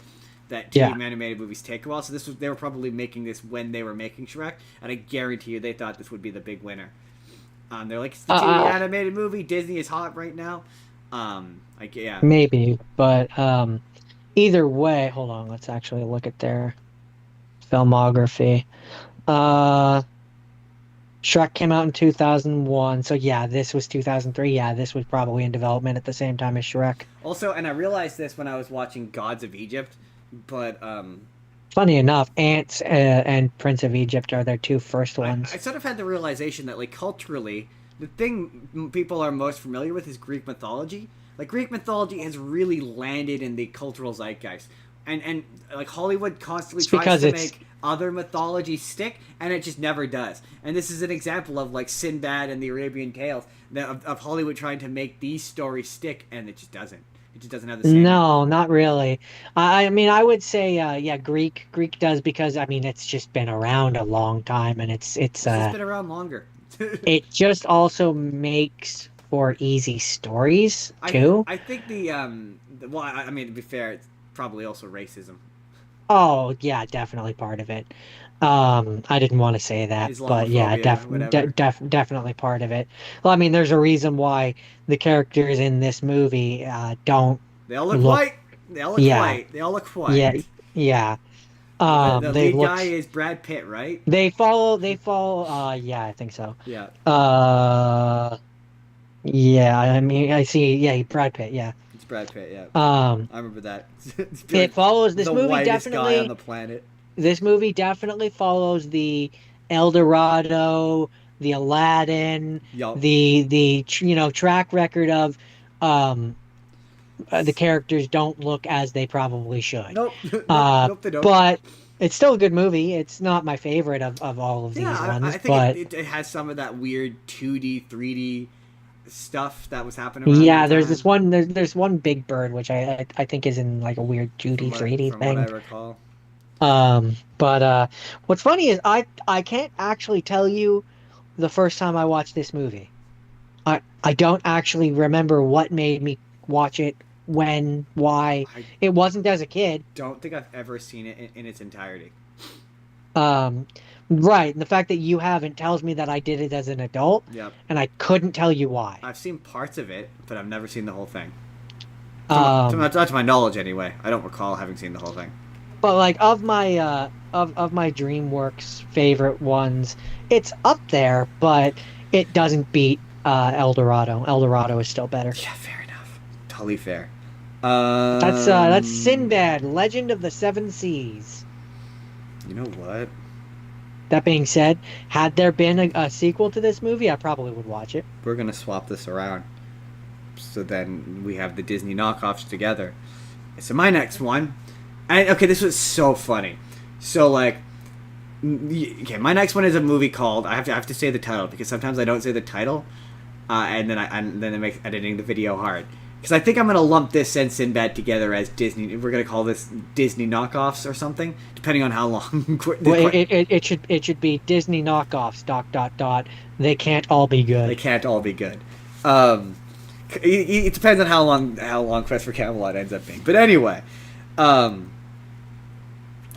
Speaker 2: that
Speaker 1: Yeah.
Speaker 2: team animated movies take a while. So they were probably making this when they were making Shrek, and I guarantee you they thought this would be the big winner. They're like, it's the 2D
Speaker 1: Uh,
Speaker 2: animated movie. Disney is hot right now. Like yeah,
Speaker 1: Maybe, but either way, hold on, let's actually look at their filmography. Uh, Shrek came out in 2001, so yeah, this was 2003. Yeah, this was probably in development at the same time as Shrek.
Speaker 2: Also, and I realized this when I was watching Gods of Egypt, but
Speaker 1: Funny enough, Ants and Prince of Egypt are their two first
Speaker 2: I
Speaker 1: ones.
Speaker 2: sort of had the realization that, like, culturally, the thing people are most familiar with is Greek mythology. Like, Greek mythology has really landed in the cultural zeitgeist. And like, Hollywood constantly
Speaker 1: It's
Speaker 2: tries
Speaker 1: because
Speaker 2: to
Speaker 1: it's
Speaker 2: make other mythology stick, and it just never does. And this is an example of, like, Sinbad and the Arabian Tales, of Hollywood trying to make these stories stick, and it just doesn't. It just doesn't have the same.
Speaker 1: no, not really. I mean, I would say, yeah, Greek does because I mean it's just been around a long time, and
Speaker 2: It's just been around longer.
Speaker 1: it just also makes for easy stories too.
Speaker 2: I think well, I mean, to be fair, it's probably also racism.
Speaker 1: Oh, yeah, definitely part of it. I didn't want to say that, but yeah,
Speaker 2: Islamophobia, whatever.
Speaker 1: definitely part of it. Well, I mean, there's a reason why the characters in this movie don't
Speaker 2: They all look
Speaker 1: look,
Speaker 2: white. They all look
Speaker 1: yeah,
Speaker 2: white. They all look
Speaker 1: yeah,
Speaker 2: white.
Speaker 1: yeah.
Speaker 2: The
Speaker 1: They
Speaker 2: lead
Speaker 1: look,
Speaker 2: guy is Brad Pitt, right?
Speaker 1: they follow, yeah, I think so.
Speaker 2: Yeah,
Speaker 1: Uh, yeah, I mean, I see, yeah, Brad Pitt, yeah.
Speaker 2: it's Brad Pitt. Yeah,
Speaker 1: Um,
Speaker 2: I remember that.
Speaker 1: it follows
Speaker 2: The whitest guy on the planet.
Speaker 1: this movie definitely follows the El Dorado, the Aladdin,
Speaker 2: Yup.
Speaker 1: the track record of um the characters don't look as they probably should.
Speaker 2: Nope. Nope.
Speaker 1: Uh,
Speaker 2: Nope. They don't.
Speaker 1: but it's still a good movie. It's not my favorite of all of these
Speaker 2: Yeah,
Speaker 1: ones,
Speaker 2: I think
Speaker 1: but
Speaker 2: it has some of that weird 2D, 3D stuff that was happening around
Speaker 1: yeah,
Speaker 2: that
Speaker 1: there's
Speaker 2: time,
Speaker 1: this one there's one Big Bird which I think is in like a weird 2D
Speaker 2: from
Speaker 1: 3D
Speaker 2: what I
Speaker 1: thing.
Speaker 2: recall.
Speaker 1: But what's funny is I can't actually tell you the first time I watched this movie. I don't actually remember what made me watch it, when, why.
Speaker 2: I
Speaker 1: It wasn't as a kid.
Speaker 2: don't think I've ever seen it in its entirety.
Speaker 1: Um, right. And the fact that you haven't tells me that I did it as an adult,
Speaker 2: Yep.
Speaker 1: and I couldn't tell you why.
Speaker 2: I've seen parts of it, but I've never seen the whole thing.
Speaker 1: Um,
Speaker 2: Not to my knowledge, anyway. I don't recall having seen the whole thing.
Speaker 1: but like of my DreamWorks favorite ones, it's up there, but it doesn't beat El Dorado. El Dorado is still better.
Speaker 2: Yeah, fair enough. Totally fair.
Speaker 1: That's Sinbad, Legend of the Seven Seas.
Speaker 2: You know what?
Speaker 1: That being said, had there been a sequel to this movie, I probably would watch it.
Speaker 2: We're gonna swap this around, so then we have the Disney knockoffs together. So my next one, and okay, this was so funny. So like, okay, my next one is a movie called. I have to say the title because sometimes I don't say the title, and then it makes editing the video hard. Because I think I'm gonna lump this and Sinbad together as Disney. We're gonna call this Disney knockoffs or something, depending on how long.
Speaker 1: Well, it should be Disney knockoffs. ... They can't all be good.
Speaker 2: They can't all be good. It depends on how long Quest for Camelot ends up being. But anyway,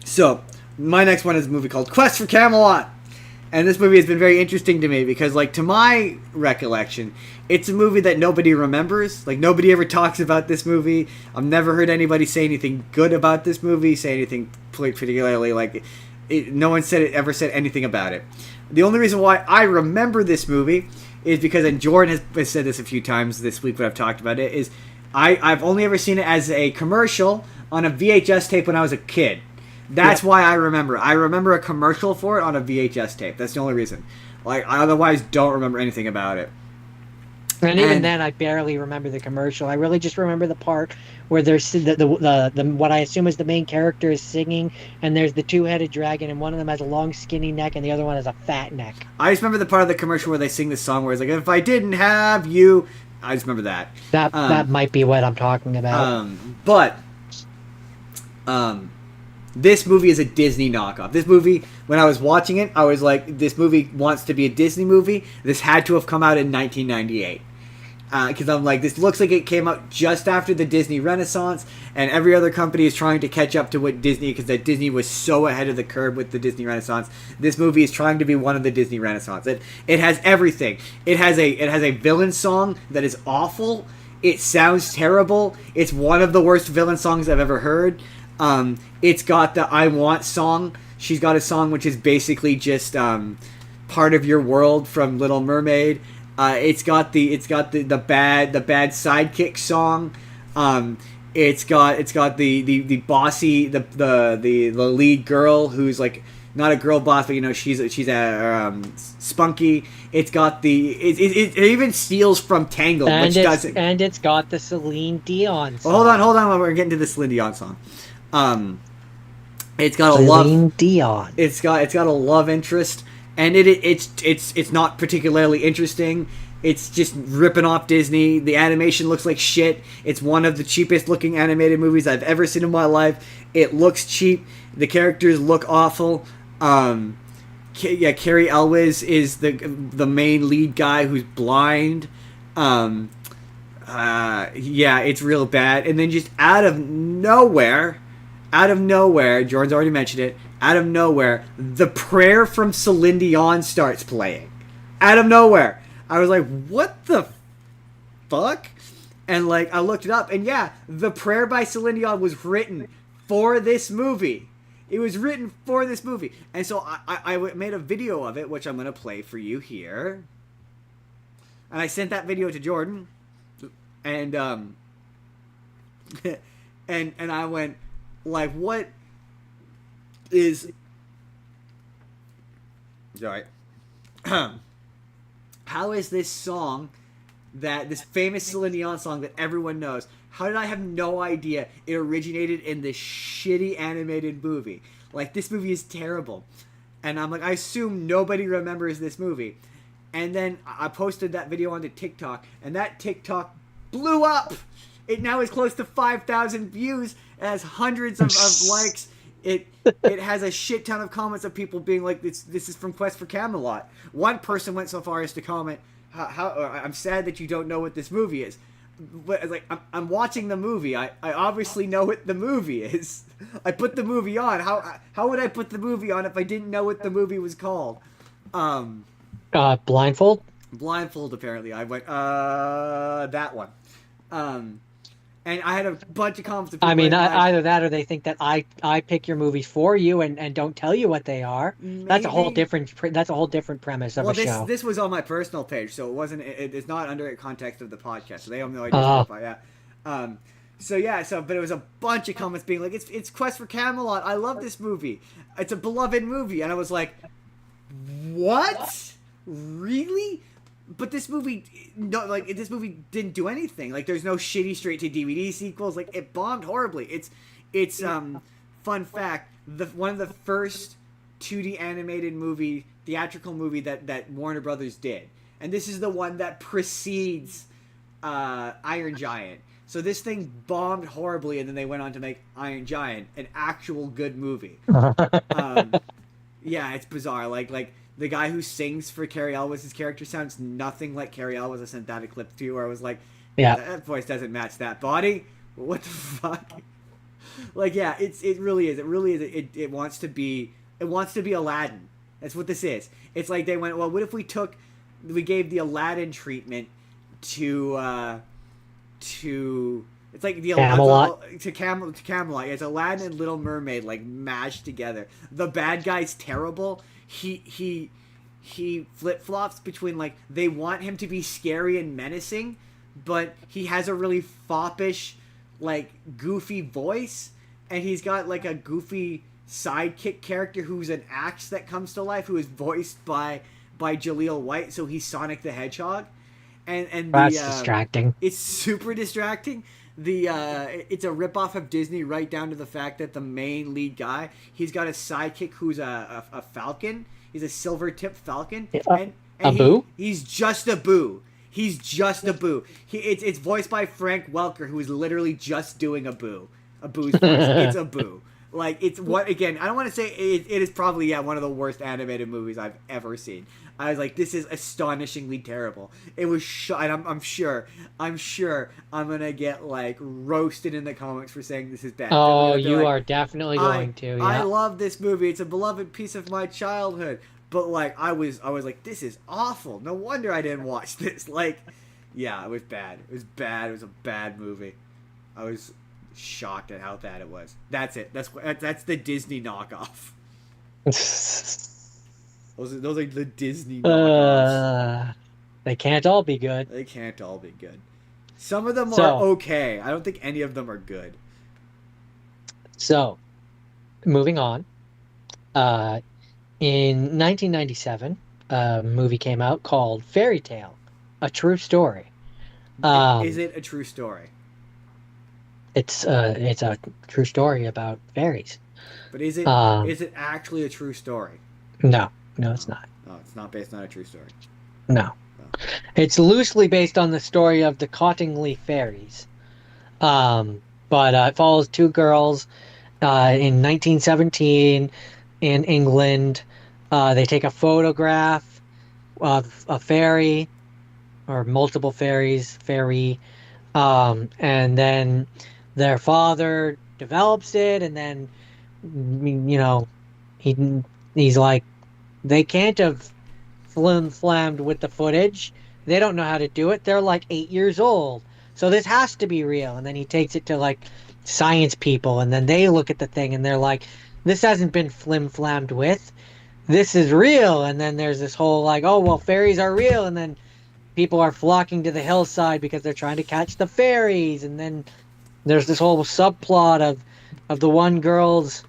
Speaker 2: so my next one is a movie called Quest for Camelot, and this movie has been very interesting to me because, like, to my recollection, it's a movie that nobody remembers. Like, nobody ever talks about this movie. I've never heard anybody say anything good about this movie, say anything particularly, like, no one ever said anything about it. The only reason why I remember this movie is because, and Jordan has said this a few times this week when I've talked about it, is I've only ever seen it as a commercial on a VHS tape when I was a kid. That's why I remember. I remember a commercial for it on a VHS tape. That's the only reason. Like, I otherwise don't remember anything about it.
Speaker 1: And even
Speaker 2: And
Speaker 1: then, I barely remember the commercial. I really just remember the part where there's the what I assume is the main character is singing, and there's the two-headed dragon, and one of them has a long, skinny neck, and the other one has a fat neck.
Speaker 2: I just remember the part of the commercial where they sing this song where it's like, "If I didn't have you," I just remember that.
Speaker 1: That
Speaker 2: Um,
Speaker 1: might be what I'm talking about.
Speaker 2: but um, this movie is a Disney knockoff. This movie, when I was watching it, I was like, "This movie wants to be a Disney movie. This had to have come out in 1998." Because I'm like, this looks like it came out just after the Disney Renaissance, and every other company is trying to catch up to what Disney, because that Disney was so ahead of the curve with the Disney Renaissance. This movie is trying to be one of the Disney Renaissance. It has everything. It has a villain song that is awful. It sounds terrible. It's one of the worst villain songs I've ever heard. It's got the "I Want" song. She's got a song which is basically just "Part of Your World" from Little Mermaid. It's got the bad sidekick song. It's got the bossy the lead girl who's like not a girl boss, but you know she's a spunky. It's got it even steals from Tangled, which doesn't.
Speaker 1: And it's got the Celine Dion song.
Speaker 2: Well, hold on, we're getting to the Celine Dion song. It's got
Speaker 1: Celine Dion.
Speaker 2: It's got a love interest, and it's not particularly interesting. It's just ripping off Disney. The animation looks like shit. It's one of the cheapest looking animated movies I've ever seen in my life. It looks cheap. The characters look awful. Cary Elwes is the main lead guy who's blind. It's real bad. And then just out of nowhere, Jordan's already mentioned it, out of nowhere, the prayer from Celine Dion starts playing. Out of nowhere. I was like, what the fuck? And like, I looked it up, and yeah, the prayer by Celine Dion was written for this movie. It was written for this movie. And so I made a video of it, which I'm going to play for you here. And I sent that video to Jordan. And, and I went, like, what is... Sorry. How is this song, this famous Celine Dion song that everyone knows, how did I have no idea it originated in this shitty animated movie? Like, this movie is terrible. And I'm like, I assume nobody remembers this movie. And then I posted that video onto TikTok, and that TikTok blew up! It now is close to 5,000 views. It has hundreds of likes. It has a shit ton of comments of people being like, this is from Quest for Camelot. One person went so far as to comment, I'm sad that you don't know what this movie is. But it's like, I'm watching the movie. I obviously know what the movie is. I put the movie on. How would I put the movie on if I didn't know what the movie was called?
Speaker 1: Blindfold?
Speaker 2: Blindfold, apparently. I went, that one. And I had a bunch of comments.
Speaker 1: I mean, either that or they think that I pick your movies for you and don't tell you what they are.
Speaker 2: Maybe.
Speaker 1: That's a whole different premise of a show.
Speaker 2: This was on my personal page, so it wasn't. It's not under the context of the podcast, so they have no idea. But it was a bunch of comments being like, "It's Quest for Camelot. I love this movie. It's a beloved movie," and I was like, "What? Really?" But this movie didn't do anything. Like, there's no shitty straight to DVD sequels. Like, it bombed horribly. It's fun fact, one of the first 2D animated theatrical movie that Warner Brothers did, and this is the one that precedes Iron Giant. So this thing bombed horribly, and then they went on to make Iron Giant, an actual good movie. It's bizarre. Like. The guy who sings for Cary Elwes' character sounds nothing like Cary Elwes. I sent that a clip to you where I was like,
Speaker 1: yeah,
Speaker 2: that voice doesn't match that body. What the fuck? Like, yeah, it really is. It really is. It wants to be Aladdin. That's what this is. It's like they went, well, what if we gave the Aladdin treatment to it's like the
Speaker 1: Camelot.
Speaker 2: To Camelot. It's Aladdin and Little Mermaid like mashed together. The bad guy's terrible. He flip-flops between, like, they want him to be scary and menacing, but he has a really foppish, like, goofy voice, and he's got, like, a goofy sidekick character who's an axe that comes to life, who is voiced by Jaleel White, so he's Sonic the Hedgehog. and the
Speaker 1: That's distracting.
Speaker 2: it's super distracting. It's a ripoff of Disney, right down to the fact that the main lead guy, he's got a sidekick who's a falcon. He's a silver tip falcon, and
Speaker 1: A boo?
Speaker 2: he's just a boo. He's just a boo. It's voiced by Frank Welker, who is literally just doing a boo. A boo's voice. It's a boo. Like, it's what, again, I don't want to say it is probably, yeah, one of the worst animated movies I've ever seen. I was like, this is astonishingly terrible. It was and I'm sure I'm going to get, like, roasted in the comments for saying this is bad.
Speaker 1: Oh,
Speaker 2: They're
Speaker 1: you
Speaker 2: like,
Speaker 1: are definitely going to.
Speaker 2: I
Speaker 1: Yeah.
Speaker 2: love this movie. It's a beloved piece of my childhood. But, like, I was like, this is awful. No wonder I didn't watch this. Like, yeah, it was bad. It was bad. It was a bad movie. I was shocked at how bad it was. That's it. That's the Disney knockoff. Those are the Disney knockoffs.
Speaker 1: They can't all be good.
Speaker 2: They can't all be good. Some of them
Speaker 1: So-
Speaker 2: are okay. I don't think any of them are good.
Speaker 1: So, moving on. In 1997, a movie came out called Fairy Tale, A True Story.
Speaker 2: Is it a true story?
Speaker 1: It's a true story about fairies.
Speaker 2: But is it
Speaker 1: Um,
Speaker 2: is it actually a true story?
Speaker 1: No, it's not.
Speaker 2: No, it's not based on a true story.
Speaker 1: No. It's loosely based on the story of the Cottingley fairies. But it follows two girls in 1917 in England. They take a photograph of a fairy or multiple fairy, and then their father develops it, and then he's like, they can't have flim-flammed with the footage. They don't know how to do it. They're like 8 years old. So this has to be real. And then he takes it to like science people, and then they look at the thing and they're like, this hasn't been flim-flammed with. This is real. And then there's this whole like, oh, well, fairies are real. And then people are flocking to the hillside because they're trying to catch the fairies. And then there's this whole subplot of the one girl's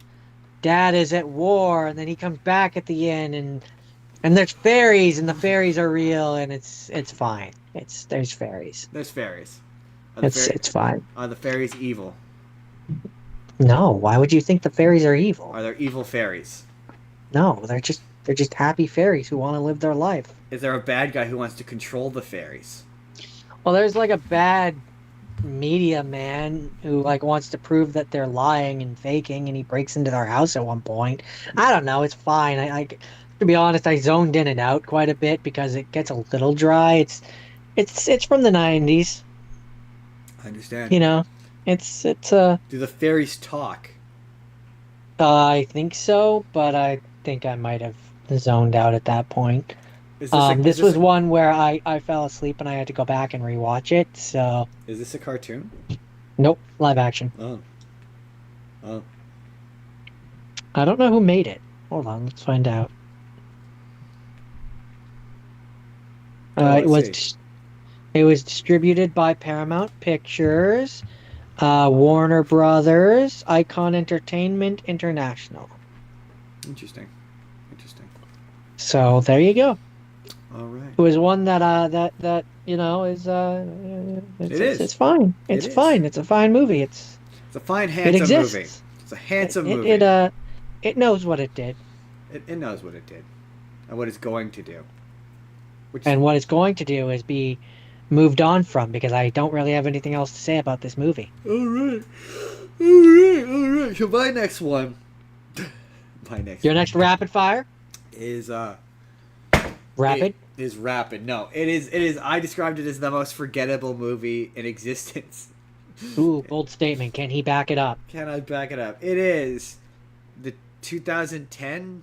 Speaker 1: dad is at war, and then he comes back at the end, and there's fairies, and the fairies are real, and it's fine. There's fairies.
Speaker 2: There's fairies.
Speaker 1: It's fine.
Speaker 2: Are the fairies evil?
Speaker 1: No, why would you think the fairies are evil?
Speaker 2: Are there evil fairies?
Speaker 1: No, they're just happy fairies who want to live their life.
Speaker 2: Is there a bad guy who wants to control the fairies?
Speaker 1: Well, there's like a bad media man who like wants to prove that they're lying and faking, and he breaks into their house at one point. I don't know. It's fine. I to be honest, I zoned in and out quite a bit because it gets a little dry. It's from the 90s.
Speaker 2: I understand.
Speaker 1: It's
Speaker 2: Do the fairies talk?
Speaker 1: I think so, but I think I might have zoned out at that point. This was one where I fell asleep and I had to go back and rewatch it. So
Speaker 2: Is this a cartoon?
Speaker 1: nope, live action.
Speaker 2: Oh.
Speaker 1: I don't know who made it. Hold on, let's find out. It was distributed by Paramount Pictures, Warner Brothers, Icon Entertainment International.
Speaker 2: Interesting.
Speaker 1: So there you go.
Speaker 2: All right.
Speaker 1: It was one that is it's fine. It's fine. It's a fine movie. It's
Speaker 2: a fine,
Speaker 1: it
Speaker 2: handsome
Speaker 1: exists.
Speaker 2: movie. It's a handsome movie.
Speaker 1: It knows what it did.
Speaker 2: It knows what it did, and what it's going to do.
Speaker 1: And what it's going to do is be moved on from, because I don't really have anything else to say about this movie.
Speaker 2: All right. So my next one.
Speaker 1: Your next rapid fire
Speaker 2: is
Speaker 1: rapid.
Speaker 2: It is rapid. No, it is. I described it as the most forgettable movie in existence.
Speaker 1: Ooh, bold statement. Can he back it up?
Speaker 2: Can I back it up? It is the 2010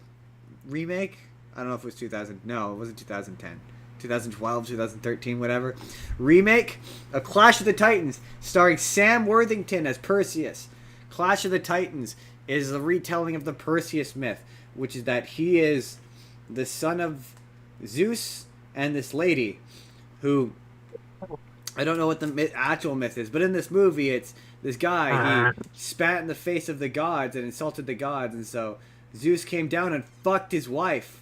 Speaker 2: remake. I don't know if it was 2000. No, it wasn't 2010. 2012, 2013, whatever. Remake of Clash of the Titans, starring Sam Worthington as Perseus. Clash of the Titans is a retelling of the Perseus myth, which is that he is the son of Zeus and this lady who, I don't know what the actual myth is, but in this movie it's this guy, he spat in the face of the gods and insulted the gods, and so Zeus came down and fucked his wife,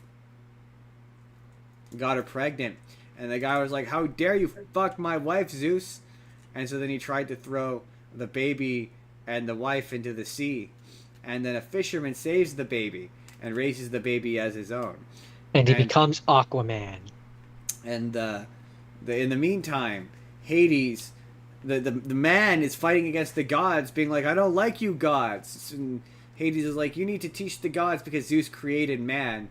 Speaker 2: got her pregnant, And the guy was like, "How dare you fuck my wife, Zeus?" And so then he tried to throw the baby and the wife into the sea. And then a fisherman saves the baby and raises the baby as his own.
Speaker 1: And he
Speaker 2: And
Speaker 1: becomes Aquaman.
Speaker 2: and in the meantime, Hades, the man is fighting against the gods, being like, "I don't like you gods." And Hades is like, "You need to teach the gods because Zeus created man,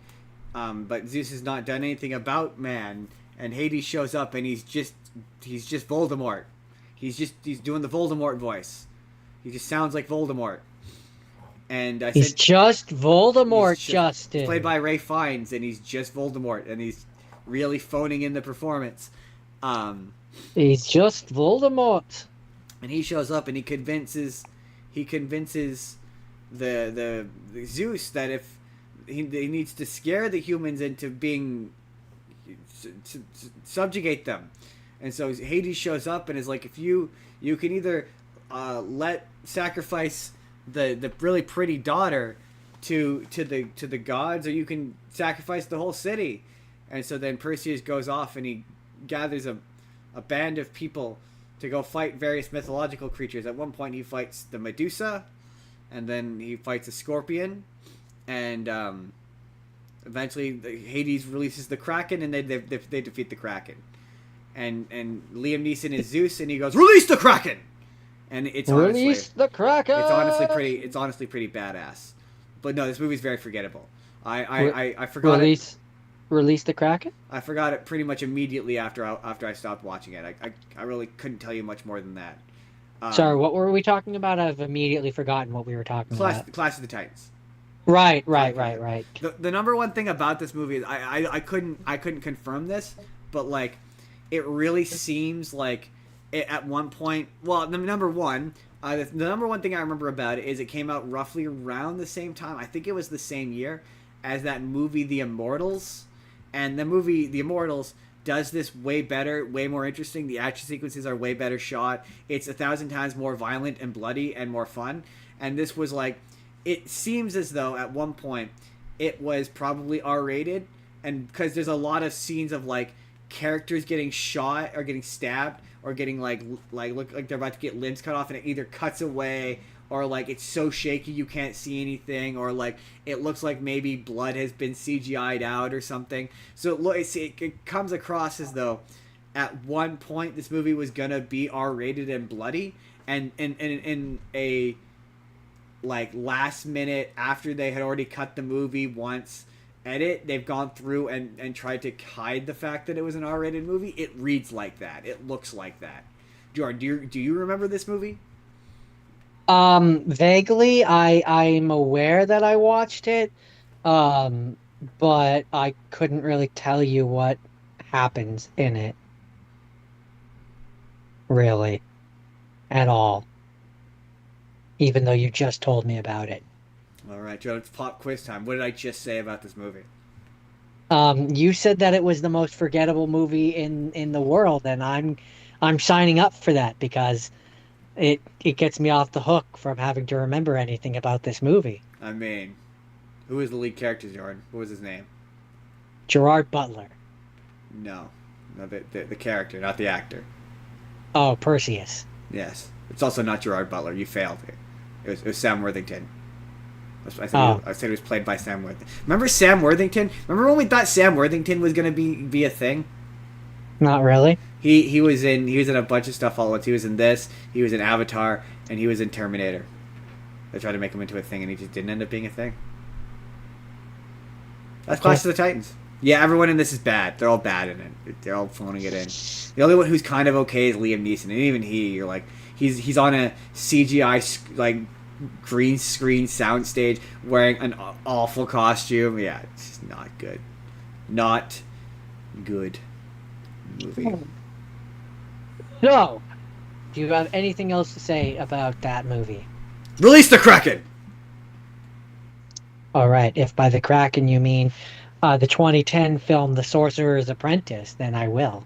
Speaker 2: but Zeus has not done anything about man." And Hades shows up, and he's just Voldemort. He's doing the Voldemort voice. He just sounds like Voldemort. And I
Speaker 1: He's
Speaker 2: said,
Speaker 1: just Voldemort, Justin.
Speaker 2: played by Ray Fiennes, and he's just Voldemort, and he's really phoning in the performance.
Speaker 1: He's just Voldemort.
Speaker 2: And he shows up, and he convinces the Zeus that if he needs to scare the humans into being subjugate them. And so Hades shows up and is like, if you can either sacrifice the really pretty daughter to the gods, or you can sacrifice the whole city. And so then Perseus goes off and he gathers a band of people to go fight various mythological creatures. At one point he fights the Medusa, and then he fights a scorpion, and eventually Hades releases the Kraken, and they defeat the Kraken. And Liam Neeson is Zeus, and he goes, "Release the Kraken!" And it's
Speaker 1: Release the Kraken!
Speaker 2: It's honestly pretty badass. But no, this movie's very forgettable. I forgot
Speaker 1: Release the Kraken?
Speaker 2: I forgot it pretty much immediately after I stopped watching it. I really couldn't tell you much more than that.
Speaker 1: Sorry, what were we talking about? I've immediately forgotten what we were talking about.
Speaker 2: Clash of the Titans.
Speaker 1: Right.
Speaker 2: The number one thing about this movie is I couldn't confirm this, but like it really seems like at one point. Well, the number one thing I remember about it is it came out roughly around the same time. I think it was the same year as that movie, The Immortals. And the movie The Immortals does this way better, way more interesting. The action sequences are way better shot. It's 1,000 times more violent and bloody and more fun. And this was like, it seems as though at one point it was probably R-rated, and because there's a lot of scenes of like characters getting shot or getting stabbed or getting like look like they're about to get limbs cut off, and it either cuts away or like it's so shaky you can't see anything, or like it looks like maybe blood has been CGI'd out or something. So it comes across as though at one point this movie was gonna be R-rated and bloody, and in a like last minute after they had already cut the movie once edit, they've gone through and tried to hide the fact that it was an R-rated movie. It reads like that. It looks like that. Jordan, do you remember this movie?
Speaker 1: Vaguely, I'm aware that I watched it, but I couldn't really tell you what happens in it. Really. At all. Even though you just told me about it.
Speaker 2: All right, Jordan, it's pop quiz time. What did I just say about this movie?
Speaker 1: You said that it was the most forgettable movie in the world, and I'm signing up for that because it gets me off the hook from having to remember anything about this movie.
Speaker 2: I mean, who was the lead character, Jordan? What was his name?
Speaker 1: Gerard Butler.
Speaker 2: No, the character, not the actor.
Speaker 1: Oh, Perseus.
Speaker 2: Yes, it's also not Gerard Butler. You failed. It was Sam Worthington. I said it was played by Sam Worthington. Remember Sam Worthington? Remember when we thought Sam Worthington was gonna be a thing?
Speaker 1: Not really.
Speaker 2: He was in a bunch of stuff all at once. He was in this, he was in Avatar, and he was in Terminator. They tried to make him into a thing, and he just didn't end up being a thing. That's Clash of the Titans. Yeah, everyone in this is bad. They're all bad in it. They're all phoning it in. The only one who's kind of okay is Liam Neeson, and even you're like, he's on a CGI like green screen soundstage wearing an awful costume. Yeah, it's just not good. Not good movie.
Speaker 1: So, do you have anything else to say about that movie?
Speaker 2: Release the Kraken!
Speaker 1: Alright, if by the Kraken you mean the 2010 film The Sorcerer's Apprentice, then I will.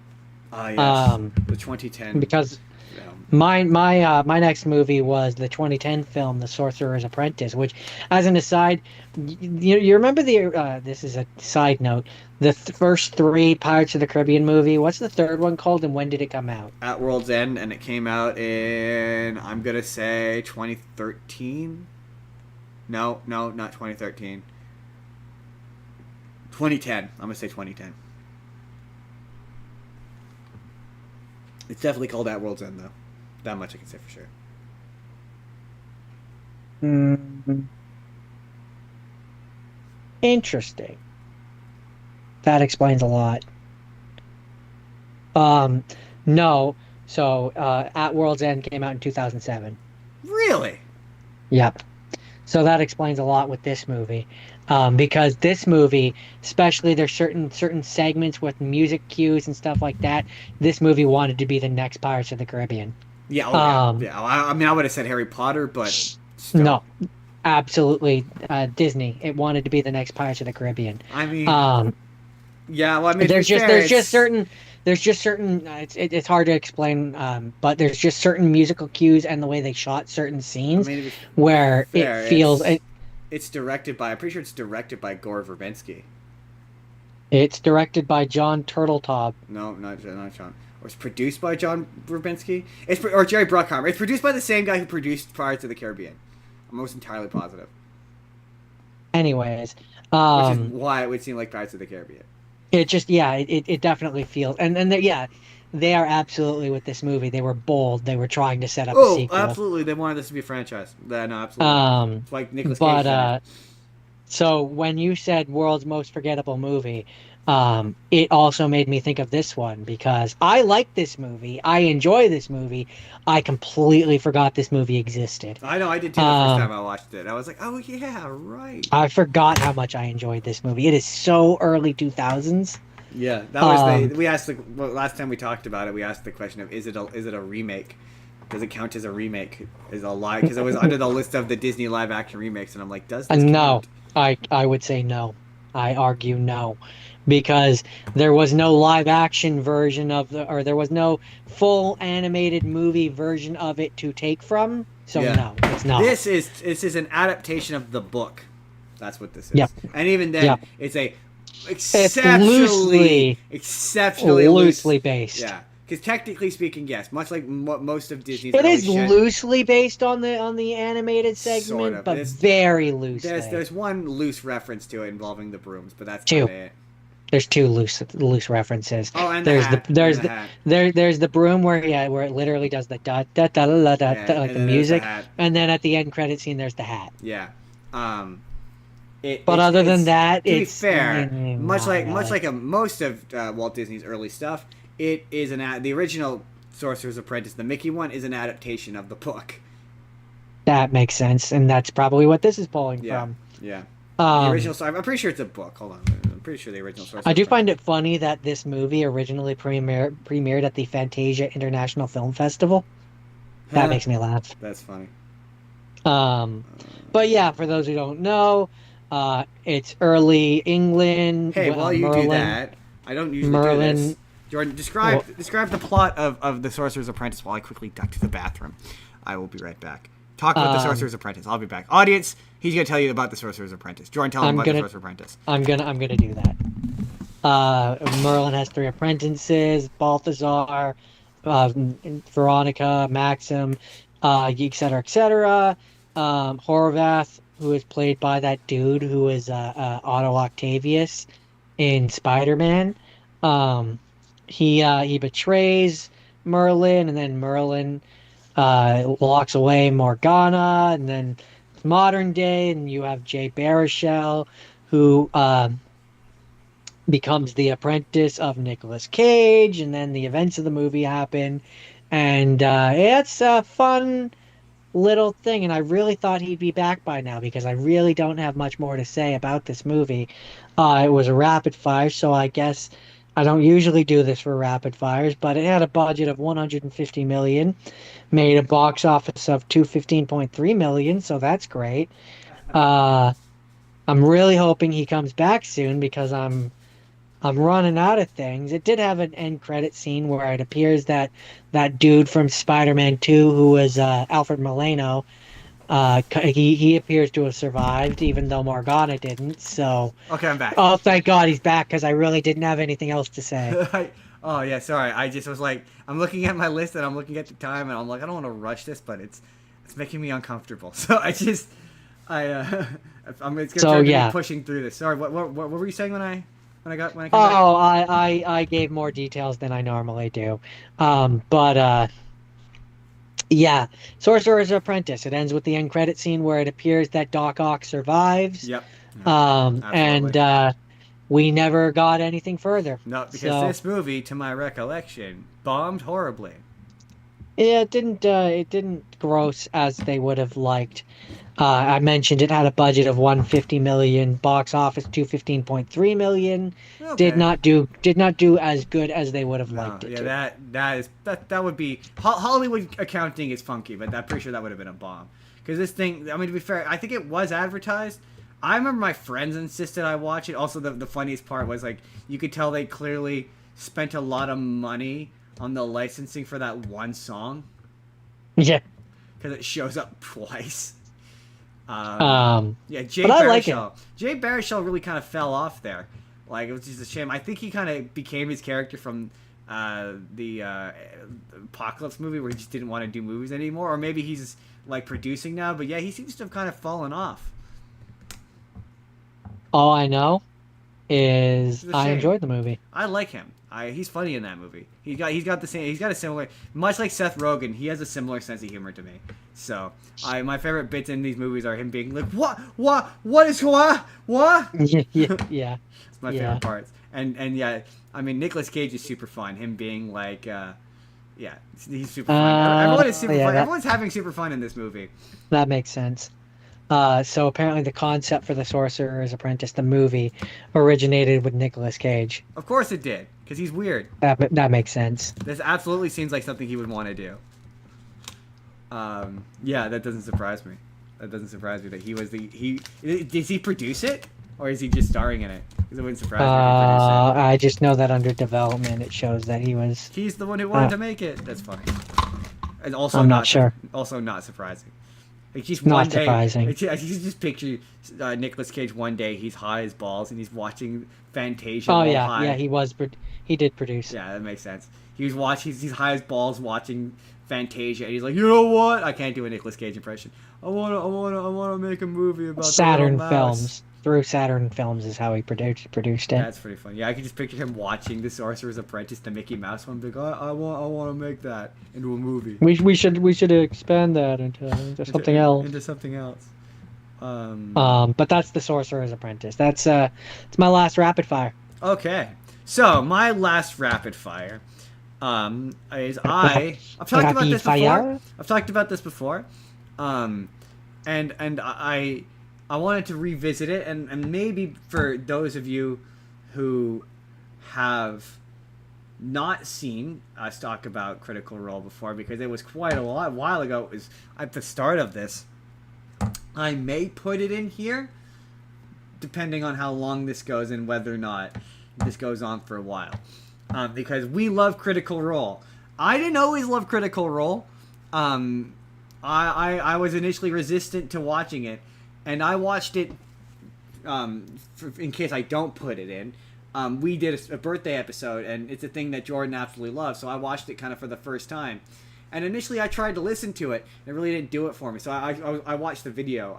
Speaker 2: Ah, yes, the 2010
Speaker 1: Because
Speaker 2: film.
Speaker 1: my next movie was the 2010 film The Sorcerer's Apprentice, which, as an aside, you remember this is a side note, the first three Pirates of the Caribbean movie. What's the third one called, and when did it come out?
Speaker 2: At World's End, and it came out in, I'm gonna say, 2013. No, not 2013. 2010. I'm gonna say 2010. It's definitely called At World's End, though. That much I can say for sure.
Speaker 1: Mm, interesting. That explains a lot. Um, no. So, At World's End came out in 2007.
Speaker 2: Really?
Speaker 1: Yep. So that explains a lot with this movie, because this movie, especially there's certain segments with music cues and stuff like that. This movie wanted to be the next Pirates of the Caribbean.
Speaker 2: Yeah. Oh, yeah.
Speaker 1: Um,
Speaker 2: Yeah. I mean, I would have said Harry Potter, but
Speaker 1: no,
Speaker 2: still.
Speaker 1: absolutely, Disney. It wanted to be the next Pirates of the Caribbean.
Speaker 2: I mean,
Speaker 1: Um,
Speaker 2: yeah. Well, I mean, to be
Speaker 1: there's just
Speaker 2: fair,
Speaker 1: certain it's hard to explain, but there's just certain musical cues and the way they shot certain
Speaker 2: I
Speaker 1: scenes
Speaker 2: mean, to be
Speaker 1: where it
Speaker 2: fair,
Speaker 1: feels
Speaker 2: it's directed by. I'm pretty sure it's directed by Gore Verbinski.
Speaker 1: it's directed by John Turteltaub.
Speaker 2: No, not John. Or it's produced by John Verbinski. Or Jerry Bruckheimer. It's produced by the same guy who produced Pirates of the Caribbean. I'm almost entirely positive.
Speaker 1: Anyways,
Speaker 2: Which is why it would seem like Pirates of the Caribbean.
Speaker 1: it just it definitely feels, and they are absolutely with this movie. They were bold. They were trying to set up a
Speaker 2: Oh,
Speaker 1: sequel.
Speaker 2: absolutely. They wanted this to be a franchise. No, absolutely. It's like Nicolas Cage.
Speaker 1: But so when you said world's most forgettable movie, it also made me think of this one because I like this movie. I enjoy this movie. I completely forgot this movie existed.
Speaker 2: I know, I did too the first time I watched it. I was like, oh, yeah, right.
Speaker 1: I forgot how much I enjoyed this movie. It is so early 2000s.
Speaker 2: Yeah, that was we asked last time we talked about it, we asked the question of is it a remake? Does it count as a remake? Is a live? Because it was under the list of the Disney live action remakes, and I'm like, does this
Speaker 1: No,
Speaker 2: count?
Speaker 1: I would say no. I argue no, because there was no live action version or there was no full animated movie version of it to take from. So
Speaker 2: Yeah.
Speaker 1: no, it's not.
Speaker 2: This is an adaptation of the book. That's what this is.
Speaker 1: Yep.
Speaker 2: And even then,
Speaker 1: Yep.
Speaker 2: it's a
Speaker 1: It's
Speaker 2: exceptionally
Speaker 1: loosely based.
Speaker 2: Yeah, because technically speaking, yes, much like most of Disney's
Speaker 1: It
Speaker 2: early
Speaker 1: is
Speaker 2: shit,
Speaker 1: loosely based on the animated segment,
Speaker 2: Sort of.
Speaker 1: but
Speaker 2: There's-
Speaker 1: very loosely.
Speaker 2: There's one loose reference to it involving the brooms, but that's
Speaker 1: Two.
Speaker 2: not it.
Speaker 1: There's two loose references.
Speaker 2: Oh, and
Speaker 1: there's
Speaker 2: the hat.
Speaker 1: there's
Speaker 2: and the
Speaker 1: the
Speaker 2: hat.
Speaker 1: there's the broom where it literally does the da da da da da, da
Speaker 2: Yeah,
Speaker 1: like
Speaker 2: and
Speaker 1: the
Speaker 2: then there's
Speaker 1: music,
Speaker 2: the hat.
Speaker 1: and then at the end credit scene there's the hat.
Speaker 2: Yeah.
Speaker 1: But other than that,
Speaker 2: to be
Speaker 1: it's
Speaker 2: fair, much like
Speaker 1: really.
Speaker 2: most of Walt Disney's early stuff, it is the original Sorcerer's Apprentice, the Mickey one, is an adaptation of the book.
Speaker 1: That makes sense, and that's probably what this is pulling
Speaker 2: Yeah,
Speaker 1: from.
Speaker 2: yeah. The
Speaker 1: Um,
Speaker 2: original. I'm pretty sure it's a book. Hold on, I'm pretty sure the original Sorcerer's
Speaker 1: I do
Speaker 2: Apprentice.
Speaker 1: find it funny that this movie originally premiered at the Fantasia International Film Festival. That makes me laugh.
Speaker 2: That's funny.
Speaker 1: But yeah, for those who don't know, it's early England.
Speaker 2: Hey, while you do that, I don't usually do this. Jordan, describe the plot of the Sorcerer's Apprentice while I quickly duck to the bathroom. I will be right back. Talk about the Sorcerer's Apprentice. I'll be back. Audience, he's gonna tell you about the Sorcerer's Apprentice. Jordan, tell him about the Sorcerer's Apprentice.
Speaker 1: I'm gonna do that. Merlin has three apprentices: Balthazar, Veronica, Maxim, etc., etc. Horvath, who is played by that dude who is Otto Octavius in Spider-Man. He betrays Merlin, and then Merlin locks away Morgana, and then modern day, and you have Jay Baruchel, who becomes the apprentice of Nicolas Cage, and then the events of the movie happen, and it's a fun little thing, and I really thought he'd be back by now because I really don't have much more to say about this movie. It was a rapid fire, so I guess I don't usually do this for rapid fires, but it had a budget of 150 million, made a box office of 215.3 million, so that's great. I'm really hoping he comes back soon because I'm I'm running out of things. It did have an end credit scene where it appears that that dude from Spider-Man 2, who was Alfred Molina, he appears to have survived, even though Morgana didn't. So,
Speaker 2: Okay, I'm back.
Speaker 1: oh, thank God he's back because I really didn't have anything else to say.
Speaker 2: Oh yeah, sorry. I just was like, I'm looking at my list and I'm looking at the time and I'm like, I don't want to rush this, but it's making me uncomfortable. So I it's gonna
Speaker 1: So
Speaker 2: turn to me
Speaker 1: yeah.
Speaker 2: pushing through this. Sorry, what were you saying when I come back?
Speaker 1: Oh, I gave more details than I normally do. But yeah, Sorcerer's Apprentice. It ends with the end credit scene where it appears that Doc Ock survives.
Speaker 2: Yep. Yep.
Speaker 1: And
Speaker 2: Absolutely.
Speaker 1: we never got anything further.
Speaker 2: No, because
Speaker 1: So
Speaker 2: this movie, to my recollection, bombed horribly.
Speaker 1: yeah, it didn't gross as they would have liked. I mentioned it had a budget of 150 million, box office 215.3 million.
Speaker 2: Okay.
Speaker 1: Did not do as good as they would have
Speaker 2: No,
Speaker 1: liked it
Speaker 2: yeah,
Speaker 1: to.
Speaker 2: that would be Hollywood accounting is funky, but I'm pretty sure that would have been a bomb. Because this thing, I mean, to be fair, I think it was advertised. I remember my friends insisted I watch it. Also, the funniest part was like you could tell they clearly spent a lot of money on the licensing for that one song
Speaker 1: Yeah.
Speaker 2: because it shows up twice.
Speaker 1: Um,
Speaker 2: Yeah, Jay
Speaker 1: but I like it.
Speaker 2: Baruchel. Jay Baruchel really kind of fell off there. Like, it was just a shame. I think he kind of became his character from the Apocalypse movie where he just didn't want to do movies anymore. Or maybe he's, like, producing now. But yeah, he seems to have kind of fallen off.
Speaker 1: All I know is
Speaker 2: It's a
Speaker 1: I
Speaker 2: shame.
Speaker 1: enjoyed the movie.
Speaker 2: I like him. He's funny in that movie. He's got a similar, much like Seth Rogen. He has a similar sense of humor to me. So my favorite bits in these movies are him being like, what is what?
Speaker 1: Yeah, yeah, yeah,
Speaker 2: It's my
Speaker 1: yeah.
Speaker 2: favorite parts. And yeah, I mean Nicolas Cage is super fun. Him being like, yeah, he's super fun. Everyone is super
Speaker 1: Yeah,
Speaker 2: fun. Everyone's having super fun in this movie.
Speaker 1: that makes sense. So apparently the concept for the Sorcerer's Apprentice, the movie, originated with Nicolas Cage.
Speaker 2: Of course it did, because he's weird.
Speaker 1: That makes sense.
Speaker 2: This absolutely seems like something he would want to do. Yeah, that doesn't surprise me. That doesn't surprise me that he was he. Does he produce it, or is he just starring in it? Because it wouldn't surprise me if he produced
Speaker 1: I just know that under development it shows that he was.
Speaker 2: it. He's the one who wanted to make it. That's funny. And also
Speaker 1: I'm not sure.
Speaker 2: Also not surprising. Like just one
Speaker 1: Not
Speaker 2: day,
Speaker 1: surprising.
Speaker 2: I just picture Nicolas Cage one day. He's high as balls and he's watching Fantasia.
Speaker 1: Oh
Speaker 2: while
Speaker 1: yeah,
Speaker 2: high.
Speaker 1: yeah, he did produce.
Speaker 2: Yeah, that makes sense. He was watching. He's high as balls watching Fantasia, and he's like, you know what? I can't do a Nicolas Cage impression. I wanna make a movie about the little
Speaker 1: Saturn
Speaker 2: mouse.
Speaker 1: Films. Through Saturn Films is how he produced it.
Speaker 2: That's pretty funny. Yeah, I can just picture him watching The Sorcerer's Apprentice, the Mickey Mouse one. Like, I want to make that into a movie.
Speaker 1: We should expand that into something else.
Speaker 2: Into something else.
Speaker 1: But that's the Sorcerer's Apprentice. It's my last rapid fire.
Speaker 2: Okay. So my last rapid fire, is I've talked about
Speaker 1: Rapid
Speaker 2: this before.
Speaker 1: fire?
Speaker 2: I've talked about this before, and I wanted to revisit it, and maybe for those of you who have not seen us talk about Critical Role before, because it was quite a while ago. It was at the start of this. I may put it in here, depending on how long this goes and whether or not this goes on for a while. Because we love Critical Role. I didn't always love Critical Role. I was initially resistant to watching it, and I watched it in case I don't put it in. We did a birthday episode, and it's a thing that Jordan absolutely loves, so I watched it kind of for the first time. And initially, I tried to listen to it, and it really didn't do it for me. So I watched the video.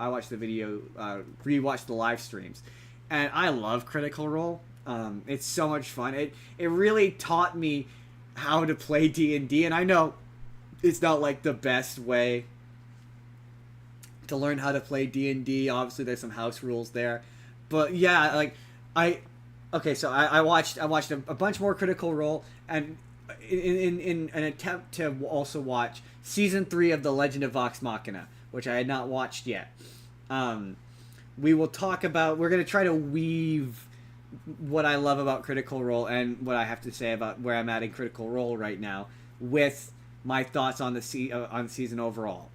Speaker 2: Rewatched the live streams, and I love Critical Role. It's so much fun. It really taught me how to play D&D, and I know it's not like the best way to learn how to play D&D. Obviously, there's some house rules there, but yeah, like I watched a bunch more Critical Role, and in an attempt to also watch season 3 of The Legend of Vox Machina, which I had not watched yet. We're going to try to weave what I love about Critical Role and what I have to say about where I'm at in Critical Role right now with my thoughts on the season overall.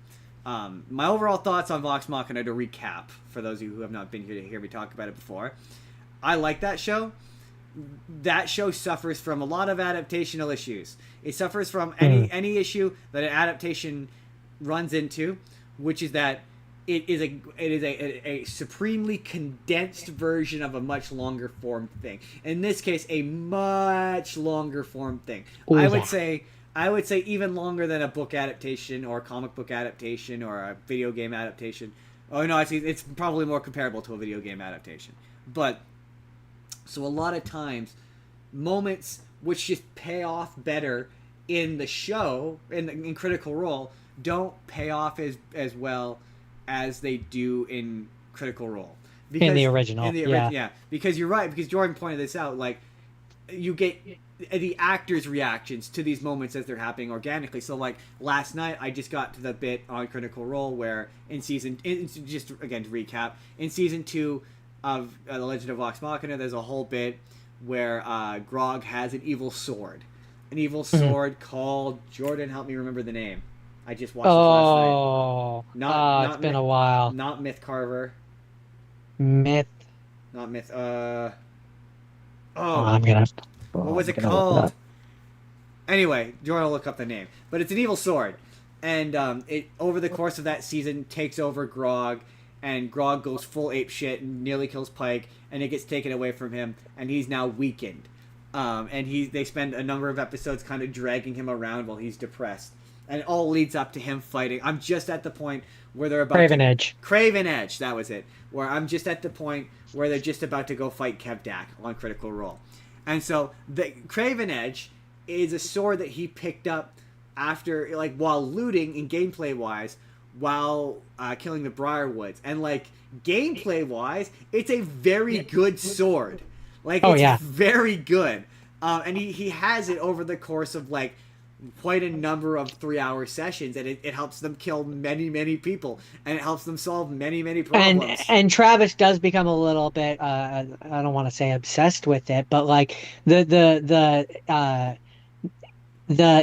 Speaker 2: My overall thoughts on Vox Machina, to recap, for those of you who have not been here to hear me talk about it before. I like that show. that show suffers from a lot of adaptational issues. It suffers from
Speaker 1: Hmm.
Speaker 2: any issue that an adaptation runs into, which is that it is a supremely condensed version of a much longer form thing. In this case, a much longer form thing.
Speaker 1: Oh,
Speaker 2: I
Speaker 1: yeah.
Speaker 2: would say even longer than a book adaptation or a comic book adaptation or a video game adaptation. Oh no, it's probably more comparable to a video game adaptation. But so a lot of times, moments which just pay off better in the show in Critical Role don't pay off as well as they do in Critical Role.
Speaker 1: In the
Speaker 2: In
Speaker 1: original,
Speaker 2: the
Speaker 1: yeah.
Speaker 2: yeah, because you're right. Because Jordan pointed this out. Like you get the actors' reactions to these moments as they're happening organically. So like last night, I just got to the bit on Critical Role where just again to recap, in season 2 of The Legend of Vox Machina, there's a whole bit where Grog has an evil sword. An evil sword called Jordan. Help me remember the name. I just watched this last night.
Speaker 1: Oh, it's
Speaker 2: Not
Speaker 1: been a while.
Speaker 2: not Myth Carver.
Speaker 1: Myth.
Speaker 2: Not Myth.
Speaker 1: Oh,
Speaker 2: Oh,
Speaker 1: I'm gonna.
Speaker 2: what
Speaker 1: Oh,
Speaker 2: was
Speaker 1: I'm
Speaker 2: it
Speaker 1: gonna look it
Speaker 2: called?
Speaker 1: up.
Speaker 2: Anyway, Jordan will look up the name. But it's an evil sword, and it over the course of that season takes over Grog, and Grog goes full ape shit and nearly kills Pike, and it gets taken away from him, and he's now weakened. And they spend a number of episodes kind of dragging him around while he's depressed, and it all leads up to him fighting. I'm just at the point where they're about
Speaker 1: Craven
Speaker 2: to
Speaker 1: Edge.
Speaker 2: Craven Edge. That was it. Where I'm just at the point where they're just about to go fight Kevdak on Critical Role, and so the Craven Edge is a sword that he picked up after, like, while looting in gameplay wise, while killing the Briarwoods, and like gameplay wise, it's a very good sword. Like,
Speaker 1: Oh,
Speaker 2: it's
Speaker 1: yeah.
Speaker 2: very good. And he has it over the course of like quite a number of 3-hour sessions, and it helps them kill many people, and it helps them solve many
Speaker 1: And
Speaker 2: problems.
Speaker 1: and Travis does become a little bit I don't want to say obsessed with it, but like the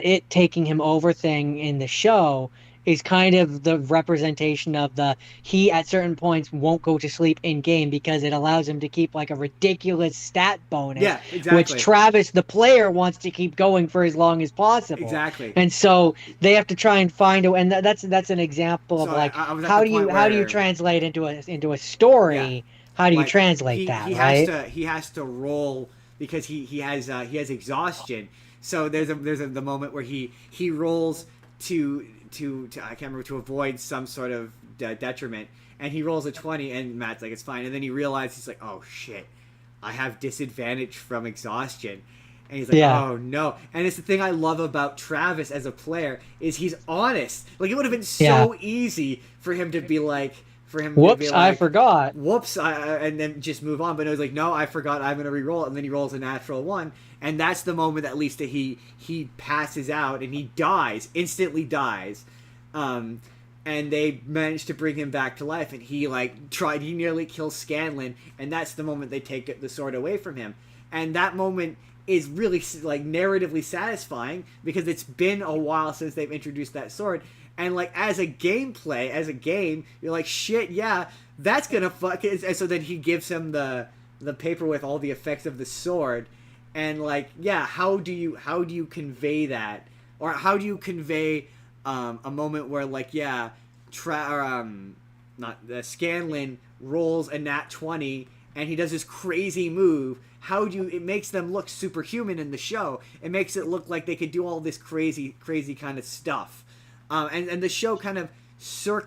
Speaker 1: it taking him over thing in the show is kind of the representation of the he at certain points won't go to sleep in game because it allows him to keep like a ridiculous stat bonus,
Speaker 2: Yeah,
Speaker 1: which
Speaker 2: exactly.
Speaker 1: Travis the player wants to keep going for as long as possible.
Speaker 2: Exactly.
Speaker 1: And so they have to try and find a, and that's an example of
Speaker 2: So
Speaker 1: like
Speaker 2: I was at
Speaker 1: how
Speaker 2: the
Speaker 1: do you
Speaker 2: point
Speaker 1: how do you
Speaker 2: where,
Speaker 1: translate into a story?
Speaker 2: yeah,
Speaker 1: How do you
Speaker 2: like
Speaker 1: translate that,
Speaker 2: has
Speaker 1: right?
Speaker 2: to roll because he has exhaustion. So there's the moment where he rolls to I can't remember, to avoid some sort of detriment, and he rolls a 20, and Matt's like, it's fine, and then he realizes, he's like, oh shit, I have disadvantage from exhaustion. And he's like,
Speaker 1: Yeah.
Speaker 2: oh no. And it's the thing I love about Travis as a player is he's honest. Like, it would have been
Speaker 1: Yeah.
Speaker 2: so easy for him to be like,
Speaker 1: Whoops, I forgot.
Speaker 2: whoops, and then just move on. But it was like, no, I forgot, I'm going to re-roll it. And then he rolls a natural 1. And that's the moment, at least, that he passes out and he instantly dies. And they managed to bring him back to life. And he nearly kills Scanlan. And that's the moment they take the sword away from him. And that moment is really, like, narratively satisfying because it's been a while since they've introduced that sword. And, like, as a game, you're like, shit, yeah, that's gonna fuck it. And so then he gives him the paper with all the effects of the sword. And, like, yeah, how do you convey that? Or how do you convey a moment where, like, yeah, Scanlan rolls a nat 20 and he does this crazy move. It makes them look superhuman in the show. It makes it look like they could do all this crazy kind of stuff. And the show kind of so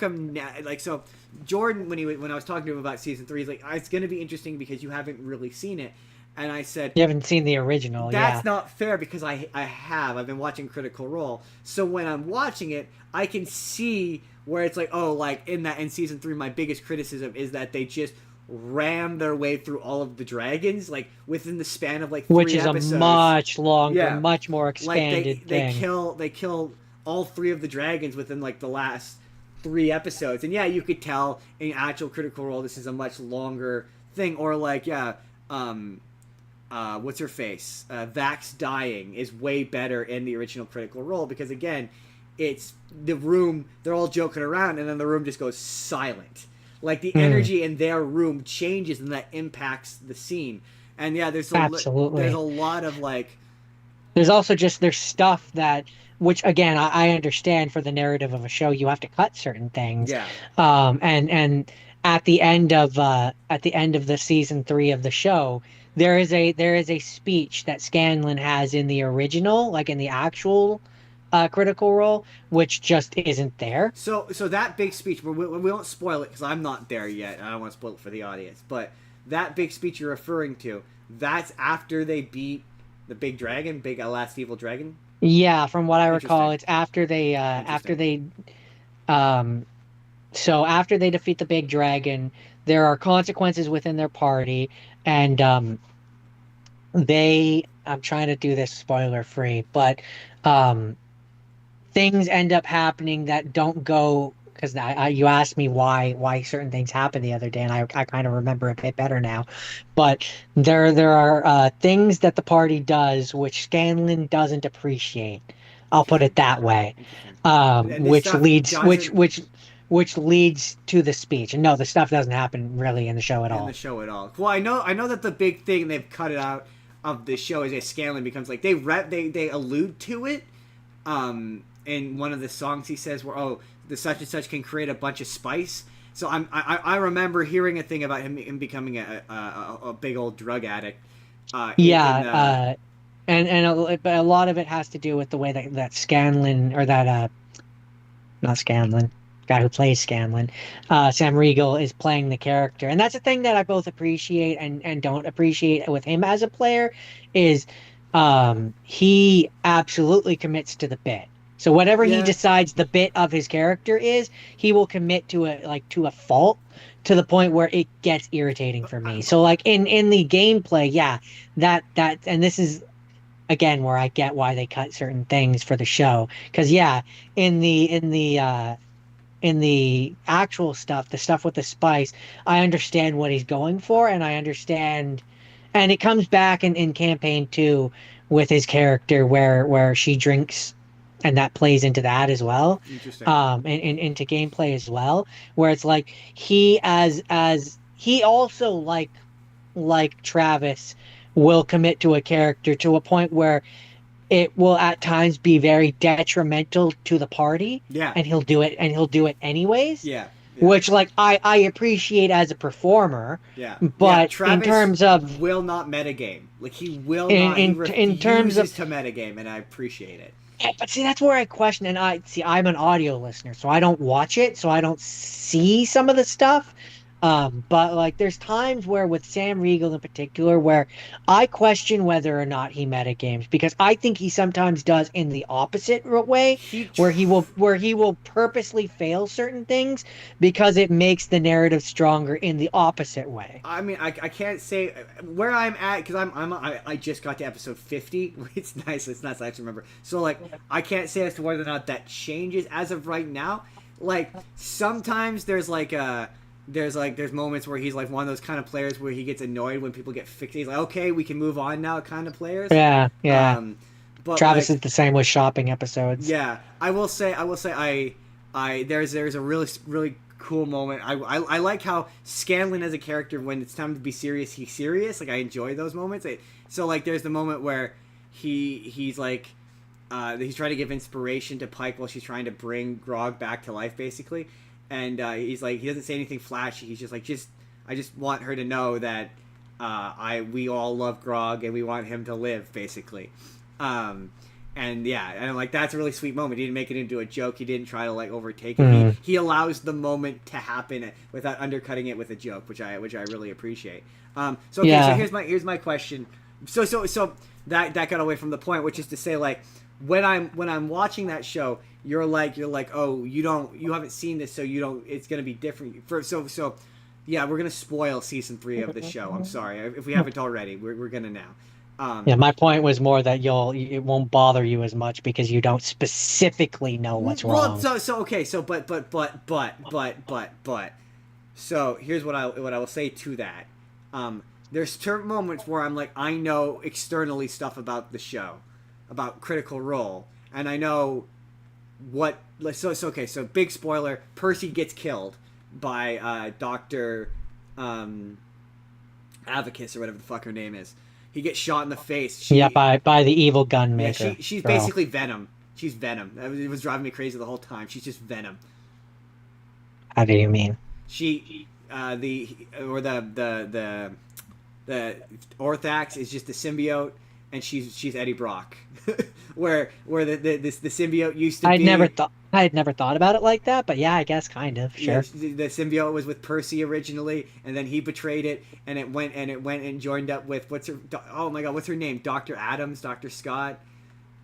Speaker 2: Jordan, when I was talking to him about season 3, he's like, it's going to be interesting because you haven't really seen it. And I said,
Speaker 1: You haven't seen the original,
Speaker 2: that's
Speaker 1: yeah.
Speaker 2: not fair because I've been watching Critical Role. So when I'm watching it, I can see where it's like, oh, like in season 3, my biggest criticism is that they just ram their way through all of the dragons, like within the span of like 3
Speaker 1: Which is
Speaker 2: episodes.
Speaker 1: a much longer,
Speaker 2: Yeah.
Speaker 1: much more expanded
Speaker 2: Like they
Speaker 1: thing.
Speaker 2: kill all 3 of the dragons within like the last 3 episodes. And yeah, you could tell in actual Critical Role this is a much longer thing. Or like, yeah, what's her face? Vax dying is way better in the original Critical Role because, again, it's the room, they're all joking around and then the room just goes silent. Like, the energy in their room changes and that impacts the scene. And yeah, there's a
Speaker 1: Absolutely.
Speaker 2: lot of like,
Speaker 1: There's also just there's stuff that, which again I understand for the narrative of a show you have to cut certain things,
Speaker 2: yeah,
Speaker 1: and at the end of the season 3 of the show there is a speech that Scanlan has in the original, like in the actual Critical Role, which just isn't there.
Speaker 2: so that big speech, we won't spoil it because I'm not there yet. And I don't want to spoil it for the audience, but that big speech you're referring to, that's after they beat the big dragon, big last evil dragon.
Speaker 1: Yeah, from what I recall,
Speaker 2: Interesting,
Speaker 1: it's after
Speaker 2: interesting.
Speaker 1: they um so after they defeat the big dragon, there are consequences within their party, and I'm trying to do this spoiler free, but um things end up happening that don't go, because you asked me why certain things happened the other day, and I kind of remember a bit better now. But there are things that the party does which Scanlan doesn't appreciate. I'll put
Speaker 2: Interesting,
Speaker 1: it that way,
Speaker 2: interesting. And this
Speaker 1: which
Speaker 2: stuff
Speaker 1: leads
Speaker 2: doesn't
Speaker 1: which leads to the speech. And no, the stuff doesn't happen really in the show at
Speaker 2: in the
Speaker 1: all.
Speaker 2: show at all. Well, I know that the big thing they've cut it out of the show is that Scanlan becomes like they allude to it. In one of the songs he says where the such and such can create a bunch of spice. So I remember hearing a thing about him becoming a big old drug addict. In
Speaker 1: Yeah, but a lot of it has to do with the way that Scanlan, or that not Scanlan, guy who plays Scanlan, Sam Riegel is playing the character, and that's a thing that I both appreciate and don't appreciate with him as a player, is he absolutely commits to the bit. So whatever he
Speaker 2: yeah,
Speaker 1: decides the bit of his character is, he will commit to to a fault, to the point where it gets irritating for me. So like in the gameplay, yeah, and this is again where I get why they cut certain things for the show. Because yeah, in the actual stuff, the stuff with the spice, I understand what he's going for, and I understand, and it comes back in campaign 2 with his character where she drinks, and that plays into that as well,
Speaker 2: interesting.
Speaker 1: and into gameplay as well, where it's like he as he also like Travis will commit to a character to a point where it will at times be very detrimental to the party,
Speaker 2: Yeah,
Speaker 1: and he'll do it anyways,
Speaker 2: yeah, yeah,
Speaker 1: which like I appreciate as a performer,
Speaker 2: yeah, yeah.
Speaker 1: but in
Speaker 2: Travis
Speaker 1: terms of
Speaker 2: will not metagame. Like he will not. He
Speaker 1: in terms of
Speaker 2: refuses to metagame, and I appreciate it.
Speaker 1: yeah, but see, that's where I question, and I'm an audio listener, so I don't watch it, so I don't see some of the stuff. But like, there's times where with Sam Riegel in particular, where I question whether or not he metagames, because I think he sometimes does in the opposite way,
Speaker 2: He
Speaker 1: where he will purposely fail certain things because it makes the narrative stronger in the opposite way.
Speaker 2: I mean, I can't say where I'm at because I just got to episode 50. It's nice. It's nice. I actually remember. So like, I can't say as to whether or not that changes as of right now. Like sometimes there's moments where he's like one of those kind of players where he gets annoyed when people get fixed. He's like, okay, we can move on now, kind of players.
Speaker 1: Yeah, yeah.
Speaker 2: Um, but
Speaker 1: Travis
Speaker 2: like,
Speaker 1: is the same with shopping episodes.
Speaker 2: yeah, I will say, there's a really cool moment. I like how Scanlan as a character, when it's time to be serious, he's serious. Like I enjoy those moments. So like, there's the moment where he's like, he's trying to give inspiration to Pike while she's trying to bring Grog back to life, basically. And he's like, he doesn't say anything flashy. He's just like, I just want her to know that we all love Grog and we want him to live, basically. And yeah, and like that's a really sweet moment. He didn't make it into a joke. He didn't try to like overtake it. He allows the moment to happen without undercutting it with a joke, which I really appreciate. So okay, so
Speaker 1: Yeah.
Speaker 2: here's my question. So that got away from the point, which is to say, like, when I'm watching that show, you're like, oh, you haven't seen this, so you don't. It's gonna be different. So yeah, we're gonna spoil season 3 of the show. I'm sorry if we haven't already. We're gonna now.
Speaker 1: Yeah, my point was more that it won't bother you as much because you don't specifically know what's
Speaker 2: Well,
Speaker 1: wrong.
Speaker 2: so okay, so but so here's what I will say to that. There's certain moments where I'm like, I know externally stuff about the show, about Critical Role, and I know what. So okay, so big spoiler: Percy gets killed by Doctor. Avocus or whatever the fuck her name is. He gets shot in the face.
Speaker 1: Yeah, by the evil gun
Speaker 2: Yeah,
Speaker 1: maker.
Speaker 2: she's
Speaker 1: girl.
Speaker 2: basically Venom. She's Venom. It was driving me crazy the whole time. She's just Venom.
Speaker 1: How do you mean?
Speaker 2: She the Orthax is just the symbiote, and she's Eddie Brock, where the symbiote used to be.
Speaker 1: I had never thought about it like that, but yeah, I guess kind of. Sure.
Speaker 2: Yeah, the symbiote was with Percy originally, and then he betrayed it, and it went and joined up with what's her name? Dr. Adams, Dr. Scott.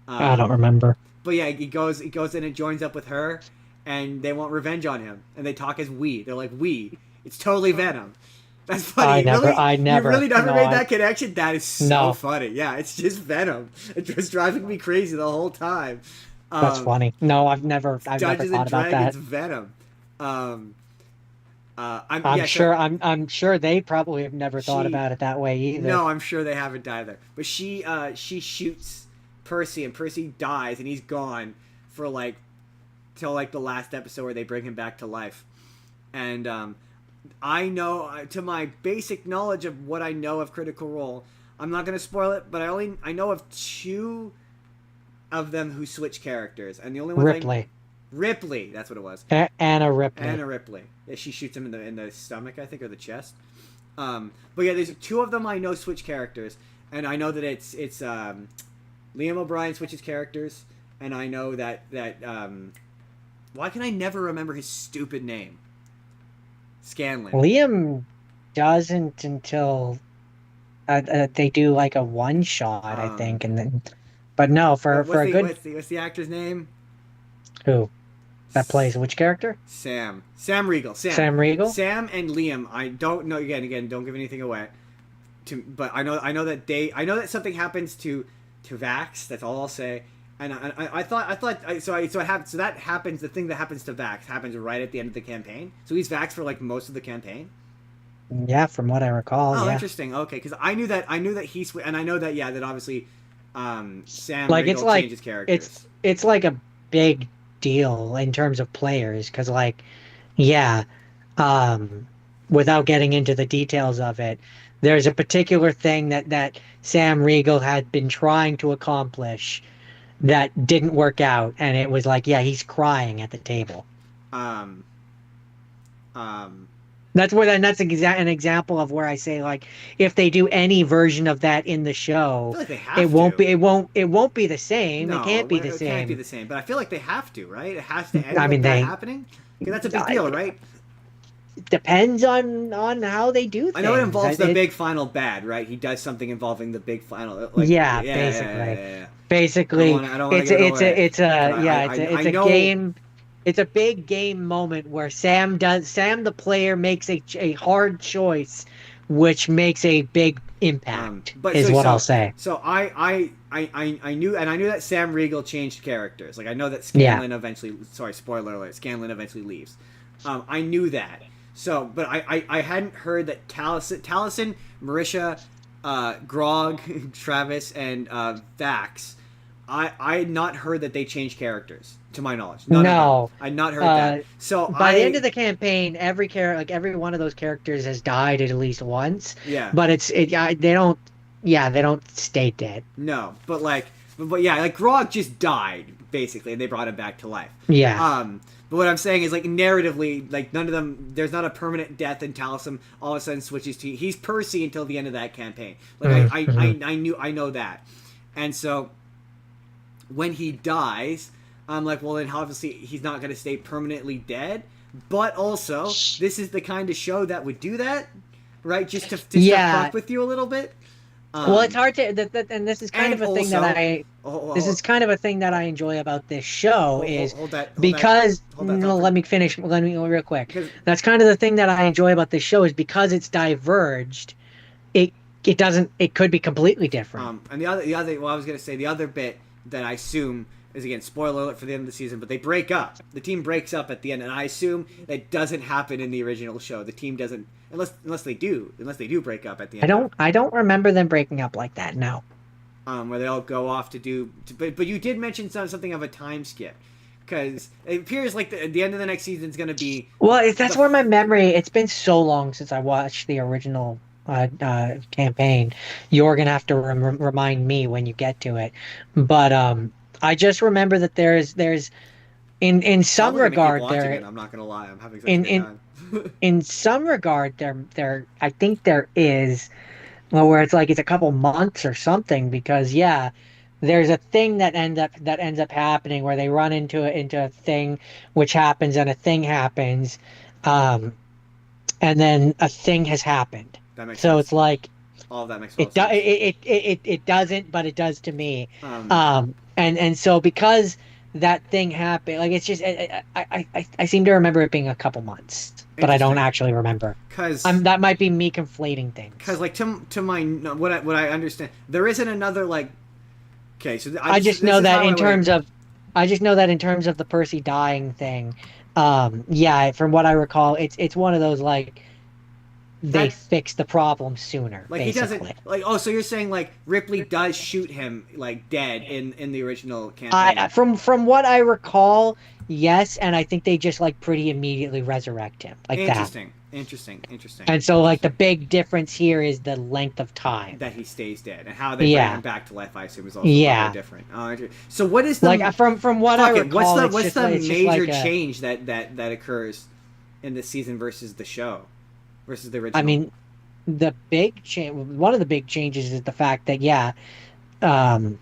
Speaker 1: I don't remember.
Speaker 2: But yeah, he goes in and joins up with her, and they want revenge on him, and they talk as we. They're like we. It's totally Venom. That's funny.
Speaker 1: You really
Speaker 2: never made that connection? That is so funny. Yeah, it's just Venom. It was driving me crazy the whole time.
Speaker 1: That's funny. No, I've never thought about that.
Speaker 2: Venom.
Speaker 1: I'm sure they probably have never thought about it that way either.
Speaker 2: No, I'm sure they haven't either. But she shoots Percy, and Percy dies, and he's gone for till the last episode where they bring him back to life. And I know, to my basic knowledge of what I know of Critical Role, I'm not going to spoil it, but I know of 2 of them who switch characters, and the only one Ripley, that's what it was.
Speaker 1: Anna Ripley.
Speaker 2: Yeah, she shoots him in the stomach, I think, or the chest. But yeah, there's 2 of them I know switch characters, and I know that it's Liam O'Brien switches characters, and I know that why can I never remember his stupid name? Scanlan.
Speaker 1: Liam doesn't until they do a one shot, I think, and then. But no,
Speaker 2: what's the actor's name?
Speaker 1: Who? That plays which character?
Speaker 2: Sam Riegel.
Speaker 1: Sam Riegel.
Speaker 2: Sam and Liam. I don't know. Again, don't give anything away. But I know that something happens to Vax. That's all I'll say. And so that happens. The thing that happens to Vax happens right at the end of the campaign. So he's Vax for most of the campaign.
Speaker 1: Yeah, from what I recall.
Speaker 2: Oh,
Speaker 1: yeah.
Speaker 2: Interesting. Okay, because I knew that he's, and I know that that obviously. Sam Riegel changes characters.
Speaker 1: It's a big deal in terms of players because without getting into the details of it, there's a particular thing that Sam Riegel had been trying to accomplish that didn't work out, and it was he's crying at the table. That's an example of where I say if they do any version of that in the show, it won't be the same.
Speaker 2: No,
Speaker 1: it can't be the same.
Speaker 2: It can't be the same. But I feel like they have to, right? It has to end with that happening. Because that's a big deal, right?
Speaker 1: It depends on how they do things.
Speaker 2: I know it involves the big final bad, right? He does something involving the big final.
Speaker 1: Basically.
Speaker 2: Yeah.
Speaker 1: Basically,
Speaker 2: I don't
Speaker 1: it's a game. It's a big game moment where Sam the player makes a hard choice, which makes a big impact. I'll say.
Speaker 2: So I knew that Sam Riegel changed characters. I know that Scanlan eventually. Sorry, spoiler alert. Scanlan eventually leaves. I knew that. So, but I hadn't heard that Taliesin, Marisha, Grog, Travis, and Vax. I had not heard that they changed characters, to my knowledge. No, I'd not heard that. So
Speaker 1: by the end of the campaign, every every one of those characters has died at least once.
Speaker 2: Yeah.
Speaker 1: But they don't stay dead.
Speaker 2: No, but Grog just died basically, and they brought him back to life.
Speaker 1: Yeah.
Speaker 2: But what I'm saying is narratively, none of them. There's not a permanent death, and Taliesin all of a sudden switches to he's Percy until the end of that campaign. I know that, and so. When he dies, I'm well, then obviously he's not going to stay permanently dead. But also, this is the kind of show that would do that, right? Just to fuck with you a little bit.
Speaker 1: Well, it's hard to, and this is kind of a thing that I. This is kind of a thing that I enjoy about this show let me finish. Let me real quick. That's kind of the thing that I enjoy about this show is because it's diverged. It could be completely different.
Speaker 2: And the other. Well, I was going to say the other bit. That I assume is, again, spoiler alert for the end of the season, but they break up. The team breaks up at the end, and I assume that doesn't happen in the original show. The team doesn't, unless they do break up at the end.
Speaker 1: I don't remember them breaking up like that. No.
Speaker 2: Where they all go off to do, but you did mention something of a time skip, because it appears the end of the next season is going to be.
Speaker 1: Well, that's where my memory. It's been so long since I watched the original campaign. You're gonna have to remind me when you get to it. But I just remember that there's in some
Speaker 2: Probably gonna keep
Speaker 1: regard
Speaker 2: watching
Speaker 1: there
Speaker 2: it. I'm not gonna lie. I'm having such a
Speaker 1: in
Speaker 2: good
Speaker 1: in
Speaker 2: time.
Speaker 1: in some regard there I think there is, well, where it's like it's a couple months or something, because yeah, there's a thing that ends up happening where they run into a thing which happens, and a thing happens, um and then a thing has happened.
Speaker 2: That makes
Speaker 1: So
Speaker 2: sense.
Speaker 1: it's like
Speaker 2: All of that makes total
Speaker 1: it do,
Speaker 2: sense.
Speaker 1: it doesn't, but it does to me.
Speaker 2: Um,
Speaker 1: And so because that thing happened, like it's just I seem to remember it being a couple months, but I don't
Speaker 2: Interesting.
Speaker 1: actually remember.
Speaker 2: Cause,
Speaker 1: That might be me conflating
Speaker 2: cause
Speaker 1: things.
Speaker 2: like to my what I understand, there isn't another like. Okay, so
Speaker 1: I just
Speaker 2: this
Speaker 1: know
Speaker 2: is
Speaker 1: that
Speaker 2: how I
Speaker 1: in
Speaker 2: would.
Speaker 1: terms of I just know that in terms of the Percy dying thing, yeah, from what I recall, it's one of those like they
Speaker 2: That
Speaker 1: fix the problem sooner,
Speaker 2: like he doesn't
Speaker 1: basically.
Speaker 2: like. Oh, so you're saying like Ripley does shoot him like dead in the original campaign?
Speaker 1: From what I recall, yes, and I think they just like pretty immediately resurrect him like that.
Speaker 2: Interesting. Interesting. Interesting.
Speaker 1: And so like the
Speaker 2: Interesting.
Speaker 1: big difference here is the length of time.
Speaker 2: That he stays dead and how they bring him
Speaker 1: Yeah.
Speaker 2: back to life, I assume, is also probably
Speaker 1: Yeah.
Speaker 2: different. So what is
Speaker 1: Like
Speaker 2: the
Speaker 1: from what I
Speaker 2: fuck it?
Speaker 1: recall,
Speaker 2: What's the
Speaker 1: it's just
Speaker 2: major
Speaker 1: like a
Speaker 2: change that occurs in this season versus the show versus the
Speaker 1: I
Speaker 2: original?
Speaker 1: mean, the big change one of the big changes is the fact that yeah, um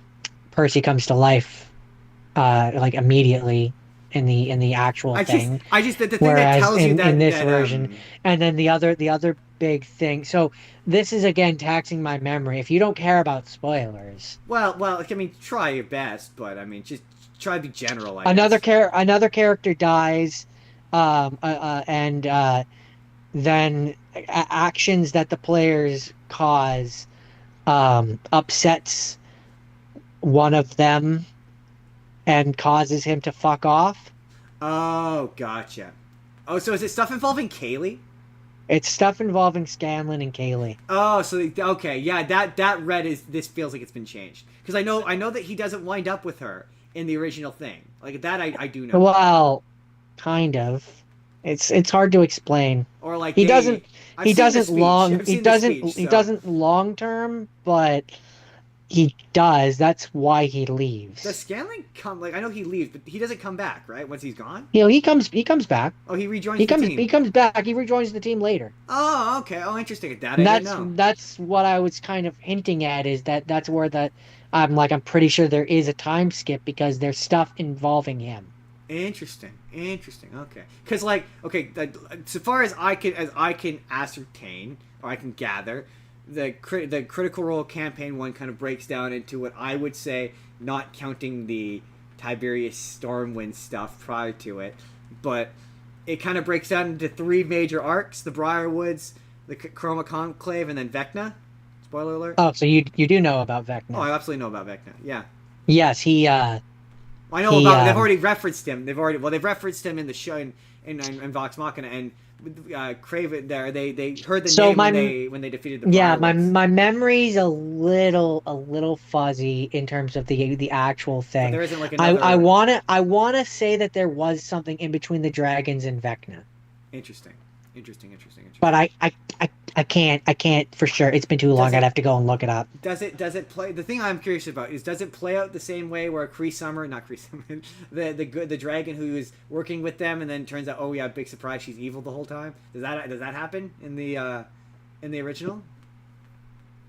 Speaker 1: Percy comes to life like immediately in the actual thing.
Speaker 2: I just the thing that
Speaker 1: Whereas
Speaker 2: tells you
Speaker 1: in
Speaker 2: that
Speaker 1: this version, and then the other big thing. So this is again taxing my memory. If you don't care about spoilers,
Speaker 2: well, I mean, try your best, but I mean, just try to be general, I guess.
Speaker 1: another character dies, and then actions that the players cause upsets one of them and causes him to fuck off.
Speaker 2: Oh, gotcha. Oh, so is it stuff involving Kaylee?
Speaker 1: It's stuff involving Scanlan and Kaylee.
Speaker 2: Oh, so okay, yeah, that red is this feels like it's been changed because I know that he doesn't wind up with her in the original thing. Like that, I do know.
Speaker 1: Well, kind of. It's hard to explain.
Speaker 2: Or like
Speaker 1: He doesn't
Speaker 2: I've seen the speech. I've
Speaker 1: he
Speaker 2: seen the speech.
Speaker 1: he
Speaker 2: So
Speaker 1: doesn't long term, but he does. That's why he
Speaker 2: does
Speaker 1: leaves.
Speaker 2: Scanlan come? Like I know he leaves, but he doesn't come back, right? Once he's gone.
Speaker 1: You know, he comes back.
Speaker 2: Oh, he rejoins the
Speaker 1: He
Speaker 2: team.
Speaker 1: comes back. He rejoins the team later.
Speaker 2: Oh, okay. Oh, interesting. That I
Speaker 1: And
Speaker 2: didn't know.
Speaker 1: that's what I was kind of hinting at, is that that's where the I'm pretty sure there is a time skip because there's stuff involving him.
Speaker 2: Interesting. Interesting. Okay. Because okay, so far as I can ascertain or I can gather, the Critical Role campaign one kind of breaks down into what I would say, not counting the Tiberius Stormwind stuff prior to it, but it kind of breaks down into three major arcs: the Briarwoods, the Chroma Conclave, and then Vecna. Spoiler alert.
Speaker 1: Oh, so you do know about
Speaker 2: Oh,
Speaker 1: Vecna?
Speaker 2: I absolutely know about Vecna. Yeah.
Speaker 1: Yes,
Speaker 2: I know
Speaker 1: he
Speaker 2: about. They've already referenced him. They've referenced him in the show in Vox Machina and Craven. There, they heard the
Speaker 1: so
Speaker 2: name
Speaker 1: my
Speaker 2: when they defeated the
Speaker 1: yeah,
Speaker 2: Briarwoods.
Speaker 1: my memory's a little fuzzy in terms of the actual
Speaker 2: But
Speaker 1: thing.
Speaker 2: there isn't like another
Speaker 1: I wanna say that there was something in between the dragons and Vecna,
Speaker 2: interesting, interesting, interesting,
Speaker 1: but
Speaker 2: interesting.
Speaker 1: I can't for sure. It's been too
Speaker 2: Does
Speaker 1: long. I'd
Speaker 2: it
Speaker 1: have to go and look it up.
Speaker 2: does it play? The thing I'm curious about is does it play out the same way where Kree Summer, not Kree Summer, the dragon who is working with them and then turns out, oh yeah, big surprise, she's evil the whole time. Does that happen in the original?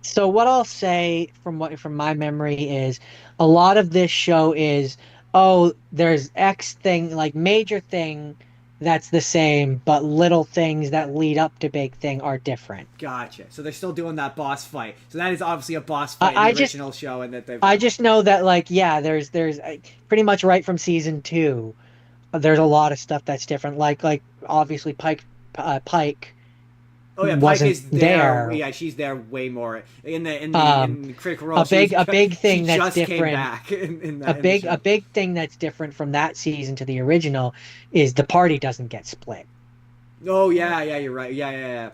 Speaker 1: So what I'll say from my memory is a lot of this show is, oh, there's X thing, like major thing that's the same, but little things that lead up to big thing are different.
Speaker 2: Gotcha. So they're still doing that boss fight. So that is obviously a boss fight in the original show, and that they've.
Speaker 1: I just know that like yeah, there's pretty much right from season two, there's a lot of stuff that's different. Like obviously Pike
Speaker 2: Oh yeah, Pike
Speaker 1: wasn't
Speaker 2: is there.
Speaker 1: there.
Speaker 2: Yeah, she's there way more in Critical Role.
Speaker 1: A big
Speaker 2: She
Speaker 1: thing that's
Speaker 2: just came
Speaker 1: different.
Speaker 2: back in the
Speaker 1: A
Speaker 2: show.
Speaker 1: big thing that's different from that season to the original is the party doesn't get split.
Speaker 2: Oh yeah, yeah, you're right. Yeah.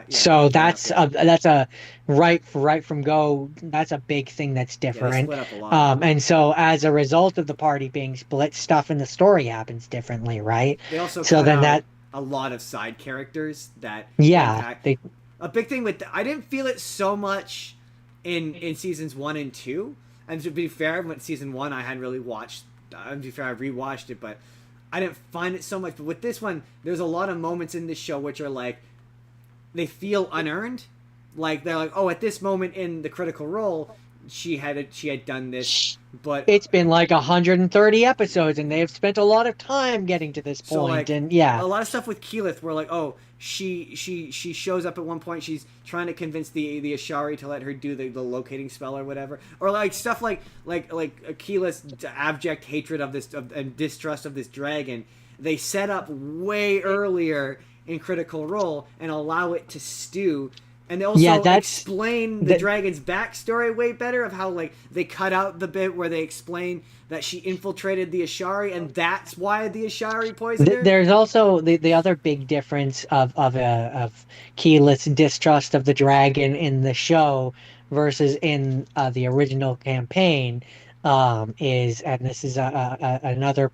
Speaker 1: So
Speaker 2: Yeah.
Speaker 1: that's a right from go. That's a big thing that's
Speaker 2: Yeah, they
Speaker 1: different.
Speaker 2: split up a lot.
Speaker 1: And so as a result of the party being split, stuff in the story happens differently, right?
Speaker 2: They also
Speaker 1: So
Speaker 2: cut
Speaker 1: then
Speaker 2: out
Speaker 1: that
Speaker 2: a lot of side characters that
Speaker 1: yeah,
Speaker 2: impact.
Speaker 1: they
Speaker 2: a big thing with I didn't feel it so much in seasons 1 and 2. And to be fair, with season 1 I hadn't really watched. To be fair, I rewatched it, but I didn't find it so much. But with this one, there's a lot of moments in this show which are like they feel unearned. Like they're like, oh, at this moment in the Critical Role, she had done this, but
Speaker 1: It's been like 130 episodes, and they've spent a lot of time getting to this
Speaker 2: so
Speaker 1: point,
Speaker 2: like
Speaker 1: and yeah.
Speaker 2: a lot of stuff with Keyleth where like, oh, she shows up at one point, she's trying to convince the Ashari to let her do the locating spell or whatever, or like stuff like Keyleth's abject hatred of this and distrust of this dragon. They set up way earlier in Critical Role and allow it to stew. And they also explain the dragon's backstory way better of how, like, they cut out the bit where they explain that she infiltrated the Ashari, and that's why the Ashari poisoned her.
Speaker 1: There's also the other big difference of Keyleth's distrust of the dragon in the show versus in the original campaign is, and this is another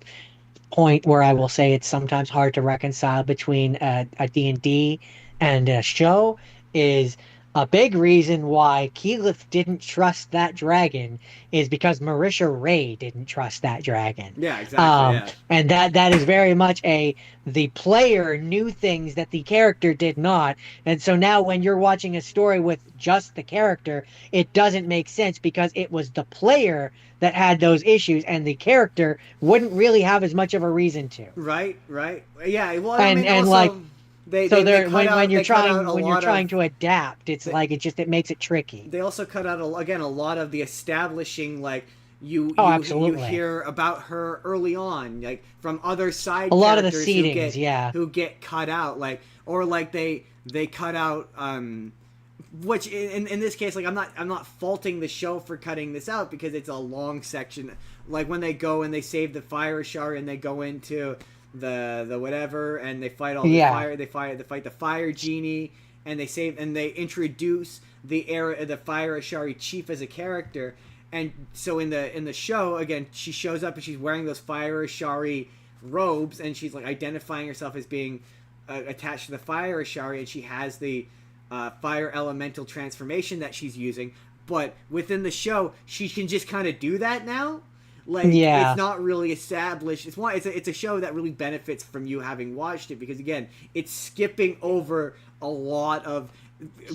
Speaker 1: point where I will say it's sometimes hard to reconcile between a D&D and a show, is a big reason why Keyleth didn't trust that dragon is because Marisha Ray didn't trust that dragon.
Speaker 2: Yeah, exactly.
Speaker 1: And that is very much the player knew things that the character did not. And so now when you're watching a story with just the character, it doesn't make sense because it was the player that had those issues and the character wouldn't really have as much of a reason to.
Speaker 2: Right. Yeah, well,
Speaker 1: and
Speaker 2: also,
Speaker 1: like when you're
Speaker 2: trying
Speaker 1: to adapt, it's like it makes it tricky.
Speaker 2: They also cut out a lot of the establishing, like you hear about her early on, like from other side.
Speaker 1: A lot of the seedings,
Speaker 2: who get cut out, like they cut out. Which in this case, like I'm not faulting the show for cutting this out because it's a long section. Like when they go and they save the fire Ashari and they go into the whatever and they fight all the fire. They fight the fire genie and they introduce the fire Ashari chief as a character. And so in the show again, she shows up and she's wearing those fire Ashari robes and she's like identifying herself as being attached to the fire Ashari, and she has the fire elemental transformation that she's using. But within the show, she can just kind of do that now. Like, it's not really established. It's a show that really benefits from you having watched it because, again, it's skipping over a lot of...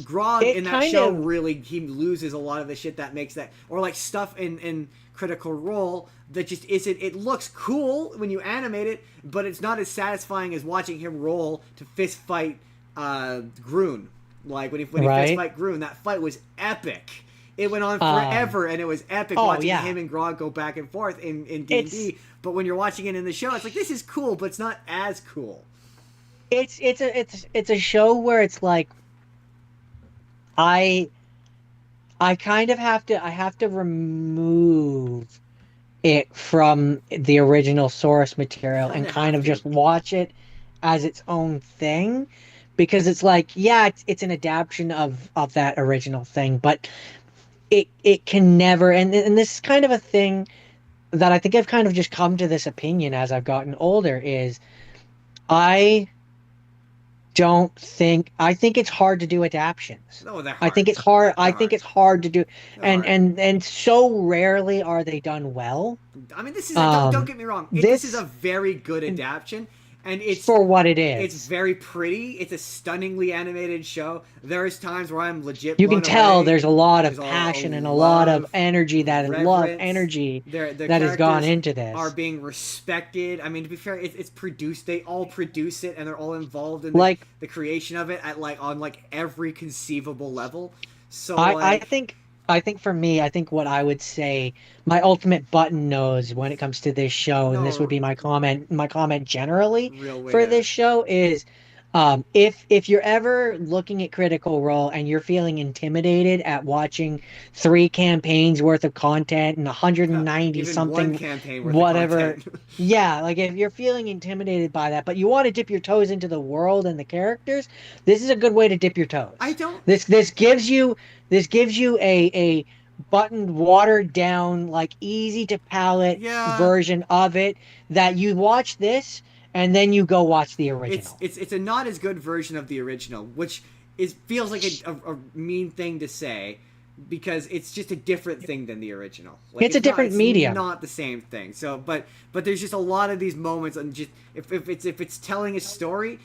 Speaker 2: Grog in that show really, he loses a lot of the shit that makes that... Or, like, stuff in Critical Role that just isn't... It looks cool when you animate it, but it's not as satisfying as watching him roll to fist fight Groon. Like, when he fist fight Groon, that fight was epic. It went on forever, and it was epic watching him and Grog go back and forth in D&D. But when you're watching it in the show, it's like, this is cool, but it's not as cool.
Speaker 1: It's a show where it's like, I kind of have to remove it from the original source material and kind of just watch it as its own thing, because it's like, it's an adaptation of that original thing, but it can never, and this is kind of a thing that I think I've kind of just come to this opinion as I've gotten older, is I think it's hard to do adaptions.
Speaker 2: No, they're hard.
Speaker 1: I think it's hard. Think it's hard to do, and so rarely are they done well.
Speaker 2: I mean, this is don't get me wrong. This is a very good adaptation. And it's
Speaker 1: for what it is.
Speaker 2: It's very pretty. It's a stunningly animated show. There's times where I'm legit.
Speaker 1: You can tell there's a lot of passion and a lot of energy that has gone into this.
Speaker 2: Are being respected. I mean, to be fair, it's produced. They all produce it, and they're all involved in the creation of it on every conceivable level. So
Speaker 1: I think for me, what I would say, my ultimate button nose when it comes to this show, and this would be my comment generally for this show is, if you're ever looking at Critical Role and you're feeling intimidated at watching 3 campaigns worth of content and 190 something whatever, like if you're feeling intimidated by that, but you want to dip your toes into the world and the characters, this is a good way to dip your toes. This gives you a buttoned, watered down, like easy to palate version of it that you watch this and then you go watch the original.
Speaker 2: It's a not as good version of the original, which feels like a mean thing to say because it's just a different thing than the original. Like,
Speaker 1: It's a different medium.
Speaker 2: Not the same thing. So, but there's just a lot of these moments, and just if it's telling a story,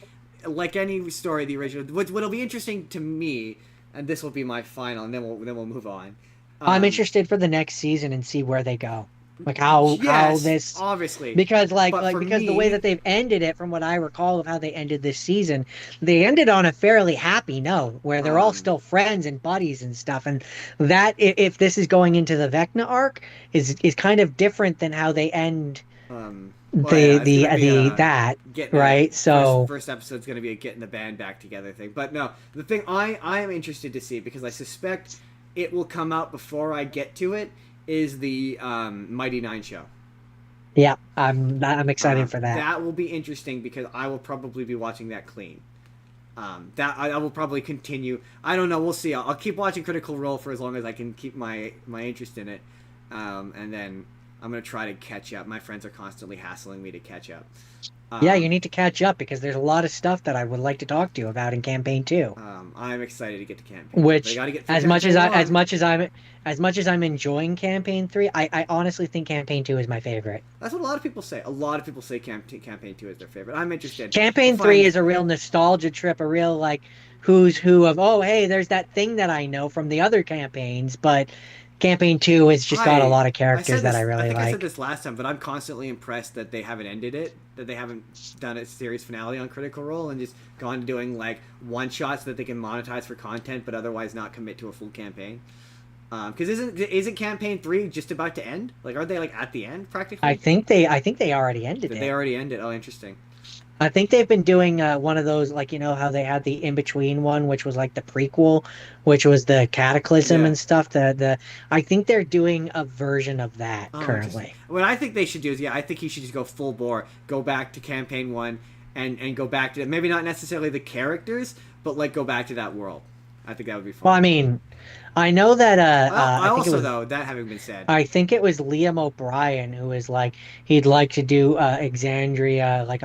Speaker 2: like any story, the original. What'll be interesting to me, and this will be my final, and then we'll move on.
Speaker 1: I'm interested for the next season and see where they go. Like how this
Speaker 2: obviously
Speaker 1: because
Speaker 2: because
Speaker 1: the way that they've ended it, from what I recall of how they ended this season, they ended on a fairly happy note where they're all still friends and buddies and stuff. And that if this is going into the Vecna arc is kind of different than how they end that right. So
Speaker 2: first episode's going to be a getting the band back together thing. But no, the thing I am interested to see, because I suspect it will come out before I get to it, is the Mighty Nine show.
Speaker 1: Yeah, I'm excited for that.
Speaker 2: That will be interesting because I will probably be watching that clean. That I will probably continue. I don't know. We'll see. I'll keep watching Critical Role for as long as I can keep my interest in it, and then I'm gonna try to catch up. My friends are constantly hassling me to catch up.
Speaker 1: Yeah, you need to catch up because there's a lot of stuff that I would like to talk to you about in campaign 2.
Speaker 2: I'm excited to get to campaign.
Speaker 1: Which, as much as I'm enjoying campaign 3, I honestly think campaign 2 is my favorite.
Speaker 2: That's what a lot of people say. A lot of people say campaign 2 is their favorite. I'm interested.
Speaker 1: Campaign 3 is a real nostalgia trip, a real like who's who of hey, there's that thing that I know from the other campaigns, but Campaign 2 has just got a lot of characters that I really like.
Speaker 2: I said this last time, but I'm constantly impressed that they haven't ended it, that they haven't done a series finale on Critical Role and just gone to doing like one-shots that they can monetize for content, but otherwise not commit to a full campaign. Because isn't Campaign 3 just about to end? Like, are they like at the end practically?
Speaker 1: I think they already ended it.
Speaker 2: Did they already end it? Oh, interesting.
Speaker 1: I think they've been doing one of those, like, you know how they had the in-between one, which was like the prequel, which was the Cataclysm and stuff. I think they're doing a version of that currently.
Speaker 2: What I think they should do is, I think he should just go full bore, go back to Campaign 1 and go back to, maybe not necessarily the characters, but like go back to that world. I think that would be fun.
Speaker 1: Well, I mean, I know that
Speaker 2: that having been said,
Speaker 1: I think it was Liam O'Brien who was like, he'd like to do Exandria, like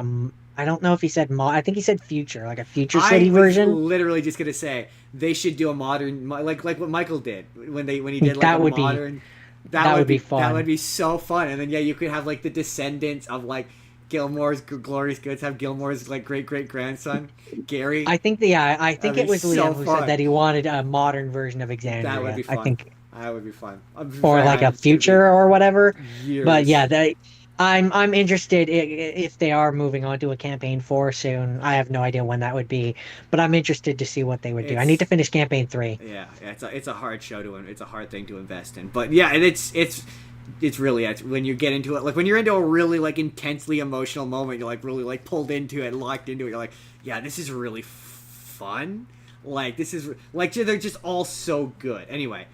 Speaker 1: I don't know if he said I think he said future, like a future city version.
Speaker 2: I was literally just gonna say they should do a modern, like what Michael did when he did like that modern. That would be fun. That would be so fun. And then you could have like the descendants of like Gilmore's glorious goods. Have Gilmore's like great grandson Gary.
Speaker 1: I think it was Liam who said that he wanted a modern version of Exandria.
Speaker 2: That would be fun.
Speaker 1: I think
Speaker 2: that would be fun.
Speaker 1: Or like a future or whatever. But yeah, I'm interested if they are moving on to a campaign 4 soon. I have no idea when that would be, but I'm interested to see what they would do. I need to finish campaign 3.
Speaker 2: Yeah, it's a hard show it's a hard thing to invest in. But yeah, and it's really when you get into it, like when you're into a really like intensely emotional moment, you're like really like pulled into it, locked into it. You're like, yeah, this is really fun. Like this is like they're just all so good. Anyway.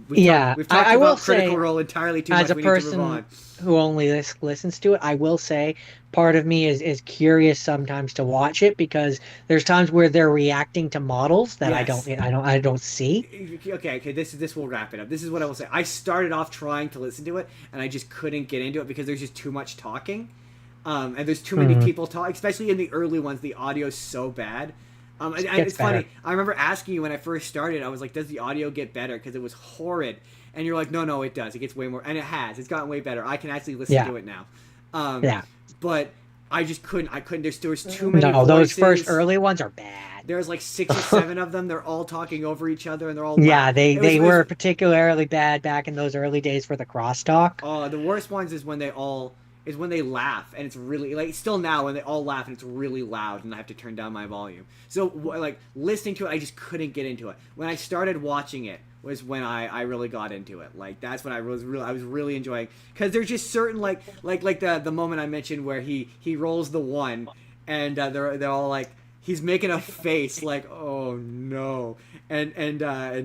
Speaker 2: We've talked about Critical Role entirely too much.
Speaker 1: As a person who only listens to it, I will say part of me is curious sometimes to watch it because there's times where they're reacting to models that I don't see.
Speaker 2: Okay. This will wrap it up. This is what I will say. I started off trying to listen to it, and I just couldn't get into it because there's just too much talking, and there's too many people talking. Especially in the early ones, the audio is so bad. It's funny. I remember asking you when I first started. I was like, "Does the audio get better?" Because it was horrid, and you're like, "No, it does. It gets way more." And it has. It's gotten way better. I can actually listen to it now. But I just couldn't. There was too many.
Speaker 1: No, those first early ones are bad.
Speaker 2: There's like 6 or 7 of them. They're all talking over each other, and they're all
Speaker 1: they were particularly bad back in those early days for the crosstalk.
Speaker 2: Oh, the worst ones is when they laugh, and it's really like still now when they all laugh and it's really loud and I have to turn down my volume. So like listening to it, I just couldn't get into it. When I started watching it was when I really got into it. Like that's when I was really enjoying, because there's just certain like the moment I mentioned where he rolls the 1 and they're all like he's making a face like oh no and I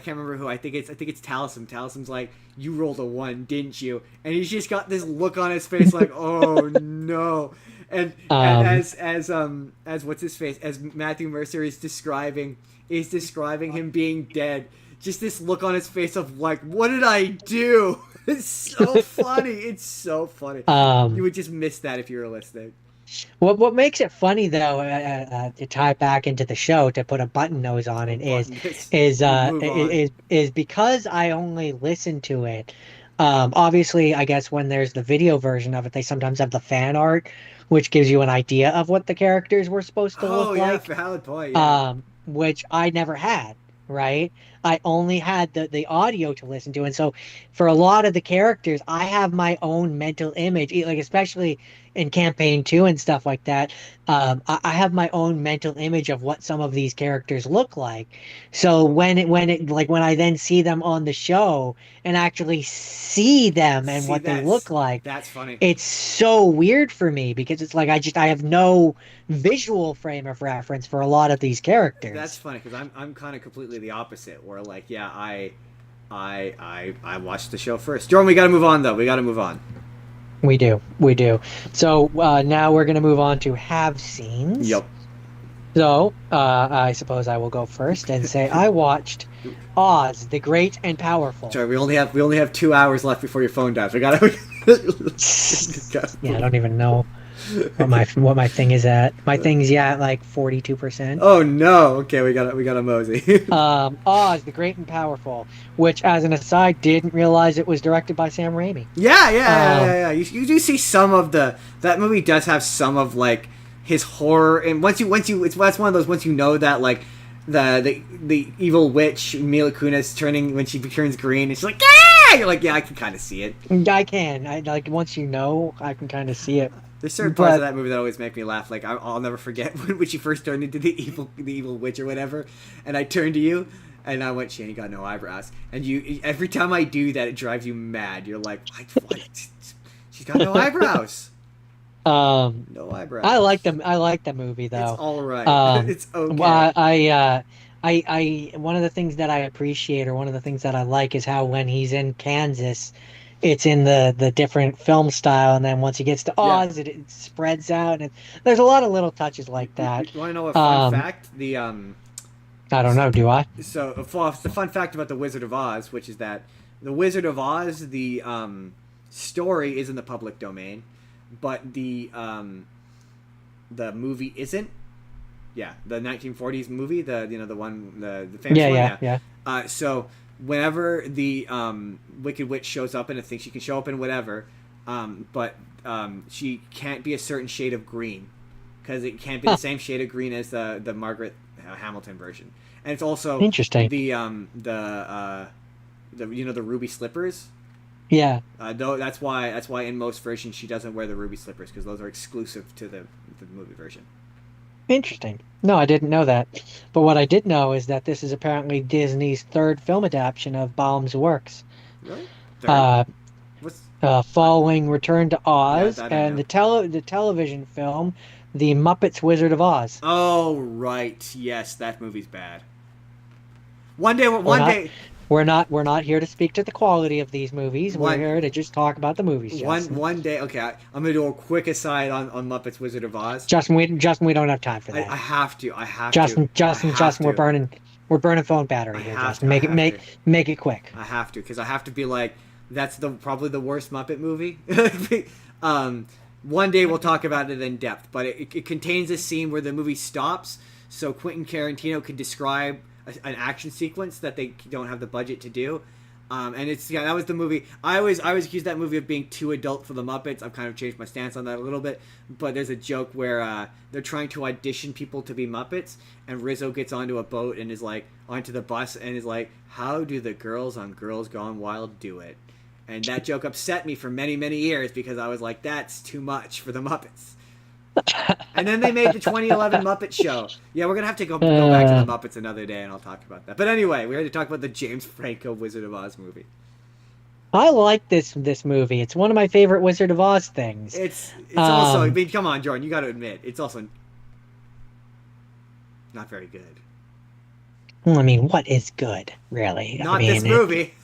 Speaker 2: can't remember who. I think it's Taliesin. Talison's like, you rolled a 1, didn't you? And he's just got this look on his face like, oh no. And as what's his face? As Matthew Mercer is describing him being dead. Just this look on his face of like, what did I do? It's so funny. It's so funny. You would just miss that if you were listening.
Speaker 1: What makes it funny though, to tie back into the show, to put a button nose on
Speaker 2: A
Speaker 1: it, is
Speaker 2: button. This.
Speaker 1: is uh
Speaker 2: Move on.
Speaker 1: is because I only listen to it. Obviously, I guess when there's the video version of it, they sometimes have the fan art, which gives you an idea of what the characters were supposed to
Speaker 2: Oh
Speaker 1: look
Speaker 2: yeah,
Speaker 1: like.
Speaker 2: valid point. Yeah.
Speaker 1: Which I never had, right? I only had the audio to listen to. And so for a lot of the characters, I have my own mental image, like especially in campaign two and stuff like that. I have my own mental image of what some of these characters look like. So when I then see them on the show and actually see them and
Speaker 2: See,
Speaker 1: what they look like,
Speaker 2: that's funny.
Speaker 1: it's so weird for me because it's like I have no visual frame of reference for a lot of these
Speaker 2: That's
Speaker 1: characters.
Speaker 2: funny because I'm kind of completely the opposite. Where like, yeah, I watched the show first. Jordan, we got to move on though. We got to move on.
Speaker 1: We do. So now we're going to move on to have scenes.
Speaker 2: Yep.
Speaker 1: So I suppose I will go first and say I watched Oz, the Great and Powerful.
Speaker 2: Sorry, we only have 2 hours left before your phone dies. We gotta.
Speaker 1: Yeah, I don't even know what my thing is at. My thing's at like 42%.
Speaker 2: Oh no! Okay, we got a mosey.
Speaker 1: Oz, the Great and Powerful, which, as an aside, didn't realize it was directed by Sam Raimi.
Speaker 2: Yeah. You do see some of that movie does have some of like his horror, and once you that's one of those once you know that like the evil witch Mila Kunis turning when she turns green and she's like yeah, you're like yeah I can kind of see it.
Speaker 1: I can. I like once you know, I can kind of see it.
Speaker 2: There's certain parts of
Speaker 1: But
Speaker 2: that movie that always make me laugh. Like I'll never forget when she first turned into the evil witch or whatever, and I turned to you and I went, "She ain't got no eyebrows." And you, every time I do that, it drives you mad. You're like, "What? She's got no eyebrows. No eyebrows."
Speaker 1: I like the movie
Speaker 2: It's
Speaker 1: though.
Speaker 2: all right.
Speaker 1: Um,
Speaker 2: It's okay.
Speaker 1: why one of the things that I appreciate, or one of the things that I like, is how when he's in Kansas, it's in the different film style, and then once he gets to
Speaker 2: Yeah.
Speaker 1: Oz, it spreads out, and there's a lot of little touches like that.
Speaker 2: You want to know a fun
Speaker 1: Um,
Speaker 2: fact? The
Speaker 1: I don't know, do I?
Speaker 2: so the fun fact about the Wizard of Oz, which is that the Wizard of Oz, the story is in the public domain, but the movie isn't. Yeah, the 1940s movie, the one the famous
Speaker 1: Yeah,
Speaker 2: one.
Speaker 1: yeah,
Speaker 2: Yeah.
Speaker 1: yeah.
Speaker 2: So whenever the Wicked Witch shows up and it thinks she can show up in whatever, but she can't be a certain shade of green because it can't be the
Speaker 1: Huh,
Speaker 2: same shade of green as the Margaret Hamilton version, and it's also
Speaker 1: interesting.
Speaker 2: the ruby slippers.
Speaker 1: Yeah,
Speaker 2: Though that's why in most versions she doesn't wear the ruby slippers because those are exclusive to the movie version.
Speaker 1: interesting. No, I didn't know that. But what I did know is that this is apparently Disney's third film adaptation of Baum's works.
Speaker 2: Really? Third?
Speaker 1: Uh,
Speaker 2: What's
Speaker 1: following Return to
Speaker 2: yeah,
Speaker 1: Oz
Speaker 2: that I
Speaker 1: and
Speaker 2: know.
Speaker 1: the television film The Muppets Wizard of Oz.
Speaker 2: Oh right, yes, that movie's bad. One day,
Speaker 1: We're
Speaker 2: one
Speaker 1: not
Speaker 2: day,
Speaker 1: we're not here to speak to the quality of these movies. We're
Speaker 2: one
Speaker 1: here to just talk about the movies, Justin.
Speaker 2: one day. Okay, I'm gonna do a quick aside on Muppets Wizard of Oz.
Speaker 1: Justin, we don't have time for
Speaker 2: I
Speaker 1: that.
Speaker 2: have to. I have to. I have
Speaker 1: Justin,
Speaker 2: to.
Speaker 1: we're burning phone battery
Speaker 2: I
Speaker 1: here,
Speaker 2: have
Speaker 1: Justin.
Speaker 2: to. I have to.
Speaker 1: Make it quick.
Speaker 2: I have to because I have to be like that's probably the worst Muppet movie. um, One day we'll talk about it in depth, but it contains a scene where the movie stops, so Quentin Tarantino can describe an action sequence that they don't have the budget to do. And it's yeah, that was the movie. I always accused that movie of being too adult for the Muppets. I've kind of changed my stance on that a little bit. But there's a joke where they're trying to audition people to be Muppets, and Rizzo gets onto a boat and is like onto the bus and is like, "How do the girls on Girls Gone Wild do it?" And that joke upset me for many many years because I was like, "That's too much for the Muppets." And then they made the 2011 Muppet Show. Yeah, we're gonna have to go back to the
Speaker 1: Uh,
Speaker 2: Muppets another day, and I'll talk about that. But anyway, we had to talk about the James Franco Wizard of Oz movie.
Speaker 1: I like this movie. It's one of my favorite Wizard of Oz things.
Speaker 2: It's also. I
Speaker 1: Um,
Speaker 2: mean, come on, Jordan, you got to admit, it's also not very good.
Speaker 1: I mean, what is good, really?
Speaker 2: Not this movie.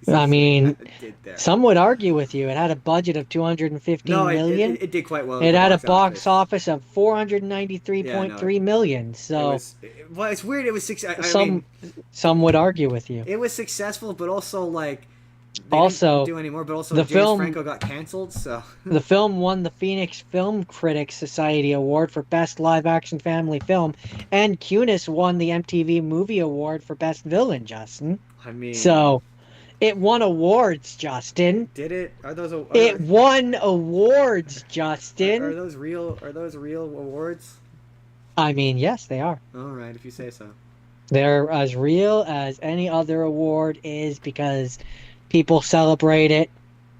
Speaker 1: I mean,
Speaker 2: It did there.
Speaker 1: some would argue with you. It had a budget of 215
Speaker 2: No,
Speaker 1: million.
Speaker 2: it did quite well. At
Speaker 1: It
Speaker 2: the
Speaker 1: had a
Speaker 2: box
Speaker 1: box office of
Speaker 2: Yeah, no,
Speaker 1: 493.3 million.
Speaker 2: it
Speaker 1: So
Speaker 2: was. Well, it's weird. It was I mean,
Speaker 1: some would argue with you.
Speaker 2: it was successful, but also like they didn't
Speaker 1: Also,
Speaker 2: do anymore. But also
Speaker 1: the
Speaker 2: James
Speaker 1: film
Speaker 2: Franco got canceled. So
Speaker 1: the film won the Phoenix Film Critics Society Award for Best Live Action Family Film, and Cunis won the MTV Movie Award for Best Villain, Justin.
Speaker 2: I mean,
Speaker 1: So it won awards, Justin.
Speaker 2: did it?
Speaker 1: It won awards,
Speaker 2: Are
Speaker 1: Justin.
Speaker 2: those real? Are those real awards?
Speaker 1: I mean, yes, they are.
Speaker 2: All right, if you say so.
Speaker 1: They're as real as any other award is because people celebrate it,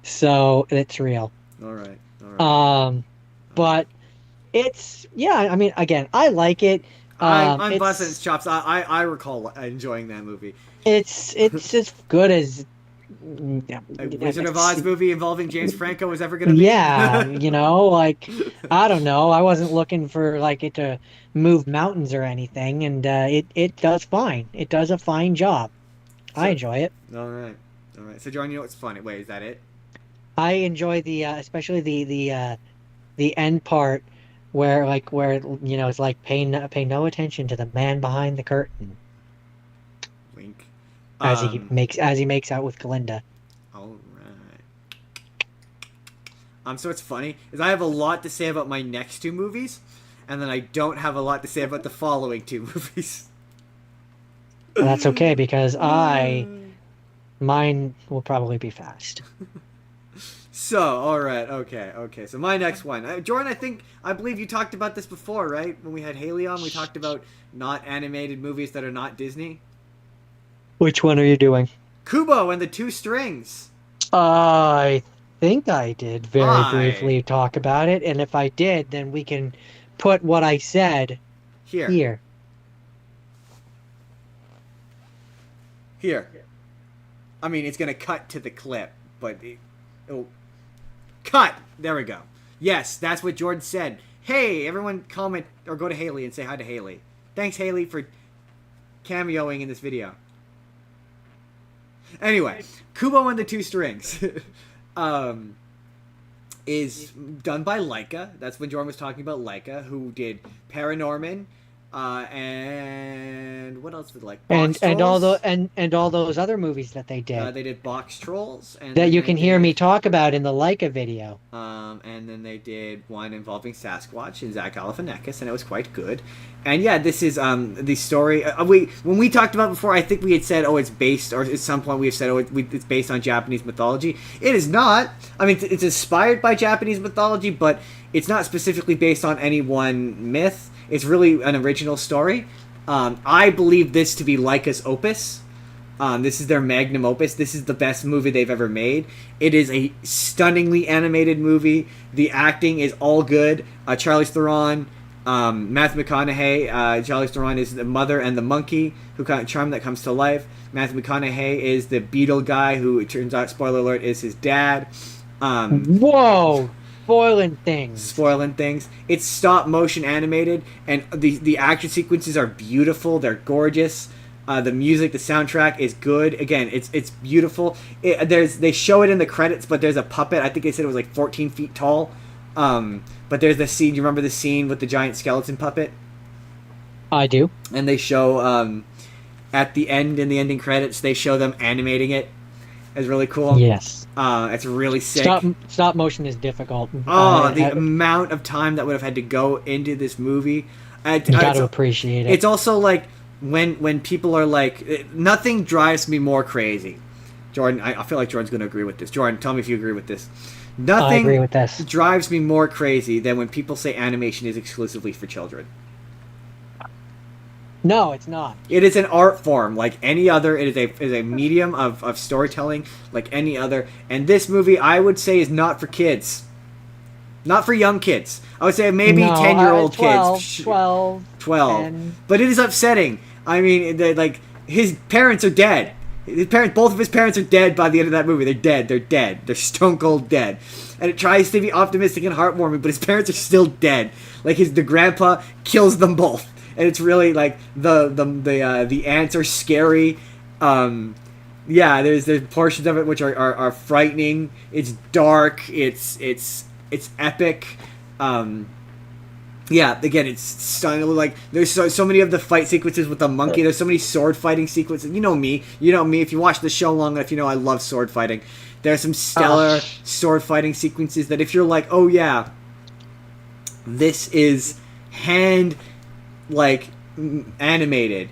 Speaker 1: so it's real.
Speaker 2: All right. All right.
Speaker 1: But it's yeah. I mean, again, I like it.
Speaker 2: I'm busting its chops. I recall enjoying that movie.
Speaker 1: It's as good as
Speaker 2: A Wizard of Oz movie involving James Franco is ever going to be.
Speaker 1: Yeah, like I don't know. I wasn't looking for like it to move mountains or anything, and it does fine. It does a fine job. I enjoy it.
Speaker 2: All right. All right. So, John, you know what's funny? Wait, is that it?
Speaker 1: I enjoy the especially the end part where it's like pay no attention to the man behind the curtain
Speaker 2: Wink.
Speaker 1: as he makes out with Glinda.
Speaker 2: All right. So what's funny is I have a lot to say about my next two movies, and then I don't have a lot to say about the following two movies.
Speaker 1: And that's okay because mine will probably be fast.
Speaker 2: So, all right, okay. So my next one, Jordan, I believe you talked about this before, right? When we had Haley on, we talked about not animated movies that are not Disney.
Speaker 1: Which one are you doing?
Speaker 2: Kubo and the Two Strings.
Speaker 1: I think I did very briefly talk about it, and if I did, then we can put what I said here.
Speaker 2: I mean, it's gonna cut to the clip, but it'll cut. There we go. Yes, that's what Jordan said. Hey, everyone, comment or go to Haley and say hi to Haley. Thanks, Haley, for cameoing in this video. Anyway, Kubo and the Two Strings is done by Laika. That's when Jordan was talking about Laika, who did Paranorman, and what else did Box Trolls?
Speaker 1: and all those other movies that they did.
Speaker 2: They did Box Trolls, and
Speaker 1: that you can hear me talk about in the Laika video.
Speaker 2: And then they did one involving Sasquatch and Zach Galifianakis, and it was quite good. And yeah, this is the story. When we talked about it before, I think we had said, it's based, or at some point we have said, it's based on Japanese mythology. It is not. I mean, it's inspired by Japanese mythology, but it's not specifically based on any one myth. It's really an original story. I believe this to be Laika's opus. This is their magnum opus. This is the best movie they've ever made. It is a stunningly animated movie. The acting is all good. Charlize Theron, Matthew McConaughey. Charlize Theron is the mother and the monkey who kind of charm that comes to life. Matthew McConaughey is the beetle guy who, it turns out, spoiler alert, is his dad.
Speaker 1: Whoa! Spoiling things. It's stop motion animated, and the action sequences are beautiful. They're gorgeous. The music, the soundtrack is good. Again, it's beautiful. They show it in the credits, but there's a puppet. I think they said it was like 14 feet tall. But there's the scene. You remember the scene with the giant skeleton puppet? I do.
Speaker 2: And they show at the end, in the ending credits, they show them animating it. It's really cool.
Speaker 1: Yes.
Speaker 2: It's really sick.
Speaker 1: Stop motion is difficult.
Speaker 2: The amount of time that would have had to go into this movie.
Speaker 1: You got to appreciate it.
Speaker 2: It's also like when people are like, nothing drives me more crazy. Jordan, I feel like Jordan's going to agree with this. Jordan, tell me if you agree with this. Nothing
Speaker 1: I agree with this.
Speaker 2: Drives me more crazy than when people say animation is exclusively for children.
Speaker 1: No, it's not.
Speaker 2: It is an art form like any other. It is a medium of storytelling like any other. And this movie, I would say, is not for kids. Not for young kids. I would say maybe 10-year-old kids.
Speaker 1: 12.
Speaker 2: 10. But it is upsetting. I mean, his parents are dead. Both of his parents are dead by the end of that movie. They're dead. They're stone cold dead. And it tries to be optimistic and heartwarming, but his parents are still dead. Like the grandpa kills them both. And it's really like the ants are scary. There's portions of it which are frightening. It's dark. It's epic. Yeah, again, it's stunning. Like, there's so many of the fight sequences with the monkey. There's so many sword fighting sequences. You know me. You know me. If you watch the show long enough, you know I love sword fighting. There's some stellar sword fighting sequences that if you're like, oh yeah, this is hand, like, animated.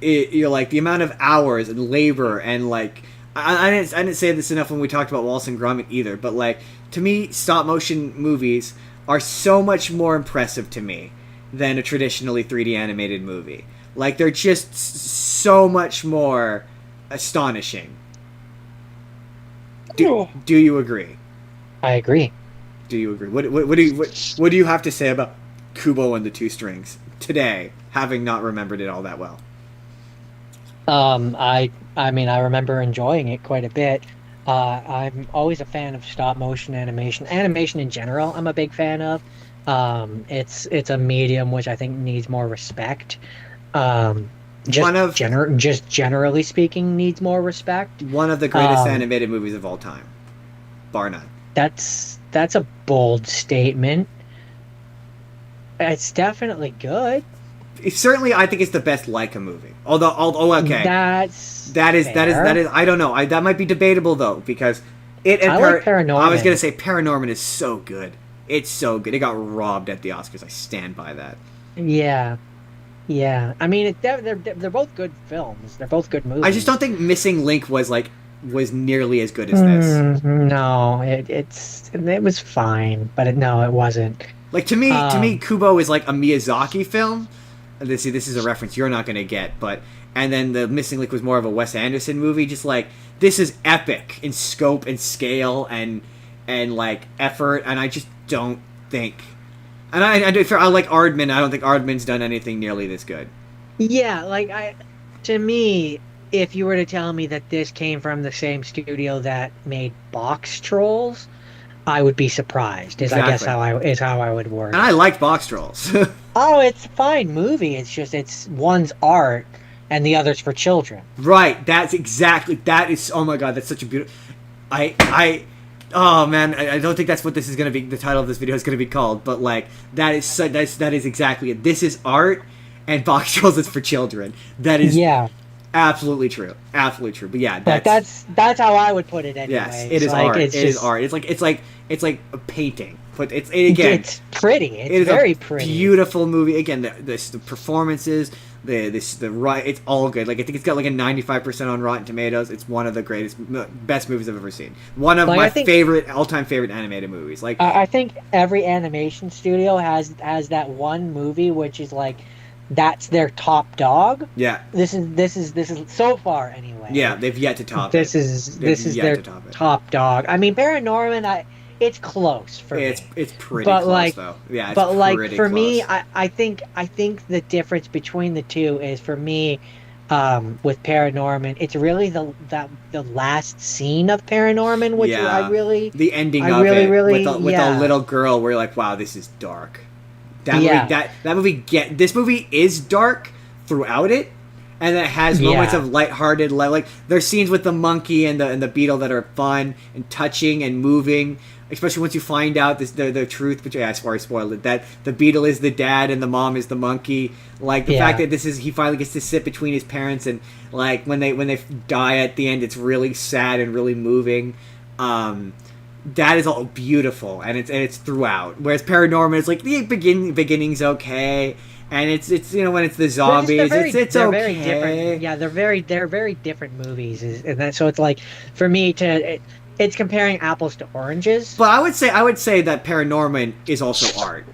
Speaker 2: You're like, the amount of hours and labor and, like, I didn't say this enough when we talked about Wallace and Gromit either, but, like, to me, stop motion movies are so much more impressive to me than a traditionally 3D animated movie. Like, they're just so much more astonishing. Do you agree?
Speaker 1: I agree.
Speaker 2: Do you agree? What do you have to say about Kubo and the Two Strings today, having not remembered it all that well?
Speaker 1: I mean, I remember enjoying it quite a bit. I'm always a fan of stop motion animation. Animation in general, I'm a big fan of. It's a medium which I think needs more respect. Just generally speaking, needs more respect.
Speaker 2: One of the greatest animated movies of all time, bar none.
Speaker 1: That's a bold statement. It's definitely good.
Speaker 2: Certainly, I think it's the best Leica movie. Although, okay, that is I don't know. That might be debatable though, because
Speaker 1: I like Paranorman.
Speaker 2: I was gonna say Paranorman is so good. It's so good. It got robbed at the Oscars. I stand by that.
Speaker 1: Yeah. I mean, they're both good films. They're both good movies.
Speaker 2: I just don't think Missing Link was nearly as good as this.
Speaker 1: No, it was fine, but it wasn't.
Speaker 2: Like, to me, Kubo is like a Miyazaki film. This is a reference you're not going to get, and then the Missing Link was more of a Wes Anderson movie. Just like, this is epic in scope and scale and like effort, and I just don't think. And I like Aardman. I don't think Aardman's done anything nearly this good.
Speaker 1: Yeah, to me, if you were to tell me that this came from the same studio that made Box Trolls, I would be surprised. Exactly. I guess how I would word.
Speaker 2: And I liked Box Trolls.
Speaker 1: Oh, it's a fine movie. It's just one's art and the other's for children.
Speaker 2: Right. That is. Oh my god, that's such a beautiful. Oh man, I don't think that's what this is going to be. The title of this video is going to be called, but like that is exactly it. This is art, and Box Trolls is for children. That is absolutely true. Absolutely true. But yeah,
Speaker 1: that's how I would put it anyway.
Speaker 2: Yes, it is art. It is art. It's like a painting. But it's
Speaker 1: pretty. It's very pretty.
Speaker 2: Beautiful movie. Again, the performances, it's all good. Like, I think it's got like a 95% on Rotten Tomatoes. It's one of the best movies I've ever seen. One of my all-time favorite animated movies. Like,
Speaker 1: I think every animation studio has that one movie which is like, that's their top dog.
Speaker 2: Yeah.
Speaker 1: This is so far anyway.
Speaker 2: Yeah, they've yet to top
Speaker 1: it. This is their top dog. I mean, Paranorman, it's close for me.
Speaker 2: It's pretty close though. Yeah,
Speaker 1: but like for me, I think the difference between the two is, for me, with Paranorman, it's really the last scene of Paranorman, which
Speaker 2: the ending with a little girl, where you're like, wow, this is dark. This movie is dark throughout it, and it has moments of lighthearted, like there's scenes with the monkey and the beetle that are fun and touching and moving. Especially once you find out the truth, which I spoiled it, that the beetle is the dad and the mom is the monkey. Like the fact that he finally gets to sit between his parents, and like when they die at the end, it's really sad and really moving. That is all beautiful, and it's throughout. Whereas Paranorman is like the beginning's okay, and it's when it's the zombies, it's okay.
Speaker 1: Very different. Yeah, they're very different movies, and so it's like, for me it's comparing apples to oranges.
Speaker 2: But I would say that Paranorman is also art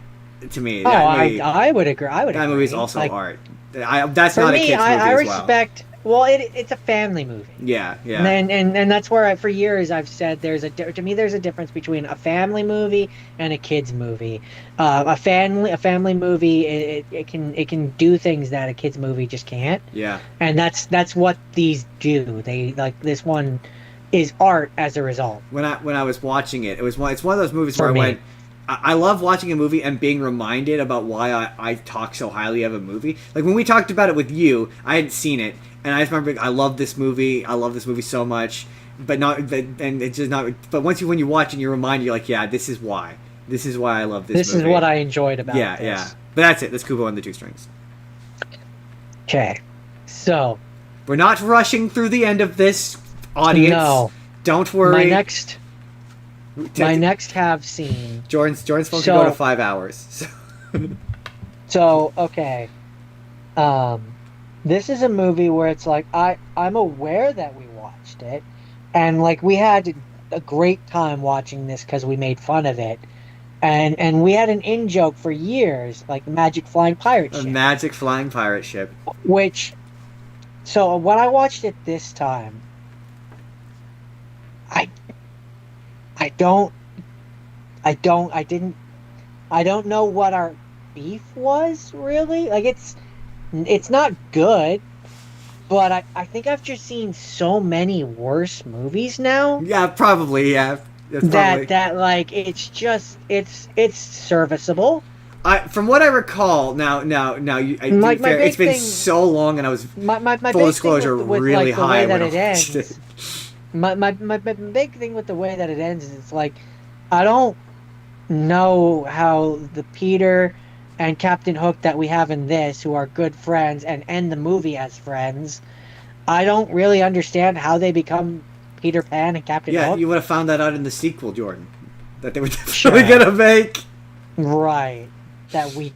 Speaker 2: to me.
Speaker 1: I would agree.
Speaker 2: That movie is also art. That's not a kid's movie
Speaker 1: I
Speaker 2: as well.
Speaker 1: respect. Well, it's a family movie.
Speaker 2: Yeah.
Speaker 1: And that's where for years I've said there's a difference between a family movie and a kids movie. A family movie, it can do things that a kids movie just can't.
Speaker 2: Yeah.
Speaker 1: And that's what these do. They, like, this one is art as a result.
Speaker 2: When I was watching it, it's one of those movies where I went, I love watching a movie and being reminded about why I talk so highly of a movie. Like when we talked about it with you, I hadn't seen it, and I just remember I love this movie. I love this movie so much, but not, and it's just not. But when you watch it, you're reminded, you're like, yeah, this is why. This is why I love this
Speaker 1: This
Speaker 2: movie.
Speaker 1: is what I enjoyed about
Speaker 2: Yeah,
Speaker 1: this.
Speaker 2: yeah. But that's it. That's Kubo and the Two Strings.
Speaker 1: Okay. So,
Speaker 2: We're not rushing through the end of this, audience.
Speaker 1: No.
Speaker 2: Don't worry.
Speaker 1: My next have seen.
Speaker 2: Jordan's phone can go to 5 hours.
Speaker 1: So okay. This is a movie where it's like I'm aware that we watched it, and like we had a great time watching this because we made fun of it, and we had an in joke for years, like Magic Flying Pirate Ship.
Speaker 2: A Magic Flying Pirate Ship.
Speaker 1: Which, so when I watched it this time, I don't know what our beef was really. Like it's not good, but I think I've just seen so many worse movies now.
Speaker 2: Yeah, probably. Yeah,
Speaker 1: that like it's serviceable.
Speaker 2: From what I recall, it's been so long, and I was
Speaker 1: my
Speaker 2: full disclosure
Speaker 1: with
Speaker 2: really
Speaker 1: like,
Speaker 2: high
Speaker 1: the way
Speaker 2: when
Speaker 1: that
Speaker 2: I
Speaker 1: it
Speaker 2: watched
Speaker 1: ends.
Speaker 2: it.
Speaker 1: My big thing with the way that it ends is it's like I don't know how the Peter and Captain Hook that we have in this, who are good friends and end the movie as friends, I don't really understand how they become Peter Pan and Captain Hook.
Speaker 2: Yeah, you would have found that out in the sequel, Jordan. That they were definitely gonna make.
Speaker 1: Right. Okay.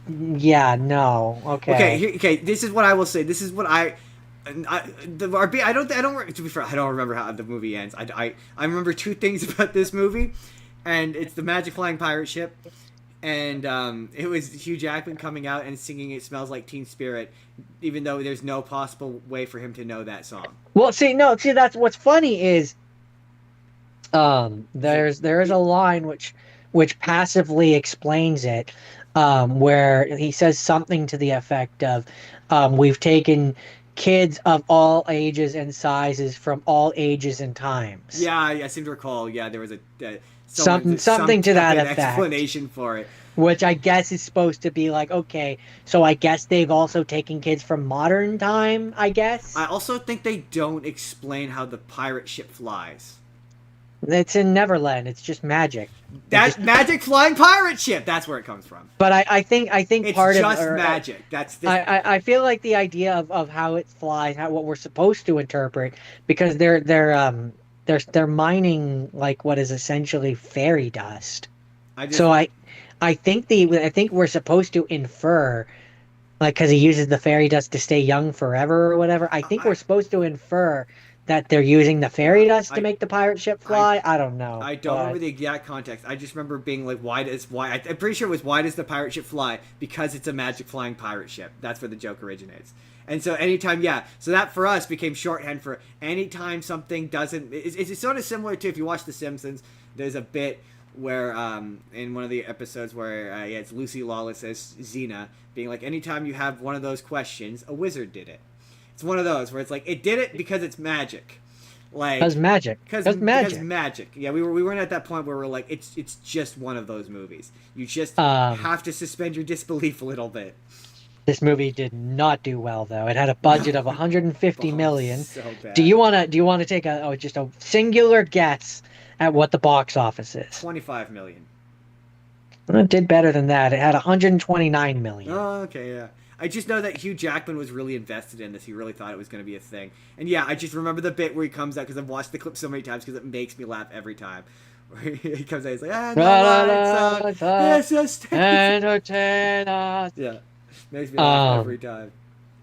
Speaker 2: Okay. This is what I will say. This is what I don't. To be fair, I don't remember how the movie ends. I remember two things about this movie, and it's the Magic Flying Pirate Ship, and it was Hugh Jackman coming out and singing "It Smells Like Teen Spirit," even though there's no possible way for him to know that song.
Speaker 1: Well, that's what's funny is, there is a line which passively explains it, where he says something to the effect of, "We've taken kids of all ages and sizes from all ages and times."
Speaker 2: Yeah, I seem to recall. Yeah, there was
Speaker 1: something to that effect.
Speaker 2: Explanation for it,
Speaker 1: which I guess is supposed to be like, okay, so I guess they've also taken kids from modern time. I guess.
Speaker 2: I also think they don't explain how the pirate ship flies.
Speaker 1: It's in Neverland. It's just magic.
Speaker 2: That's Magic Flying Pirate Ship. That's where it comes from.
Speaker 1: But I think
Speaker 2: it's
Speaker 1: part of
Speaker 2: just magic.
Speaker 1: I feel like the idea of how it flies, what we're supposed to interpret, because they're mining like what is essentially fairy dust. I think we're supposed to infer, like, because he uses the fairy dust to stay young forever or whatever. I think we're supposed to infer that they're using the fairy dust to make the pirate ship fly. I don't know.
Speaker 2: I don't remember the exact context. I just remember being like, I'm pretty sure it was, why does the pirate ship fly? Because it's a magic flying pirate ship. That's where the joke originates. And so anytime, so that for us became shorthand for anytime something doesn't... It's sort of similar to, if you watch The Simpsons, there's a bit where, in one of the episodes where, it's Lucy Lawless as Xena, being like, anytime you have one of those questions, a wizard did it. It's one of those where it's like, it did it because it's magic. Like,
Speaker 1: because magic.
Speaker 2: Because magic. Yeah, we weren't at that point where we're like, it's just one of those movies. You just have to suspend your disbelief a little bit.
Speaker 1: This movie did not do well, though. It had a budget of 150 million.
Speaker 2: So bad.
Speaker 1: Do you want to take just a singular guess at what the box office is?
Speaker 2: 25 million.
Speaker 1: Well, it did better than that. It had 129 million.
Speaker 2: Oh, okay, yeah. I just know that Hugh Jackman was really invested in this. He really thought it was going to be a thing. And yeah, I just remember the bit where he comes out, because I've watched the clip so many times because it makes me laugh every time. Where he comes out, he's like, it's just
Speaker 1: entertain us.
Speaker 2: Yeah, makes me laugh every time.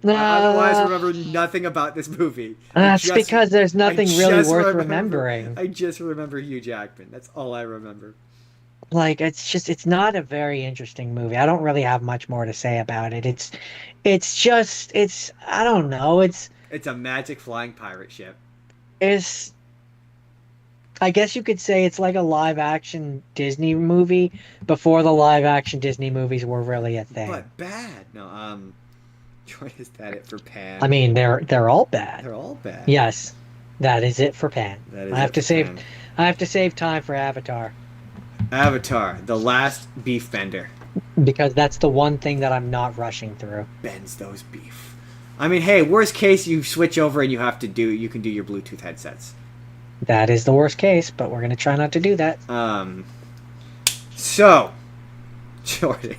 Speaker 2: I otherwise remember nothing about this movie.
Speaker 1: That's because there's nothing really worth remembering.
Speaker 2: I just remember Hugh Jackman. That's all I remember.
Speaker 1: Like, it's not a very interesting movie. I don't really have much more to say about it. I don't know. It's
Speaker 2: a magic flying pirate ship.
Speaker 1: I guess you could say it's like a live action Disney movie before the live action Disney movies were really a thing.
Speaker 2: But bad. No, Troy, is that it for Pan?
Speaker 1: I mean, they're all bad.
Speaker 2: They're all bad.
Speaker 1: Yes, that is it for Pan. I have to save time for Avatar.
Speaker 2: Avatar, the last beef bender.
Speaker 1: Because that's the one thing that I'm not rushing through.
Speaker 2: Bends those beef. I mean, hey, worst case, you switch over and you can do your Bluetooth headsets.
Speaker 1: That is the worst case, but we're going to try not to do that.
Speaker 2: So, Jordan.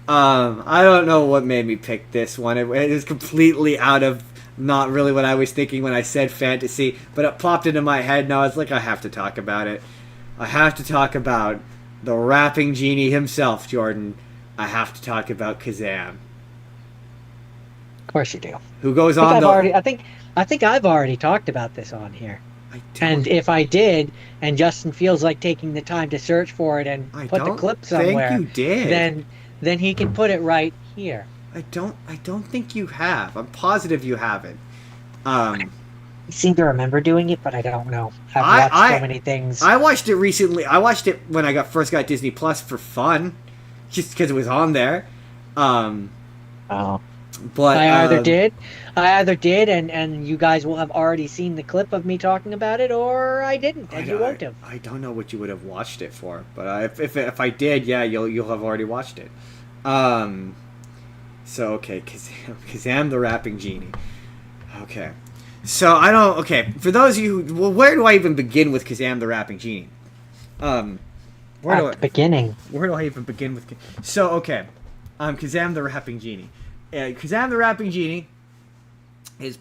Speaker 2: I don't know what made me pick this one. It was completely out of not really what I was thinking when I said fantasy, but it popped into my head and I was like, I have to talk about it. I have to talk about the rapping genie himself, Jordan. I have to talk about Kazam.
Speaker 1: Of course you do.
Speaker 2: Who goes on the...
Speaker 1: I think I've already talked about this on here.
Speaker 2: I don't,
Speaker 1: And if I did, and Justin feels like taking the time to search for it and
Speaker 2: I
Speaker 1: put the
Speaker 2: don't
Speaker 1: clip somewhere,
Speaker 2: think you did.
Speaker 1: then he can put it right here.
Speaker 2: I don't think you have. I'm positive you haven't.
Speaker 1: I seem to remember doing it, but I don't know. I've watched so many things.
Speaker 2: I watched it recently. I watched it when I first got Disney Plus for fun, just because it was on there.
Speaker 1: Oh.
Speaker 2: But
Speaker 1: I either did, and you guys will have already seen the clip of me talking about it, or I didn't, and you won't have.
Speaker 2: I don't know what you would have watched it for, but if I did, yeah, you'll have already watched it. So okay, Kazam the rapping genie. Okay, so I don't. Okay, for those of you who, where do I even begin with Kazam the rapping genie?
Speaker 1: Beginning.
Speaker 2: Where do I even begin with? So okay, Kazam the rapping genie. Kazam the rapping genie. His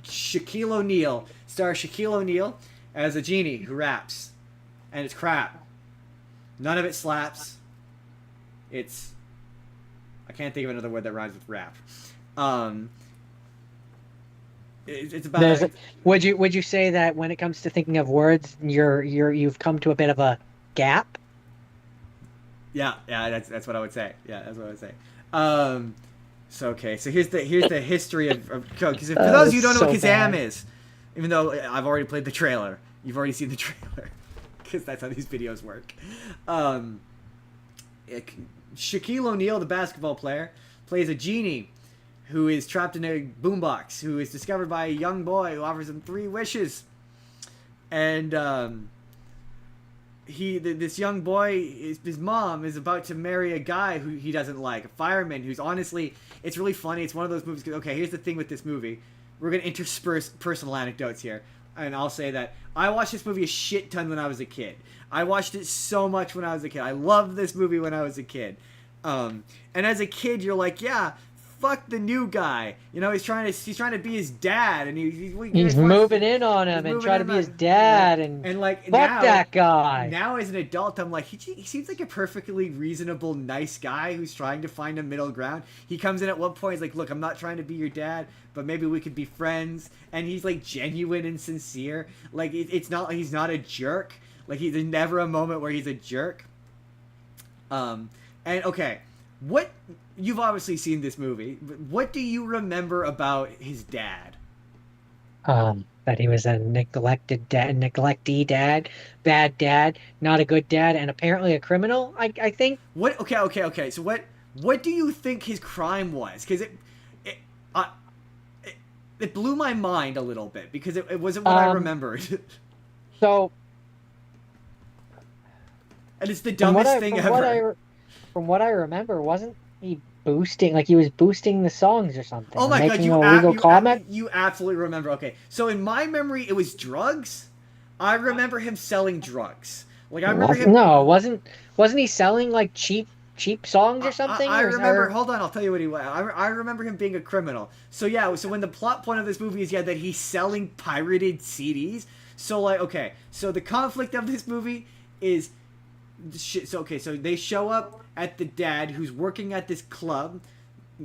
Speaker 2: Shaquille O'Neal stars Shaquille O'Neal as a genie who raps, and it's crap. None of it slaps. I can't think of another word that rhymes with rap. It's about.
Speaker 1: Would you say that when it comes to thinking of words, you've come to a bit of a gap?
Speaker 2: Yeah, that's what I would say. Yeah, that's what I would say. So okay, so here's the history of because for those of you who don't know what Kazam is, even though I've already played the trailer, you've already seen the trailer, because that's how these videos work. Shaquille O'Neal, the basketball player, plays a genie who is trapped in a boombox, who is discovered by a young boy who offers him 3 wishes, and this young boy, his mom is about to marry a guy who he doesn't like, a fireman who's honestly, it's really funny. It's one of those movies. Okay, here's the thing with this movie. We're going to intersperse personal anecdotes here. And I'll say that I watched this movie a shit ton when I was a kid. I watched it so much when I was a kid. I loved this movie when I was a kid. And as a kid, you're like, yeah, fuck the new guy. You know, he's trying to be his dad, and
Speaker 1: he's moving in on him and trying to be his dad, and like fuck now, that guy.
Speaker 2: Now as an adult, I'm like, he seems like a perfectly reasonable, nice guy who's trying to find a middle ground. He comes in at one point, he's like, look, I'm not trying to be your dad, but maybe we could be friends. And he's like genuine and sincere. Like it's not like he's not a jerk. Like there's never a moment where he's a jerk. And okay, what? You've obviously seen this movie. What do you remember about his dad?
Speaker 1: That he was a neglectee dad, bad dad, not a good dad, and apparently a criminal. I think.
Speaker 2: What? Okay. So what do you think his crime was? Because it blew my mind a little bit because it wasn't what I remembered.
Speaker 1: So.
Speaker 2: And it's the dumbest thing ever.
Speaker 1: From what I remember, wasn't he boosting, like he was boosting the songs or something?
Speaker 2: Oh my god, you absolutely remember. Okay, so in my memory, it was drugs. I remember him selling drugs. Like I remember him.
Speaker 1: No, wasn't he selling like cheap songs or something?
Speaker 2: I remember. Hold on, I'll tell you what he was. I remember him being a criminal. So yeah, so when the plot point of this movie is that he's selling pirated CDs. So like, okay, so the conflict of this movie is. So they show up at the dad who's working at this club,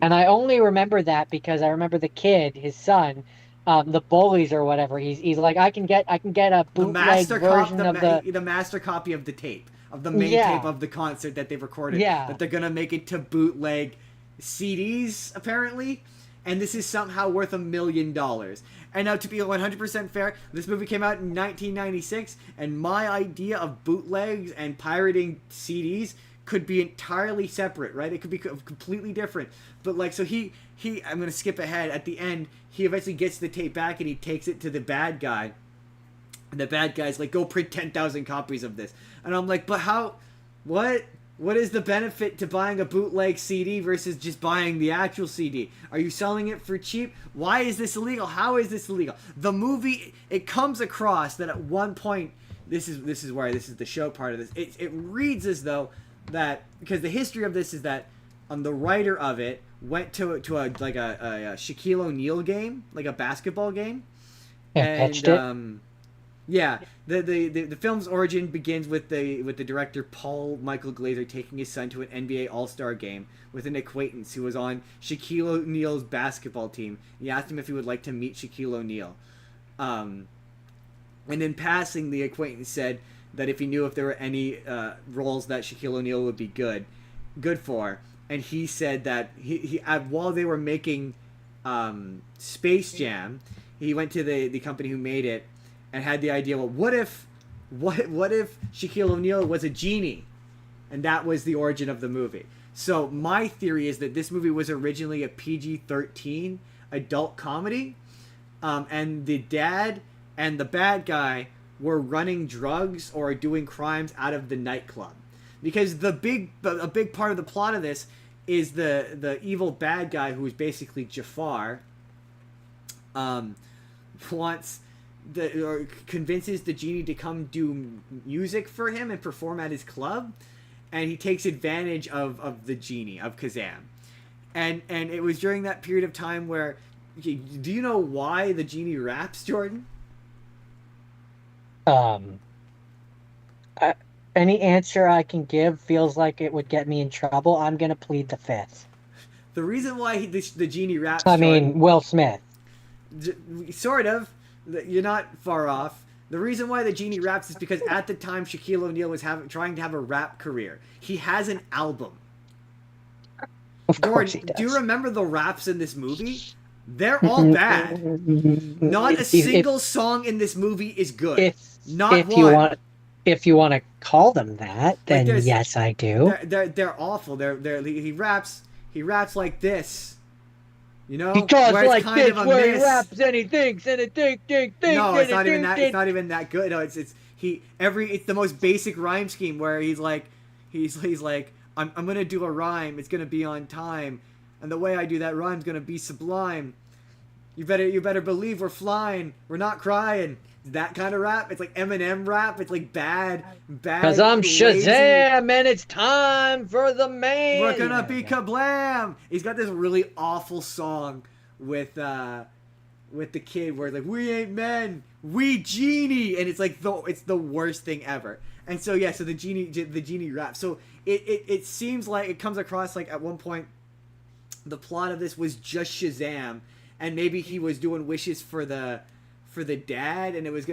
Speaker 1: and I only remember that because I remember the kid, his son, the bullies or whatever. He's like, I can get a bootleg version of
Speaker 2: the master copy of the tape of the main tape of the concert that they recorded.
Speaker 1: Yeah,
Speaker 2: that they're gonna make it to bootleg CDs apparently, and this is somehow worth $1 million. And now, to be 100% fair, this movie came out in 1996, and my idea of bootlegs and pirating CDs could be entirely separate, right? It could be completely different. But, like, so I'm going to skip ahead. At the end, he eventually gets the tape back, and he takes it to the bad guy. And the bad guy's like, go print 10,000 copies of this. And I'm like, but how? What? What is the benefit to buying a bootleg CD versus just buying the actual CD? Are you selling it for cheap? Why is this illegal? How is this illegal? The movie, it comes across that at one point, this is where this is the show part of this. It reads as though that, because the history of this is that the writer of it went to a Shaquille O'Neal game, like a basketball game,
Speaker 1: And pitched it.
Speaker 2: yeah, the film's origin begins with the director Paul Michael Glazer taking his son to an NBA All-Star game with an acquaintance who was on Shaquille O'Neal's basketball team. He asked him if he would like to meet Shaquille O'Neal. And in passing, the acquaintance said that if he knew if there were any roles that Shaquille O'Neal would be good for, and he said that he while they were making Space Jam, he went to the company who made it and had the idea, well, what if Shaquille O'Neal was a genie? And that was the origin of the movie. So my theory is that this movie was originally a PG-13 adult comedy, and the dad and the bad guy were running drugs or doing crimes out of the nightclub. Because a big part of the plot of this is the evil bad guy, who is basically Jafar, convinces the genie to come do music for him and perform at his club, and he takes advantage of the genie, of Kazam. And it was during that period of time where, do you know why the genie raps, Jordan?
Speaker 1: Any answer I can give feels like it would get me in trouble. I'm gonna plead the fifth.
Speaker 2: The reason why the genie raps,
Speaker 1: I mean,
Speaker 2: Jordan,
Speaker 1: Will Smith.
Speaker 2: Sort of. You're not far off. The reason why the genie raps is because at the time Shaquille O'Neal was trying to have a rap career. He has an album.
Speaker 1: Of course he
Speaker 2: Jordan,
Speaker 1: does.
Speaker 2: do you remember the raps in this movie? They're all bad. Not a single song in this movie is good. Not one.
Speaker 1: If you want to call them that, then
Speaker 2: Like,
Speaker 1: yes, I do.
Speaker 2: They're awful. He raps like this. You know,
Speaker 1: He talks
Speaker 2: where it's
Speaker 1: like
Speaker 2: kind
Speaker 1: this,
Speaker 2: of a
Speaker 1: where
Speaker 2: miss.
Speaker 1: he raps and he thinks and he thinks.
Speaker 2: No, it's not even that. It's not even that good. No, it's the most basic rhyme scheme where he's like, I'm gonna do a rhyme. It's gonna be on time, and the way I do that rhyme's gonna be sublime. You better believe we're flying. We're not crying. That kind of rap. It's like Eminem rap. It's like bad.
Speaker 1: Because I'm
Speaker 2: lazy.
Speaker 1: Shazam and it's time for the man.
Speaker 2: We're gonna be kablam. He's got this really awful song with the kid where it's like, we ain't men, we genie, and it's like it's the worst thing ever. And so yeah, so the genie rap. So it seems like it comes across like at one point the plot of this was just Shazam, and maybe he was doing wishes for the dad, and it was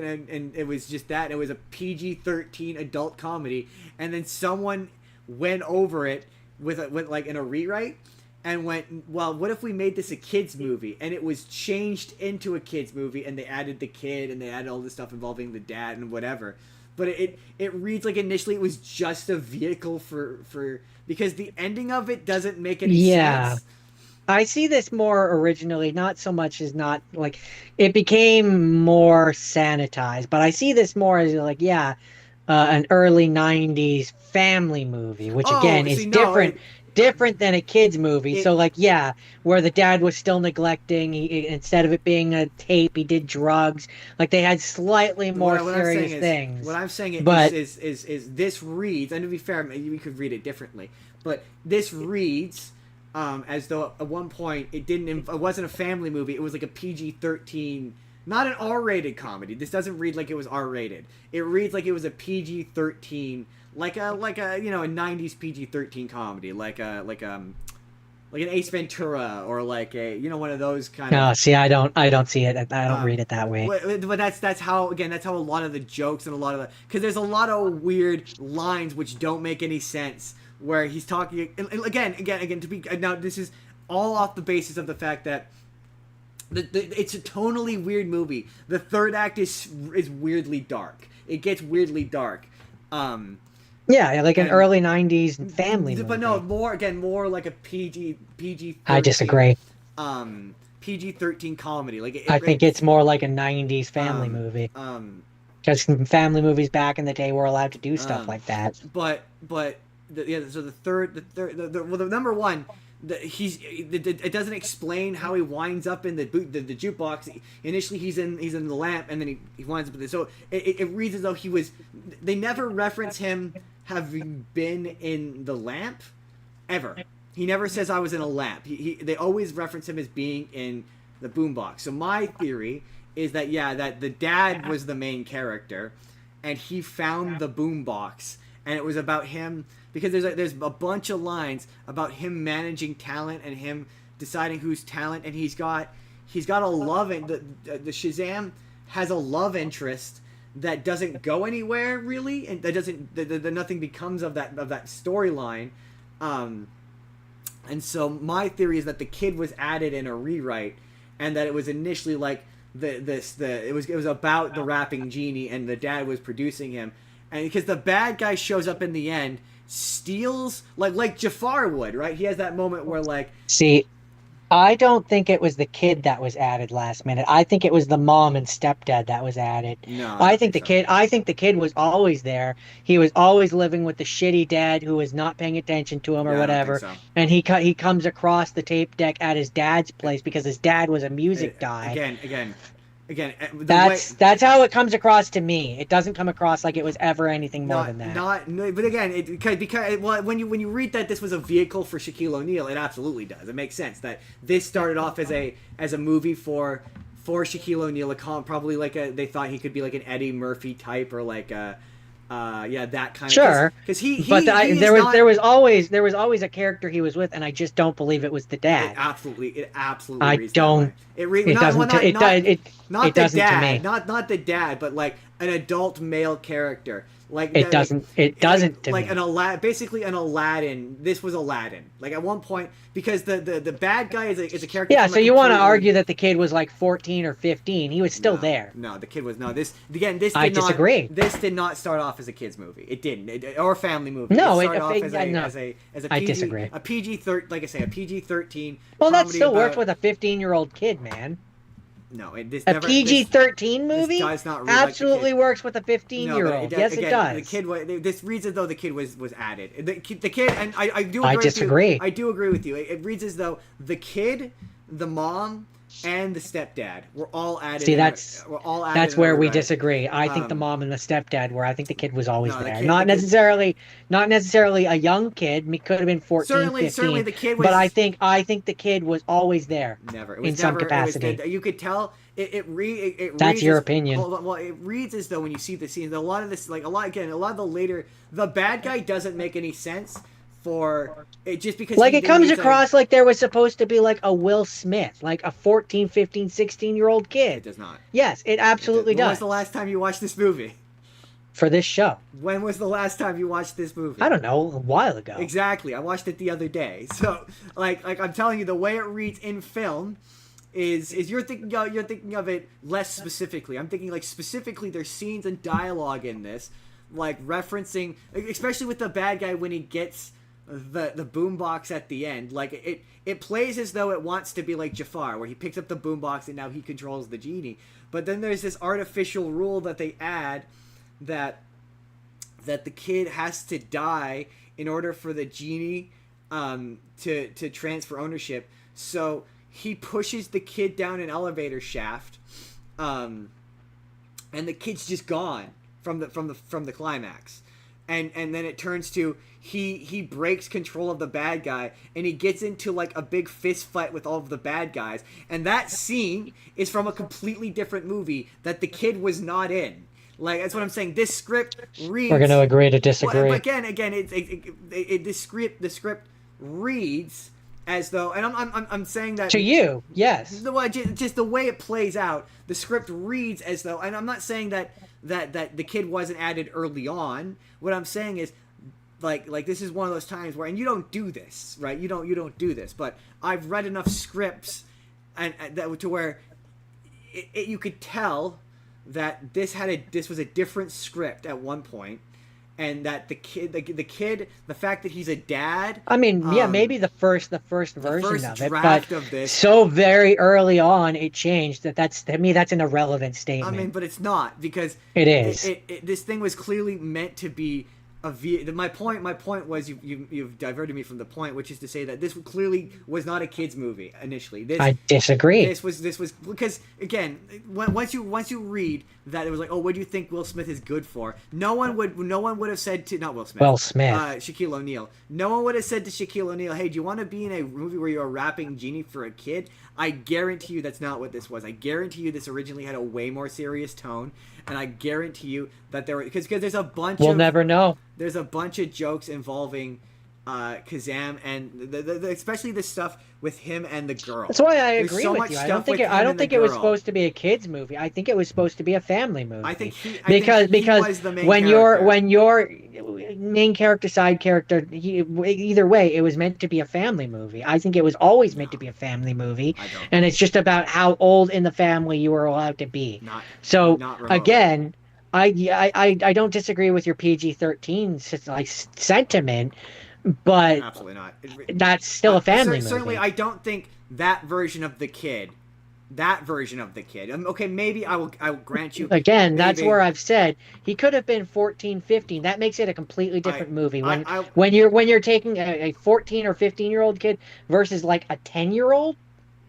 Speaker 2: just that. It was a PG-13 adult comedy, and then someone went over it with like in a rewrite and went, well, what if we made this a kids movie? And it was changed into a kids movie, and they added the kid, and they added all this stuff involving the dad and whatever. But it reads like initially it was just a vehicle for because the ending of it doesn't make any sense.
Speaker 1: I see this more originally, not so much as not like it became more sanitized, but I see this more as like, an early 90s family movie, which again is different than a kid's movie. So like, where the dad was still neglecting, he, instead of it being a tape, he did drugs. Like they had slightly more serious things.
Speaker 2: What I'm saying is this reads, and to be fair, maybe we could read it differently, but this reads as though at one point it wasn't a family movie. It was like a PG-13, not an R-rated comedy. This doesn't read like it was R-rated. It reads like it was a PG-13, like a a 90s PG-13 comedy, like an Ace Ventura or like a one of those kind of.
Speaker 1: No, see, I don't see it. I don't read it that way.
Speaker 2: But that's how a lot of the jokes and a lot of because there's a lot of weird lines which don't make any sense. Where he's talking again to be now, this is all off the basis of the fact that it's a tonally weird movie. The third act is weirdly dark. It gets weirdly dark.
Speaker 1: Like an early 90s family movie.
Speaker 2: But no, more like a PG.
Speaker 1: I disagree.
Speaker 2: PG-13 comedy. Like
Speaker 1: I think it's more like a 90s family movie. Because family movies back in the day were allowed to do stuff like that.
Speaker 2: So the number one, it doesn't explain how he winds up in the jukebox. Initially, he's in the lamp, and then he winds up in the. So it reads as though he was. They never reference him having been in the lamp, ever. He never says I was in a lamp. They always reference him as being in the boombox. So my theory is that that the dad was the main character, and he found the boombox, and it was about him. Because there's a bunch of lines about him managing talent and him deciding who's talent, and he's got a love the Shazam has a love interest that doesn't go anywhere really, and that doesn't nothing becomes of that storyline, and so my theory is that the kid was added in a rewrite, and that it was initially like it was about the rapping genie, and the dad was producing him, and because the bad guy shows up in the end. Steals like Jafar would, right? He has that moment where
Speaker 1: see, I don't think it was the kid that was added last minute. I think it was the mom and stepdad that was added.
Speaker 2: No,
Speaker 1: I think the kid. I think the kid was always there. He was always living with the shitty dad who was not paying attention to him or whatever.
Speaker 2: So.
Speaker 1: And he comes across the tape deck at his dad's place because his dad was a music guy.
Speaker 2: Again,
Speaker 1: that's how it comes across to me. It doesn't come across like it was ever anything more than that.
Speaker 2: But again, because when you read that this was a vehicle for Shaquille O'Neal, it absolutely does. It makes sense that this started off as a movie for Shaquille O'Neal, probably they thought he could be like an Eddie Murphy type or like a. That kind of
Speaker 1: sure.
Speaker 2: Because
Speaker 1: there was always a character he was with, and I just don't believe it was the dad.
Speaker 2: It absolutely.
Speaker 1: I don't. It doesn't to me.
Speaker 2: Not the dad, but like an adult male character.
Speaker 1: It doesn't to
Speaker 2: like
Speaker 1: me.
Speaker 2: Basically an Aladdin. This was Aladdin. Like at one point, because the bad guy is a character.
Speaker 1: Yeah, so you want to argue that the kid was like 14 or 15? He was still there.
Speaker 2: No, the kid was This
Speaker 1: disagree.
Speaker 2: This did not start off as a kids movie. It didn't, or a family movie.
Speaker 1: No,
Speaker 2: it started off as a PG,
Speaker 1: I disagree.
Speaker 2: A PG-13, like I say, a PG-13.
Speaker 1: Well, that still worked with a 15-year-old kid, man.
Speaker 2: No,
Speaker 1: a PG-13 movie absolutely works with a 15-year-old.
Speaker 2: No,
Speaker 1: yes, it does.
Speaker 2: The kid. This reads as though the kid was added. The kid, and I do. Agree
Speaker 1: disagree.
Speaker 2: With you. I do agree with you. It reads as though the kid, the mom, and the stepdad were all added.
Speaker 1: See, that's where we disagree. I think the mom and the stepdad were. I think the kid was always there. Not necessarily a young kid. He could have been 14, 15. Certainly the kid was. But I think the kid was always there.
Speaker 2: Never.
Speaker 1: In some capacity.
Speaker 2: You could tell. It
Speaker 1: that's your opinion.
Speaker 2: Well, it reads as though when you see the scenes, a lot of the later, the bad guy doesn't make any sense. For it just because
Speaker 1: it comes across like there was supposed to be like a Will Smith, like a 14, 15, 16-year-old kid.
Speaker 2: It does not.
Speaker 1: Yes, it absolutely does.
Speaker 2: When was the last time you watched this movie?
Speaker 1: For this show.
Speaker 2: When was the last time you watched this movie?
Speaker 1: I don't know, a while ago.
Speaker 2: Exactly. I watched it the other day. So like I'm telling you, the way it reads in film is you're thinking of it less specifically. I'm thinking like specifically there's scenes and dialogue in this, like referencing, especially with the bad guy when he gets the boombox at the end. Like it plays as though it wants to be like Jafar, where he picks up the boombox and now he controls the genie. But then there's this artificial rule that they add that the kid has to die in order for the genie to transfer ownership. So he pushes the kid down an elevator shaft, and the kid's just gone from the climax. And then it turns to he breaks control of the bad guy, and he gets into like a big fist fight with all of the bad guys. And that scene is from a completely different movie that the kid was not in. Like that's what I'm saying. This script reads.
Speaker 1: We're going to agree to disagree.
Speaker 2: Well, again, the script reads as though, and I'm saying that
Speaker 1: to you, yes.
Speaker 2: Just the way it plays out, the script reads as though, and I'm not saying that the kid wasn't added early on. What I'm saying is, like this is one of those times where, and you don't do this, right? You don't do this, but I've read enough scripts, and that to where you could tell that this was a different script at one point. And that the kid, the fact that he's a dad.
Speaker 1: I mean, maybe the first version of it, but
Speaker 2: of this,
Speaker 1: so very early on it changed that's to me that's an irrelevant statement.
Speaker 2: I mean, but it's not, because
Speaker 1: it is.
Speaker 2: This thing was clearly meant to be My point was you've diverted me from the point, which is to say that this clearly was not a kids movie initially.
Speaker 1: I disagree.
Speaker 2: This was because again, once you read that it was like, oh, what do you think Will Smith is good for? No one would have said to, not Will Smith.
Speaker 1: Will Smith.
Speaker 2: Shaquille O'Neal. No one would have said to Shaquille O'Neal, hey, do you want to be in a movie where you're a rapping genie for a kid? I guarantee you that's not what this was. I guarantee you this originally had a way more serious tone, and I guarantee you that there were because there's a bunch.
Speaker 1: We'll never know.
Speaker 2: There's a bunch of jokes involving Kazam and the especially the stuff with him and the girl.
Speaker 1: That's why I agree with you. I don't think it was supposed to be a kids movie. I think it was supposed to be a family movie.
Speaker 2: I think he
Speaker 1: because
Speaker 2: was the main
Speaker 1: when
Speaker 2: character.
Speaker 1: your main character, side character, either way, it was meant to be a family movie. I think it was always meant to be a family movie, and it's just about how old in the family you were allowed to be. Not again. I don't disagree with your PG-13 like sentiment, but
Speaker 2: absolutely not.
Speaker 1: That's still a family movie.
Speaker 2: Certainly, I don't think that version of the kid. Okay, maybe I will grant you.
Speaker 1: Again, that's where I've said he could have been 14, 15. That makes it a completely different movie. When you're taking a 14 or 15-year-old kid versus like a 10-year-old.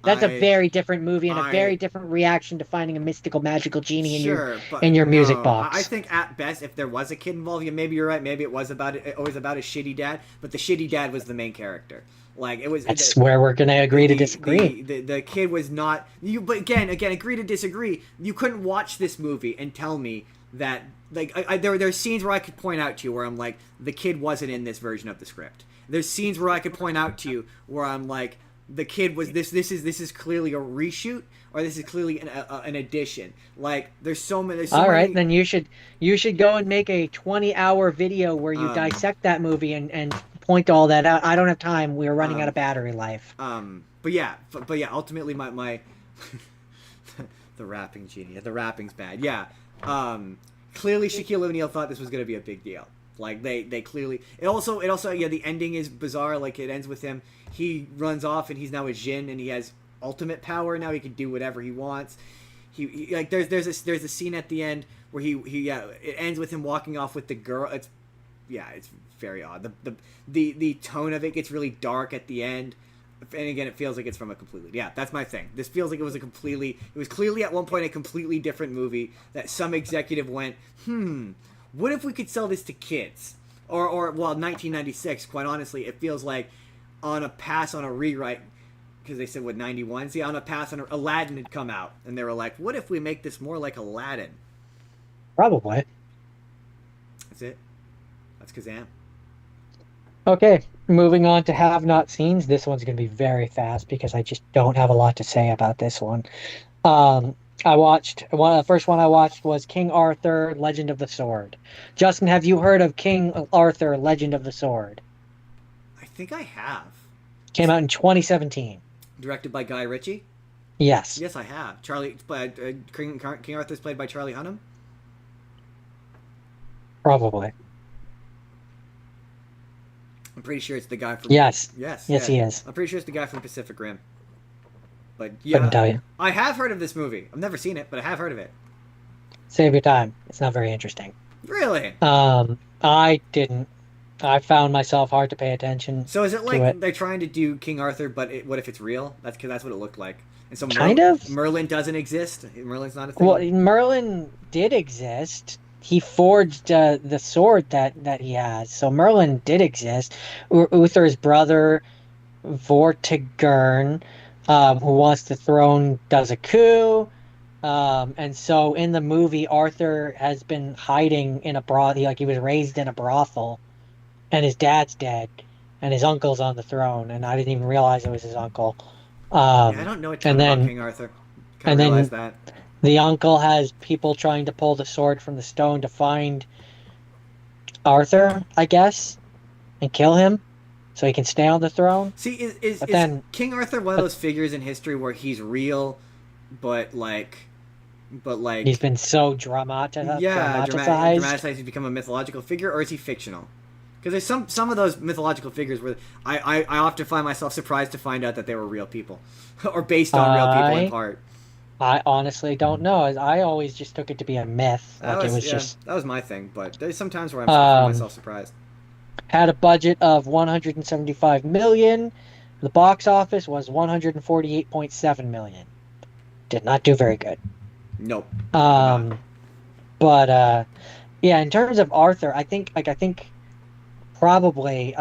Speaker 1: That's a very different movie and a very different reaction to finding a mystical, magical genie in your music box.
Speaker 2: I think at best, if there was a kid involved, maybe you're right. Maybe it was about a shitty dad, but the shitty dad was the main character. Like it was.
Speaker 1: That's where we're gonna agree to disagree.
Speaker 2: The kid was not you. But again, agree to disagree. You couldn't watch this movie and tell me that there are scenes where I could point out to you where I'm like the kid wasn't in this version of the script. There's scenes where I could point out to you where I'm like. The kid was this is clearly a reshoot or this is clearly an addition. Like there's so many.
Speaker 1: All right, then you should go and make a 20-hour video where you dissect that movie and point all that out. I don't have time. We're running out of battery life.
Speaker 2: But yeah. Ultimately, my the rapping genie. The rapping's bad. Yeah. Clearly, Shaquille O'Neal thought this was going to be a big deal. Like they clearly. It also the ending is bizarre. Like it ends with him. He runs off and he's now a Jinn and he has ultimate power now. He can do whatever he wants. He like there's a scene at the end where it ends with him walking off with the girl. It's very odd. The tone of it gets really dark at the end. And again, it feels like it's from a completely that's my thing. This feels like it was clearly at one point a completely different movie that some executive went, what if we could sell this to kids? Or 1996, quite honestly, it feels like on a rewrite, because they said, 91? See, on a pass, Aladdin had come out, and they were like, what if we make this more like Aladdin?
Speaker 1: Probably.
Speaker 2: That's it. That's Kazam.
Speaker 1: Okay, moving on to have not seens. This one's going to be very fast because I just don't have a lot to say about this one. The first one I watched was King Arthur, Legend of the Sword. Justin, have you heard of King Arthur, Legend of the Sword?
Speaker 2: I think I have.
Speaker 1: Came out in 2017.
Speaker 2: Directed by Guy Ritchie?
Speaker 1: Yes.
Speaker 2: Yes, I have. King Arthur's played by Charlie Hunnam?
Speaker 1: Probably.
Speaker 2: I'm pretty sure it's the guy from...
Speaker 1: Yes.
Speaker 2: Yes,
Speaker 1: he is.
Speaker 2: I'm pretty sure it's the guy from Pacific Rim. But
Speaker 1: Couldn't tell you.
Speaker 2: I have heard of this movie. I've never seen it, but I have heard of it.
Speaker 1: Save your time. It's not very interesting.
Speaker 2: Really?
Speaker 1: I didn't. I found myself hard to pay attention.
Speaker 2: So is it like they're trying to do King Arthur, but what if it's real? That's what it looked like. And so Merlin doesn't exist. Merlin's not a thing.
Speaker 1: Well, Merlin did exist. He forged the sword that he has. So Merlin did exist. Uther's brother, Vortigern, who wants the throne, does a coup. And so in the movie, Arthur has been hiding in a brothel. He was raised in a brothel. And his dad's dead. And his uncle's on the throne. And I didn't even realize it was his uncle.
Speaker 2: I don't know a ton about King Arthur. Can't realize that.
Speaker 1: The uncle has people trying to pull the sword from the stone to find Arthur, I guess, and kill him so he can stay on the throne.
Speaker 2: See, is King Arthur one of those figures in history where he's real, but he's been so dramatized. Dramatized. He's become a mythological figure, or is he fictional? Because there's some of those mythological figures where I often find myself surprised to find out that they were real people, or based on real people in part.
Speaker 1: I honestly don't know. I always just took it to be a myth.
Speaker 2: That
Speaker 1: Like it
Speaker 2: was
Speaker 1: was
Speaker 2: yeah,
Speaker 1: just
Speaker 2: that was my thing. But there's sometimes where I find
Speaker 1: um
Speaker 2: myself surprised.
Speaker 1: had a budget of 175 million. The box office was 148.7 million. Did not do very good.
Speaker 2: Nope, did not.
Speaker 1: Um, but yeah, in terms of Arthur, I think probably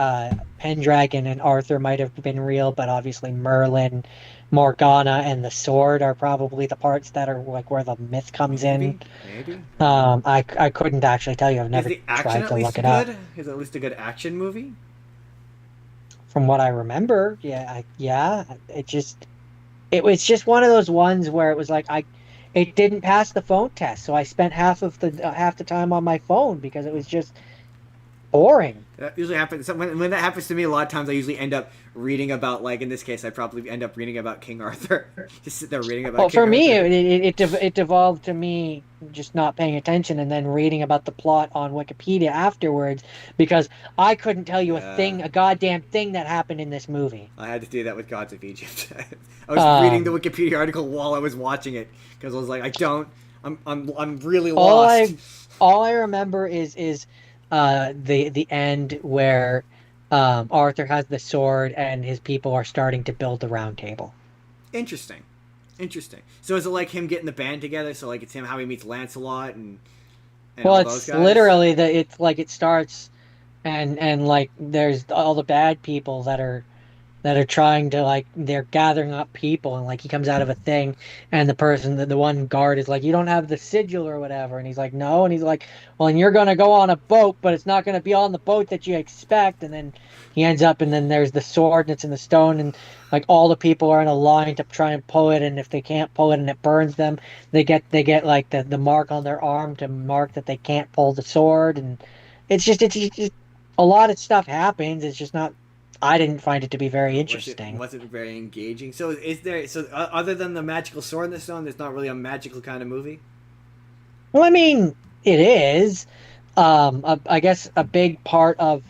Speaker 1: Pendragon and Arthur might have been real, but obviously Merlin, Morgana, and the sword are probably the parts that are like where the myth comes in.
Speaker 2: Maybe. I don't know.
Speaker 1: I couldn't actually tell you. I've
Speaker 2: Is
Speaker 1: never
Speaker 2: the action
Speaker 1: tried
Speaker 2: at
Speaker 1: to look
Speaker 2: least
Speaker 1: it up.
Speaker 2: good? Is it at least a good action movie?
Speaker 1: From what I remember, yeah, it was just one of those ones where it was like it didn't pass the phone test, so I spent half the time on my phone because it was just boring.
Speaker 2: That usually happens. So when that happens to me, a lot of times I usually end up reading about, like in this case, I probably end up reading about King Arthur. Just sit there reading about
Speaker 1: Well,
Speaker 2: King
Speaker 1: for me,
Speaker 2: Arthur.
Speaker 1: it devolved to me just not paying attention and then reading about the plot on Wikipedia afterwards because I couldn't tell you
Speaker 2: Yeah,
Speaker 1: a goddamn thing that happened in this movie.
Speaker 2: I had to do that with Gods of Egypt. I was reading the
Speaker 1: Um,
Speaker 2: Wikipedia article while I was watching it because I was like, I don't. I'm really
Speaker 1: all
Speaker 2: lost.
Speaker 1: I all I remember is the end where Arthur has the sword and his people are starting to build the round table.
Speaker 2: Interesting, interesting. So is it like him getting the band together? So like it's him how he meets Lancelot and
Speaker 1: Well,
Speaker 2: all those
Speaker 1: it's
Speaker 2: guys.
Speaker 1: literally it's like it starts and like there's all the bad people that are trying to like they're gathering up people and like he comes out of a thing and the one guard is like you don't have the sigil or whatever and he's like no and he's like well and you're gonna go on a boat but it's not gonna be on the boat that you expect and then he ends up and then there's the sword and it's in the stone and like all the people are in a line to try and pull it and if they can't pull it and it burns them they get like the mark on their arm to mark that they can't pull the sword and it's just a lot of stuff happens. It's just not I didn't find it to be very interesting.
Speaker 2: Was it very engaging? So is there other than the magical sword in the stone, there's not really a magical kind of movie.
Speaker 1: Well, I mean, it is. I guess a big part of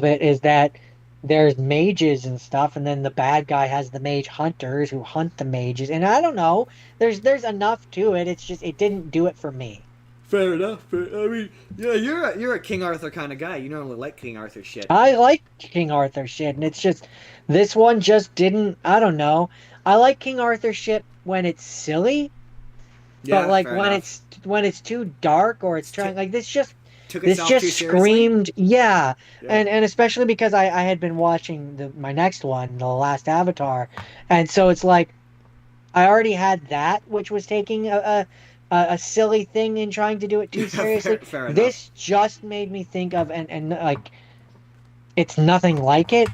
Speaker 1: it is that there's mages and stuff, and then the bad guy has the mage hunters who hunt the mages. And I don't know, there's enough to it. It's just it didn't do it for me.
Speaker 2: Fair enough. I mean, yeah, you're a King Arthur kind of guy. You normally like King Arthur shit.
Speaker 1: I like King Arthur shit, and it's just this one just didn't. I don't know. I like King Arthur shit when it's silly, but
Speaker 2: Yeah,
Speaker 1: like
Speaker 2: fair enough.
Speaker 1: when it's too dark or it's
Speaker 2: It's t-
Speaker 1: trying like
Speaker 2: Took
Speaker 1: this
Speaker 2: itself too
Speaker 1: just
Speaker 2: seriously.
Speaker 1: screamed yeah
Speaker 2: Yeah.
Speaker 1: and especially because I had been watching my next one the last Avatar and so it's like I already had that which was taking a silly thing and trying to do it too
Speaker 2: Yeah,
Speaker 1: seriously.
Speaker 2: fair enough.
Speaker 1: This just made me think of and like it's nothing like it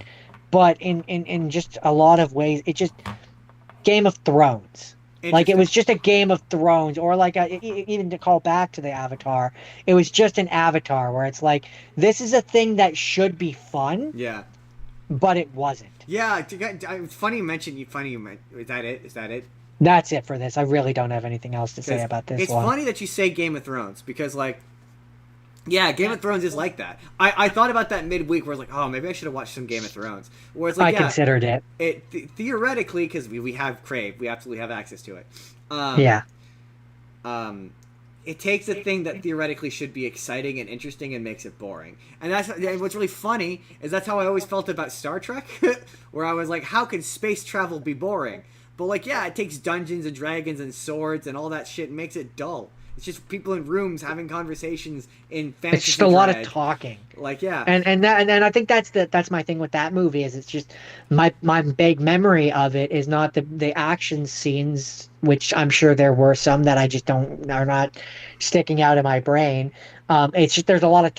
Speaker 1: but in just a lot of ways it just Game of Thrones. Like it
Speaker 2: Interesting.
Speaker 1: was just a Game of Thrones, or like even to call back to the Avatar, it was just an Avatar where it's like this is a thing that should be fun,
Speaker 2: Yeah.
Speaker 1: but it wasn't.
Speaker 2: Yeah. It's funny you mentioned. Is that it? Is that it?
Speaker 1: That's it for this. I really don't have anything else to say
Speaker 2: Because
Speaker 1: about this
Speaker 2: it's
Speaker 1: one.
Speaker 2: funny that you say Game of Thrones because like yeah, Game of Thrones is like that. I thought about that midweek where I was like, oh, maybe I should have watched some Game of Thrones. Where it's like,
Speaker 1: I
Speaker 2: yeah,
Speaker 1: considered it.
Speaker 2: theoretically, because we have Crave, we absolutely have access to it. Um,
Speaker 1: Yeah.
Speaker 2: um, it takes a thing that theoretically should be exciting and interesting and makes it boring. And that's and what's really funny is that's how I always felt about Star Trek, where I was like, how can space travel be boring? But like, yeah, it takes Dungeons and Dragons and swords and all that shit and makes it dull. It's just people in rooms having conversations in
Speaker 1: It's just a
Speaker 2: fantasy
Speaker 1: lot of
Speaker 2: drag.
Speaker 1: talking.
Speaker 2: Like, yeah,
Speaker 1: And I think that's my thing with that movie is it's just my big memory of it is not the action scenes, which I'm sure there were some that I just don't are not sticking out in my brain. It's just there's a lot of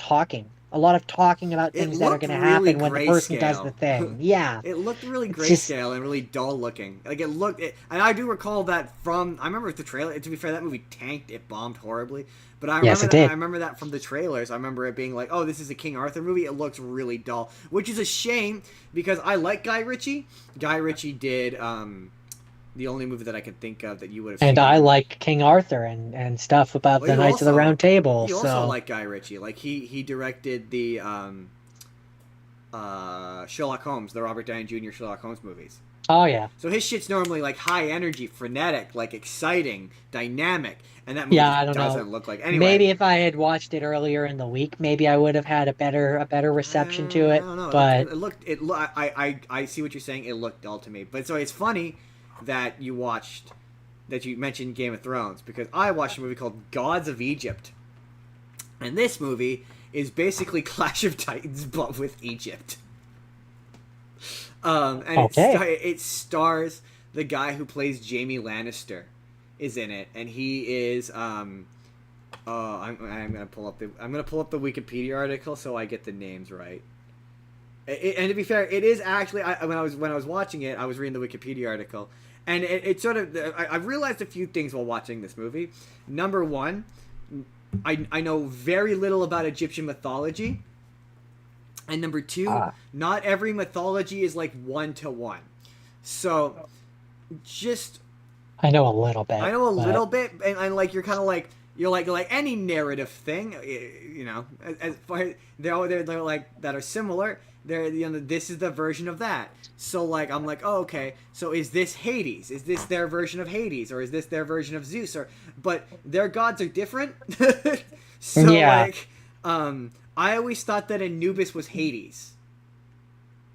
Speaker 1: talking about
Speaker 2: it
Speaker 1: things that are
Speaker 2: looked
Speaker 1: going to
Speaker 2: really
Speaker 1: happen when the person does the
Speaker 2: grayscale.
Speaker 1: thing. Yeah,
Speaker 2: It looked really
Speaker 1: it's just
Speaker 2: grayscale and really dull looking. Like and I do recall that from. I remember the trailer. To be fair, that movie tanked. It bombed horribly. But I
Speaker 1: yes,
Speaker 2: remember
Speaker 1: it
Speaker 2: that. I
Speaker 1: did.
Speaker 2: remember that from the trailers. I remember it being like, "Oh, this is a King Arthur movie." It looks really dull, which is a shame because I like Guy Ritchie. Guy Ritchie did the only movie that I can think of that you would have
Speaker 1: And I
Speaker 2: seen.
Speaker 1: like King Arthur and stuff about
Speaker 2: Well,
Speaker 1: the Knights of the Round Table.
Speaker 2: you also
Speaker 1: So
Speaker 2: like Guy Ritchie. Like he directed the Sherlock Holmes, the Robert Downey Jr. Sherlock Holmes movies.
Speaker 1: Oh yeah.
Speaker 2: So his shit's normally like high energy, frenetic, like exciting, dynamic, and that movie
Speaker 1: Yeah,
Speaker 2: just
Speaker 1: I don't know.
Speaker 2: doesn't look like. Anyway,
Speaker 1: Maybe if I had watched it earlier in the week, maybe I would have had a better reception to
Speaker 2: I
Speaker 1: it.
Speaker 2: don't know.
Speaker 1: But
Speaker 2: I see what you're saying. It looked dull to me, but so it's funny that you mentioned Game of Thrones because I watched a movie called Gods of Egypt, and this movie is basically Clash of Titans but with Egypt. And
Speaker 1: okay.
Speaker 2: it stars the guy who plays Jaime Lannister is in it, and he is I'm gonna pull up the Wikipedia article so I get the names right. And to be fair, it is actually when I was watching it, I was reading the Wikipedia article, and it sort of I realized a few things while watching this movie. Number one, I know very little about Egyptian mythology. And number two, not every mythology is like 1-to-1. So, just
Speaker 1: I know a little bit.
Speaker 2: I know a
Speaker 1: but
Speaker 2: little bit, and like you're kind of like you're like any narrative thing, you know. As far as they're like that are similar. This is the version of that. So like I'm like, oh okay. So is this Hades? Is this their version of Hades, or is this their version of Zeus? But their gods are different. So
Speaker 1: Yeah.
Speaker 2: like, I always thought that Anubis was Hades.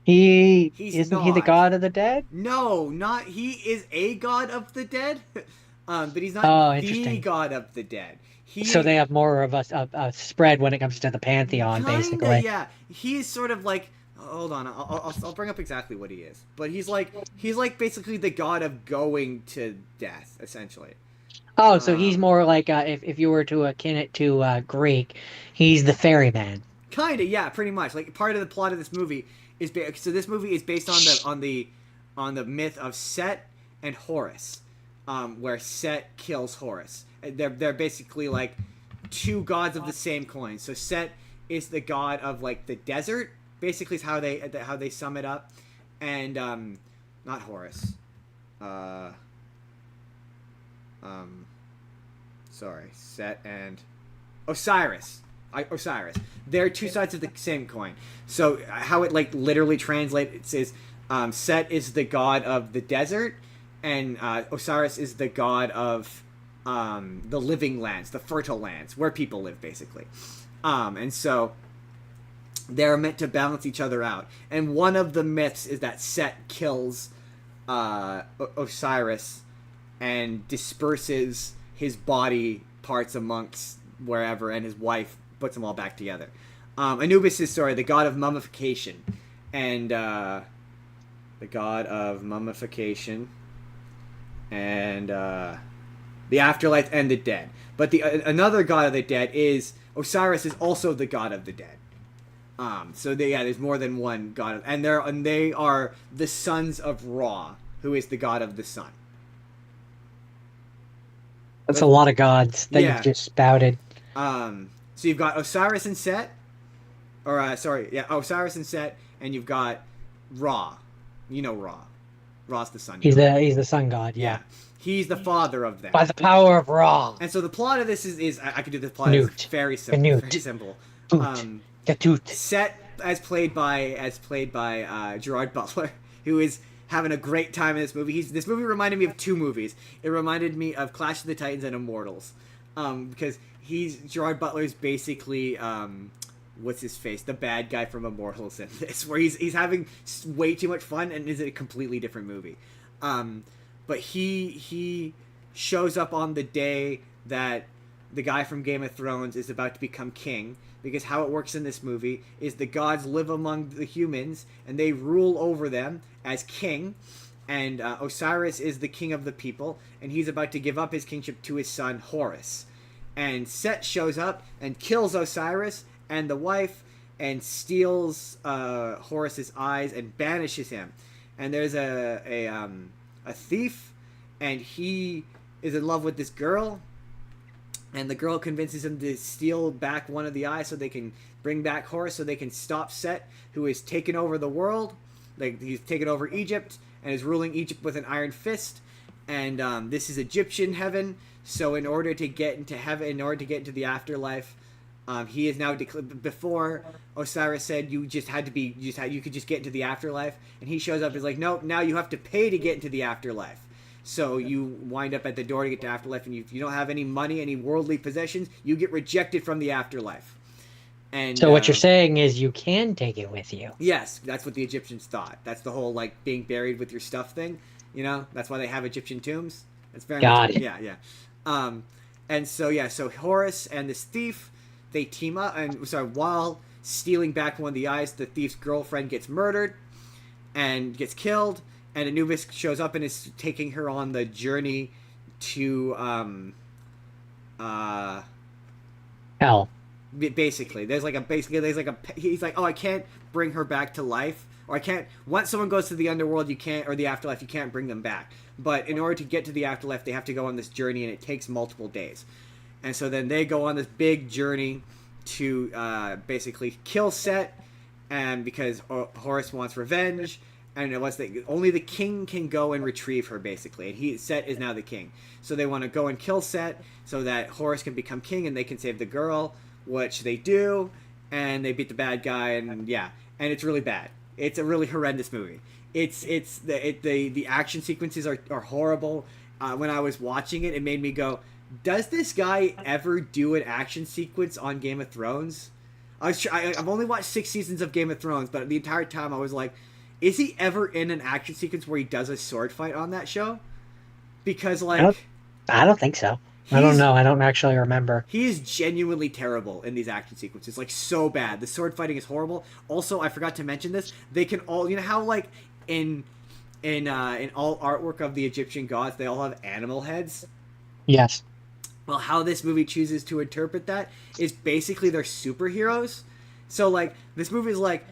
Speaker 2: He's
Speaker 1: Isn't he the
Speaker 2: not.
Speaker 1: god of the dead?
Speaker 2: No, not he is a god of the dead, but he's not
Speaker 1: Oh,
Speaker 2: the
Speaker 1: interesting.
Speaker 2: god of the dead.
Speaker 1: So they
Speaker 2: He
Speaker 1: have more of a spread when it comes to the pantheon,
Speaker 2: kinda
Speaker 1: basically.
Speaker 2: yeah. He is sort of like hold on, I'll bring up exactly what he is. But he's like basically the god of going to death, essentially.
Speaker 1: Oh, so he's
Speaker 2: Um,
Speaker 1: more like if you were to akin it to Greek, he's the ferryman.
Speaker 2: Kinda yeah, pretty much. Like part of the plot of this movie is so this movie is based on the myth of Set and Horus, where Set kills Horus. They're basically like two gods of the same coin. So Set is the god of like the desert, basically is how they sum it up, and not Horus, uh, sorry, Set and Osiris. Osiris. They're two sides of the same coin. So how it like literally translates is Set is the god of the desert, and Osiris is the god of the living lands, the fertile lands where people live, basically. And so they're meant to balance each other out. And one of the myths is that Set kills Osiris and disperses his body parts amongst wherever, and his wife puts them all back together. Anubis is the god of mummification, and the god of mummification, and the afterlife and the dead. But the another god of the dead is Osiris is also the god of the dead. So there's more than one god, and they are the sons of Ra, who is the god of the sun.
Speaker 1: That's a
Speaker 2: But
Speaker 1: lot of gods that
Speaker 2: yeah,
Speaker 1: you've just spouted.
Speaker 2: so you've got Osiris and Set, or Osiris and Set, and you've got Ra. You know Ra. Ra's the sun god.
Speaker 1: He's the sun god,
Speaker 2: Yeah,
Speaker 1: yeah.
Speaker 2: he's the father of them.
Speaker 1: By the power of Ra.
Speaker 2: And so the plot of this is I could do the plot. It's
Speaker 1: Newt.
Speaker 2: very simple.
Speaker 1: Canute.
Speaker 2: Very simple.
Speaker 1: Toot. Toot.
Speaker 2: Set as played by Gerard Butler, who is having a great time in this movie. This movie reminded me of two movies. It reminded me of Clash of the Titans and Immortals, because Gerard Butler's basically what's his face, the bad guy from Immortals in this, where he's having way too much fun and is a completely different movie. But he shows up on the day that the guy from Game of Thrones is about to become king, because how it works in this movie is the gods live among the humans and they rule over them as king, and Osiris is the king of the people, and he's about to give up his kingship to his son Horus. And Set shows up and kills Osiris and the wife and steals Horus's eyes and banishes him. And there's a thief, and he is in love with this girl, and the girl convinces him to steal back one of the eyes so they can bring back Horus, so they can stop Set, who has taken over the world. Like, he's taken over Egypt and is ruling Egypt with an iron fist. And this is Egyptian heaven, so in order to get into heaven, in order to get into the afterlife, He is now before Osiris said you just had to be you could just get into the afterlife, and he shows up and is like, nope, now you have to pay to get into the afterlife. So you wind up at the door to get to afterlife, and if you don't have any money, any worldly possessions, you get rejected from the afterlife. And
Speaker 1: So what you're saying is you can take it with you.
Speaker 2: yes, that's what the Egyptians thought. That's the whole like being buried with your stuff thing. That's why they have Egyptian tombs. That's very
Speaker 1: Got
Speaker 2: much,
Speaker 1: it.
Speaker 2: yeah. And so Horus and this thief, they team up, and while stealing back one of the eyes, the thief's girlfriend gets murdered and gets killed, and Anubis shows up and is taking her on the journey to
Speaker 1: Hell.
Speaker 2: basically he's like, oh, I can't bring her back to life, or I can't, once someone goes to the underworld, you can't, or the afterlife, you can't bring them back, but in order to get to the afterlife, they have to go on this journey, and it takes multiple days. And so then they go on this big journey to basically kill Set, and because Horus wants revenge, and only the king can go and retrieve her, basically, and Set is now the king. So they want to go and kill Set so that Horus can become king and they can save the girl, which they do, and they beat the bad guy, and it's really bad. It's a really horrendous movie. The action sequences are horrible. When I was watching it, it made me go, does this guy ever do an action sequence on Game of Thrones? I've only watched 6 seasons of Game of Thrones, but the entire time I was like, is he ever in an action sequence where he does a sword fight on that show? Because
Speaker 1: I don't think so. I don't know. I don't actually remember.
Speaker 2: He is genuinely terrible in these action sequences, like so bad. The sword fighting is horrible. Also, I forgot to mention this. They can all, how like in all artwork of the Egyptian gods, they all have animal heads.
Speaker 1: Yes.
Speaker 2: Well, how this movie chooses to interpret that is basically they're superheroes. So like this movie is like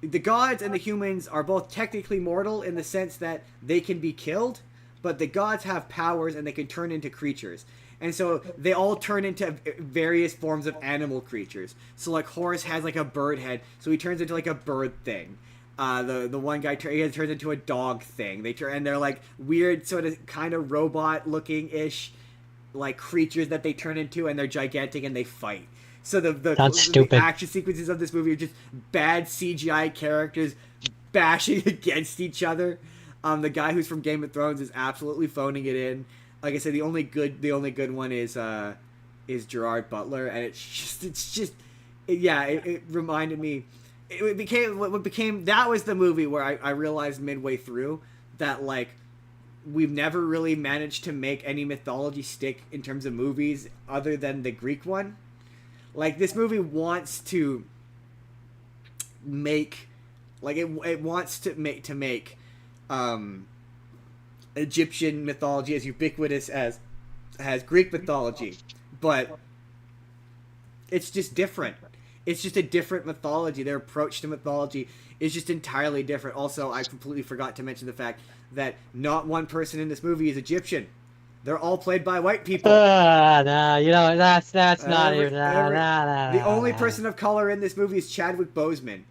Speaker 2: the gods and the humans are both technically mortal in the sense that they can be killed, but the gods have powers and they can turn into creatures. And so they all turn into various forms of animal creatures. So like Horus has like a bird head, so he turns into like a bird thing. The one guy turns into a dog thing. And they're like weird sort of kind of robot looking ish like creatures that they turn into, and they're gigantic and they fight. So the action sequences of this movie are just bad CGI characters bashing against each other. The guy who's from Game of Thrones is absolutely phoning it in. Like I said, the only good one is Gerard Butler, and it reminded me. It became that was the movie where I realized midway through that like we've never really managed to make any mythology stick in terms of movies other than the Greek one. Like this movie wants to make Egyptian mythology as ubiquitous as Greek mythology, but it's just different. It's just a different mythology. Their approach to mythology is just entirely different. Also, I completely forgot to mention the fact that not one person in this movie is Egyptian. They're all played by white people.
Speaker 1: No, that's not even.
Speaker 2: The only person of color in this movie is Chadwick Boseman.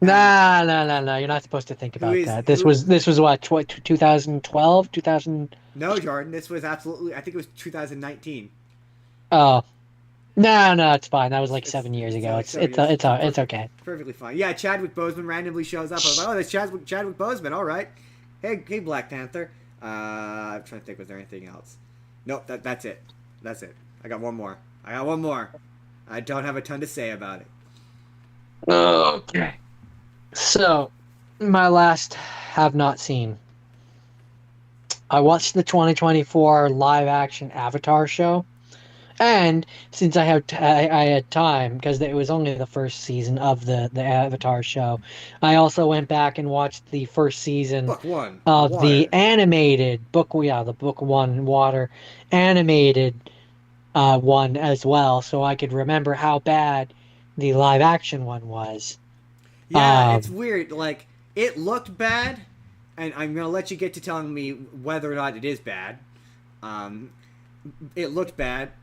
Speaker 1: No. You're not supposed to think about that. This was what 2012, 2000.
Speaker 2: No, Jordan. This was absolutely. I think it was 2019.
Speaker 1: Oh, no, it's fine. That was like 7 years ago. It's okay.
Speaker 2: Perfectly fine. Yeah, Chadwick Boseman randomly shows up. I was like, oh, that's Chadwick Boseman. All right. Hey, Black Panther. I'm trying to think. Was there anything else? Nope. That's it. That's it. I got one more. I don't have a ton to say about it.
Speaker 1: Okay. So, my last have not seen. I watched the 2024 live action Avatar show, and since I had time because it was only the first season of the Avatar show, I also went back and watched the first season
Speaker 2: Book 1
Speaker 1: of
Speaker 2: Water.
Speaker 1: The animated book. Yeah, the book 1 Water animated one as well, so I could remember how bad the live action one was.
Speaker 2: Yeah, it's weird. Like, it looked bad, and I'm going to let you get to telling me whether or not it is bad. It looked bad,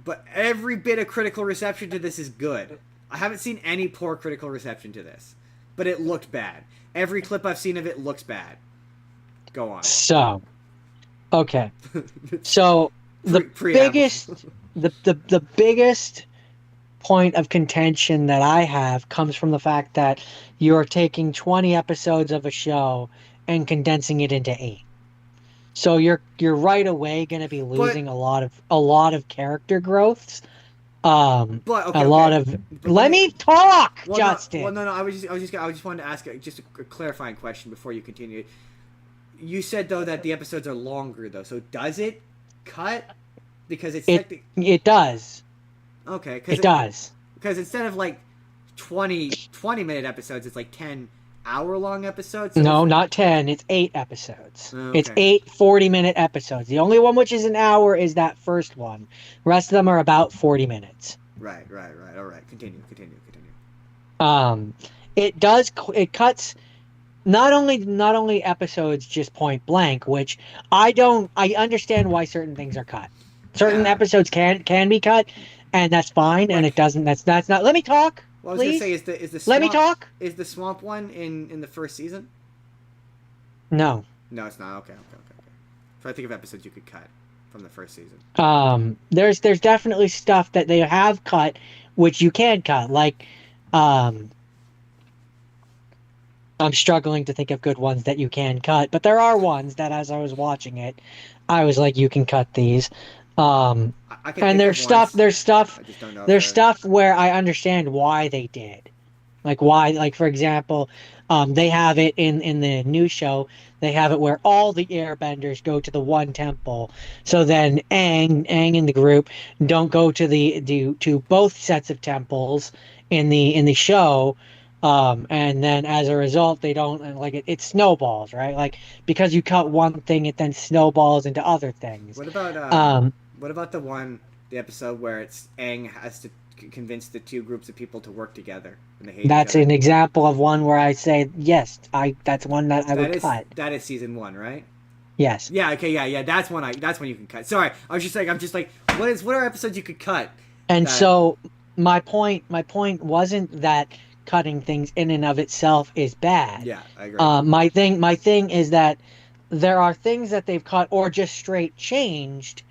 Speaker 2: but every bit of critical reception to this is good. I haven't seen any poor critical reception to this, but it looked bad. Every clip I've seen of it looks bad. Go on.
Speaker 1: So, okay. So, the biggest point of contention that I have comes from the fact that you're taking 20 episodes of a show and condensing it into 8. So you're right away going to be
Speaker 2: But
Speaker 1: losing a lot of character growths.
Speaker 2: but okay,
Speaker 1: A lot
Speaker 2: okay.
Speaker 1: of
Speaker 2: But let
Speaker 1: Let
Speaker 2: me.
Speaker 1: me talk,
Speaker 2: Well, no, well,
Speaker 1: Justin.
Speaker 2: no, no. I just wanted to ask just a clarifying question before you continue. You said though that the episodes are longer though. So does it cut? Because it's
Speaker 1: It
Speaker 2: technically
Speaker 1: it does.
Speaker 2: okay.
Speaker 1: It does.
Speaker 2: Because instead of like 20-minute episodes, it's like 10-hour long episodes. So
Speaker 1: No,
Speaker 2: it's
Speaker 1: not 10. It's 8 episodes. It's
Speaker 2: okay.
Speaker 1: 8 40-minute episodes. The only one which is an hour is that first one. The rest of them are about 40 minutes.
Speaker 2: Right. All right. Continue.
Speaker 1: Um, it cuts not only episodes just point blank, which I understand why certain things are cut. Certain
Speaker 2: Yeah.
Speaker 1: episodes can be cut, and that's fine, and it
Speaker 2: Like,
Speaker 1: doesn't that's not let me talk,
Speaker 2: well, I was gonna say,
Speaker 1: please.
Speaker 2: is the
Speaker 1: Let me
Speaker 2: swamp
Speaker 1: talk.
Speaker 2: is the swamp one in the first season?
Speaker 1: No.
Speaker 2: No, it's not. Okay. So I think of episodes you could cut from the first season.
Speaker 1: There's definitely stuff that they have cut which you can cut. Like um I'm struggling to think of good ones that you can cut, but there are ones that as I was watching it, I was like, you can cut these. Um,
Speaker 2: I can
Speaker 1: and
Speaker 2: think of ones. I just don't know if
Speaker 1: there's
Speaker 2: they're
Speaker 1: stuff where I understand why they did. Like why, like for example, they have it in the new show. They have it where all the airbenders go to the one temple. So then Aang and the group don't go to both sets of temples in the show. And then as a result, they don't like it snowballs, right? Like because you cut one thing, it then snowballs into other things.
Speaker 2: What about
Speaker 1: Um,
Speaker 2: the episode where it's Aang has to convince the two groups of people to work together and they hate each
Speaker 1: that's
Speaker 2: other?
Speaker 1: an example of one where I say yes, that's one that I would cut.
Speaker 2: That is season 1, right?
Speaker 1: Yes.
Speaker 2: Yeah. Okay. Yeah. That's one you can cut. Sorry, I'm just like, what are episodes you could cut?
Speaker 1: And
Speaker 2: That
Speaker 1: so my point wasn't that cutting things in and of itself is bad.
Speaker 2: yeah, I agree.
Speaker 1: My thing is that there are things that they've cut or just straight changed,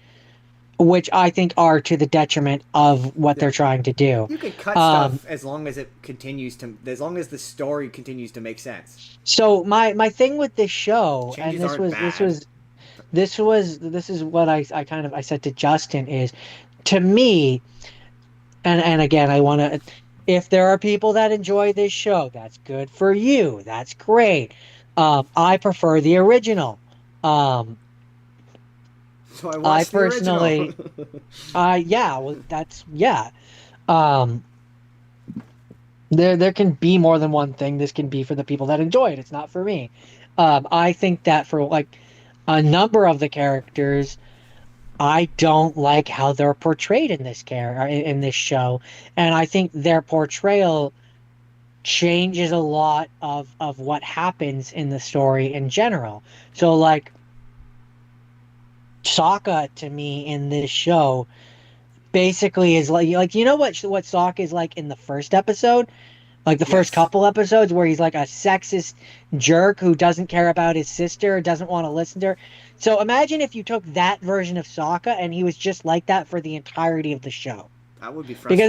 Speaker 1: which I think are to the detriment of what
Speaker 2: Yeah.
Speaker 1: they're trying to do.
Speaker 2: You could cut
Speaker 1: Um,
Speaker 2: stuff as long as as long as the story continues to make sense.
Speaker 1: so my thing with this show, and
Speaker 2: Changes aren't bad.
Speaker 1: this is what I kind of I said to Justin is, to me, and again I want to, if there are people that enjoy this show, that's good for you, that's great. I prefer the original. um
Speaker 2: So I
Speaker 1: I
Speaker 2: watched the original.
Speaker 1: personally, yeah, well, that's yeah. um there can be more than one thing. This can be for the people that enjoy it, it's not for me. I think that for like a number of the characters, I don't like how they're portrayed in this in this show, and I think their portrayal changes a lot of what happens in the story in general. So like Sokka to me in this show basically is like you know what Sokka is like in the first episode, like the first
Speaker 2: Yes.
Speaker 1: couple episodes where he's like a sexist jerk who doesn't care about his sister, doesn't want to listen to her. So imagine if you took that version of Sokka and he was just like that for the entirety of the show.
Speaker 2: That would be
Speaker 1: Because
Speaker 2: frustrating.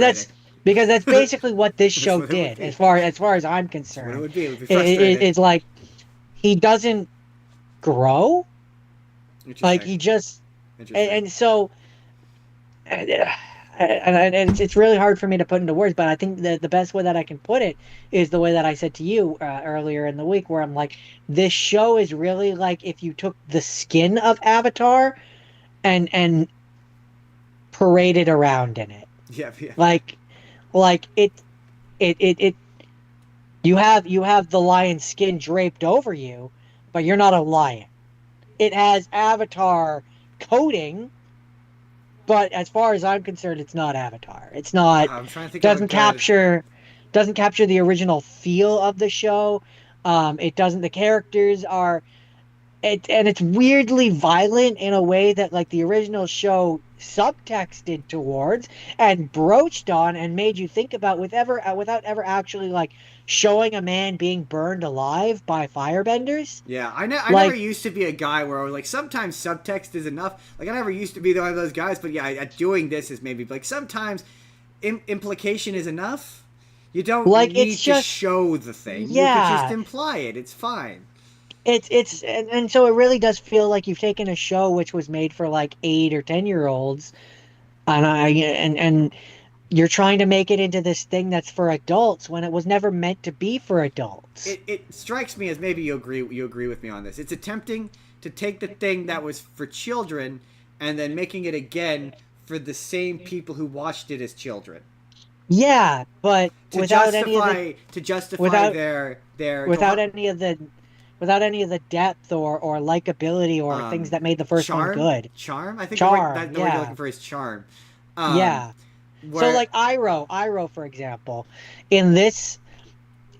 Speaker 1: that's basically what this
Speaker 2: That's
Speaker 1: show
Speaker 2: what it would
Speaker 1: did,
Speaker 2: be.
Speaker 1: as far as I'm
Speaker 2: That's what it
Speaker 1: concerned.
Speaker 2: would be. It would be
Speaker 1: It,
Speaker 2: frustrating.
Speaker 1: it's like he doesn't grow, like
Speaker 2: Interesting.
Speaker 1: he just
Speaker 2: Interesting.
Speaker 1: and so and it's really hard for me to put into words, but I think that the best way that I can put it is the way that I said to you earlier in the week, where I'm like, this show is really like if you took the skin of Avatar and paraded around in it,
Speaker 2: Yeah.
Speaker 1: like it you have the lion skin draped over you, but you're not a lion. It has Avatar coating, but as far as I'm concerned, it's not Avatar. It's not
Speaker 2: I'm trying to think of a
Speaker 1: doesn't
Speaker 2: good.
Speaker 1: capture the original feel of the show. It doesn't. The characters are and it's weirdly violent in a way that like the original show subtexted towards and broached on and made you think about without ever actually like showing a man being burned alive by firebenders.
Speaker 2: Yeah, I never
Speaker 1: Like
Speaker 2: used to be a guy where I was like, sometimes subtext is enough. Like, I never used to be one of those guys, but yeah, doing this is maybe like sometimes implication is enough. You don't
Speaker 1: Like
Speaker 2: need
Speaker 1: it's
Speaker 2: to
Speaker 1: just
Speaker 2: show the thing. You could just
Speaker 1: yeah.
Speaker 2: imply it. It's fine.
Speaker 1: It's and so it really does feel like you've taken a show which was made for like 8 or 10 year olds, and you're trying to make it into this thing that's for adults when it was never meant to be for adults.
Speaker 2: It strikes me as maybe you agree with me on this. It's attempting to take the thing that was for children and then making it again for the same people who watched it as children.
Speaker 1: Yeah, but
Speaker 2: To
Speaker 1: without any of the
Speaker 2: justify
Speaker 1: without
Speaker 2: their
Speaker 1: without any of the without any of the depth or likability or things
Speaker 2: um
Speaker 1: that made the first one
Speaker 2: charm.
Speaker 1: good.
Speaker 2: Charm. I think
Speaker 1: Charm,
Speaker 2: the word you're
Speaker 1: yeah.
Speaker 2: looking for is charm.
Speaker 1: Yeah. So
Speaker 2: Where
Speaker 1: like Iroh for example, in this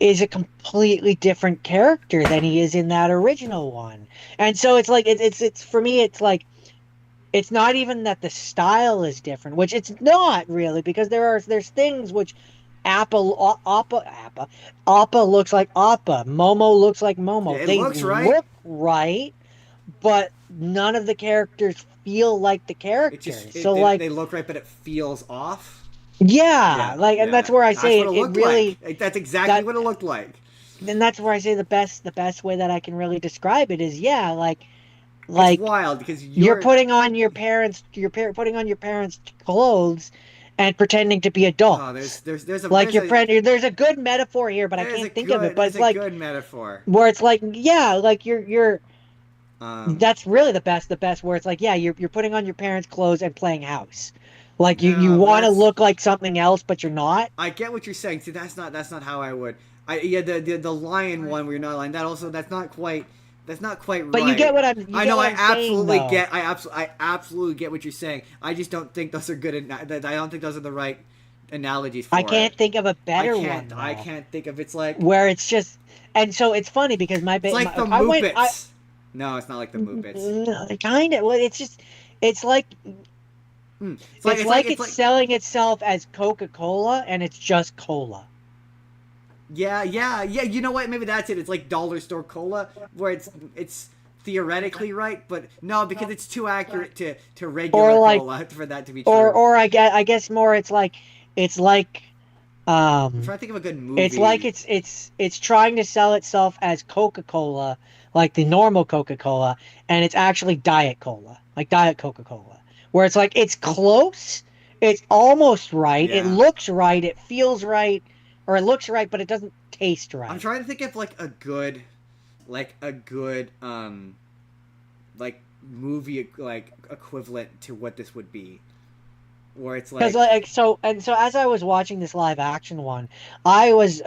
Speaker 1: is a completely different character than he is in that original one. And so it's like it's for me it's like it's not even that the style is different, which it's not really because there's things which Appa looks like Appa, Momo looks like
Speaker 2: yeah,
Speaker 1: Momo.
Speaker 2: it
Speaker 1: They
Speaker 2: looks right.
Speaker 1: look right, but none of the characters feel like the
Speaker 2: It just
Speaker 1: characters.
Speaker 2: it,
Speaker 1: So
Speaker 2: they
Speaker 1: like
Speaker 2: look right, but it feels off.
Speaker 1: yeah,
Speaker 2: Yeah,
Speaker 1: like and that's
Speaker 2: yeah.
Speaker 1: where I
Speaker 2: That's
Speaker 1: say
Speaker 2: what it
Speaker 1: it
Speaker 2: looked like.
Speaker 1: really
Speaker 2: That's exactly
Speaker 1: that
Speaker 2: what it looked like.
Speaker 1: then that's where I say the best way that I can really describe it is yeah,
Speaker 2: It's
Speaker 1: like
Speaker 2: wild because
Speaker 1: you're
Speaker 2: you're.
Speaker 1: putting on putting on your parents' clothes and pretending to be
Speaker 2: Oh,
Speaker 1: adults. Like your friend, there's a good metaphor here, but I can't think of it. But
Speaker 2: there's
Speaker 1: it's
Speaker 2: a
Speaker 1: like
Speaker 2: good metaphor.
Speaker 1: where it's like yeah, like you're
Speaker 2: Um,
Speaker 1: that's really the best where it's like yeah, you're putting on your parents' clothes and playing house. Like you
Speaker 2: no, but
Speaker 1: want to
Speaker 2: that's.
Speaker 1: look like something else, but you're not.
Speaker 2: I get what you're saying. See, that's not how I would. Yeah, the lion one where you're not lying. That's not quite. That's not quite
Speaker 1: But
Speaker 2: right.
Speaker 1: you
Speaker 2: I
Speaker 1: get
Speaker 2: know.
Speaker 1: what I'm saying though.
Speaker 2: I absolutely get what you're saying. I just don't think those are good. I don't think those are the right analogies
Speaker 1: I
Speaker 2: for
Speaker 1: can't
Speaker 2: it.
Speaker 1: think of a better one
Speaker 2: I
Speaker 1: though,
Speaker 2: can't think of. It's like.
Speaker 1: where it's just and so it's funny because
Speaker 2: It's like the
Speaker 1: I went I
Speaker 2: Muppets. No, it's not like the Muppets.
Speaker 1: kind of well it's just it's like
Speaker 2: It's like
Speaker 1: it's
Speaker 2: it's like
Speaker 1: like
Speaker 2: it's
Speaker 1: it's
Speaker 2: like
Speaker 1: selling itself as Coca-Cola and it's just cola.
Speaker 2: yeah. You know what? Maybe that's it. It's like dollar store cola, where it's theoretically right, but no, because it's too accurate to
Speaker 1: Or
Speaker 2: regular
Speaker 1: like
Speaker 2: cola for that to be true.
Speaker 1: or I guess more it's like
Speaker 2: I'm
Speaker 1: um
Speaker 2: trying to think of a good
Speaker 1: it's like
Speaker 2: movie.
Speaker 1: it's trying to sell itself as Coca-Cola, like the normal Coca-Cola, and it's actually Diet Cola, like Diet Coca-Cola, where it's like it's close, it's almost right, it
Speaker 2: Yeah,
Speaker 1: looks right, it feels right, or it looks right, but it doesn't taste
Speaker 2: I'm
Speaker 1: right.
Speaker 2: trying to think of like a good like movie like equivalent to what this would be, where it's
Speaker 1: Because
Speaker 2: like.
Speaker 1: like so as I was watching this live action one, I was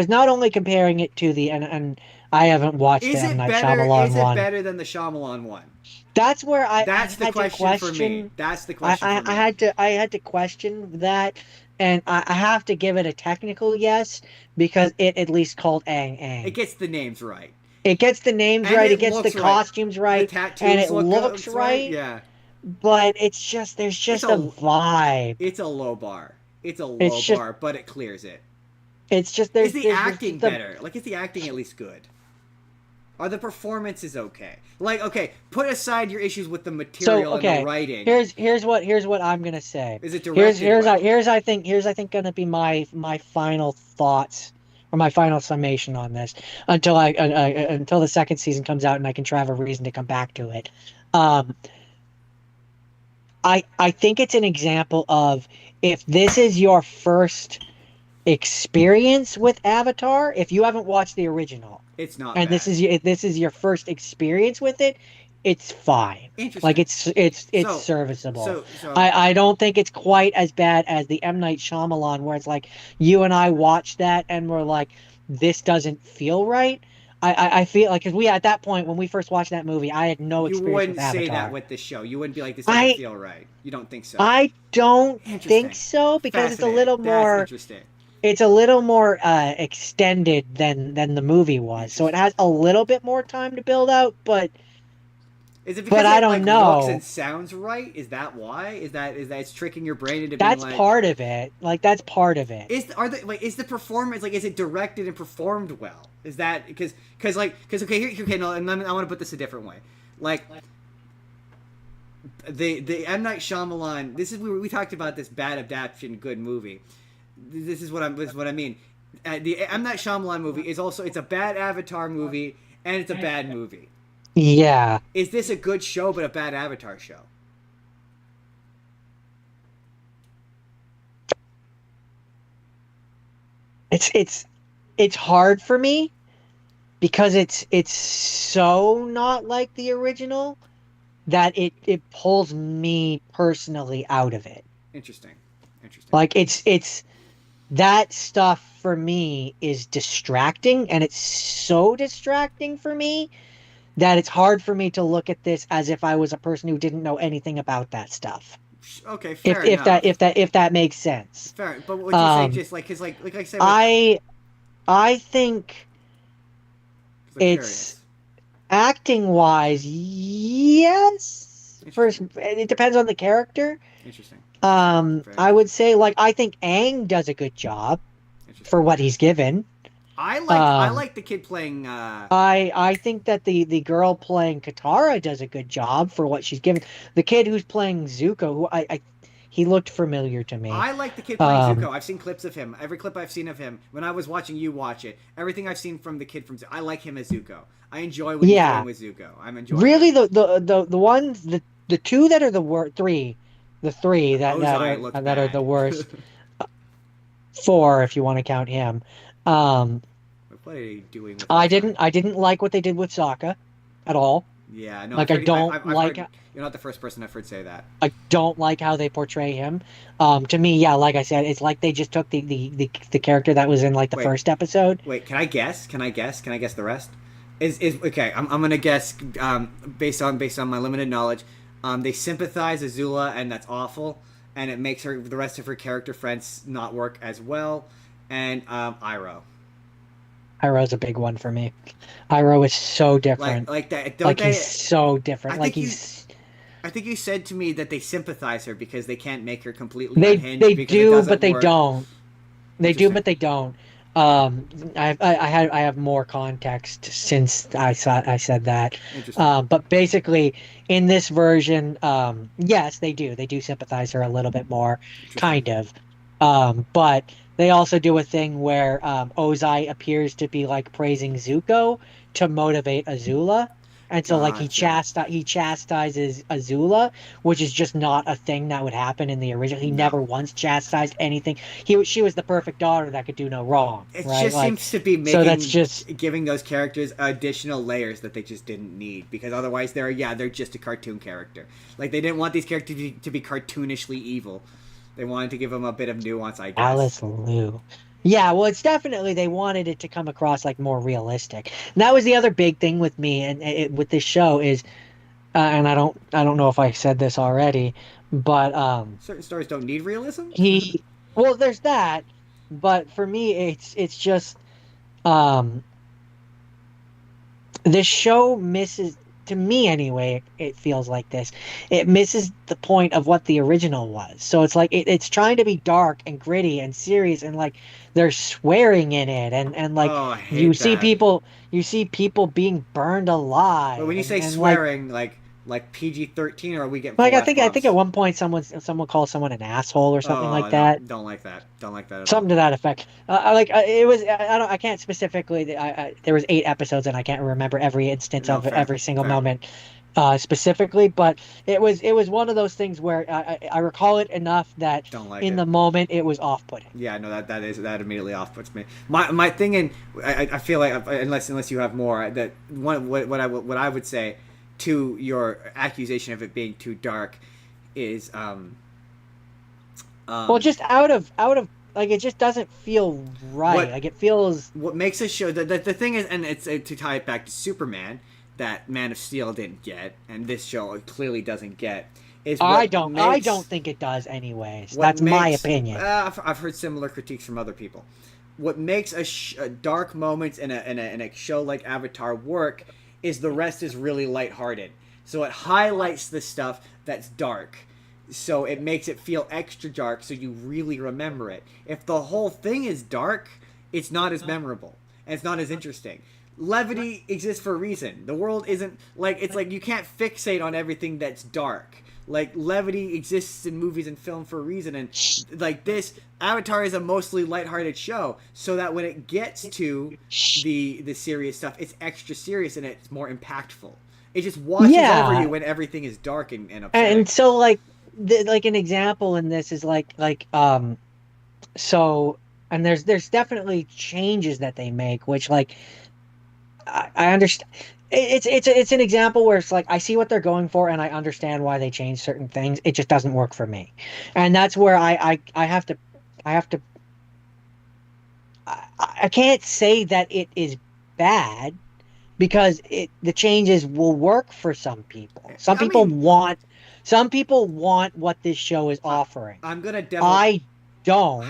Speaker 1: not only comparing it to the and I haven't watched the
Speaker 2: Is
Speaker 1: M
Speaker 2: it
Speaker 1: Night
Speaker 2: better?
Speaker 1: Shyamalan
Speaker 2: Is it
Speaker 1: one.
Speaker 2: better than the Shyamalan one?
Speaker 1: That's where I
Speaker 2: That's the
Speaker 1: had to
Speaker 2: question for me.
Speaker 1: question.
Speaker 2: That's the question for
Speaker 1: I
Speaker 2: me.
Speaker 1: had to question that, and I have to give it a technical yes because it at least called Aang
Speaker 2: It
Speaker 1: Aang.
Speaker 2: gets the names right,
Speaker 1: It gets the names
Speaker 2: and
Speaker 1: right, it
Speaker 2: it
Speaker 1: gets the
Speaker 2: looks right.
Speaker 1: costumes
Speaker 2: The
Speaker 1: right, and
Speaker 2: tattoos
Speaker 1: it looks
Speaker 2: looks right.
Speaker 1: right,
Speaker 2: Yeah,
Speaker 1: but it's just there's
Speaker 2: it's
Speaker 1: just a
Speaker 2: a
Speaker 1: vibe.
Speaker 2: it's a low bar. It's a
Speaker 1: It's
Speaker 2: low
Speaker 1: just
Speaker 2: bar, but it clears it.
Speaker 1: it's just
Speaker 2: Is
Speaker 1: there's
Speaker 2: the
Speaker 1: there's
Speaker 2: acting
Speaker 1: just a
Speaker 2: better? Like, is the acting at least good? Are the performances okay? Like, okay, put aside your issues with the
Speaker 1: so
Speaker 2: material and the
Speaker 1: okay.
Speaker 2: writing.
Speaker 1: Here's what I'm gonna say.
Speaker 2: Is it directed well?
Speaker 1: Here's I think gonna be my final thoughts or my final summation on this until the second season comes out and I can have a reason to come back to it. Um, I think it's an example of if this is your first experience with Avatar, if you haven't watched the original,
Speaker 2: It's not
Speaker 1: and
Speaker 2: bad.
Speaker 1: this is your first experience with it, it's fine. Like
Speaker 2: Interesting.
Speaker 1: it's
Speaker 2: So,
Speaker 1: serviceable.
Speaker 2: so
Speaker 1: I don't think it's quite as bad as the M Night Shyamalan, where it's like you and I watched that and we're like, this doesn't feel right. I feel like because we at that point when we first watched that movie, I had no
Speaker 2: you
Speaker 1: experience with
Speaker 2: wouldn't say that
Speaker 1: Avatar.
Speaker 2: with this show. You wouldn't be like, this doesn't
Speaker 1: I
Speaker 2: feel right. You don't think so.
Speaker 1: I don't think
Speaker 2: Interesting.
Speaker 1: so because
Speaker 2: Fascinating. That's interesting.
Speaker 1: it's a little more extended than the movie was. So it
Speaker 2: Interesting.
Speaker 1: has a little bit more time to build out,
Speaker 2: Is it
Speaker 1: but
Speaker 2: because
Speaker 1: I
Speaker 2: it
Speaker 1: don't
Speaker 2: like looks and
Speaker 1: know.
Speaker 2: sounds right? Is that why? Is that it's tricking your brain into being
Speaker 1: That's
Speaker 2: like,
Speaker 1: part of it. Like that's part of it.
Speaker 2: is the performance like, is it directed and performed well? Is that because okay, no, and I want to put this a different way. Like, the M Night Shyamalan. This is we talked about this bad adaptation, good movie. This is what I mean. The M Night Shyamalan movie is also it's a bad Avatar movie and it's a bad movie.
Speaker 1: Yeah.
Speaker 2: Is this a good show but a bad Avatar show?
Speaker 1: It's hard for me because it's so not like the original that it pulls me personally out of it.
Speaker 2: Interesting. Interesting.
Speaker 1: Like it's that stuff for me is distracting, and it's so distracting for me that it's hard for me to look at this as if I was a person who didn't know anything about that stuff.
Speaker 2: Okay, fair
Speaker 1: If
Speaker 2: enough.
Speaker 1: if that makes sense.
Speaker 2: Fair, but what you say just like, cause like I said,
Speaker 1: I think it's
Speaker 2: curious.
Speaker 1: acting wise, yes. First, it depends on the character.
Speaker 2: Interesting.
Speaker 1: I would say like I think Aang does a good job for what he's given.
Speaker 2: I like the kid playing.
Speaker 1: I think that the girl playing Katara does a good job for what she's given. The kid who's playing Zuko, who he looked familiar to me.
Speaker 2: I like the kid playing Zuko. I've seen clips of him. Every clip I've seen of him, when I was watching you watch it, everything I've seen from the kid from Zuko, I like him as Zuko. I enjoy what he's doing with Zuko. I'm enjoying.
Speaker 1: Really, the ones the two that are the three that are the worst. Four, if you want to count him.
Speaker 2: What are you doing? With
Speaker 1: I didn't like what they did with Sokka, at all.
Speaker 2: Yeah, no.
Speaker 1: Like
Speaker 2: I've
Speaker 1: like.
Speaker 2: Heard, you're not the first person I've heard say that.
Speaker 1: I don't like how they portray him. To me, yeah, like I said, it's like they just took the character that was in like the first episode.
Speaker 2: Wait, can I guess? Can I guess the rest? Is okay? I'm gonna guess based on my limited knowledge. They sympathize Azula, and that's awful, and it makes the rest of her character friends not work as well. And Iroh.
Speaker 1: Iroh's a big one for me. Iroh is so different.
Speaker 2: Like that.
Speaker 1: He's so different.
Speaker 2: I think you said to me that they sympathize her because they can't make her completely unhinged.
Speaker 1: They do, but they don't. They do, but they don't. I have more context since I said that. But basically, in this version, yes, they do. They do sympathize her a little bit more, kind of. But they also do a thing where Ozai appears to be like praising Zuko to motivate Azula. And so, like, he chastises Azula, which is just not a thing that would happen in the original. He never once chastised anything. She was the perfect daughter that could do no wrong.
Speaker 2: It
Speaker 1: right?
Speaker 2: just seems to be making,
Speaker 1: so that's just
Speaker 2: giving those characters additional layers that they just didn't need, because otherwise they're just a cartoon character. Like, they didn't want these characters to be cartoonishly evil. They wanted to give them a bit of nuance, I guess.
Speaker 1: Alice Liu. Yeah, well, it's definitely they wanted it to come across like more realistic. And that was the other big thing with me and with this show is, and I don't know if I said this already, but
Speaker 2: certain stories don't need realism.
Speaker 1: Well, there's that, but for me, it's just this show misses. To me, anyway, it feels like this. It misses the point of what the original was. So it's like it's trying to be dark and gritty and serious, and like they're swearing in it, and like you see people being burned alive.
Speaker 2: But when you say swearing, like PG-13, or are we getting
Speaker 1: like I think at one point someone calls someone an asshole or something like that.
Speaker 2: Don't like that. Don't like that at
Speaker 1: something
Speaker 2: all.
Speaker 1: To that effect. It was I can't specifically. There was 8 episodes and I can't remember every instance of every single moment specifically, but it was one of those things where I recall it enough that the moment it was off-putting.
Speaker 2: Yeah, no, that immediately off-puts me. My thing, and I feel like unless you have more, that what I would say to your accusation of it being too dark is
Speaker 1: well, just out of like it just doesn't feel right. Like it feels
Speaker 2: what makes a show the thing is, and it's to tie it back to Superman that Man of Steel didn't get, and this show clearly doesn't get.
Speaker 1: I don't think it does anyways. That's my opinion.
Speaker 2: I've heard similar critiques from other people. What makes a dark moments in a show like Avatar work is the rest is really lighthearted. So it highlights the stuff that's dark. So it makes it feel extra dark so you really remember it. If the whole thing is dark, it's not as memorable. And it's not as interesting. Levity exists for a reason. The world isn't like, it's like you can't fixate on everything that's dark. like levity exists in movies and film for a reason, and like this Avatar is a mostly lighthearted show, so that when it gets to the serious stuff, it's extra serious and it's more impactful. It just washes over you when everything is dark and upsetting.
Speaker 1: And so like like an example in this is so, and there's definitely changes that they make, which like I understand. It's an example where it's like I see what they're going for and I understand why they change certain things. It just doesn't work for me, and that's where I have to I have to I can't say that it is bad because the changes will work for some people. Some people want what this show is offering.
Speaker 2: I'm gonna
Speaker 1: I don't.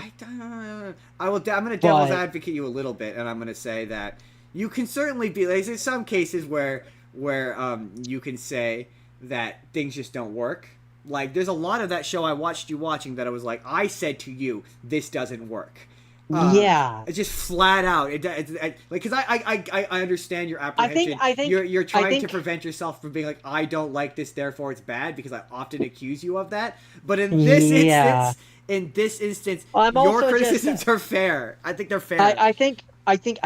Speaker 2: I'm gonna devil's advocate you a little bit, and I'm gonna say that you can certainly be. Like, there's some cases where you can say that things just don't work. Like there's a lot of that show I watched you watching that I was like, I said to you, this doesn't work. It's just flat out. Like because I understand your apprehension.
Speaker 1: I think
Speaker 2: you're trying to prevent yourself from being like, I don't like this, therefore it's bad, because I often accuse you of that. But in this instance, your criticisms are fair. I think they're fair.
Speaker 1: I think I can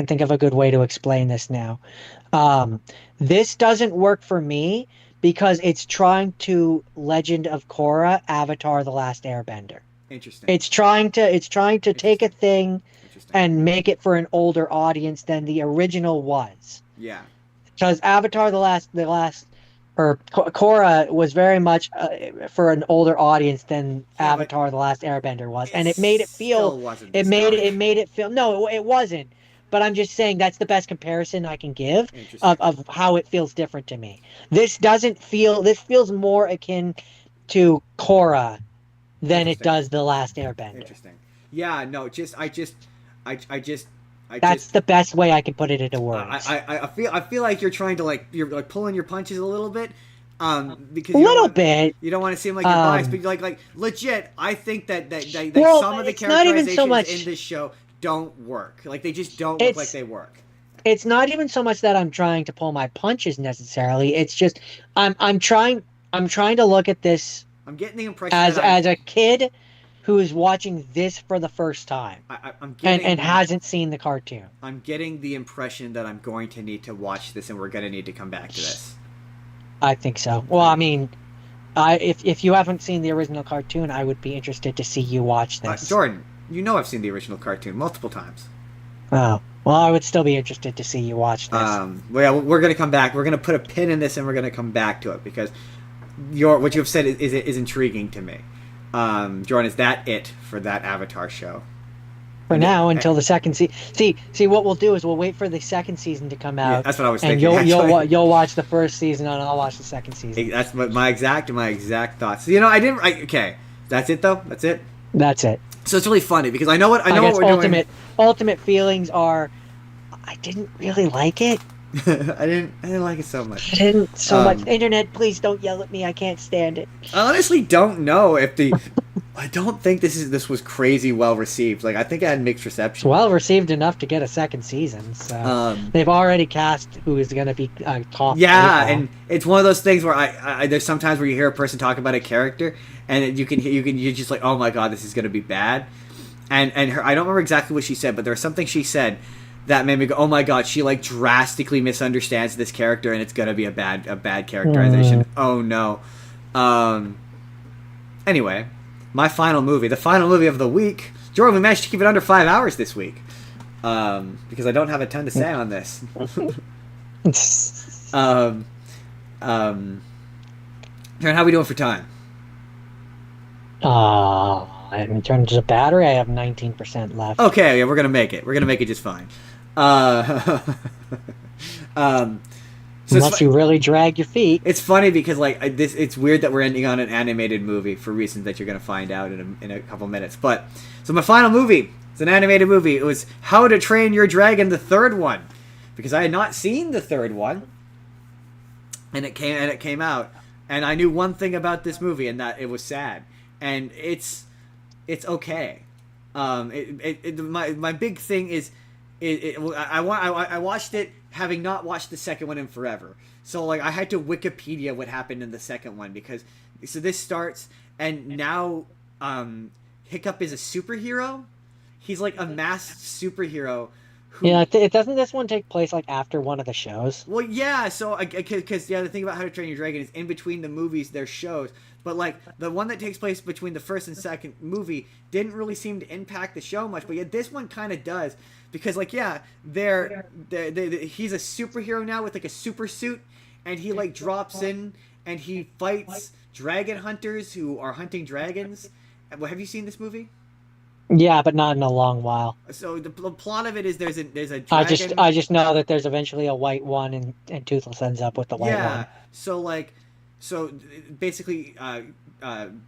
Speaker 1: think of a good way to explain this now. This doesn't work for me because it's trying to Legend of Korra, Avatar: The Last Airbender.
Speaker 2: Interesting.
Speaker 1: It's trying to take a thing and make it for an older audience than the original was.
Speaker 2: Yeah.
Speaker 1: Because Avatar: Korra was very much for an older audience than Avatar: The Last Airbender was, and it made it feel. It made it feel. No, it wasn't. But I'm just saying that's the best comparison I can give of how it feels different to me. This feels more akin to Korra than it does The Last Airbender.
Speaker 2: Interesting. Yeah, no,
Speaker 1: That's the best way I can put it into words.
Speaker 2: I feel like you're trying to you're pulling your punches a little bit. Because you don't want to seem like you're biased, but like legit, I think that some of the characterizations in this show don't work. Like they just don't look like they work.
Speaker 1: It's not even so much that I'm trying to pull my punches necessarily. It's just I'm trying to look at this.
Speaker 2: I'm getting the impression
Speaker 1: as a kid who is watching this for the first time and hasn't seen the cartoon.
Speaker 2: I'm getting the impression that I'm going to need to watch this and we're going to need to come back to this.
Speaker 1: I think so. Well, I mean, if you haven't seen the original cartoon, I would be interested to see you watch this.
Speaker 2: Jordan, you know I've seen the original cartoon multiple times.
Speaker 1: Oh, well, I would still be interested to see you watch this.
Speaker 2: Well, we're going to come back. We're going to put a pin in this and we're going to come back to it because what you've said is intriguing to me. Jordan, is that it for that Avatar show?
Speaker 1: For now, until the second season. See, what we'll do is we'll wait for the second season to come out.
Speaker 2: Yeah, that's what I was thinking.
Speaker 1: And you'll watch the first season, and I'll watch the second season.
Speaker 2: That's my exact thoughts. You know, okay, that's it though. That's it.
Speaker 1: That's it.
Speaker 2: So it's really funny because I know what we're doing.
Speaker 1: Ultimate feelings are, I didn't really like it.
Speaker 2: I didn't like it so much.
Speaker 1: I didn't so much. Internet, please don't yell at me. I can't stand it.
Speaker 2: I honestly don't know if I don't think this was crazy well received. Like I think it had mixed reception.
Speaker 1: It's well received enough to get a second season. So they've already cast who is going to be Toph.
Speaker 2: Yeah, and it's one of those things where I there's sometimes where you hear a person talk about a character and you're just like, oh my god, this is going to be bad. And her, I don't remember exactly what she said, but there was something she said that made me go, oh my god, she like drastically misunderstands this character and it's gonna be a bad characterization. Oh no. Anyway, the final movie of the week. Jordan, we managed to keep it under 5 hours this week. Because I don't have a ton to say on this. Jordan, how are we doing for time?
Speaker 1: In terms of battery, I have 19% left.
Speaker 2: Okay, yeah, we're gonna make it. We're gonna make it just fine.
Speaker 1: Unless you really drag your feet.
Speaker 2: It's funny because it's weird that we're ending on an animated movie for reasons that you're gonna find out in a couple minutes. But so my final movie is an animated movie. It was How to Train Your Dragon, the third one, because I had not seen the third one, and it came out, and I knew one thing about this movie, and that it was sad, and it's okay. My big thing is I watched it having not watched the second one in forever. So like I had to Wikipedia what happened in the second one because so this starts and now Hiccup is a superhero. He's like a masked superhero who
Speaker 1: Yeah, it doesn't this one take place like after one of the shows?
Speaker 2: well, yeah. So, because yeah, the thing about How to Train Your Dragon is in between the movies, there's shows, but like the one that takes place between the first and second movie didn't really seem to impact the show much, but yet this one kind of does because like yeah, he's a superhero now with like a super suit, and he like drops in and he fights dragon hunters who are hunting dragons. Have you seen this movie?
Speaker 1: Yeah, but not in a long while.
Speaker 2: So the plot of it is there's a
Speaker 1: I
Speaker 2: dragon.
Speaker 1: just know that there's eventually a white one, and Toothless ends up with the white
Speaker 2: Yeah.
Speaker 1: one.
Speaker 2: So like, so basically,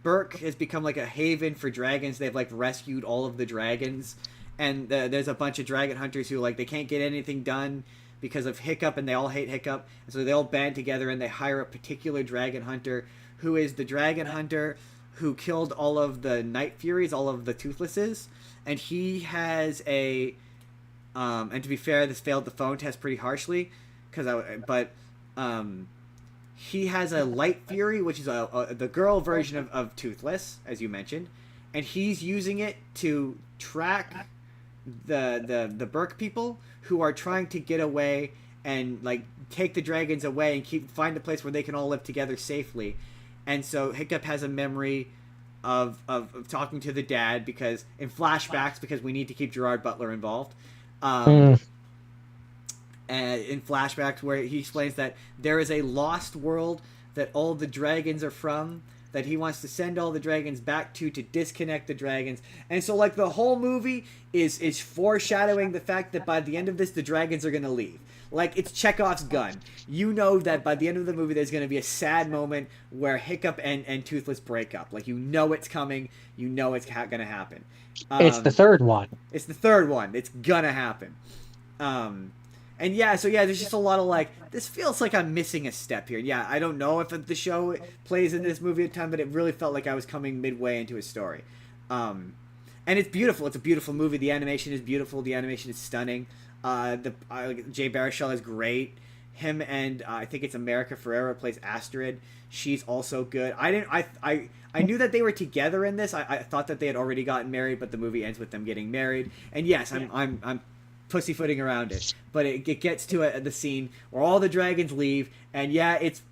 Speaker 2: Burke has become like a haven for dragons. They've like rescued all of the dragons, and there's a bunch of dragon hunters who like they can't get anything done because of Hiccup, and they all hate Hiccup. And so they all band together and they hire a particular dragon hunter who is the dragon hunter who killed all of the Night Furies, all of the Toothlesses, and he has a. And to be fair, this failed the phone test pretty harshly, he has a Light Fury, which is the girl version of Toothless, as you mentioned, and he's using it to track the Burke people who are trying to get away and like take the dragons away and find a place where they can all live together safely. And so Hiccup has a memory of talking to the dad because in flashbacks because we need to keep Gerard Butler involved. And in flashbacks where he explains that there is a lost world that all the dragons are from that he wants to send all the dragons back to disconnect the dragons. And so like the whole movie is foreshadowing the fact that by the end of this the dragons are going to leave. Like it's Chekhov's gun. You know that by the end of the movie there's going to be a sad moment where Hiccup and Toothless break up. Like you know it's coming. You know it's going to happen.
Speaker 1: It's the third one.
Speaker 2: It's the third one. It's gonna happen. And yeah, so yeah, there's just a lot of like, this feels like I'm missing a step here. Yeah, I don't know if the show plays in this movie at the time, but it really felt like I was coming midway into a story. And it's beautiful. It's a beautiful movie. The animation is beautiful. The animation is stunning. Jay Baruchel is great. Him and I think it's America Ferrera plays Astrid. She's also good. I knew that they were together in this. I thought that they had already gotten married, but the movie ends with them getting married. And yes, I'm pussyfooting around it, but it gets to the scene where all the dragons leave, and yeah, it's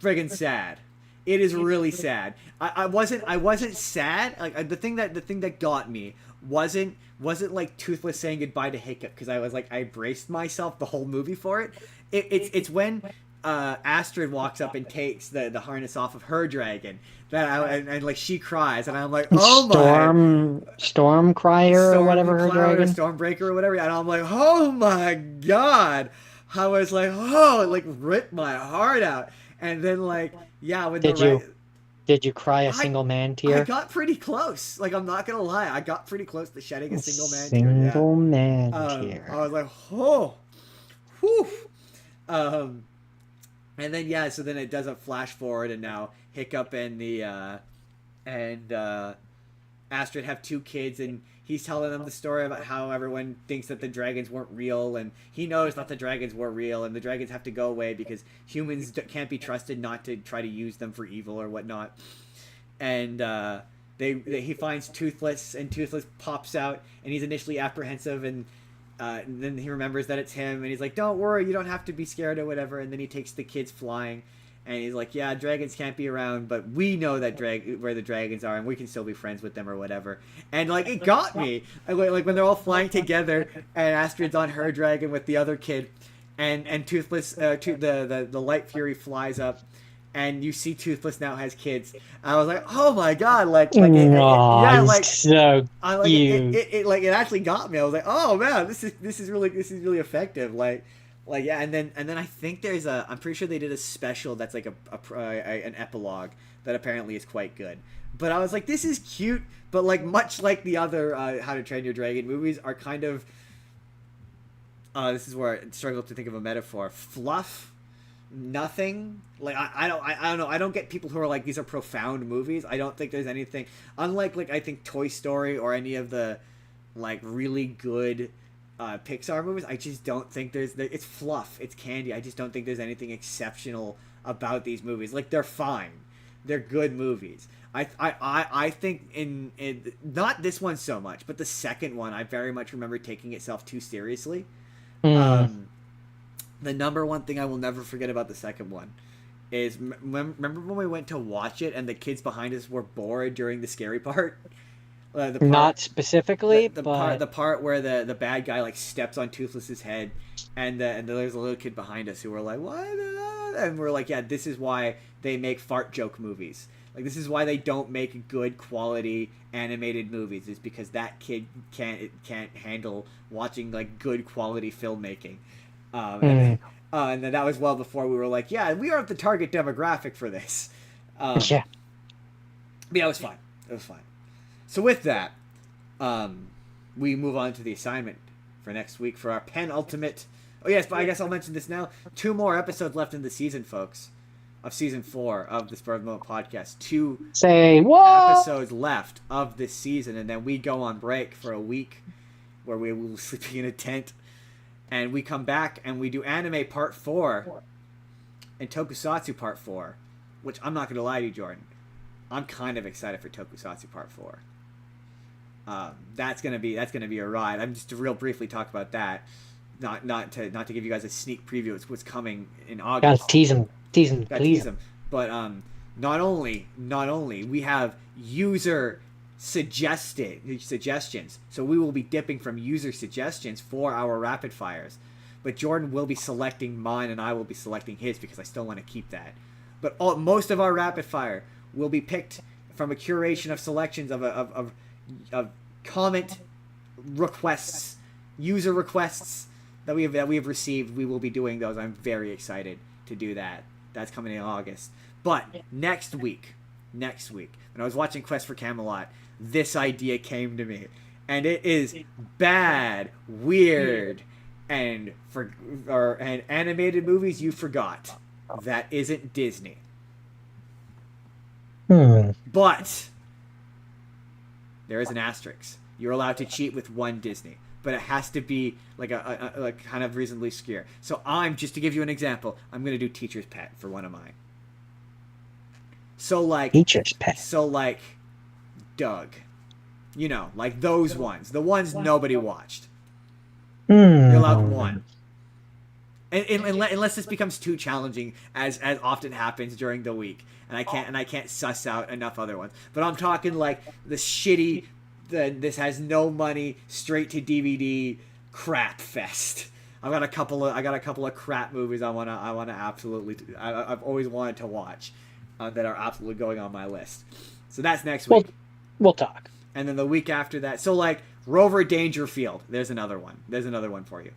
Speaker 2: friggin' sad. It is really sad. I wasn't sad. Like the thing that got me wasn't like Toothless saying goodbye to Hiccup because I was like I braced myself the whole movie for it. It's when Astrid walks up and takes the harness off of her dragon and like she cries and I'm like oh
Speaker 1: Storm Crier or whatever her dragon,
Speaker 2: Stormbreaker or whatever, and I'm like oh my god, I was like oh, it like ripped my heart out. And then like yeah, when
Speaker 1: did you cry a single man tear?
Speaker 2: I got pretty close. Like I'm not gonna lie, I got pretty close to shedding a single man
Speaker 1: tear.
Speaker 2: I was like oh, whew. And then yeah, so then it does a flash forward, and now Hiccup and Astrid have 2 kids, and he's telling them the story about how everyone thinks that the dragons weren't real, and he knows that the dragons were real, and the dragons have to go away because humans can't be trusted not to try to use them for evil or whatnot. And he finds Toothless, and Toothless pops out, and he's initially apprehensive, and then he remembers that it's him, and he's like, don't worry, you don't have to be scared or whatever. And then he takes the kids flying, and he's like, yeah, dragons can't be around, but we know that where the dragons are, and we can still be friends with them or whatever. And like it got me, like when they're all flying together, and Astrid's on her dragon with the other kid, and Toothless, the Light Fury flies up, and you see Toothless now has kids. I was like, oh my god,
Speaker 1: so cute.
Speaker 2: It actually got me. I was like, oh man, this is really effective. Like yeah, and then I think I'm pretty sure they did a special that's like an epilogue that apparently is quite good. But I was like, this is cute, but like much like the other How to Train Your Dragon movies are kind of. This is where I struggle to think of a metaphor. Fluff. Nothing. Like I don't know. I don't get people who are like these are profound movies. I don't think there's anything unlike like I think Toy Story or any of the like really good Pixar movies. I just don't think it's fluff, it's candy. I just don't think there's anything exceptional about these movies. Like, they're fine, they're good movies. I think in not this one so much, but the second one, I very much remember taking itself too seriously. The number one thing I will never forget about the second one is remember when we went to watch it and the kids behind us were bored during the scary part. The part,
Speaker 1: Not specifically,
Speaker 2: but the part where the bad guy like steps on Toothless's head, and there's a little kid behind us who were like, "What?" And we're like, "Yeah, this is why they make fart joke movies. Like, this is why they don't make good quality animated movies. Is because that kid can't handle watching like good quality filmmaking." And then that was well before we were like, "Yeah, we aren't the target demographic for this."
Speaker 1: Yeah.
Speaker 2: But yeah, it was fine. It was fine. So with that, we move on to the assignment for next week for our penultimate. Oh yes, but I guess I'll mention this now. 2 more episodes left in the season, folks, of season 4 of the Spur of the Moment podcast. 2 episodes left of this season, and then we go on break for a week, where we will be sleeping in a tent, and we come back and we do anime part 4 and tokusatsu part 4, which I'm not gonna lie to you, Jordan, I'm kind of excited for tokusatsu part 4. That's gonna be a ride. I'm just to real briefly talk about that, not to give you guys a sneak preview. It's what's coming in August.
Speaker 1: Gotta tease them.
Speaker 2: But not only we have user suggestions, so we will be dipping from user suggestions for our rapid fires. But Jordan will be selecting mine, and I will be selecting his because I still want to keep that. But most of our rapid fire will be picked from a curation of selections of comment requests, user requests that we have received. We will be doing those. I'm very excited to do that. That's coming in August. But next week, when I was watching Quest for Camelot, this idea came to me, and it is bad, weird, and animated movies you forgot. That isn't Disney. But there is an asterisk. You're allowed to cheat with one Disney, but it has to be like a kind of reasonably obscure. So just to give you an example, I'm gonna do Teacher's Pet for one of mine. So like
Speaker 1: Teacher's Pet.
Speaker 2: So like Doug, like those ones, the ones nobody watched. You're allowed one. And unless this becomes too challenging, as often happens during the week, and I can't suss out enough other ones. But I'm talking like the shitty, this has no money, straight to DVD crap fest. I've got a couple of crap movies I wanna absolutely. I've always wanted to watch, that are absolutely going on my list. So that's next week.
Speaker 1: We'll talk.
Speaker 2: And then the week after that, so like Rover Dangerfield. There's another one. There's another one for you.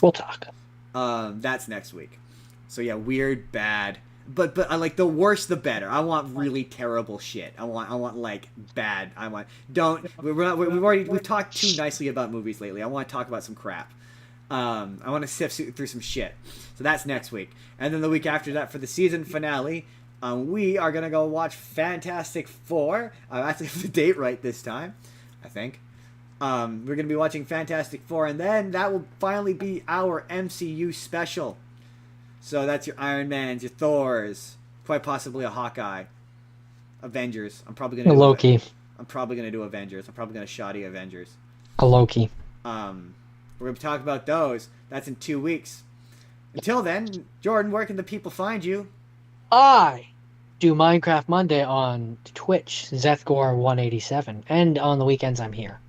Speaker 1: We'll talk.
Speaker 2: That's next week. So yeah, weird, bad, but I like the worse the better. I want really terrible shit. I want like bad. We've talked too nicely about movies lately. I want to talk about some crap. I want to sift through some shit. So that's next week, and then the week after that for the season finale, we are gonna go watch Fantastic Four. I actually have the date right this time, I think. We're going to be watching Fantastic Four, and then that will finally be our MCU special. So that's your Iron Mans, your Thors, quite possibly a Hawkeye, Avengers. I'm probably going to do
Speaker 1: Loki.
Speaker 2: I'm probably going to do Avengers. I'm probably going to shoddy Avengers.
Speaker 1: A Loki.
Speaker 2: We're going to talk about those. That's in 2 weeks. Until then, Jordan, where can the people find you?
Speaker 1: I do Minecraft Monday on Twitch, Zethgore187, and on the weekends I'm here.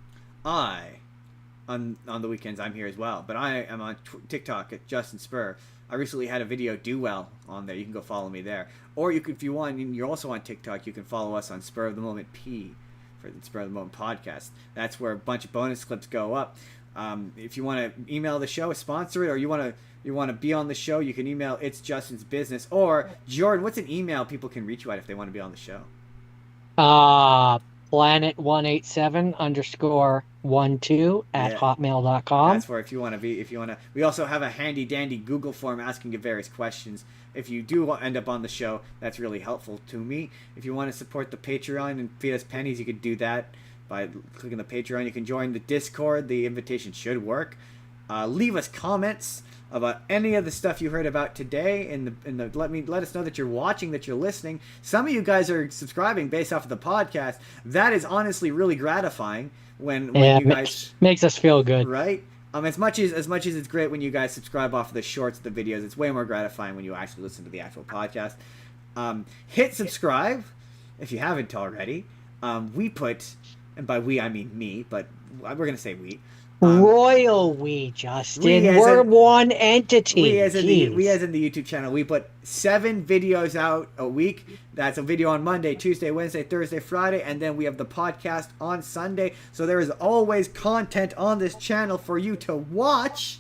Speaker 2: On the weekends I'm here as well, but I am on TikTok at Justin Spurr. I recently had a video do well on there. You can go follow me there, or you could, if you want, and you're also on TikTok, you can follow us on Spur of the Moment P for the Spur of the Moment podcast. That's where a bunch of bonus clips go up. If you want to email the show, sponsor it, or you want to be on the show, you can email It's Justin's Business. Or Jordan, what's an email people can reach you at if they want to be on the show?
Speaker 1: planet187_12
Speaker 2: That's where if you want to. We also have a handy dandy Google form asking you various questions. If you do end up on the show, that's really helpful to me. If you want to support the Patreon and feed us pennies, you could do that. by clicking the Patreon. You can join the Discord. The invitation should work. Leave us comments about any of the stuff you heard about today. Let us know that you're watching, that you're listening. Some of you guys are subscribing based off of the podcast. That is honestly really gratifying when you guys
Speaker 1: makes us feel good,
Speaker 2: right? As much as it's great when you guys subscribe off of the shorts of the videos, it's way more gratifying when you actually listen to the actual podcast. Hit subscribe if you haven't already. We put, and by we I mean me, but we're gonna say we.
Speaker 1: Royal we, Justin. We're one entity.
Speaker 2: We as in the YouTube channel, we put 7 videos out a week. That's a video on Monday, Tuesday, Wednesday, Thursday, Friday, and then we have the podcast on Sunday. So there is always content on this channel for you to watch.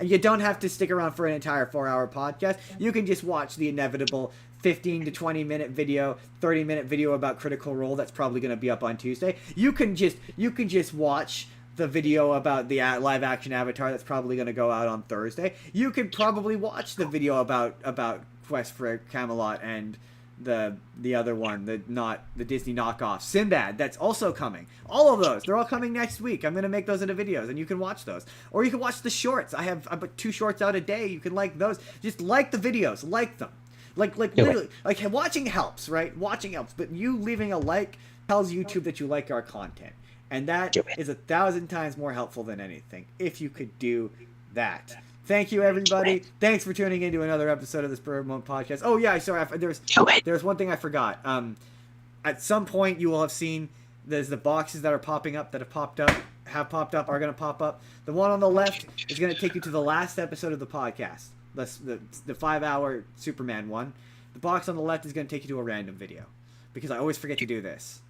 Speaker 2: And you don't have to stick around for an entire 4-hour podcast. You can just watch the inevitable 15 to 20 minute video, 30-minute video about Critical Role that's probably going to be up on Tuesday. You can just watch the video about the live action Avatar that's probably going to go out on Thursday. You could probably watch the video about Quest for Camelot and the other one, the Disney knockoff Sinbad, that's also coming. All of those, they're all coming next week. I'm going to make those into videos and you can watch those. Or you can watch the shorts. I put 2 shorts out a day. You can like those. Just like the videos, like them. Like literally, like watching helps, right? Watching helps, but you leaving a like tells YouTube that you like our content. And that is 1,000 times more helpful than anything, if you could do that. Thank you, everybody. Thanks for tuning in to another episode of the Spurr podcast. Oh, yeah, sorry. There's one thing I forgot. At some point, you will have seen there's the boxes that are popping up, that have popped up, are going to pop up. The one on the left is going to take you to the last episode of the podcast, the 5-hour Superman one. The box on the left is going to take you to a random video, because I always forget to do this.